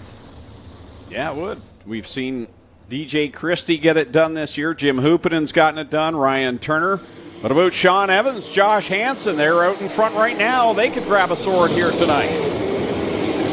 Yeah, it would. We've seen DJ Christie get it done this year. Jim Hoopinen's gotten it done. Ryan Turner. What about Sean Evans, Josh Hansen? They're out in front right now. They could grab a sword here tonight.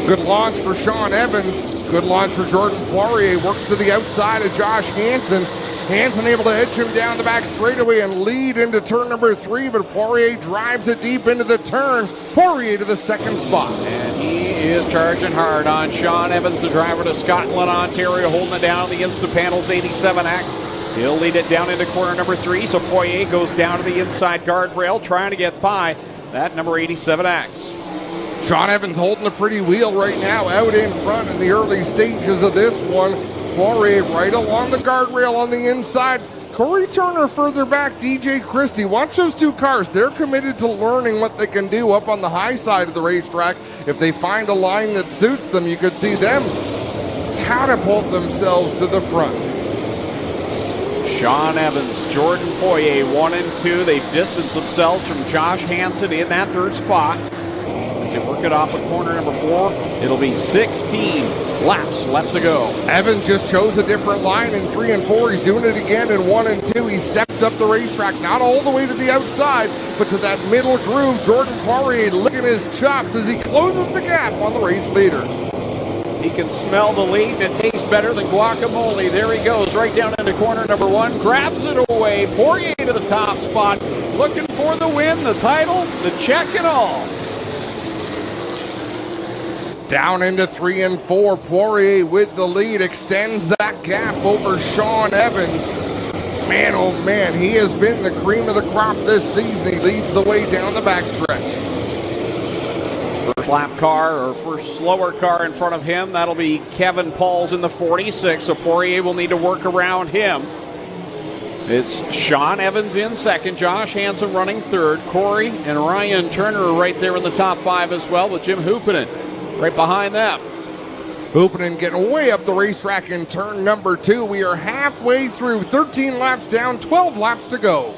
Good launch for Sean Evans. Good launch for Jordan Poirier. Works to the outside of Josh Hansen. Hansen able to edge him down the back straightaway and lead into turn number 3, but Poirier drives it deep into the turn. Poirier to the second spot. And he is charging hard on Sean Evans, the driver to Scotland, Ontario, holding it down against the panel's 87X. He'll lead it down into corner number 3, so Poirier goes down to the inside guardrail, trying to get by that number 87X. Sean Evans holding a pretty wheel right now, out in front in the early stages of this one. Poirier right along the guardrail on the inside. Corey Turner further back, DJ Christie. Watch those two cars. They're committed to learning what they can do up on the high side of the racetrack. If they find a line that suits them, you could see them catapult themselves to the front. Sean Evans, Jordan Poirier, 1 and 2. They've distanced themselves from Josh Hansen in that third spot. As they work it off at corner number 4, it'll be 16 laps left to go. Evans just chose a different line in 3 and 4. He's doing it again in 1 and 2. He stepped up the racetrack, not all the way to the outside, but to that middle groove. Jordan Poirier licking his chops as he closes the gap on the race leader. He can smell the lead, and it tastes better than guacamole. There he goes, right down into corner number 1, grabs it away. Poirier to the top spot, looking for the win, the title, the check and all. Down into 3 and 4, Poirier with the lead extends that gap over Sean Evans. Man, oh man, he has been the cream of the crop this season. He leads the way down the backstretch. First lap car, or first slower car in front of him, that'll be Kevin Pauls in the 46, so Poirier will need to work around him. It's Sean Evans in second, Josh Hansen running third, Corey and Ryan Turner are right there in the top 5 as well, with Jim Hoopinen right behind them. Hoopinen getting way up the racetrack in turn number 2. We are halfway through, 13 laps down, 12 laps to go.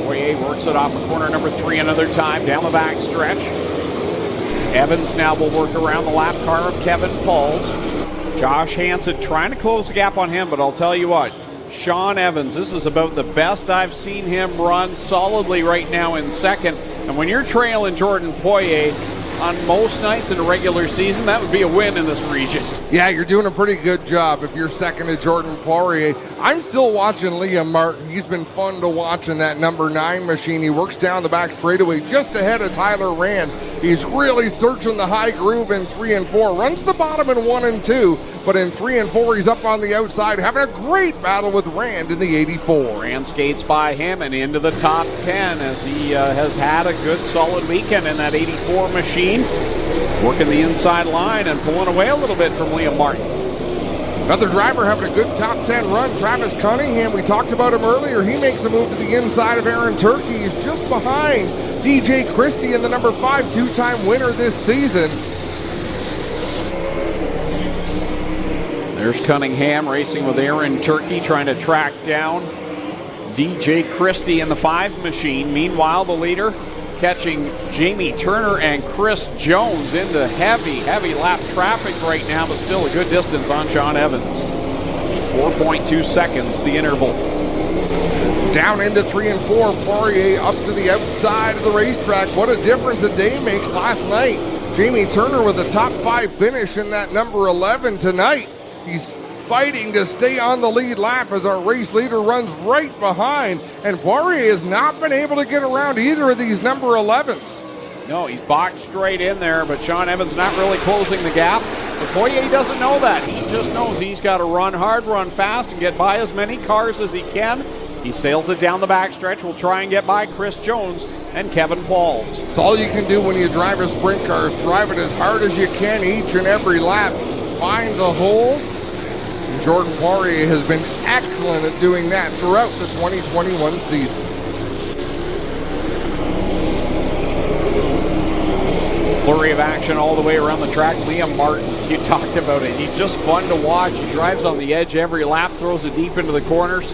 Poirier works it off of corner number 3 another time down the back stretch. Evans now will work around the lap car of Kevin Pauls. Josh Hansen trying to close the gap on him, but I'll tell you what, Sean Evans, this is about the best I've seen him run solidly right now in second. And when you're trailing Jordan Poirier on most nights in a regular season, that would be a win in this region. Yeah, you're doing a pretty good job if you're second to Jordan Poirier. I'm still watching Liam Martin. He's been fun to watch in that number 9 machine. He works down the back straightaway just ahead of Tyler Rand. He's really searching the high groove in 3 and 4. Runs the bottom in 1 and 2, but in 3 and 4, he's up on the outside, having a great battle with Rand in the 84. Rand skates by him and into the top 10 as he has had a good solid weekend in that 84 machine. Working the inside line and pulling away a little bit from Liam Martin. Another driver having a good top 10 run, Travis Cunningham. We talked about him earlier. He makes a move to the inside of Aaron Turkey. He's just behind DJ Christie in the number 5, two-time winner this season. There's Cunningham racing with Aaron Turkey, trying to track down DJ Christie in the 5 machine. Meanwhile, the leader catching Jamie Turner and Chris Jones into heavy lap traffic right now, but still a good distance on Sean Evans. 4.2 seconds, the interval. Down into 3 and 4, Poirier up to the outside of the racetrack. What a difference a day makes last night. Jamie Turner with a top 5 finish in that number 11 tonight. He's fighting to stay on the lead lap as our race leader runs right behind, and Poirier has not been able to get around either of these number 11s. No, he's boxed straight in there, but Sean Evans not really closing the gap. But Poirier doesn't know that. He just knows he's got to run hard, run fast, and get by as many cars as he can. He sails it down the backstretch. Will try and get by Chris Jones and Kevin Pauls. It's all you can do when you drive a sprint car. Drive it as hard as you can each and every lap. Find the holes. Jordan Poirier has been excellent at doing that throughout the 2021 season. Flurry of action all the way around the track. Liam Martin, you talked about it. He's just fun to watch. He drives on the edge every lap, throws it deep into the corners.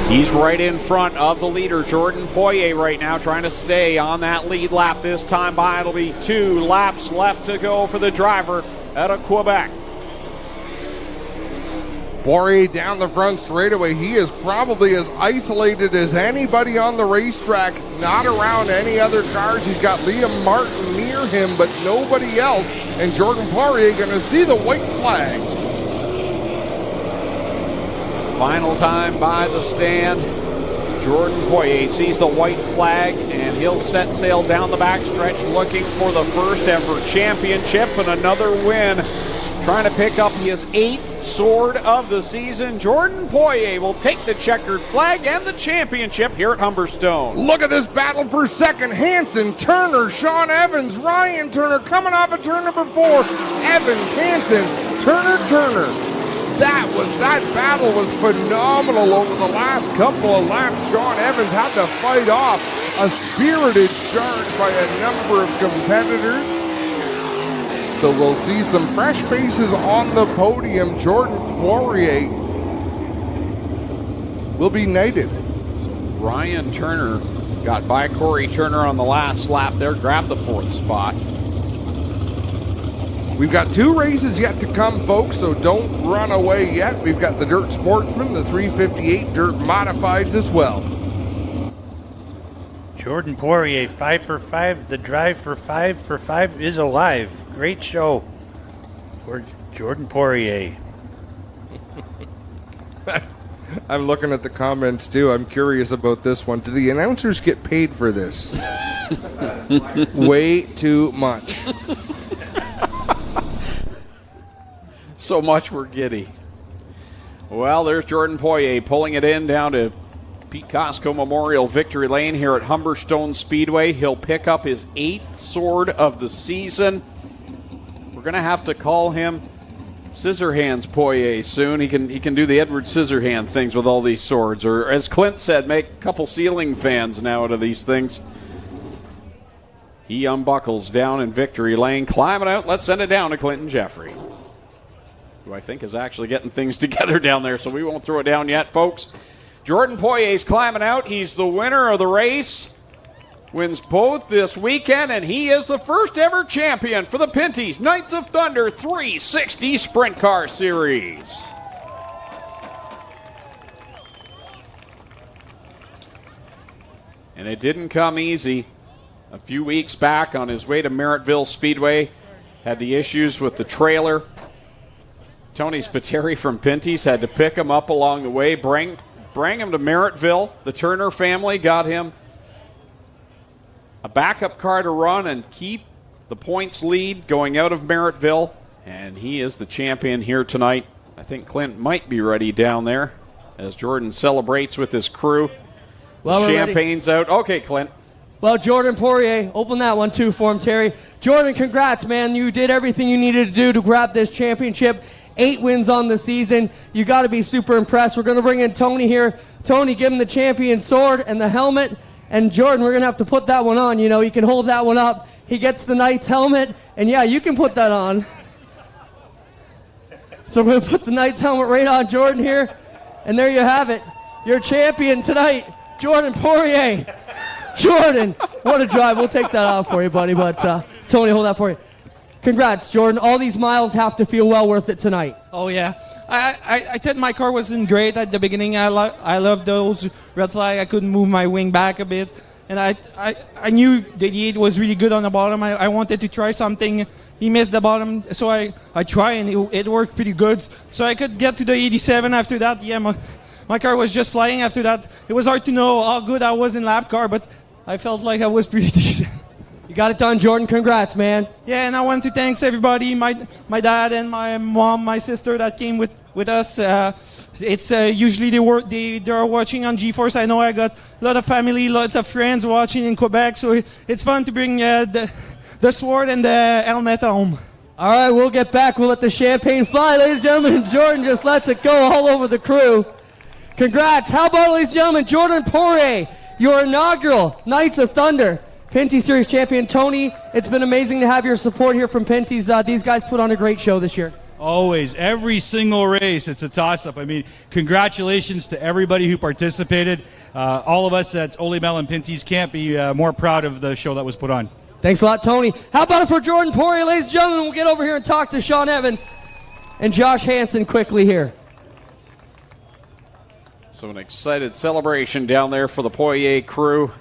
He's right in front of the leader, Jordan Poirier, right now, trying to stay on that lead lap this time by. It'll be 2 laps left to go for the driver out of Quebec. Poirier down the front straightaway. He is probably as isolated as anybody on the racetrack, not around any other cars. He's got Liam Martin near him, but nobody else. And Jordan Poirier going to see the white flag. Final time by the stand. Jordan Poirier sees the white flag, and he'll set sail down the backstretch looking for the first ever championship and another win. Trying to pick up his 8th sword of the season. Jordan Poirier will take the checkered flag and the championship here at Humberstone. Look at this battle for second. Hansen, Turner, Sean Evans, Ryan Turner coming off of turn number 4. Evans, Hansen, Turner. That battle was phenomenal over the last couple of laps. Sean Evans had to fight off a spirited charge by a number of competitors. So we'll see some fresh faces on the podium. Jordan Poirier will be knighted. So Ryan Turner got by Corey Turner on the last lap there, grabbed the 4th spot. We've got 2 races yet to come, folks, so don't run away yet. We've got the Dirt Sportsman, the 358 Dirt Modifieds as well. Jordan Poirier, 5 for 5. The drive for 5 for 5 is alive. Great show for Jordan Poirier. I'm looking at the comments too. I'm curious about this one. Do the announcers get paid for this? Way too much. So much we're giddy. Well, there's Jordan Poirier pulling it in down to Pete Costco Memorial Victory Lane here at Humberstone Speedway. He'll pick up his 8th sword of the season. We're going to have to call him Scissorhands Poirier soon. He can do the Edward Scissorhand things with all these swords. Or as Clint said, make a couple ceiling fans now out of these things. He unbuckles down in Victory Lane, climbing out. Let's send it down to Clinton Jeffrey, who I think is actually getting things together down there, so we won't throw it down yet, folks. Jordan Poirier's climbing out. He's the winner of the race. Wins both this weekend, and he is the first ever champion for the Pinty's Knights of Thunder 360 Sprint Car Series. And it didn't come easy. A few weeks back on his way to Merrittville Speedway, had the issues with the trailer. Tony Spiteri from Pinty's had to pick him up along the way, bring him to Merrittville. The Turner family got him a backup car to run and keep the points lead going out of Merrittville, and he is the champion here tonight. I think Clint might be ready down there as Jordan celebrates with his crew. Well, champagne's out. Okay, Clint. Well, Jordan Poirier, open that one too for him, Terry. Jordan, congrats, man. You did everything you needed to do to grab this championship. 8 wins on the season. You got to be super impressed. We're going to bring in Tony here. Tony, give him the champion sword and the helmet. And Jordan, we're going to have to put that one on. You know, you can hold that one up. He gets the Knight's helmet. And yeah, you can put that on. So we're going to put the Knight's helmet right on Jordan here. And there you have it. Your champion tonight, Jordan Poirier. Jordan, what a drive. We'll take that off for you, buddy. But Tony, hold that for you. Congrats, Jordan. All these miles have to feel well worth it tonight. Oh, yeah. I thought my car wasn't great at the beginning. I loved those red flag. I couldn't move my wing back a bit. And I knew the 88 was really good on the bottom. I wanted to try something. He missed the bottom, so I tried, and it worked pretty good. So I could get to the 87 after that. Yeah, my car was just flying after that. It was hard to know how good I was in lap car, but I felt like I was pretty decent. You got it done, Jordan. Congrats, man. Yeah, and I want to thank everybody, my dad and my mom, my sister that came with us. It's usually they're watching on GeForce. I know I got a lot of family, a lot of friends watching in Quebec, so it's fun to bring the sword and the helmet home. All right, we'll get back. We'll let the champagne fly, ladies and gentlemen. Jordan just lets it go all over the crew. Congrats. How about, ladies and gentlemen, Jordan Poirier, your inaugural Knights of Thunder Pinty Series champion. Tony, it's been amazing to have your support here from Pinty's. These guys put on a great show this year. Always. Every single race, it's a toss-up. I mean, congratulations to everybody who participated. All of us at Ole Mel and Pinty's can't be more proud of the show that was put on. Thanks a lot, Tony. How about it for Jordan Poirier, ladies and gentlemen? We'll get over here and talk to Sean Evans and Josh Hansen quickly here. So an excited celebration down there for the Poirier crew.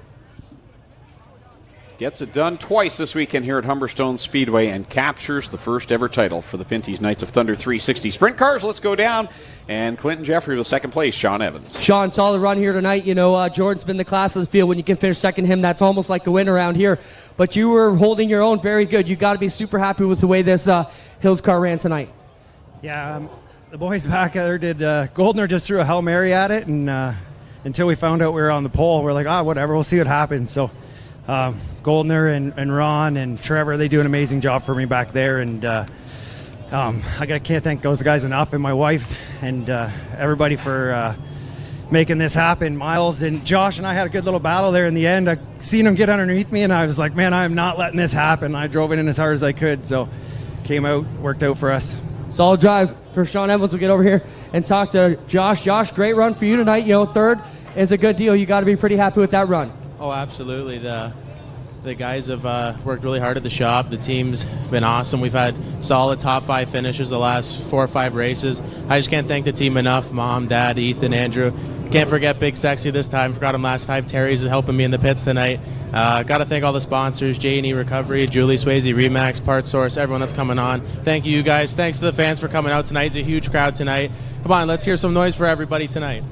Gets it done twice this weekend here at Humberstone Speedway and captures the first ever title for the Pinty's Knights of Thunder 360 Sprint Cars. Let's go down. And Clinton Jeffrey with second place, Sean Evans. Sean, solid run here tonight. You know, Jordan's been the class of the field. When you can finish second to him, that's almost like a win around here. But you were holding your own very good. You got to be super happy with the way this Hills car ran tonight. Yeah, the boys back there did. Goldner just threw a Hail Mary at it, and until we found out we were on the pole, we're like, whatever, we'll see what happens. So Goldner and Ron and Trevor, they do an amazing job for me back there, and I can't thank those guys enough, and my wife and everybody for making this happen. Miles and Josh and I had a good little battle there in the end. I seen him get underneath me, and I was like, man, I am not letting this happen. I drove it in as hard as I could, so came out, worked out for us. Solid drive for Sean Evans. We'll get over here and talk to Josh. Josh, great run for you tonight. You know, third is a good deal. You got to be pretty happy with that run. Oh, absolutely. The guys have worked really hard at the shop. The team's been awesome. We've had solid top 5 finishes the last 4 or 5 races. I just can't thank the team enough. Mom, Dad, Ethan, Andrew. Can't forget Big Sexy this time. Forgot him last time. Terry's helping me in the pits tonight. Got to thank all the sponsors, J&E Recovery, Julie Swayze, Remax, Part Source, everyone that's coming on. Thank you guys. Thanks to the fans for coming out tonight. It's a huge crowd tonight. Come on, let's hear some noise for everybody tonight.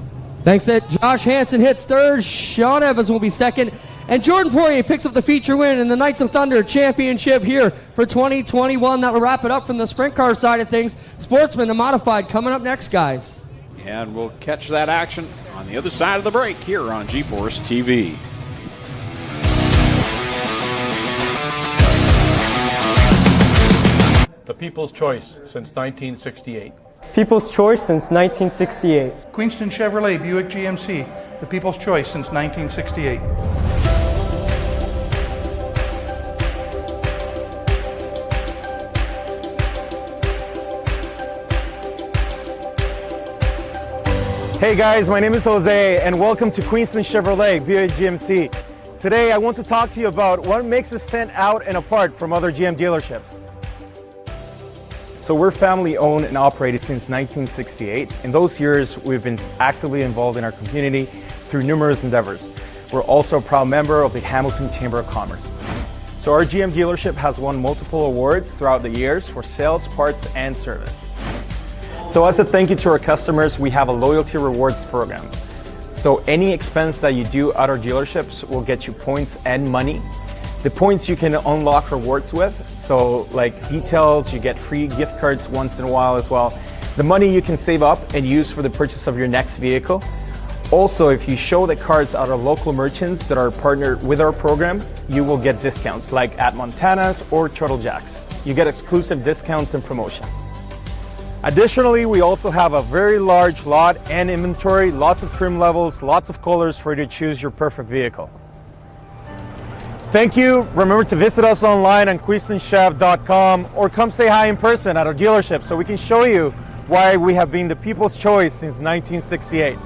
Thanks that Josh Hansen hits third. Sean Evans will be second. And Jordan Poirier picks up the feature win in the Knights of Thunder Championship here for 2021. That'll wrap it up from the sprint car side of things. Sportsman, the modified, coming up next, guys. And we'll catch that action on the other side of the break here on GeForce TV. The People's Choice since 1968. People's Choice since 1968. Queenston Chevrolet Buick GMC, the People's Choice since 1968. Hey guys, my name is Jose and welcome to Queenston Chevrolet Buick GMC. Today I want to talk to you about what makes us stand out and apart from other GM dealerships. So we're family owned and operated since 1968. In those years, we've been actively involved in our community through numerous endeavors. We're also a proud member of the Hamilton Chamber of Commerce. So our GM dealership has won multiple awards throughout the years for sales, parts, and service. So as a thank you to our customers, we have a loyalty rewards program. So any expense that you do at our dealerships will get you points and money. The points you can unlock rewards with, so like details, you get free gift cards once in a while as well. The money you can save up and use for the purchase of your next vehicle. Also, if you show the cards at our local merchants that are partnered with our program, you will get discounts like at Montana's or Turtle Jack's. You get exclusive discounts and promotions. Additionally, we also have a very large lot and inventory, lots of trim levels, lots of colors for you to choose your perfect vehicle. Thank you. Remember to visit us online on QueenstonChev.com or come say hi in person at our dealership so we can show you why we have been the people's choice since 1968.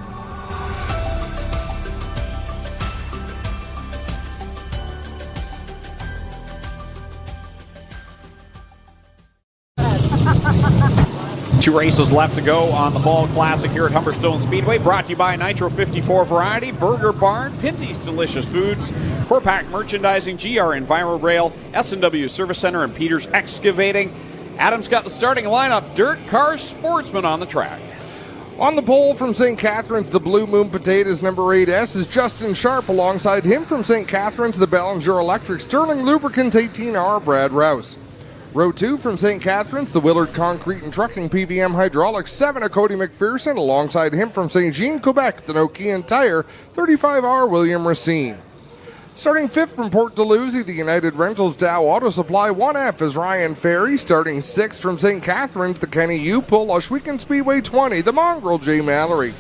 Two races left to go on the Fall Classic here at Humberstone Speedway. Brought to you by Nitro 54 Variety, Burger Barn, Pinty's Delicious Foods, Corpac Merchandising, GR Enviro Rail, S&W Service Center, and Peters Excavating. Adam's got the starting lineup. Dirt Car Sportsman on the track. On the pole from St. Catharines, the Blue Moon Potatoes number 8S is Justin Sharp. Alongside him from St. Catharines, the Ballinger Electric Sterling Lubricants 18R, Brad Rouse. Row 2 from St. Catharines, the Willard Concrete and Trucking PVM Hydraulics 7 of Cody McPherson. Alongside him from St. Jean, Quebec, the Nokian Tire 35R, William Racine. Starting 5th from Port Dalhousie, the United Rentals Dow Auto Supply 1F is Ryan Ferry. Starting 6th from St. Catharines, the Kenny Upul, Oshwegan Speedway 20, the Mongrel J. Mallory.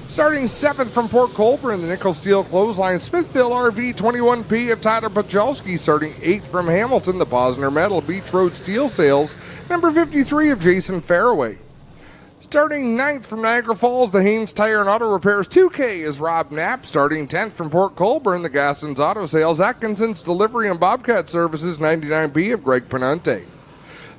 Starting 7th from Port Colborne, the Nickel Steel Clothesline Smithville RV 21P of Tyler Pacholski. Starting 8th from Hamilton, the Posner Metal Beach Road Steel Sales number 53 of Jason Fairway. Starting 9th from Niagara Falls, the Haynes Tire and Auto Repairs 2K is Rob Knapp. Starting 10th from Port Colborne, the Gaston's Auto Sales, Atkinson's Delivery and Bobcat Services 99B of Greg Penante.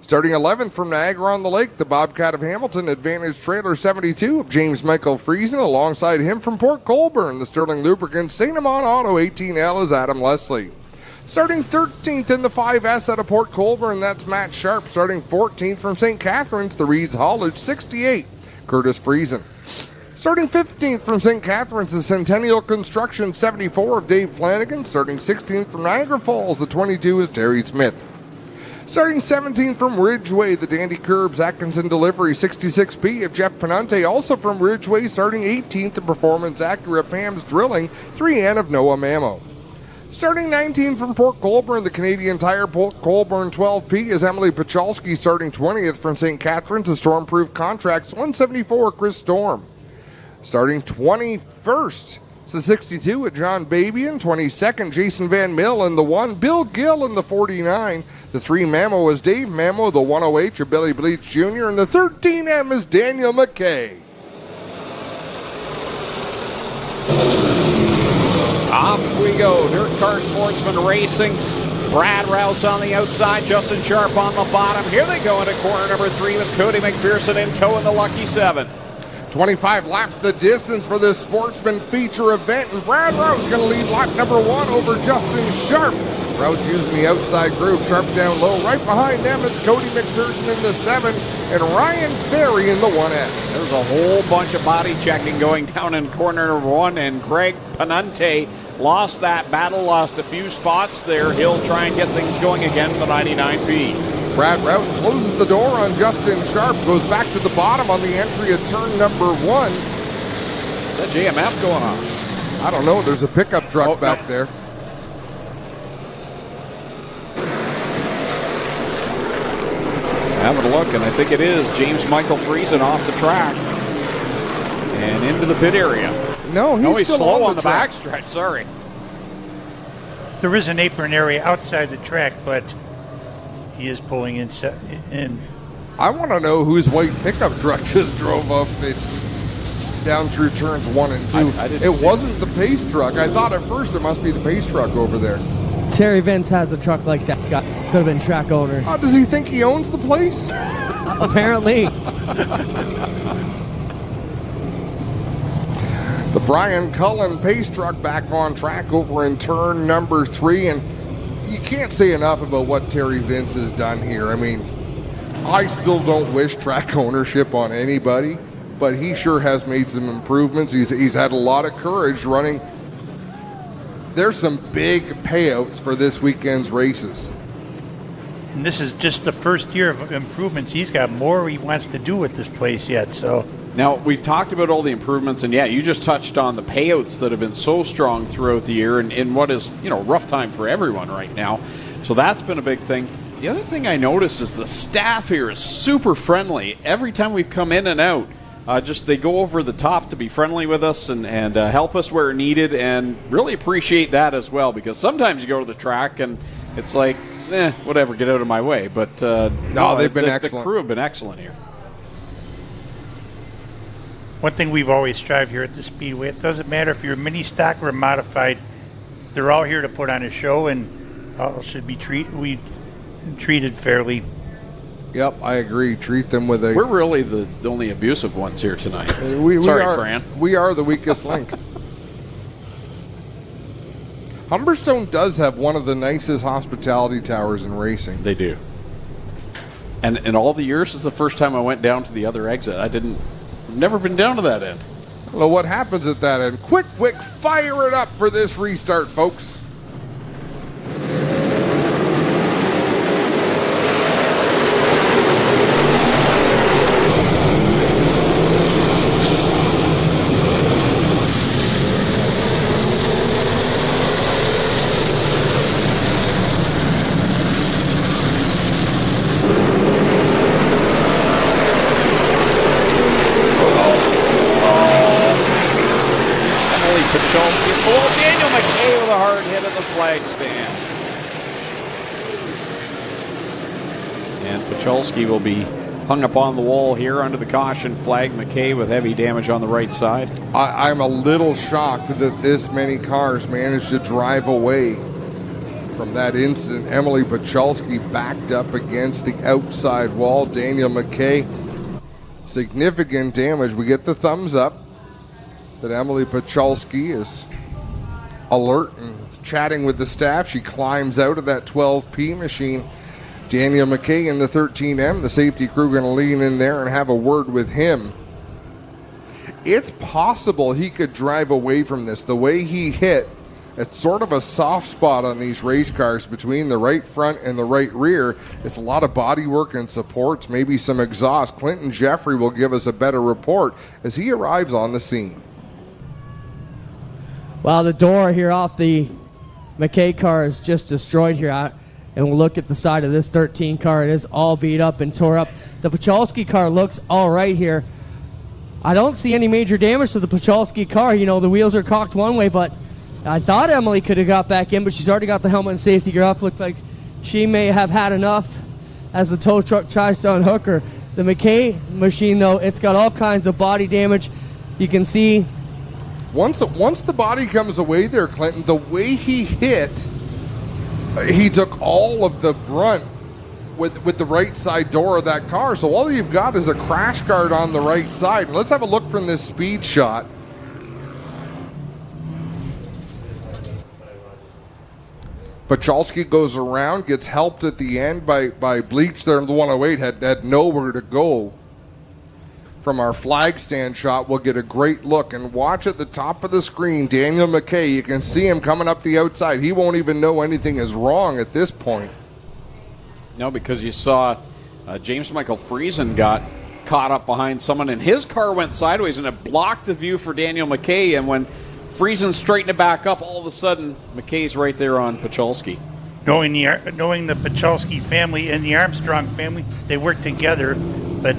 Starting 11th from Niagara-on-the-Lake, the Bobcat of Hamilton Advantage Trailer 72 of James Michael Friesen. Alongside him from Port Colborne, the Sterling Lubricant St. Amant Auto 18L is Adam Leslie. Starting 13th in the 5S out of Port Colborne, that's Matt Sharp. Starting 14th from St. Catharines, the Reeds Haulage 68, Curtis Friesen. Starting 15th from St. Catharines, the Centennial Construction 74 of Dave Flanagan. Starting 16th from Niagara Falls, the 22 is Terry Smith. Starting 17th from Ridgeway, the Dandy Curbs Atkinson Delivery 66P of Jeff Pinty. Also from Ridgeway, starting 18th, the Performance Acura Pam's Drilling 3N of Noah Mamo. Starting 19th from Port Colborne, the Canadian Tire Port Colborne 12P is Emily Pachalski. Starting 20th from St. Catharines, the Stormproof Contracts 174 Chris Storm. Starting 21st, it's the 62 at John Babian. 22nd, Jason Van Mill in the 1. Bill Gill in the 49. The 3 Mamo is Dave Mamo. The 108 of Billy Bleach Jr. And the 13M is Daniel McKay. Off we go. Dirt Car Sportsman Racing. Brad Rouse on the outside. Justin Sharp on the bottom. Here they go into corner number 3 with Cody McPherson in tow in the Lucky 7. 25 laps the distance for this Sportsman feature event, and Brad Rouse going to lead lap number 1 over Justin Sharp. Rouse using the outside groove, Sharp down low. Right behind them is Cody McPherson in the 7 and Ryan Ferry in the 1F. There's a whole bunch of body checking going down in corner number 1, and Greg Pinty lost that battle, lost a few spots there. He'll try and get things going again in the 99P. Brad Rouse closes the door on Justin Sharp, goes back to the bottom on the entry at turn number 1. Is that JMF going on? I don't know. There's a pickup truck back there. Having a look, and I think it is James Michael Friesen off the track and into the pit area. No, he's still slow on the track. backstretch. Sorry. There is an apron area outside the track, but he is pulling in. I want to know whose white pickup truck just drove up down through turns 1 and 2. It wasn't the Pace truck. I thought at first it must be the Pace truck over there. Terry Vince has a truck like that. Could have been track owner. Oh, does he think he owns the place? Apparently. The Brian Cullen Pace truck back on track over in turn number 3, and you can't say enough about what Terry Vince has done here. I mean, I still don't wish track ownership on anybody, but he sure has made some improvements. He's had a lot of courage running. There's some big payouts for this weekend's races. And this is just the first year of improvements. He's got more he wants to do with this place yet. So now we've talked about all the improvements, and yeah, you just touched on the payouts that have been so strong throughout the year, and in what is rough time for everyone right now. So that's been a big thing. The other thing I notice is the staff here is super friendly. Every time we've come in and out, they go over the top to be friendly with us and help us where needed, and really appreciate that as well, because sometimes you go to the track and it's like, whatever, get out of my way. But they've been excellent. The crew have been excellent here. one thing we've always strived here at the Speedway, it doesn't matter if you're a mini stock or a modified, they're all here to put on a show, and all should be treated fairly. Yep, I agree. Treat them with a... We're really the only abusive ones here tonight. Sorry, Fran. We are the weakest link. Humberstone does have one of the nicest hospitality towers in racing. They do. And in all the years, this is the first time I went down to the other exit. I've never been down to that end. I don't know what happens at that end. Quick, fire it up for this restart, folks. Daniel McKay with a hard hit of the flag span. And Pachalski will be hung up on the wall here under the caution flag. McKay with heavy damage on the right side. I'm a little shocked that this many cars managed to drive away from that incident. Emily Pachalski backed up against the outside wall. Daniel McKay, significant damage. We get the thumbs up that Emily Pachalski is alert and chatting with the staff. She climbs out of that 12P machine. Daniel McKay in the 13M, the safety crew going to lean in there and have a word with him. It's possible he could drive away from this. The way he hit, it's sort of a soft spot on these race cars between the right front and the right rear. It's a lot of body work and supports, maybe some exhaust. Clinton Jeffrey will give us a better report as he arrives on the scene. Well, the door here off the McKay car is just destroyed here. And we'll look at the side of this 13 car. It is all beat up and tore up. The Pachalski car looks all right here. I don't see any major damage to the Pachalski car. You know, the wheels are cocked one way, but I thought Emily could have got back in, but she's already got the helmet and safety gear off. Looks like she may have had enough as the tow truck tries to unhook her. The McKay machine, though, it's got all kinds of body damage. You can see. Once the body comes away there, Clinton, the way he hit, he took all of the brunt with the right side door of that car. So all you've got is a crash guard on the right side. And let's have a look from this speed shot. Pachalski goes around, gets helped at the end by Bleach there. The 108 had nowhere to go. From our flag stand shot, we'll get a great look. And watch at the top of the screen, Daniel McKay. You can see him coming up the outside. He won't even know anything is wrong at this point. No, because you saw James Michael Friesen got caught up behind someone, and his car went sideways, and it blocked the view for Daniel McKay. And when Friesen straightened it back up, all of a sudden, McKay's right there on Pachalski. Knowing the Pachalski family and the Armstrong family, they work together, but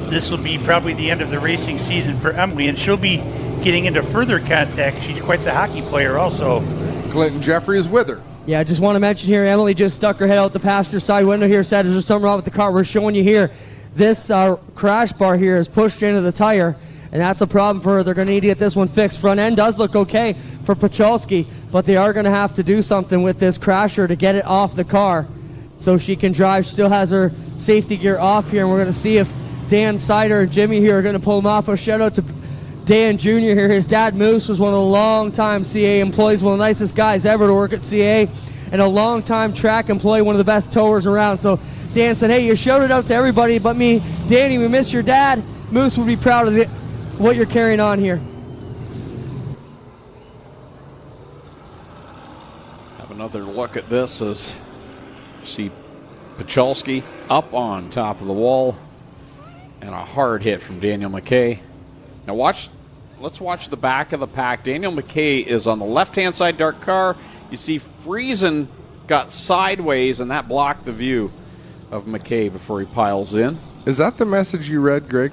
this will be probably the end of the racing season for Emily, and she'll be getting into further contact. She's quite the hockey player also. Clinton Jeffrey is with her. Yeah, I just want to mention here, Emily just stuck her head out the passenger side window here, said there's something wrong with the car. We're showing you here, this crash bar here is pushed into the tire, and that's a problem for her. They're going to need to get this one fixed. Front end does look okay for Pachalski, but they are going to have to do something with this crasher to get it off the car so she can drive. She still has her safety gear off here, and we're going to see if Dan Sider and Jimmy here are going to pull him off. A shout out to Dan Jr. here. His dad, Moose, was one of the long-time CA employees, one of the nicest guys ever to work at CA, and a long-time track employee, one of the best towers around. So Dan said, hey, you shouted out to everybody but me. Danny, we miss your dad. Moose would be proud of what you're carrying on here. Have another look at this as you see Pachalski up on top of the wall. And a hard hit from Daniel McKay. Now let's watch the back of the pack. Daniel McKay is on the left-hand side dark car. You see Friesen got sideways, and that blocked the view of McKay before he piles in. Is that the message you read, Greg?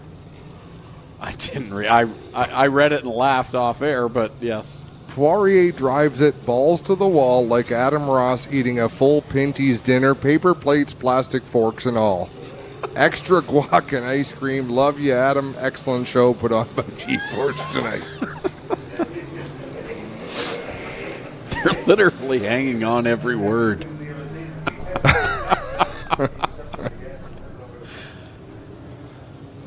I didn't read. I read it and laughed off air, but yes. Poirier drives it balls to the wall like Adam Ross eating a full Pinty's dinner, paper plates, plastic forks, and all. Extra guac and ice cream. Love you, Adam. Excellent show put on by G-Force tonight. They're literally hanging on every word.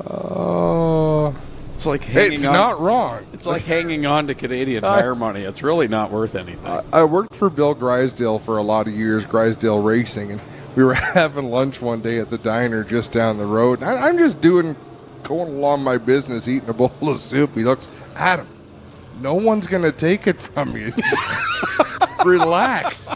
Oh, it's like hanging it's on. Not wrong. It's like hanging on to Canadian Tire money. It's really not worth anything. I worked for Bill Grisdale for a lot of years, Grisdale Racing, and we were having lunch one day at the diner just down the road. And I'm just going along my business, eating a bowl of soup. He looks, Adam, no one's going to take it from you. Relax.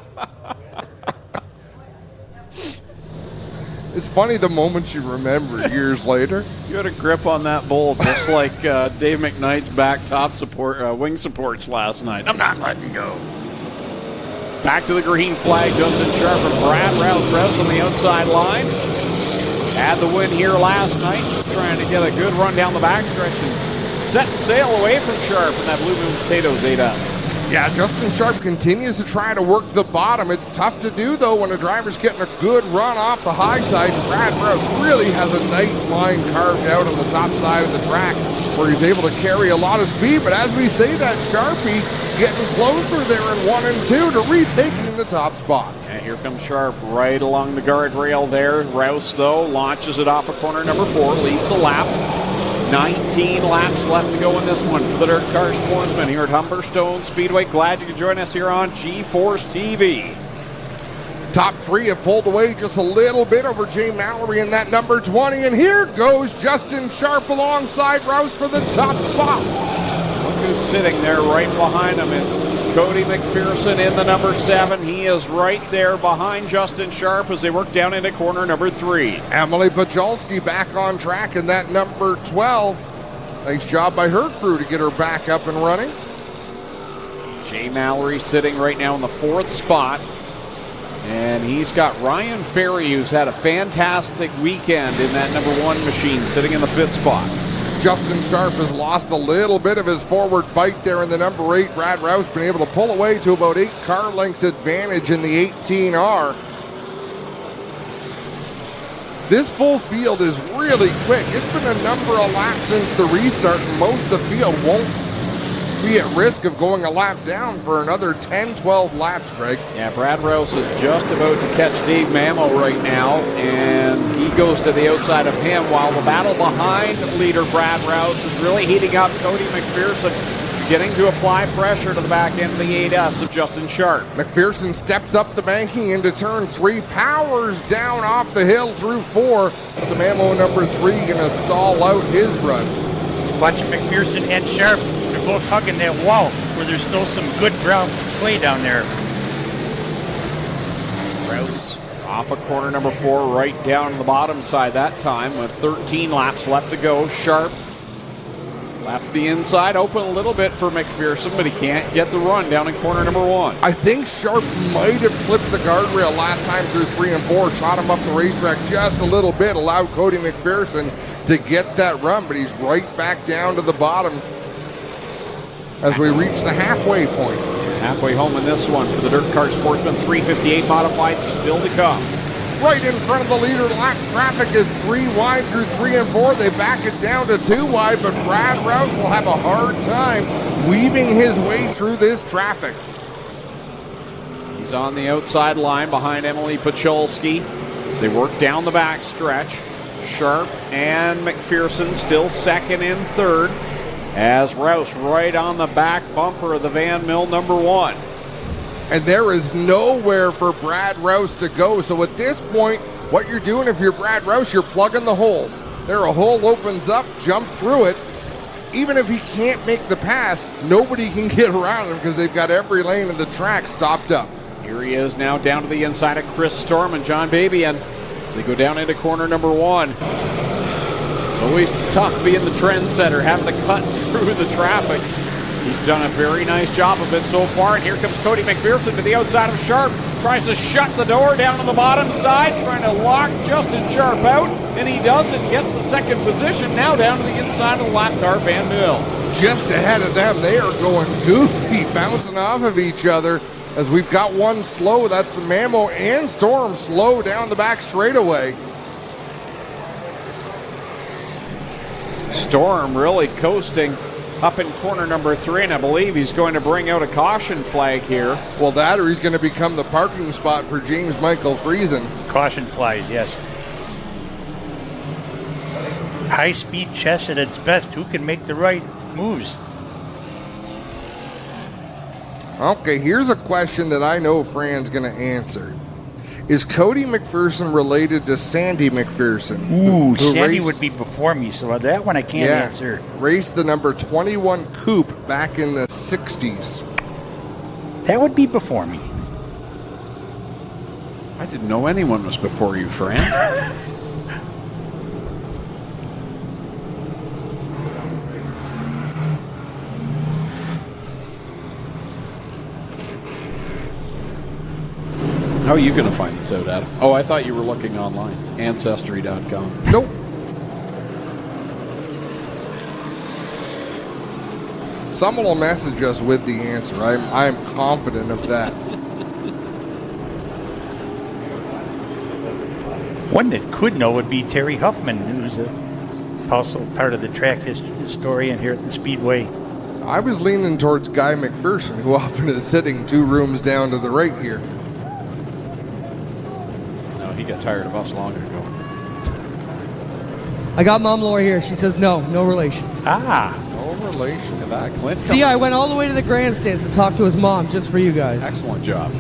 It's funny the moments you remember years later. You had a grip on that bowl just like Dave McKnight's back top support, wing supports last night. I'm not letting go. Back to the green flag, Justin Sharp and Brad Rouse on the outside line. Had the win here last night. Just trying to get a good run down the backstretch and set sail away from Sharp in that Blue Moon Potatoes 8S. Yeah, Justin Sharp continues to try to work the bottom. It's tough to do, though, when a driver's getting a good run off the high side. Brad Rouse really has a nice line carved out on the top side of the track where he's able to carry a lot of speed. But as we say that, Sharpie getting closer there in 1 and 2 to retaking the top spot. And here comes Sharp right along the guardrail there. Rouse, though, launches it off of corner number 4, leads the lap. 19 laps left to go in this one for the Dirt Car Sportsman here at Humberstone Speedway. Glad you could join us here on G-Force TV. Top 3 have pulled away just a little bit over Jay Mallory in that number 20, and here goes Justin Sharp alongside Rouse for the top spot. Look who's sitting there right behind him. It's Cody McPherson in the number 7. He is right there behind Justin Sharp as they work down into corner number 3. Emily Pajolski back on track in that number 12. Nice job by her crew to get her back up and running. Jay Mallory sitting right now in the 4th spot. And he's got Ryan Ferry, who's had a fantastic weekend in that number 1 machine, sitting in the 5th spot. Justin Sharp has lost a little bit of his forward bite there in the number 8. Brad Rouse been able to pull away to about 8 car lengths advantage in the 18R. This full field is really quick. It's been a number of laps since the restart, and most of the field won't be at risk of going a lap down for another 10-12 laps, Greg. Yeah, Brad Rouse is just about to catch Dave Mamo right now, and he goes to the outside of him while the battle behind leader Brad Rouse is really heating up. Cody McPherson is beginning to apply pressure to the back end of the 8S of Justin Sharp. McPherson steps up the banking into turn 3, powers down off the hill through 4. The Mamo number 3 going to stall out his run. Watching McPherson and Sharp, they're both hugging that wall where there's still some good brown clay down there. Rouse off of corner number 4, right down the bottom side that time with 13 laps left to go. Sharp laps the inside, open a little bit for McPherson, but he can't get the run down in corner number 1. I think Sharp might have clipped the guardrail last time through 3 and 4, shot him up the racetrack just a little bit, allowed Cody McPherson to get that run, but he's right back down to the bottom as we reach the halfway point. Halfway home in this one for the Dirt Car Sportsman. 358 modified still to come. Right in front of the leader lap. Traffic is 3 wide through 3 and 4. They back it down to 2 wide, but Brad Rouse will have a hard time weaving his way through this traffic. He's on the outside line behind Emily Pacholski as they work down the back stretch. Sharp and McPherson still second and third, as Rouse right on the back bumper of the Van Mill number 1. And there is nowhere for Brad Rouse to go. So at this point, what you're doing if you're Brad Rouse, you're plugging the holes. There a hole opens up, jump through it. Even if he can't make the pass, nobody can get around him because they've got every lane of the track stopped up. Here he is now down to the inside of Chris Storm and John Babian as they go down into corner number 1. It's always tough being the trendsetter, having to cut through the traffic. He's done a very nice job of it so far, and here comes Cody McPherson to the outside of Sharp. Tries to shut the door down on the bottom side, trying to lock Justin Sharp out, and he does it, gets the second position, now down to the inside of the lap car, Van Mill. Just ahead of them, they are going goofy, bouncing off of each other, as we've got one slow. That's the Mamo and Storm slow down the back straightaway. Storm really coasting up in corner number 3, and I believe he's going to bring out a caution flag here. Well, that or he's going to become the parking spot for James Michael Friesen. Caution flies, yes. High-speed chess at its best. Who can make the right moves? Okay, here's a question that I know Fran's going to answer. Is Cody McPherson related to Sandy McPherson? Ooh, Sandy would be before me, so that one I can't answer. Raced the number 21 Coupe back in the 60s. That would be before me. I didn't know anyone was before you, Fran. How are you going to find this out, Adam? Oh, I thought you were looking online. Ancestry.com. Nope. Someone will message us with the answer. I'm confident of that. One that could know would be Terry Huffman, who's also part of the track historian here at the Speedway. I was leaning towards Guy McPherson, who often is sitting 2 rooms down to the right here. No, he got tired of us long ago. I got Mom Laura here. She says no relation. No relation. Look at that, Clint. See, I went all the way to the grandstands to talk to his mom just for you guys. Excellent job.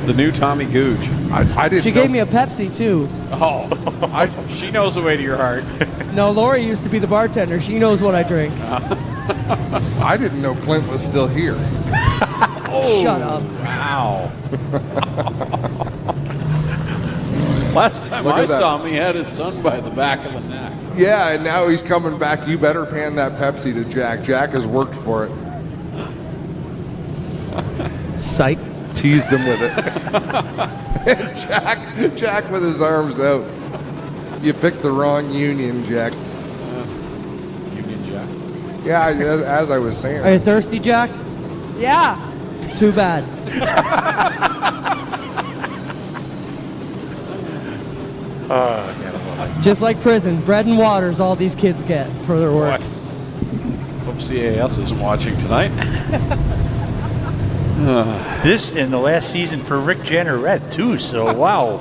The new Tommy Gooch. I didn't She gave me a Pepsi, too. Oh, she knows the way to your heart. No, Lori used to be the bartender. She knows what I drink. I didn't know Clint was still here. Shut up. Wow. Last time Look I at that. saw him, he had his son by the back of the neck. Yeah, and now he's coming back. You better pan that Pepsi to Jack. Jack has worked for it. Psych. Teased him with it. Jack with his arms out. You picked the wrong union, Jack. Union Jack. Yeah, as I was saying. Are you thirsty, Jack? Yeah. Too bad. Just like prison, bread and water is all these kids get for their work. Hope CAS isn't watching tonight. This in the last season for Rick Janneret, too, so wow.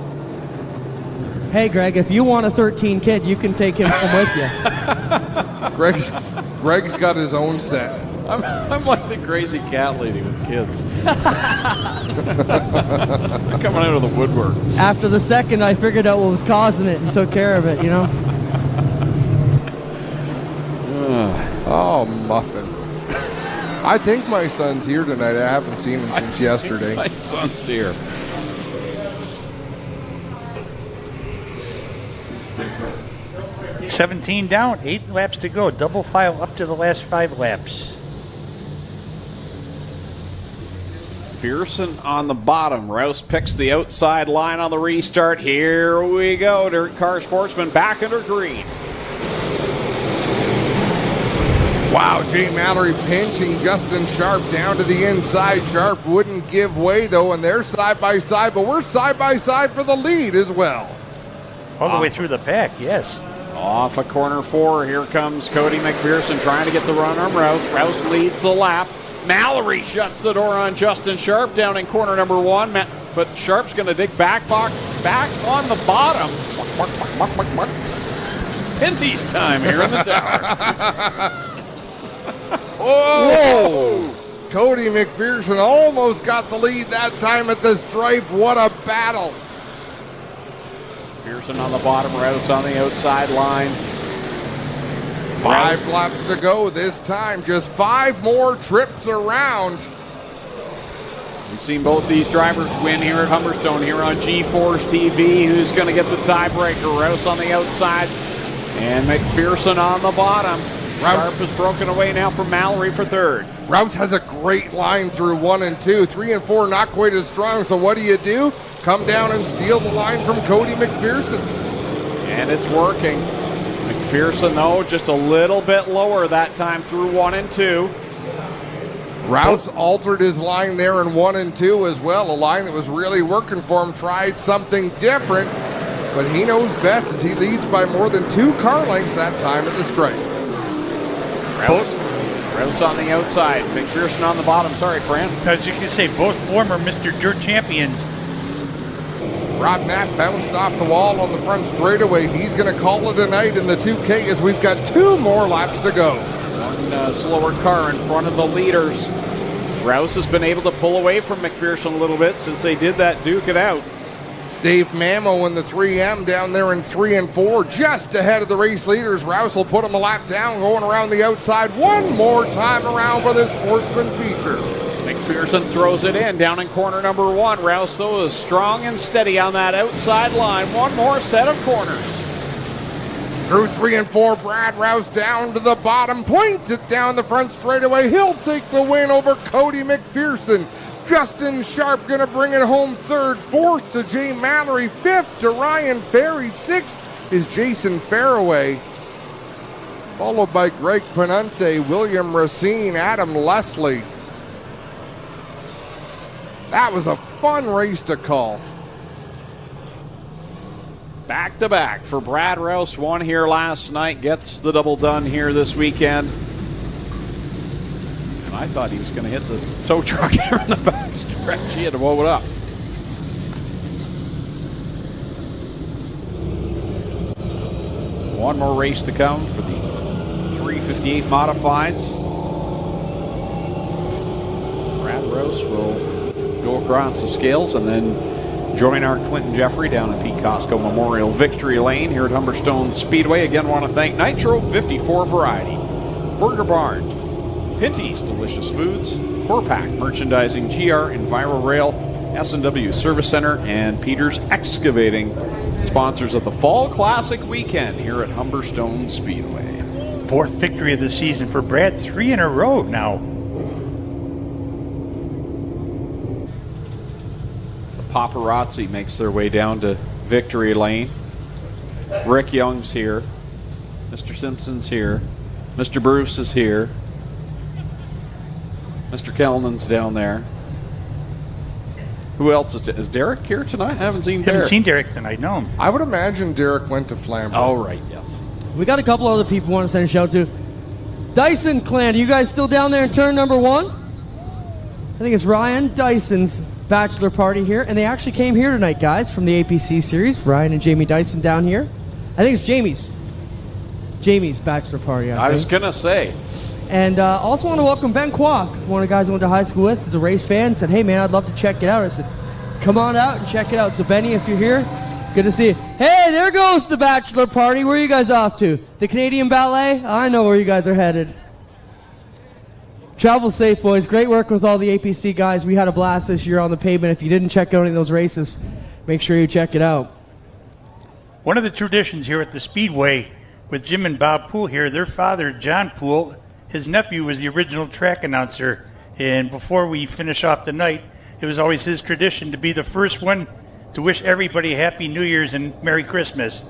Hey, Greg, if you want a 13 kid, you can take him home with you. Greg's got his own set. I'm like the crazy cat lady with kids. Coming out of the woodwork. After the second, I figured out what was causing it and took care of it, you know? Oh, Muffin. I think my son's here tonight. I haven't seen him since yesterday. My son's here. $17 down, 8 laps to go. Double file up to the last 5 laps. McPherson on the bottom. Rouse picks the outside line on the restart. Here we go. Dirt Car Sportsman back under green. Wow, Jay Mallory pinching Justin Sharp down to the inside. Sharp wouldn't give way, though, and they're side by side, but we're side by side for the lead as well. All the way through the pack, yes. Off of corner 4, here comes Cody McPherson trying to get the run on Rouse. Rouse leads the lap. Mallory shuts the door on Justin Sharp down in corner number 1, but Sharp's going to dig back on the bottom. It's Pinty's time here in the tower. Whoa! Cody McPherson almost got the lead that time at the stripe. What a battle. McPherson on the bottom, Rouse on the outside line. 5 laps to go this time. Just 5 more trips around. We've seen both these drivers win here at Humberstone here on G-Force TV. Who's going to get the tiebreaker? Rouse on the outside and McPherson on the bottom. Sharp is broken away now from Mallory for 3rd. Rouse has a great line through 1 and 2. 3 and 4 not quite as strong, so what do? Come down and steal the line from Cody McPherson. And it's working. McPherson, though, just a little bit lower that time through 1 and 2. Rouse altered his line there in 1 and 2 as well. A line that was really working for him, tried something different, but he knows best as he leads by more than 2 car lengths that time at the stripe. Rouse on the outside, McPherson on the bottom. Sorry, Fran. As you can say, both former Mr. Dirt champions. Rob Knapp bounced off the wall on the front straightaway. He's going to call it a night in the 2K as we've got 2 more laps to go. One slower car in front of the leaders. Rouse has been able to pull away from McPherson a little bit since they did that duke it out. Dave Mamo in the 3M down there in 3 and 4, just ahead of the race leaders. Rouse will put him a lap down, going around the outside one more time around for this Sportsman feature. McPherson throws it in down in corner number 1. Rouse, though, is strong and steady on that outside line. One more set of corners. Through 3 and 4, Brad Rouse down to the bottom, points it down the front straightaway. He'll take the win over Cody McPherson. Justin Sharp going to bring it home 3rd, 4th to Jay Mallory, 5th to Ryan Ferry, 6th is Jason Fairway, followed by Greg Penante, William Racine, Adam Leslie. That was a fun race to call. Back to back for Brad Rouse. Won here last night, gets the double done here this weekend. And I thought he was going to hit the tow truck there in the back stretch. He had to blow it up. One more race to come for the 358 modifieds. Brad Rose will go across the scales and then join our Clinton Jeffrey down at Pete Costco Memorial Victory Lane here at Humberstone Speedway. Again, want to thank Nitro 54 Variety, Burger Barn, Pinty's Delicious Foods, Corpac Merchandising, GR Enviro Rail, S&W Service Center, and Peters Excavating, sponsors of the Fall Classic Weekend here at Humberstone Speedway. 4th victory of the season for Brad, 3 in a row now. The paparazzi makes their way down to Victory Lane. Rick Young's here. Mr. Simpson's here. Mr. Bruce is here. Mr. Kellman's down there. Who else is Derek here tonight? I haven't seen Derek. Haven't seen Derek tonight, no. I would imagine Derek went to Flamborough. Oh, right, yes. We got a couple other people we want to send a shout to. Dyson clan, are you guys still down there in turn number 1? I think it's Ryan Dyson's bachelor party here, and they actually came here tonight, guys, from the APC series. Ryan and Jamie Dyson down here. I think it's Jamie's bachelor party. I was going to say. And also want to welcome Ben Kwok, one of the guys I went to high school with. He's a race fan. Said, hey, man, I'd love to check it out. I said, come on out and check it out. So, Benny, if you're here, good to see you. Hey, there goes the bachelor party. Where are you guys off to? The Canadian Ballet? I know where you guys are headed. Travel safe, boys. Great work with all the APC guys. We had a blast this year on the pavement. If you didn't check out any of those races, make sure you check it out. One of the traditions here at the Speedway with Jim and Bob Poole here, their father, John Poole, his nephew was the original track announcer. And before we finish off the night, it was always his tradition to be the first one to wish everybody Happy New Year's and Merry Christmas.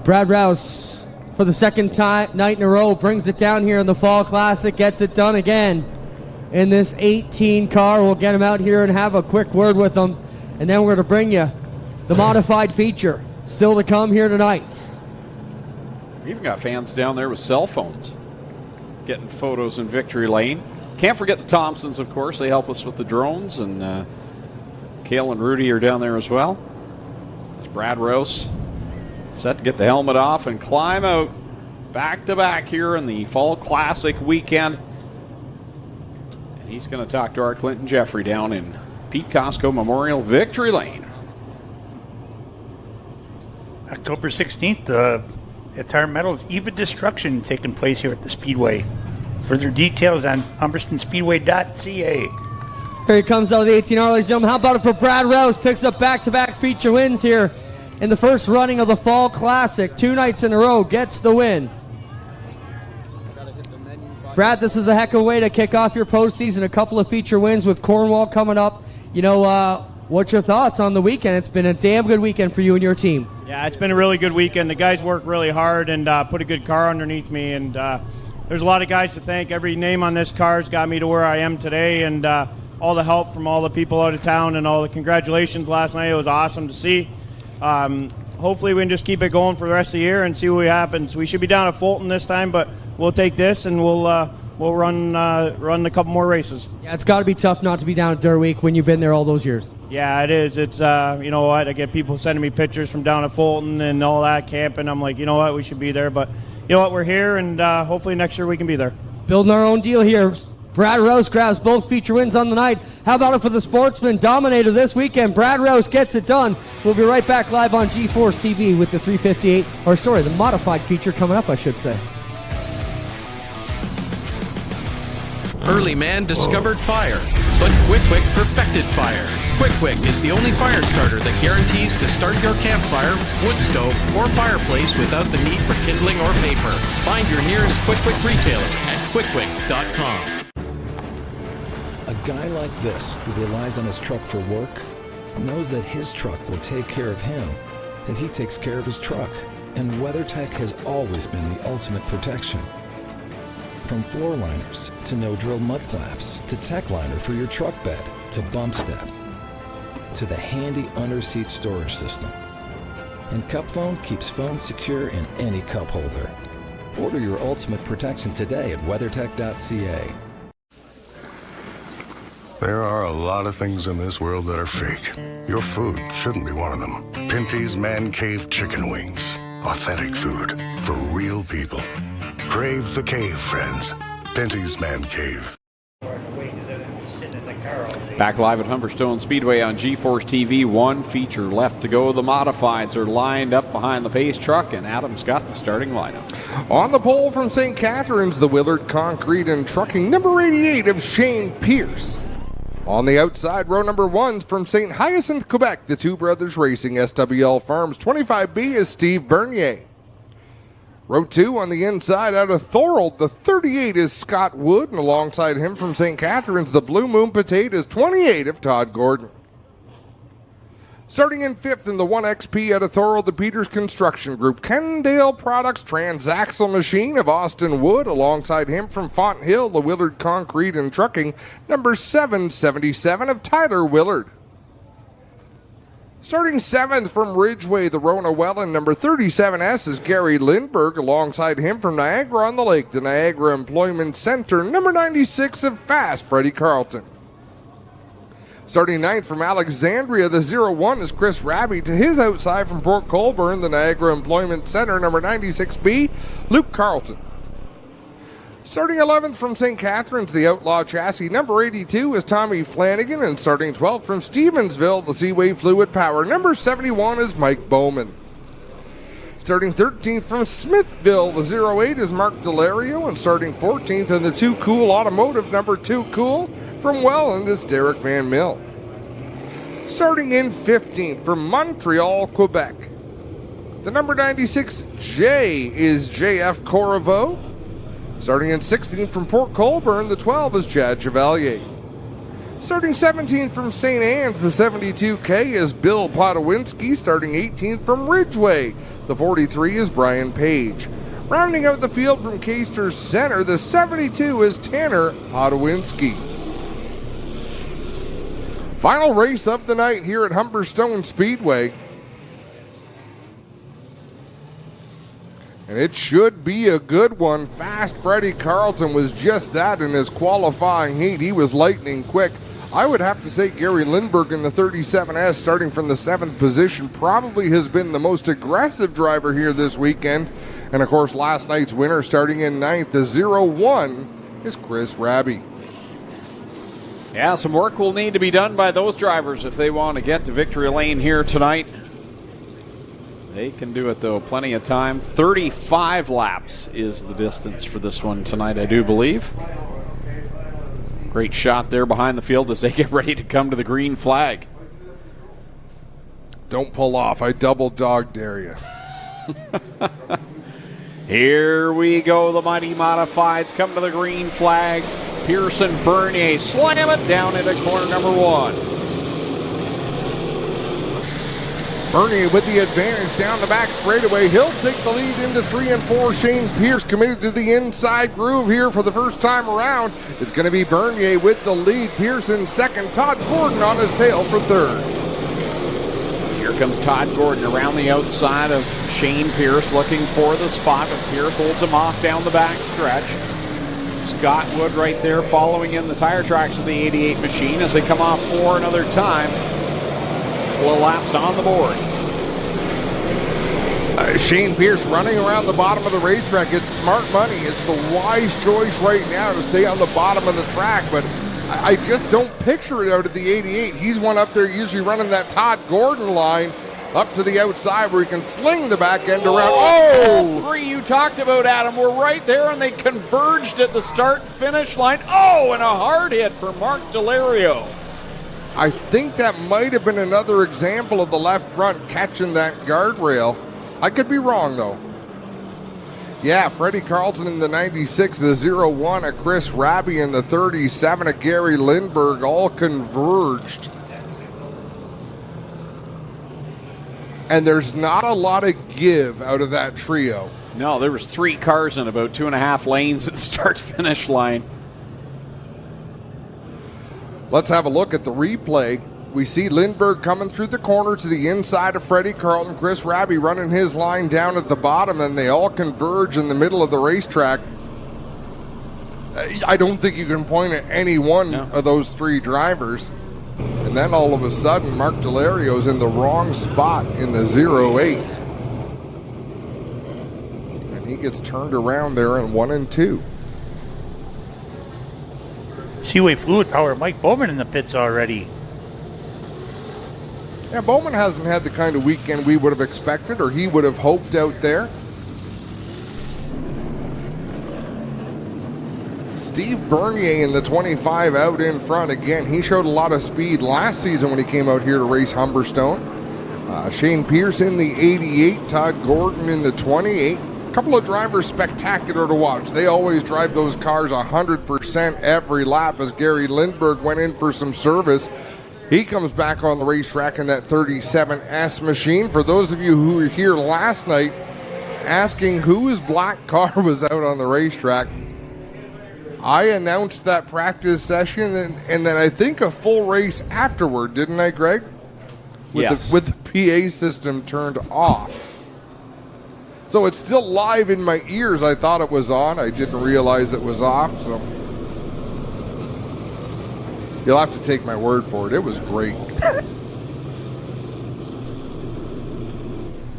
Brad Rouse, for the second night in a row, brings it down here in the Fall Classic, gets it done again in this 18 car. We'll get him out here and have a quick word with him, and then we're going to bring you the modified feature still to come here tonight. We even got fans down there with cell phones getting photos in Victory Lane. Can't forget the Thompsons, of course. They help us with the drones, and Cale and Rudy are down there as well. It's Brad Rose set to get the helmet off and climb out back-to-back here in the Fall Classic weekend. And he's going to talk to our Clinton Jeffrey down in Pete Costco Memorial Victory Lane. October 16th, Guitar Metal's Eve of Destruction taking place here at the Speedway. Further details on humberstonspeedway.ca. Here he comes out of the 18R, ladies and gentlemen. How about it for Brad Rouse? Picks up back-to-back feature wins here in the first running of the Fall Classic. 2 nights in a row, gets the win. Brad, this is a heck of a way to kick off your postseason. A couple of feature wins with Cornwall coming up. You know, what's your thoughts on the weekend? It's been a damn good weekend for you and your team. Yeah, it's been a really good weekend. The guys worked really hard and put a good car underneath me. And there's a lot of guys to thank. Every name on this car has got me to where I am today. And all the help from all the people out of town and all the congratulations last night. It was awesome to see. Hopefully we can just keep it going for the rest of the year and see what happens. We should be down at Fulton this time, but we'll take this and we'll run a couple more races. Yeah, it's got to be tough not to be down at Dirt Week when you've been there all those years. Yeah, it is. It's you know what? I get people sending me pictures from down at Fulton and all that camping. I'm like, you know what? We should be there, but you know what? We're here, and hopefully next year we can be there. Building our own deal here. Brad Rouse grabs both feature wins on the night. How about it for the Sportsman dominator this weekend? Brad Rouse gets it done. We'll be right back live on G-Force TV with the 358, or sorry, the modified feature coming up, I should say. Early man discovered fire, but Quick perfected fire. Quick is the only fire starter that guarantees to start your campfire, wood stove, or fireplace without the need for kindling or paper. Find your nearest Quick retailer at quickquick.com. A guy like this, who relies on his truck for work, knows that his truck will take care of him if he takes care of his truck. And WeatherTech has always been the ultimate protection. From floor liners to no-drill mud flaps to tech liner for your truck bed to bump step to the handy under-seat storage system. And Cup Phone keeps phones secure in any cup holder. Order your ultimate protection today at WeatherTech.ca. There are a lot of things in this world that are fake. Your food shouldn't be one of them. Pinty's Man Cave Chicken Wings. Authentic food for real people. Crave the cave, friends. Pinty's Man Cave. Back live at Humberstone Speedway on GeForce TV. One feature left to go. The modifieds are lined up behind the pace truck, and Adam's got the starting lineup. On the pole from St. Catharines, the Willard Concrete and Trucking, number 88 of Shane Pierce. On the outside, row number 1 from St. Hyacinthe, Quebec, the Two Brothers Racing SWL Farms, 25B is Steve Bernier. Row 2 on the inside out of Thorold, the 38 is Scott Wood, and alongside him from St. Catharines, the Blue Moon Potatoes, 28 of Todd Gordon. Starting in 5th in the 1XP out of Thorold, the Peters Construction Group, Kendale Products Transaxle Machine of Austin Wood, alongside him from Fonthill, the Willard Concrete and Trucking, number 777 of Tyler Willard. Starting 7th from Ridgeway, the Rona Welland, number 37S is Gary Lindberg. Alongside him from Niagara-on-the-Lake, the Niagara Employment Center, number 96 of Fast, Freddie Carlton. Starting 9th from Alexandria, the 01 is Chris Raby. To his outside from Port Colborne, the Niagara Employment Center, number 96B, Luke Carlton. Starting 11th from St. Catharines, the Outlaw Chassis, number 82 is Tommy Flanagan. And starting 12th from Stevensville, the Seaway Fluid Power, number 71 is Mike Bowman. Starting 13th from Smithville, the 08 is Mark Delario. And starting 14th in the Too Cool Automotive, number 2 Cool, from Welland is Derek Van Mill. Starting in 15th from Montreal, Quebec, the number 96J is JF Corriveau. Starting in 16th from Port Colborne, the 12 is Chad Chevalier. Starting 17th from St. Anne's, the 72K is Bill Podowinski. Starting 18th from Ridgeway, the 43 is Brian Page. Rounding out the field from Caister Center, the 72 is Tanner Podowinski. Final race of the night here at Humberstone Speedway. And it should be a good one. Fast Freddie Carlton was just that in his qualifying heat. He was lightning quick. I would have to say Gary Lindberg in the 37S, starting from the 7th position, probably has been the most aggressive driver here this weekend. And of course, last night's winner, starting in 9th, the 01 is Chris Raby. Yeah, some work will need to be done by those drivers if they want to get to victory lane here tonight. They can do it, though. Plenty of time. 35 laps is the distance for this one tonight, I do believe. Great shot there behind the field as they get ready to come to the green flag. Don't pull off. I double dog dare you. Here we go. The mighty modifieds come to the green flag. Pearson Bernier slam it down into corner number 1. Bernier with the advantage down the back straightaway. He'll take the lead into 3 and 4. Shane Pierce committed to the inside groove here for the first time around. It's going to be Bernier with the lead. Pierce in second. Todd Gordon on his tail for third. Here comes Todd Gordon around the outside of Shane Pierce looking for the spot, but Pierce holds him off down the back stretch. Scott Wood right there following in the tire tracks of the 88 machine as they come off for another time. Couple of laps on the board. Shane Pierce running around the bottom of the racetrack. It's smart money. It's the wise choice right now to stay on the bottom of the track, but I just don't picture it out of the 88. He's one up there usually running that Todd Gordon line up to the outside where he can sling the back end around. All three you talked about, Adam, were right there, and they converged at the start-finish line. Oh, and a hard hit for Mark Delario. I think that might have been another example of the left front catching that guardrail. I could be wrong, though. Yeah, Freddie Carlton in the 96, the 01, a Chris Raby in the 37, a Gary Lindberg, all converged. And there's not a lot of give out of that trio. No, there was 3 cars in about 2.5 lanes at the start-finish line. Let's have a look at the replay. We see Lindbergh coming through the corner to the inside of Freddie Carlton. Chris Raby running his line down at the bottom, and they all converge in the middle of the racetrack. I don't think you can point at any one of those three drivers. And then all of a sudden, Mark Delario's in the wrong spot in the 08. And he gets turned around there in 1 and 2. Seaway Fluid Power, Mike Bowman in the pits already. Yeah, Bowman hasn't had the kind of weekend we would have expected or he would have hoped out there. Steve Bernier in the 25 out in front. Again, he showed a lot of speed last season when he came out here to race Humberstone. Shane Pierce in the 88, Todd Gordon in the 28. A couple of drivers spectacular to watch. They always drive those cars 100% every lap as Gary Lindbergh went in for some service. He comes back on the racetrack in that 37S machine. For those of you who were here last night asking whose black car was out on the racetrack, I announced that practice session and then I think a full race afterward, didn't I, Greg? Yes. With the PA system turned off. So it's still live in my ears. I thought it was on. I didn't realize it was off. So you'll have to take my word for it. It was great.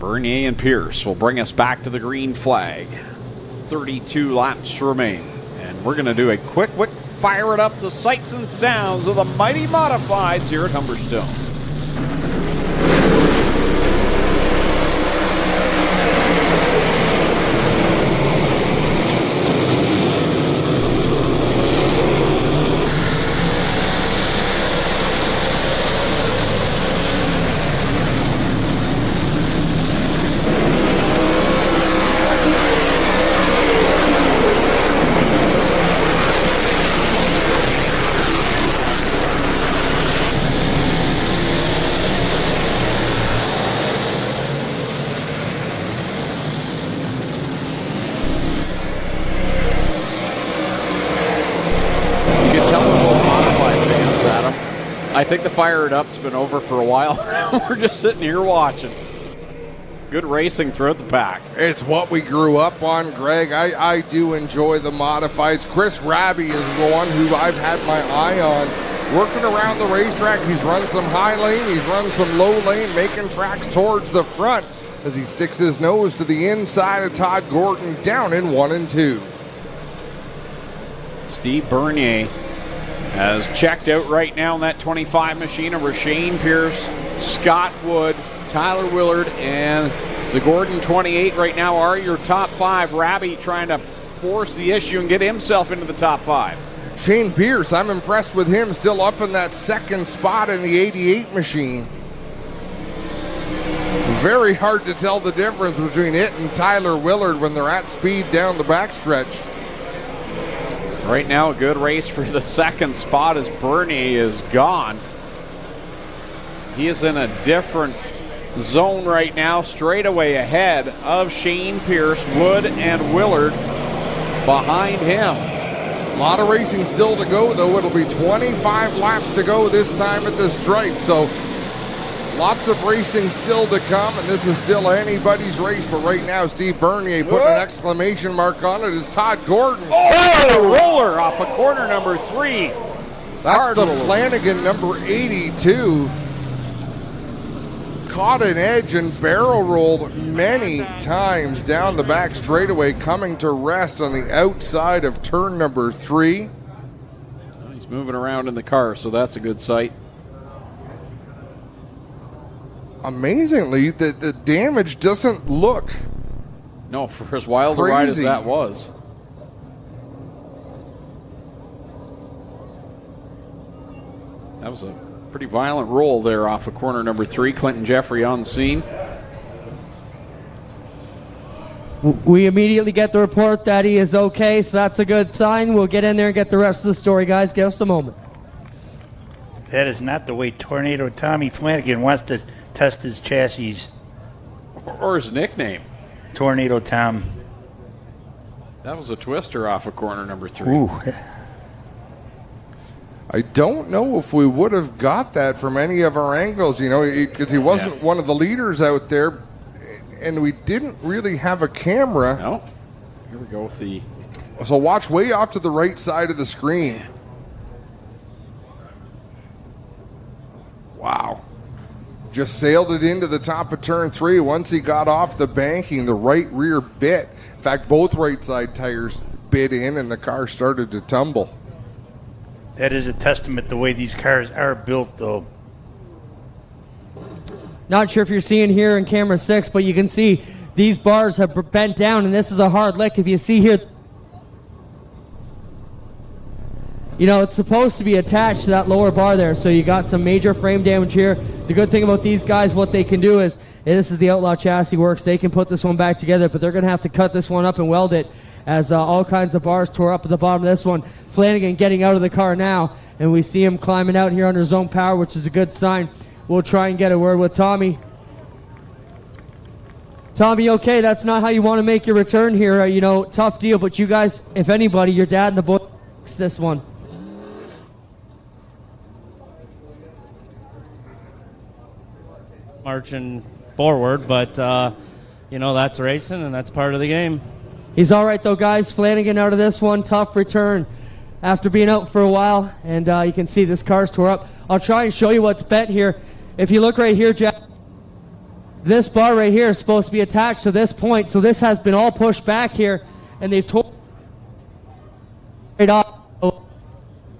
Bernier and Pierce will bring us back to the green flag. 32 laps remain. And we're going to do a quick fire it up the sights and sounds of the mighty modifieds here at Humberstone. I think the fire it up's been over for a while. We're just sitting here watching. Good racing throughout the pack. It's what we grew up on, Greg. I do enjoy the modifieds. Chris Raby is one who I've had my eye on. Working around the racetrack, he's run some high lane, he's run some low lane, making tracks towards the front as he sticks his nose to the inside of Todd Gordon down in 1 and 2. Steve Bernier has checked out right now in that 25 machine over Shane Pierce, Scott Wood, Tyler Willard, and the Gordon 28 right now are your top 5. Raby trying to force the issue and get himself into the top 5. Shane Pierce, I'm impressed with him, still up in that second spot in the 88 machine. Very hard to tell the difference between it and Tyler Willard when they're at speed down the backstretch. Right now, a good race for the second spot as Bernier is gone. He is in a different zone right now, straightaway ahead of Shane Pierce, Wood, and Willard behind him. A lot of racing still to go, though. It'll be 25 laps to go this time at the stripe, so lots of racing still to come, and this is still anybody's race. But right now, Steve Bernier put an exclamation mark on it as Todd Gordon. Oh, a roller off of corner number 3. That's the Flanagan number 82. Caught an edge and barrel rolled many times down the back straightaway, coming to rest on the outside of turn number 3. He's moving around in the car, so that's a good sight. Amazingly, the damage doesn't look no, for as wild a ride as that was. That was a pretty violent roll there off of corner number 3. Clinton Jeffrey on the scene. We immediately get the report that he is okay, so that's a good sign. We'll get in there and get the rest of the story, guys. Give us a moment. That is not the way Tornado Tommy Flanagan wants to test his chassis. Or his nickname. Tornado Tom. That was a twister off of corner number 3. Ooh. I don't know if we would have got that from any of our angles, because he wasn't one of the leaders out there, and we didn't really have a camera. No. Here we go with the... So watch way off to the right side of the screen. Wow. Just sailed it into the top of turn 3. Once he got off the banking, the right rear bit. In fact, both right side tires bit in, and the car started to tumble. That is a testament to the way these cars are built, though. Not sure if you're seeing here in camera 6, but you can see these bars have bent down, and this is a hard lick. If you see here, it's supposed to be attached to that lower bar there, so you got some major frame damage here. The good thing about these guys, what they can do is, and this is the Outlaw Chassis Works, they can put this one back together, but they're going to have to cut this one up and weld it, as all kinds of bars tore up at the bottom of this one. Flanagan getting out of the car now, and we see him climbing out here under zone power, which is a good sign. We'll try and get a word with Tommy. Tommy, okay, that's not how you want to make your return here. Tough deal, but you guys, if anybody, your dad and the boy, this one. Marching forward, but that's racing, and that's part of the game. He's all right, though, guys. Flanagan out of this one. Tough return after being out for a while, and you can see this car's tore up. I'll try and show you what's bent here. If you look right here, Jack, this bar right here is supposed to be attached to this point, so this has been all pushed back here, and they've torn right off.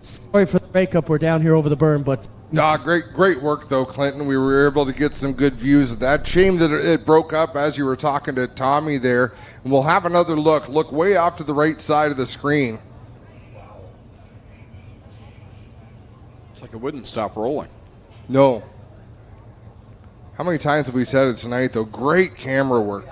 Sorry for the breakup. We're down here over the berm, but... Great work, though, Clinton. We were able to get some good views of that. Shame that it broke up as you were talking to Tommy there. And we'll have another look. Look way off to the right side of the screen. It's like it wouldn't stop rolling. No. How many times have we said it tonight, though? Great camera work.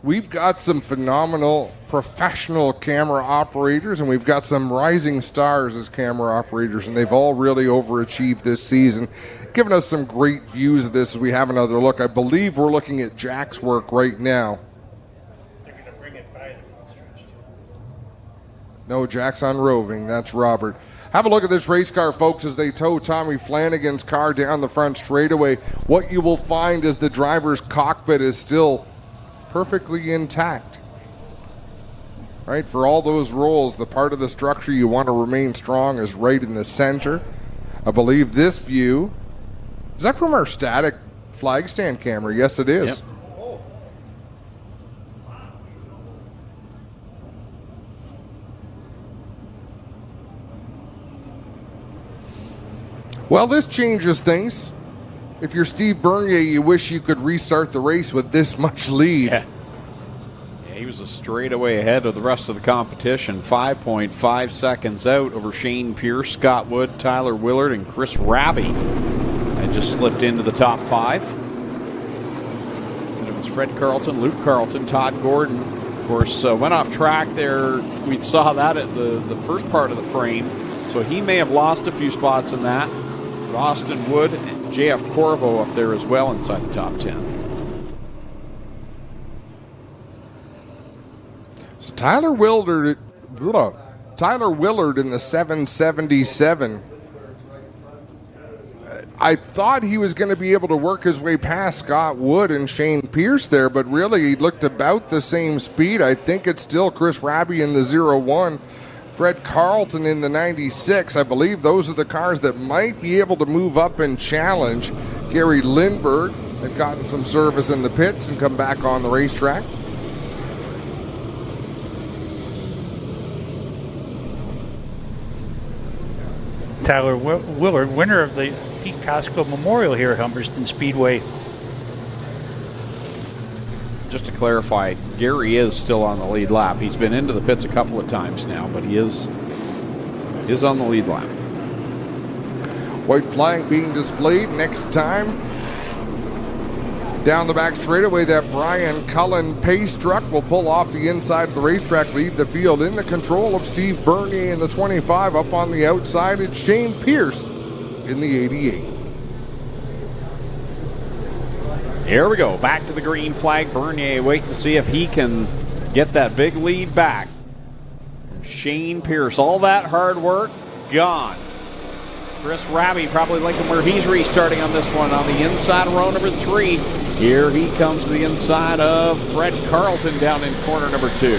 We've got some phenomenal professional camera operators, and we've got some rising stars as camera operators, and they've all really overachieved this season, giving us some great views of this as we have another look. I believe we're looking at Jack's work right now. They're going to bring it by the front stretch, too. No, Jack's on roving. That's Robert. Have a look at this race car, folks, as they tow Tommy Flanagan's car down the front straightaway. What you will find is the driver's cockpit is still perfectly intact. Right, for all those rolls, the part of the structure you want to remain strong is right in the center. I believe this view, is that from our static flag stand camera? Yes, it is. Yep. Well, this changes things. If you're Steve Bernier, you wish you could restart the race with this much lead. Yeah, he was a straightaway ahead of the rest of the competition. 5.5 seconds out over Shane Pierce, Scott Wood, Tyler Willard, and Chris Raby. And just slipped into the top 5. And it was Fred Carlton, Luke Carlton, Todd Gordon. Of course, went off track there. We saw that at the first part of the frame. So he may have lost a few spots in that. Austin Wood and J.F. Corvo up there as well inside the top 10. So Tyler Willard in the 777. I thought he was going to be able to work his way past Scott Wood and Shane Pierce there, but really he looked about the same speed. I think it's still Chris Raby in the 01. Fred Carlton in the 96. I believe those are the cars that might be able to move up and challenge. Gary Lindbergh had gotten some service in the pits and come back on the racetrack. Tyler Willard, winner of the Pete Costco Memorial here at Humberstone Speedway. Just to clarify, Gary is still on the lead lap. He's been into the pits a couple of times now, but he is on the lead lap. White flag being displayed next time. Down the back straightaway, that Brian Cullen pace truck will pull off the inside of the racetrack, leave the field in the control of Steve Bernier in the 25. Up on the outside, it's Shane Pierce in the 88. Here we go, back to the green flag. Bernier waiting to see if he can get that big lead back. Shane Pierce, all that hard work, gone. Chris Raby probably liking where he's restarting on this one on the inside of row number 3. Here he comes to the inside of Fred Carlton down in corner number 2.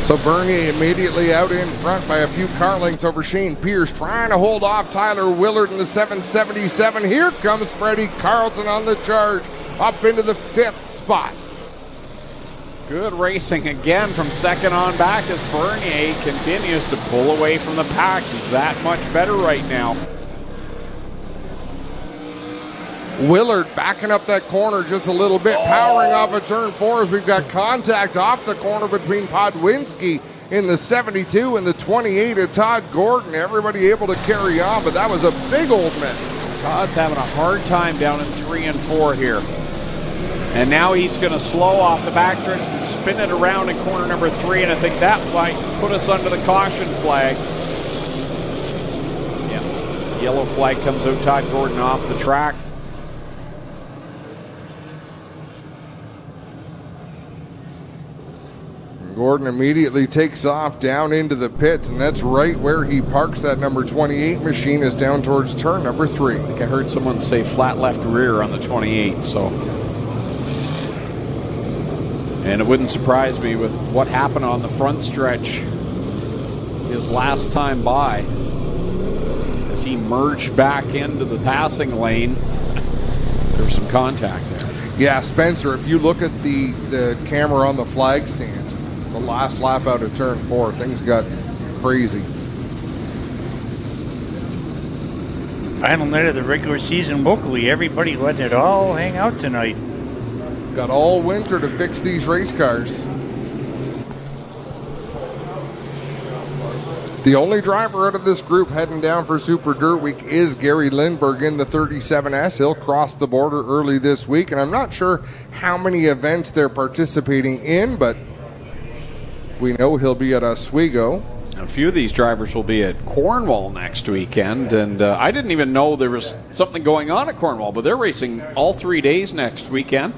So Bernier immediately out in front by a few car lengths over Shane Pierce, trying to hold off Tyler Willard in the 777. Here comes Freddie Carlton on the charge, up into the 5th spot. Good racing again from second on back as Bernier continues to pull away from the pack. He's that much better right now. Willard backing up that corner just a little bit, powering off of turn 4 as we've got contact off the corner between Podwinski in the 72 and the 28 of Todd Gordon. Everybody able to carry on, but that was a big old mess. Todd's having a hard time down in 3 and 4 here. And now he's going to slow off the backstretch and spin it around in corner number 3, and I think that might put us under the caution flag. Yeah, yellow flag comes out, Todd Gordon off the track. Gordon immediately takes off down into the pits, and that's right where he parks that number 28 machine, is down towards turn number 3. I think I heard someone say flat left rear on the 28, so. And it wouldn't surprise me with what happened on the front stretch his last time by as he merged back into the passing lane. There was some contact there. Yeah, Spencer, if you look at the camera on the flag stand, the last lap out of turn 4, things got crazy. Final night of the regular season locally. Everybody letting it all hang out tonight. Got all winter to fix these race cars. The only driver out of this group heading down for Super Dirt Week is Gary Lindbergh in the 37S. He'll cross the border early this week, and I'm not sure how many events they're participating in, but we know he'll be at Oswego. A few of these drivers will be at Cornwall next weekend, and I didn't even know there was something going on at Cornwall, but they're racing all 3 days next weekend.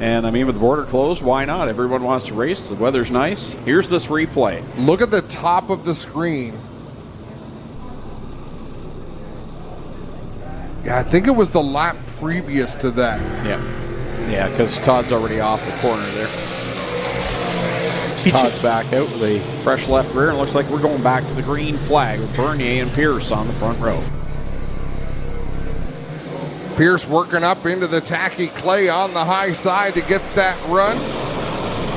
And I mean, with the border closed, why not? Everyone wants to race. The weather's nice. Here's this replay. Look at the top of the screen. Yeah, I think it was the lap previous to that. Yeah, because Todd's already off the corner there. Todd's back out with a fresh left rear, and it looks like we're going back to the green flag with Bernier and Pierce on the front row. Pierce working up into the tacky clay on the high side to get that run.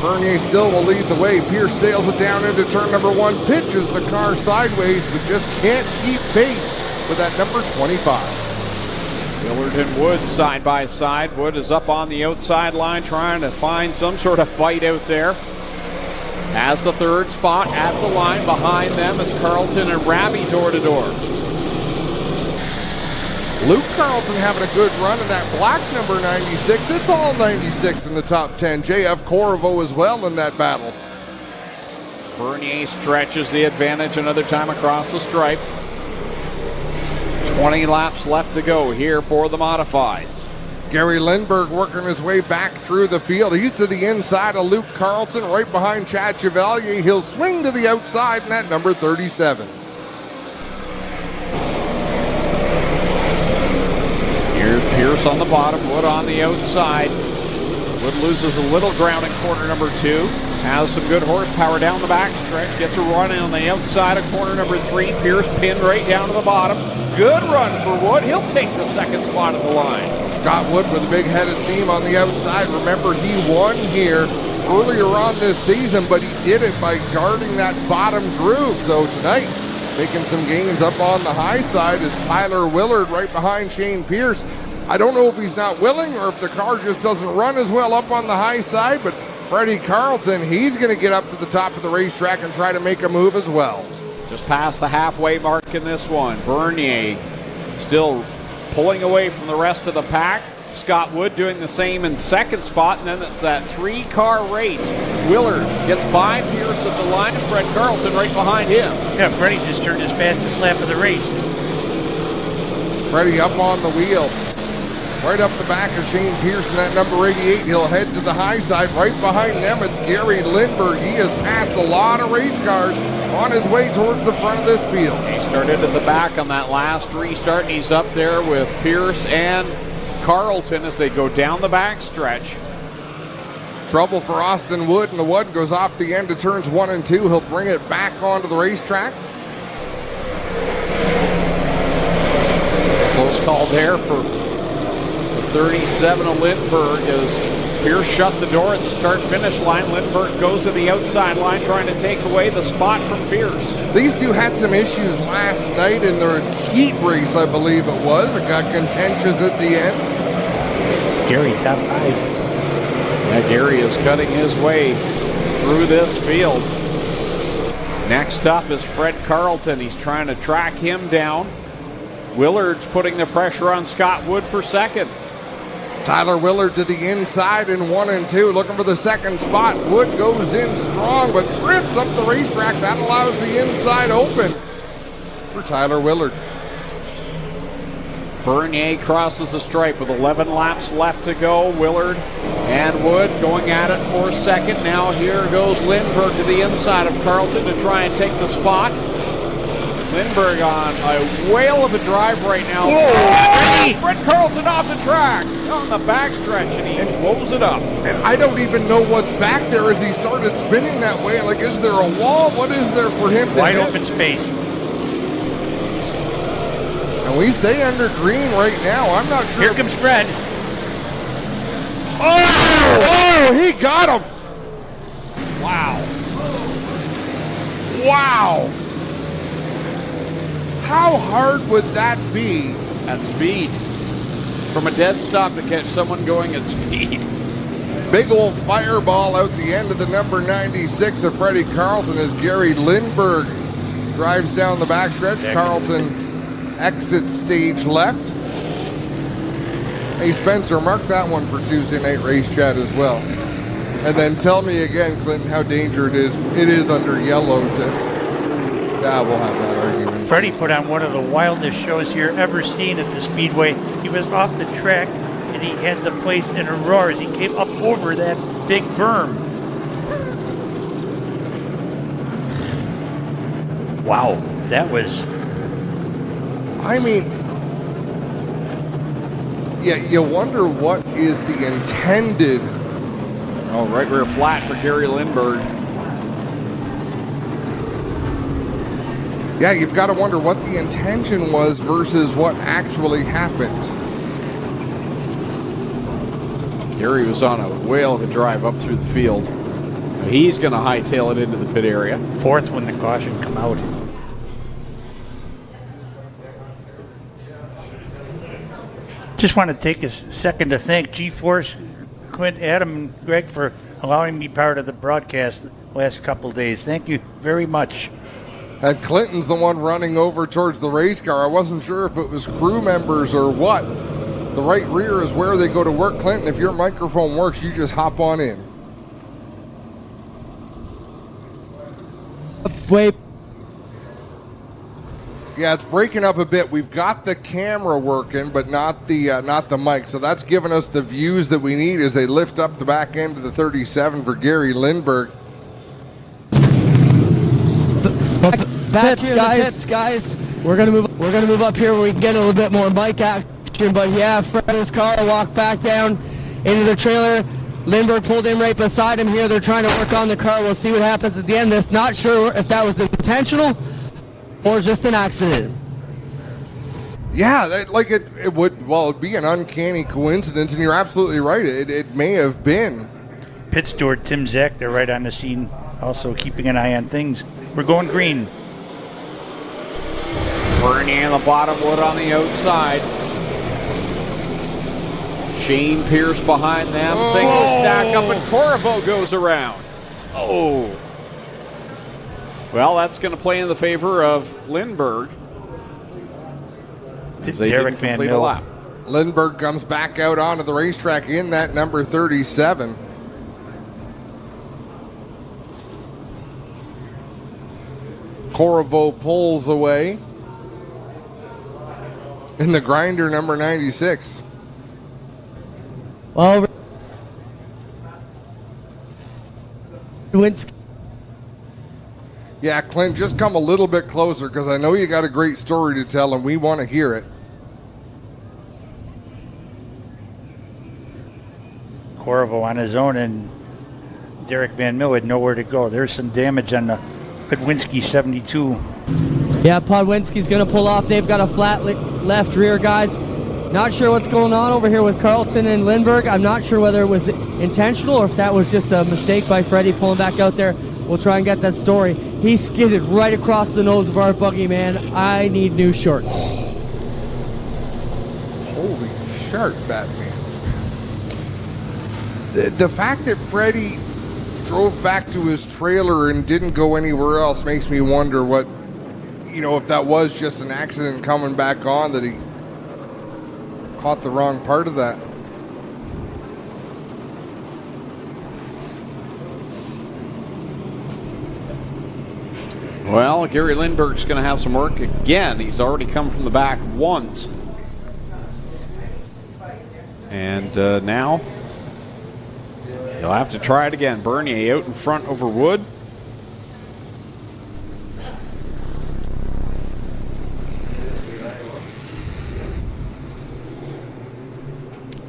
Bernier still will lead the way. Pierce sails it down into turn number 1, pitches the car sideways, but just can't keep pace with that number 25. Willard and Wood side by side. Wood is up on the outside line trying to find some sort of bite out there. Has the 3rd spot at the line. Behind them is Carlton and Raby door to door. Luke Carlton having a good run in that black number 96. It's all 96 in the top 10. JF Corvo as well in that battle. Bernier stretches the advantage another time across the stripe. 20 laps left to go here for the modifieds. Gary Lindbergh working his way back through the field. He's to the inside of Luke Carlton, right behind Chad Chevalier. He'll swing to the outside in that number 37. Here's Pierce on the bottom, Wood on the outside. Wood loses a little ground in corner number 2. Has some good horsepower down the backstretch. Gets a run on the outside of corner number 3. Pierce pinned right down to the bottom. Good run for Wood. He'll take the 2nd spot at the line. Scott Wood with a big head of steam on the outside. Remember, he won here earlier on this season, but he did it by guarding that bottom groove. So tonight, making some gains up on the high side is Tyler Willard right behind Shane Pierce. I don't know if he's not willing or if the car just doesn't run as well up on the high side, but Freddie Carlton, he's going to get up to the top of the racetrack and try to make a move as well. Just past the halfway mark in this one. Bernier still pulling away from the rest of the pack. Scott Wood doing the same in 2nd spot, and then it's that 3-car race. Willard gets by Pierce at the line, and Fred Carlton right behind him. Yeah, Freddie just turned his fastest lap of the race. Freddie up on the wheel. Right up the back of Shane Pearson at number 88. He'll head to the high side. Right behind them, it's Gary Lindberg. He has passed a lot of race cars on his way towards the front of this field. He started at the back on that last restart, and he's up there with Pierce and Carlton as they go down the back stretch. Trouble for Austin Wood, and the Wood goes off the end of turns 1 and 2. He'll bring it back onto the racetrack. Close call there for 37 of Lindberg as Pierce shut the door at the start-finish line. Lindberg goes to the outside line trying to take away the spot from Pierce. These two had some issues last night in their heat race, I believe it was. It got contentious at the end. Gary, top 5. Yeah, Gary is cutting his way through this field. Next up is Fred Carlton. He's trying to track him down. Willard's putting the pressure on Scott Wood for second. Tyler Willard to the inside in 1 and 2, looking for the second spot. Wood goes in strong, but drifts up the racetrack. That allows the inside open for Tyler Willard. Bernier crosses the stripe with 11 laps left to go. Willard and Wood going at it for second. Now here goes Lindberg to the inside of Carlton to try and take the spot. Lindberg on a whale of a drive right now. Whoa! Fred Carlton off the track on the backstretch, and he blows it up. And I don't even know what's back there as he started spinning that way. Like, is there a wall? What is there for him to Wide hit? open space. And we stay under green right now. I'm not sure. Here comes Fred. Oh, he got him. Wow. Wow. How hard would that be? At speed. From a dead stop to catch someone going at speed. Big old fireball out the end of the number 96 of Freddie Carlton as Gary Lindberg drives down the backstretch. Carlton exits stage left. Hey, Spencer, mark that one for Tuesday Night Race Chat as well. And then tell me again, Clinton, how dangerous it is under yellow to... Yeah, we'll have that argument. Freddie put on one of the wildest shows here ever seen at the Speedway. He was off the track, and he had the place in a roar as he came up over that big berm. Wow, that was... I mean, yeah, you wonder what is the intended... Oh, right rear flat for Gary Lindberg. Yeah, you've got to wonder what the intention was versus what actually happened. Gary was on a whale of a drive up through the field. He's going to hightail it into the pit area. Fourth when the caution come out. Just want to take a second to thank G-Force, Clint, Adam, and Greg for allowing me part of the broadcast the last couple of days. Thank you very much. And Clinton's the one running over towards the race car. I wasn't sure if it was crew members or what. The right rear is where they go to work. Clinton, if your microphone works, you just hop on in. Wait. Yeah, it's breaking up a bit. We've got the camera working, but not the mic. So that's giving us the views that we need as they lift up the back end of the 37 for Gary Lindberg. Back here, guys. We're gonna move up here where we can get a little bit more bike action. But yeah, Fred's car walked back down into the trailer. Lindberg pulled in right beside him here. They're trying to work on the car. We'll see what happens at the end of this. Not sure if that was intentional or just an accident. Yeah, it would, well, it'd be an uncanny coincidence, and you're absolutely right. It may have been. Pit steward Tim Zach, they're right on the scene, also keeping an eye on things. We're going green. Bernier in the bottom, Wood on the outside. Shane Pierce behind them. Oh. Things stack up, and Corriveau goes around. Oh. Well, that's going to play in the favor of Lindberg. Derek Van Mill. Lindberg comes back out onto the racetrack in that number 37. Corriveau pulls away in the grinder number 96. Well, Yeah, Clint, just come a little bit closer because I know you got a great story to tell and we want to hear it. Corvo on his own, and Derek Van Mill had nowhere to go. There's some damage on the Podwinski 72. Yeah, Podwinski's going to pull off. They've got a flat left rear, guys. Not sure what's going on over here with Carlton and Lindbergh. I'm not sure whether it was intentional or if that was just a mistake by Freddie pulling back out there. We'll try and get that story. He skidded right across the nose of our buggy, man. I need new shorts. Holy shark, Batman. The fact that Freddie drove back to his trailer and didn't go anywhere else makes me wonder what, if that was just an accident coming back on, that he caught the wrong part of that. Well, Gary Lindbergh's going to have some work again. He's already come from the back once. And now he'll have to try it again. Bernier out in front over Wood.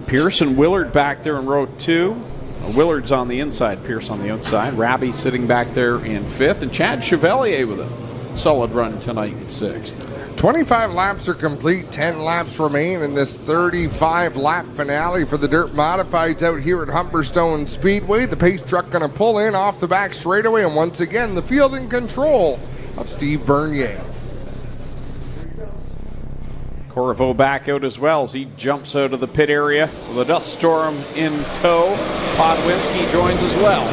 Pierce and Willard back there in row 2. Willard's on the inside, Pierce on the outside. Raby sitting back there in 5th. And Chad Chevalier with a solid run tonight in 6th. 25 laps are complete. 10 laps remain in this 35-lap finale for the Dirt Modifieds out here at Humberstone Speedway. The pace truck going to pull in off the back straightaway. And once again, the field in control of Steve Bernier. Corvo back out as well as he jumps out of the pit area with a dust storm in tow. Podwinski joins as well.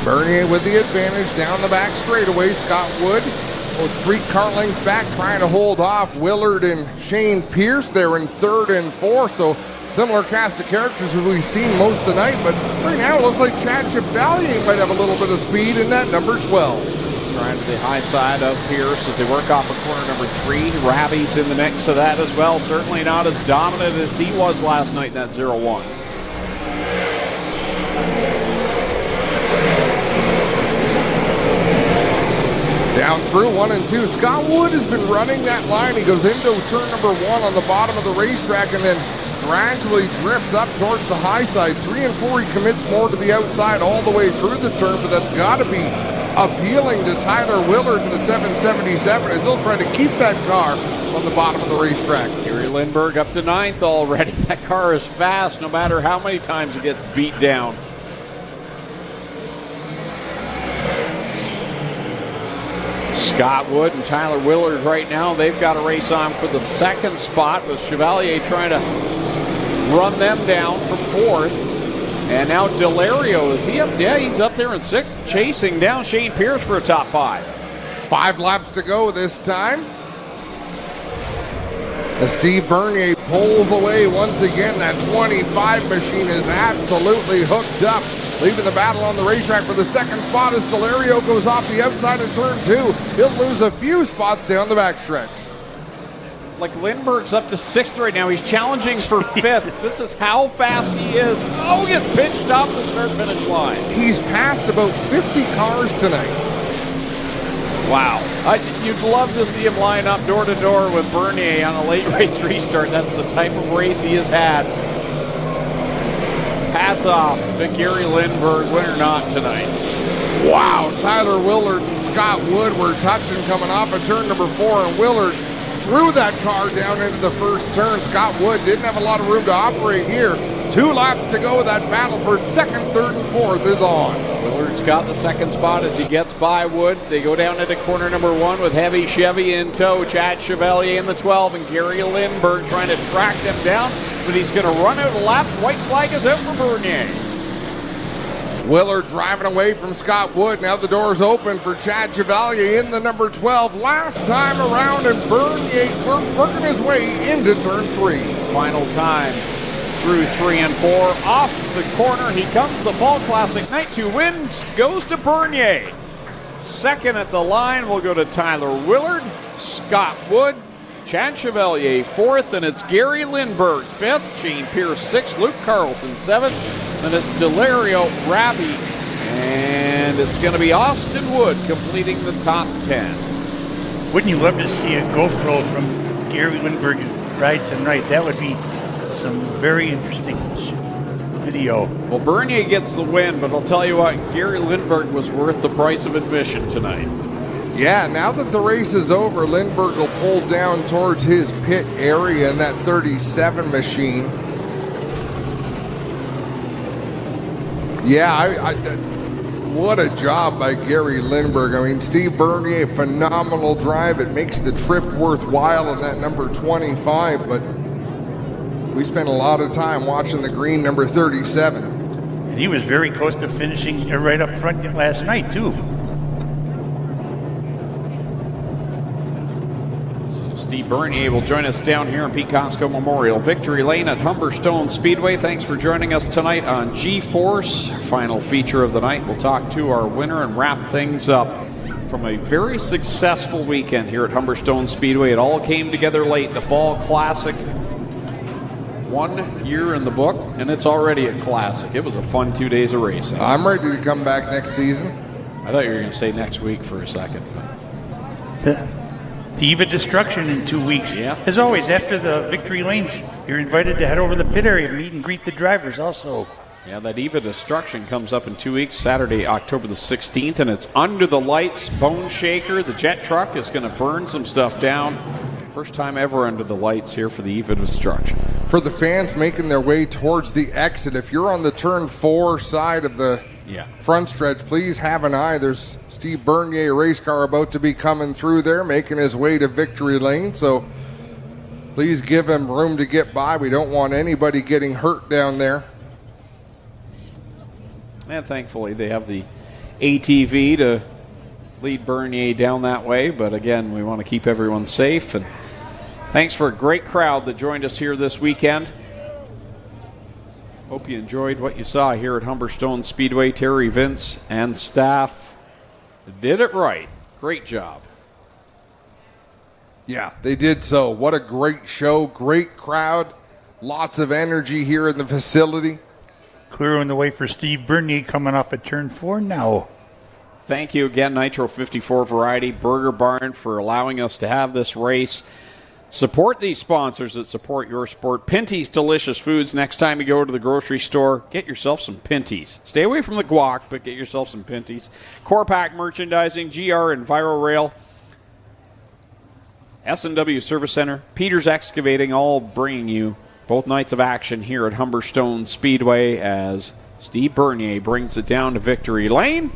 Bernier with the advantage down the back straightaway. Scott Wood, 3 car lengths back, trying to hold off Willard and Shane Pierce there in 3rd and 4th. So similar cast of characters as we've seen most of the night. But right now it looks like Chad Chevalier might have a little bit of speed in that number 12. Trying to the high side of Pierce as they work off of corner number 3. Raby's in the mix of that as well. Certainly not as dominant as he was last night in that 0-1. Down through 1 and 2. Scott Wood has been running that line. He goes into turn number 1 on the bottom of the racetrack and then gradually drifts up towards the high side. 3 and 4, he commits more to the outside all the way through the turn, but that's got to be appealing to Tyler Willard in the 777 as he'll try to keep that car on the bottom of the racetrack. Gary Lindbergh up to 9th already. That car is fast no matter how many times it gets beat down. Scott Wood and Tyler Willard right now, they've got a race on for the 2nd spot with Chevalier trying to run them down from 4th. And now Delario, is he up? Yeah, he's up there in 6th, chasing down Shane Pierce for a top 5. 5 laps to go this time. As Steve Bernier pulls away once again, that 25 machine is absolutely hooked up. Leaving the battle on the racetrack for the 2nd spot as Delario goes off the outside of turn 2. He'll lose a few spots down the backstretch. Like Lindbergh's up to 6th right now. He's challenging for 5th. This is how fast he is. Oh, he gets pinched off the start-finish line. He's passed about 50 cars tonight. Wow. You'd love to see him line up door-to-door with Bernier on a late race restart. That's the type of race he has had. Hats off to Gary Lindbergh, win or not tonight. Wow, Tyler Willard and Scott Wood were touching coming off of turn number 4, and Willard threw that car down into the first turn. Scott Wood didn't have a lot of room to operate here. 2 laps to go. That battle for 2nd, 3rd, and 4th is on. Willard's got the 2nd spot as he gets by Wood. They go down into corner number 1 with heavy Chevy in tow. Chad Chevalier in the 12 and Gary Lindbergh trying to track them down, but he's going to run out of laps. White flag is out for Bernier. Willard driving away from Scott Wood. Now the door's open for Chad Chevalier in the number 12. Last time around, and Bernier working his way into turn 3. Final time through 3 and 4. Off the corner, he comes. The Fall Classic Night 2 wins goes to Bernier. 2nd at the line will go to Tyler Willard, Scott Wood, Chad Chevalier 4th, and it's Gary Lindbergh 5th, Shane Pierce 6th, Luke Carlton 7th, then it's Delario Rabi, and it's going to be Austin Wood completing the top 10. Wouldn't you love to see a GoPro from Gary Lindbergh's ride tonight? That would be some very interesting video. Well, Bernier gets the win, but I'll tell you what, Gary Lindbergh was worth the price of admission tonight. Yeah, now that the race is over, Lindbergh will pull down towards his pit area in that 37 machine. Yeah, what a job by Gary Lindbergh. I mean, Steve Bernier, phenomenal drive. It makes the trip worthwhile in that number 25, but we spent a lot of time watching the green number 37. And he was very close to finishing right up front last night, too. Steve Bernier will join us down here in Pete Costco Memorial Victory Lane at Humberstone Speedway. Thanks for joining us tonight on G-Force, final feature of the night. We'll talk to our winner and wrap things up from a very successful weekend here at Humberstone Speedway. It all came together late. The Fall Classic, 1 year in the book, and it's already a classic. It was a fun 2 days of racing. I'm ready to come back next season. I thought you were going to say next week for a second. But The Eve of Destruction in 2 weeks. Yeah. As always, after the victory lanes, you're invited to head over to the pit area, meet and greet the drivers also. Yeah, that Eve of Destruction comes up in 2 weeks, Saturday, October the 16th, and it's under the lights, Bone Shaker. The jet truck is going to burn some stuff down. First time ever under the lights here for the Eve of Destruction. For the fans making their way towards the exit, if you're on the turn 4 side of the front stretch, please have an eye. There's Steve Bernier race car about to be coming through there, making his way to victory lane. So please give him room to get by. We don't want anybody getting hurt down there. And thankfully they have the ATV to lead Bernier down that way. But again, we want to keep everyone safe. And thanks for a great crowd that joined us here this weekend. Hope you enjoyed what you saw here at Humberstone Speedway. Terry, Vince, and staff did it right. Great job. Yeah, they did so. What a great show, great crowd, lots of energy here in the facility. Clearing the way for Steve Bernier coming off at turn 4 now. Thank you again, Nitro 54 Variety, Burger Barn, for allowing us to have this race. Support these sponsors that support your sport. Pinty's Delicious Foods. Next time you go to the grocery store, get yourself some Pinty's. Stay away from the guac, but get yourself some Pinty's. Core Pack Merchandising, GR and EnviroRail, S&W Service Center, Peters Excavating, all bringing you both nights of action here at Humberstone Speedway as Steve Bernier brings it down to victory lane.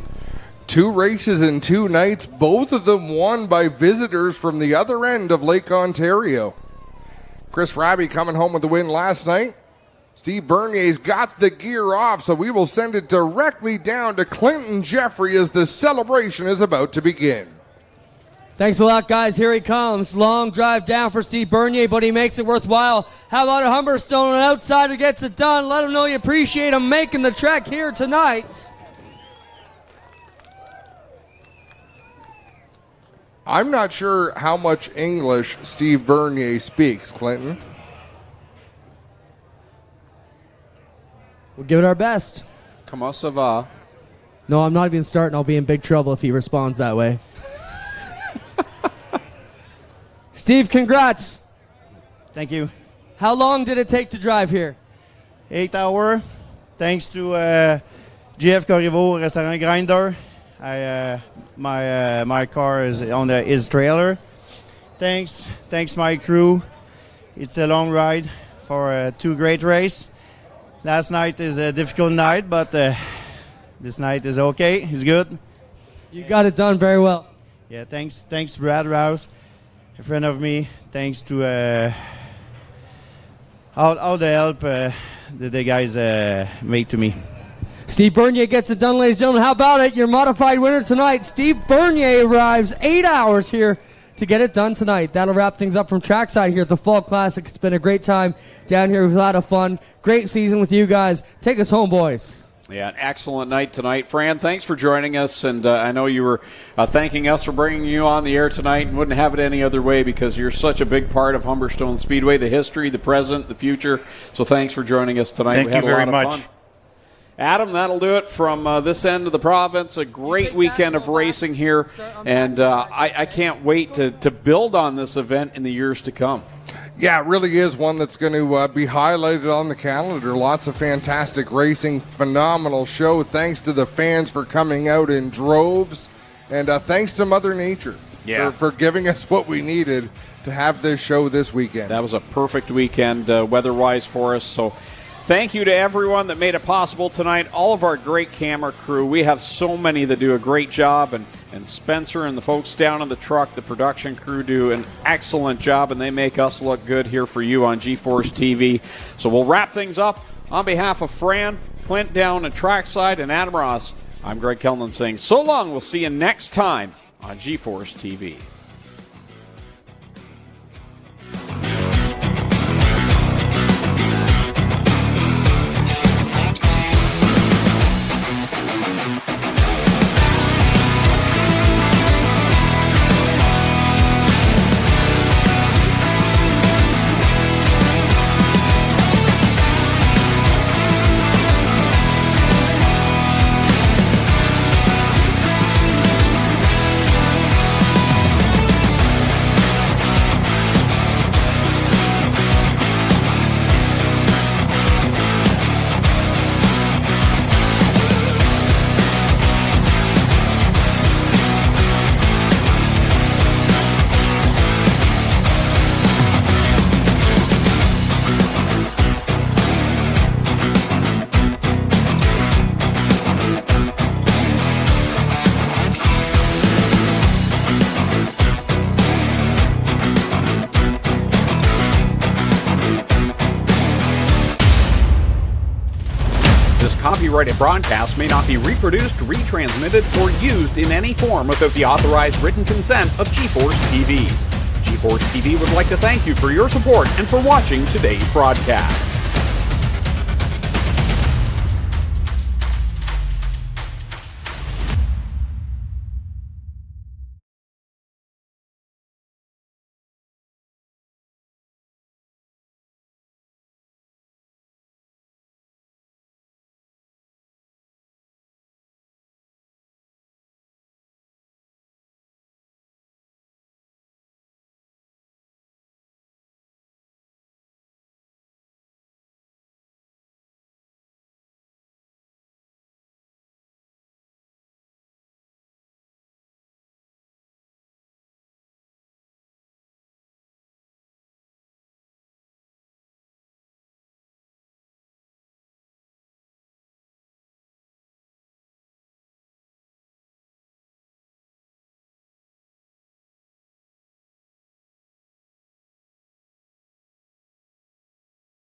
2 races in 2 nights, both of them won by visitors from the other end of Lake Ontario. Chris Raby coming home with the win last night. Steve Bernier's got the gear off, so we will send it directly down to Clinton Jeffrey as the celebration is about to begin. Thanks a lot, guys. Here he comes. Long drive down for Steve Bernier, but he makes it worthwhile. How about a Humberstone, an outsider gets it done? Let him know you appreciate him making the trek here tonight. I'm not sure how much English Steve Bernier speaks, Clinton. We'll give it our best. Comment ça va? No, I'm not even starting. I'll be in big trouble if he responds that way. Steve, congrats. Thank you. How long did it take to drive here? 8 hours. Thanks to GF Corriveau Restaurant Grinder. My car is on his trailer. Thanks my crew. It's a long ride for 2 great races. Last night is a difficult night, but this night is okay. It's good. You got it done very well. Yeah, thanks Brad Rouse, a friend of me. Thanks to all the help that the guys made to me. Steve Bernier gets it done, ladies and gentlemen. How about it? Your modified winner tonight, Steve Bernier, arrives 8 hours here to get it done tonight. That'll wrap things up from trackside here at the Fall Classic. It's been a great time down here. We've had a lot of fun. Great season with you guys. Take us home, boys. Yeah, an excellent night tonight. Fran, thanks for joining us, and I know you were thanking us for bringing you on the air tonight and wouldn't have it any other way because you're such a big part of Humberstone Speedway, the history, the present, the future. So thanks for joining us tonight. Thank we had you very a lot of much. fun. Adam, that'll do it from this end of the province. A great weekend of racing here, and I can't wait to build on this event in the years to come. Yeah, it really is one that's going to be highlighted on the calendar. Lots of fantastic racing, phenomenal show. Thanks to the fans for coming out in droves, and thanks to Mother Nature for giving us what we needed to have this show this weekend. That was a perfect weekend weather-wise for us, so thank you to everyone that made it possible tonight, all of our great camera crew. We have so many that do a great job, and Spencer and the folks down on the truck, the production crew, do an excellent job, and they make us look good here for you on G-Force TV. So we'll wrap things up. On behalf of Fran, Clint down at Trackside, and Adam Ross, I'm Greg Kellman saying so long. We'll see you next time on G-Force TV. Copyrighted broadcast may not be reproduced, retransmitted, or used in any form without the authorized written consent of G-Force TV. G-Force TV would like to thank you for your support and for watching today's broadcast.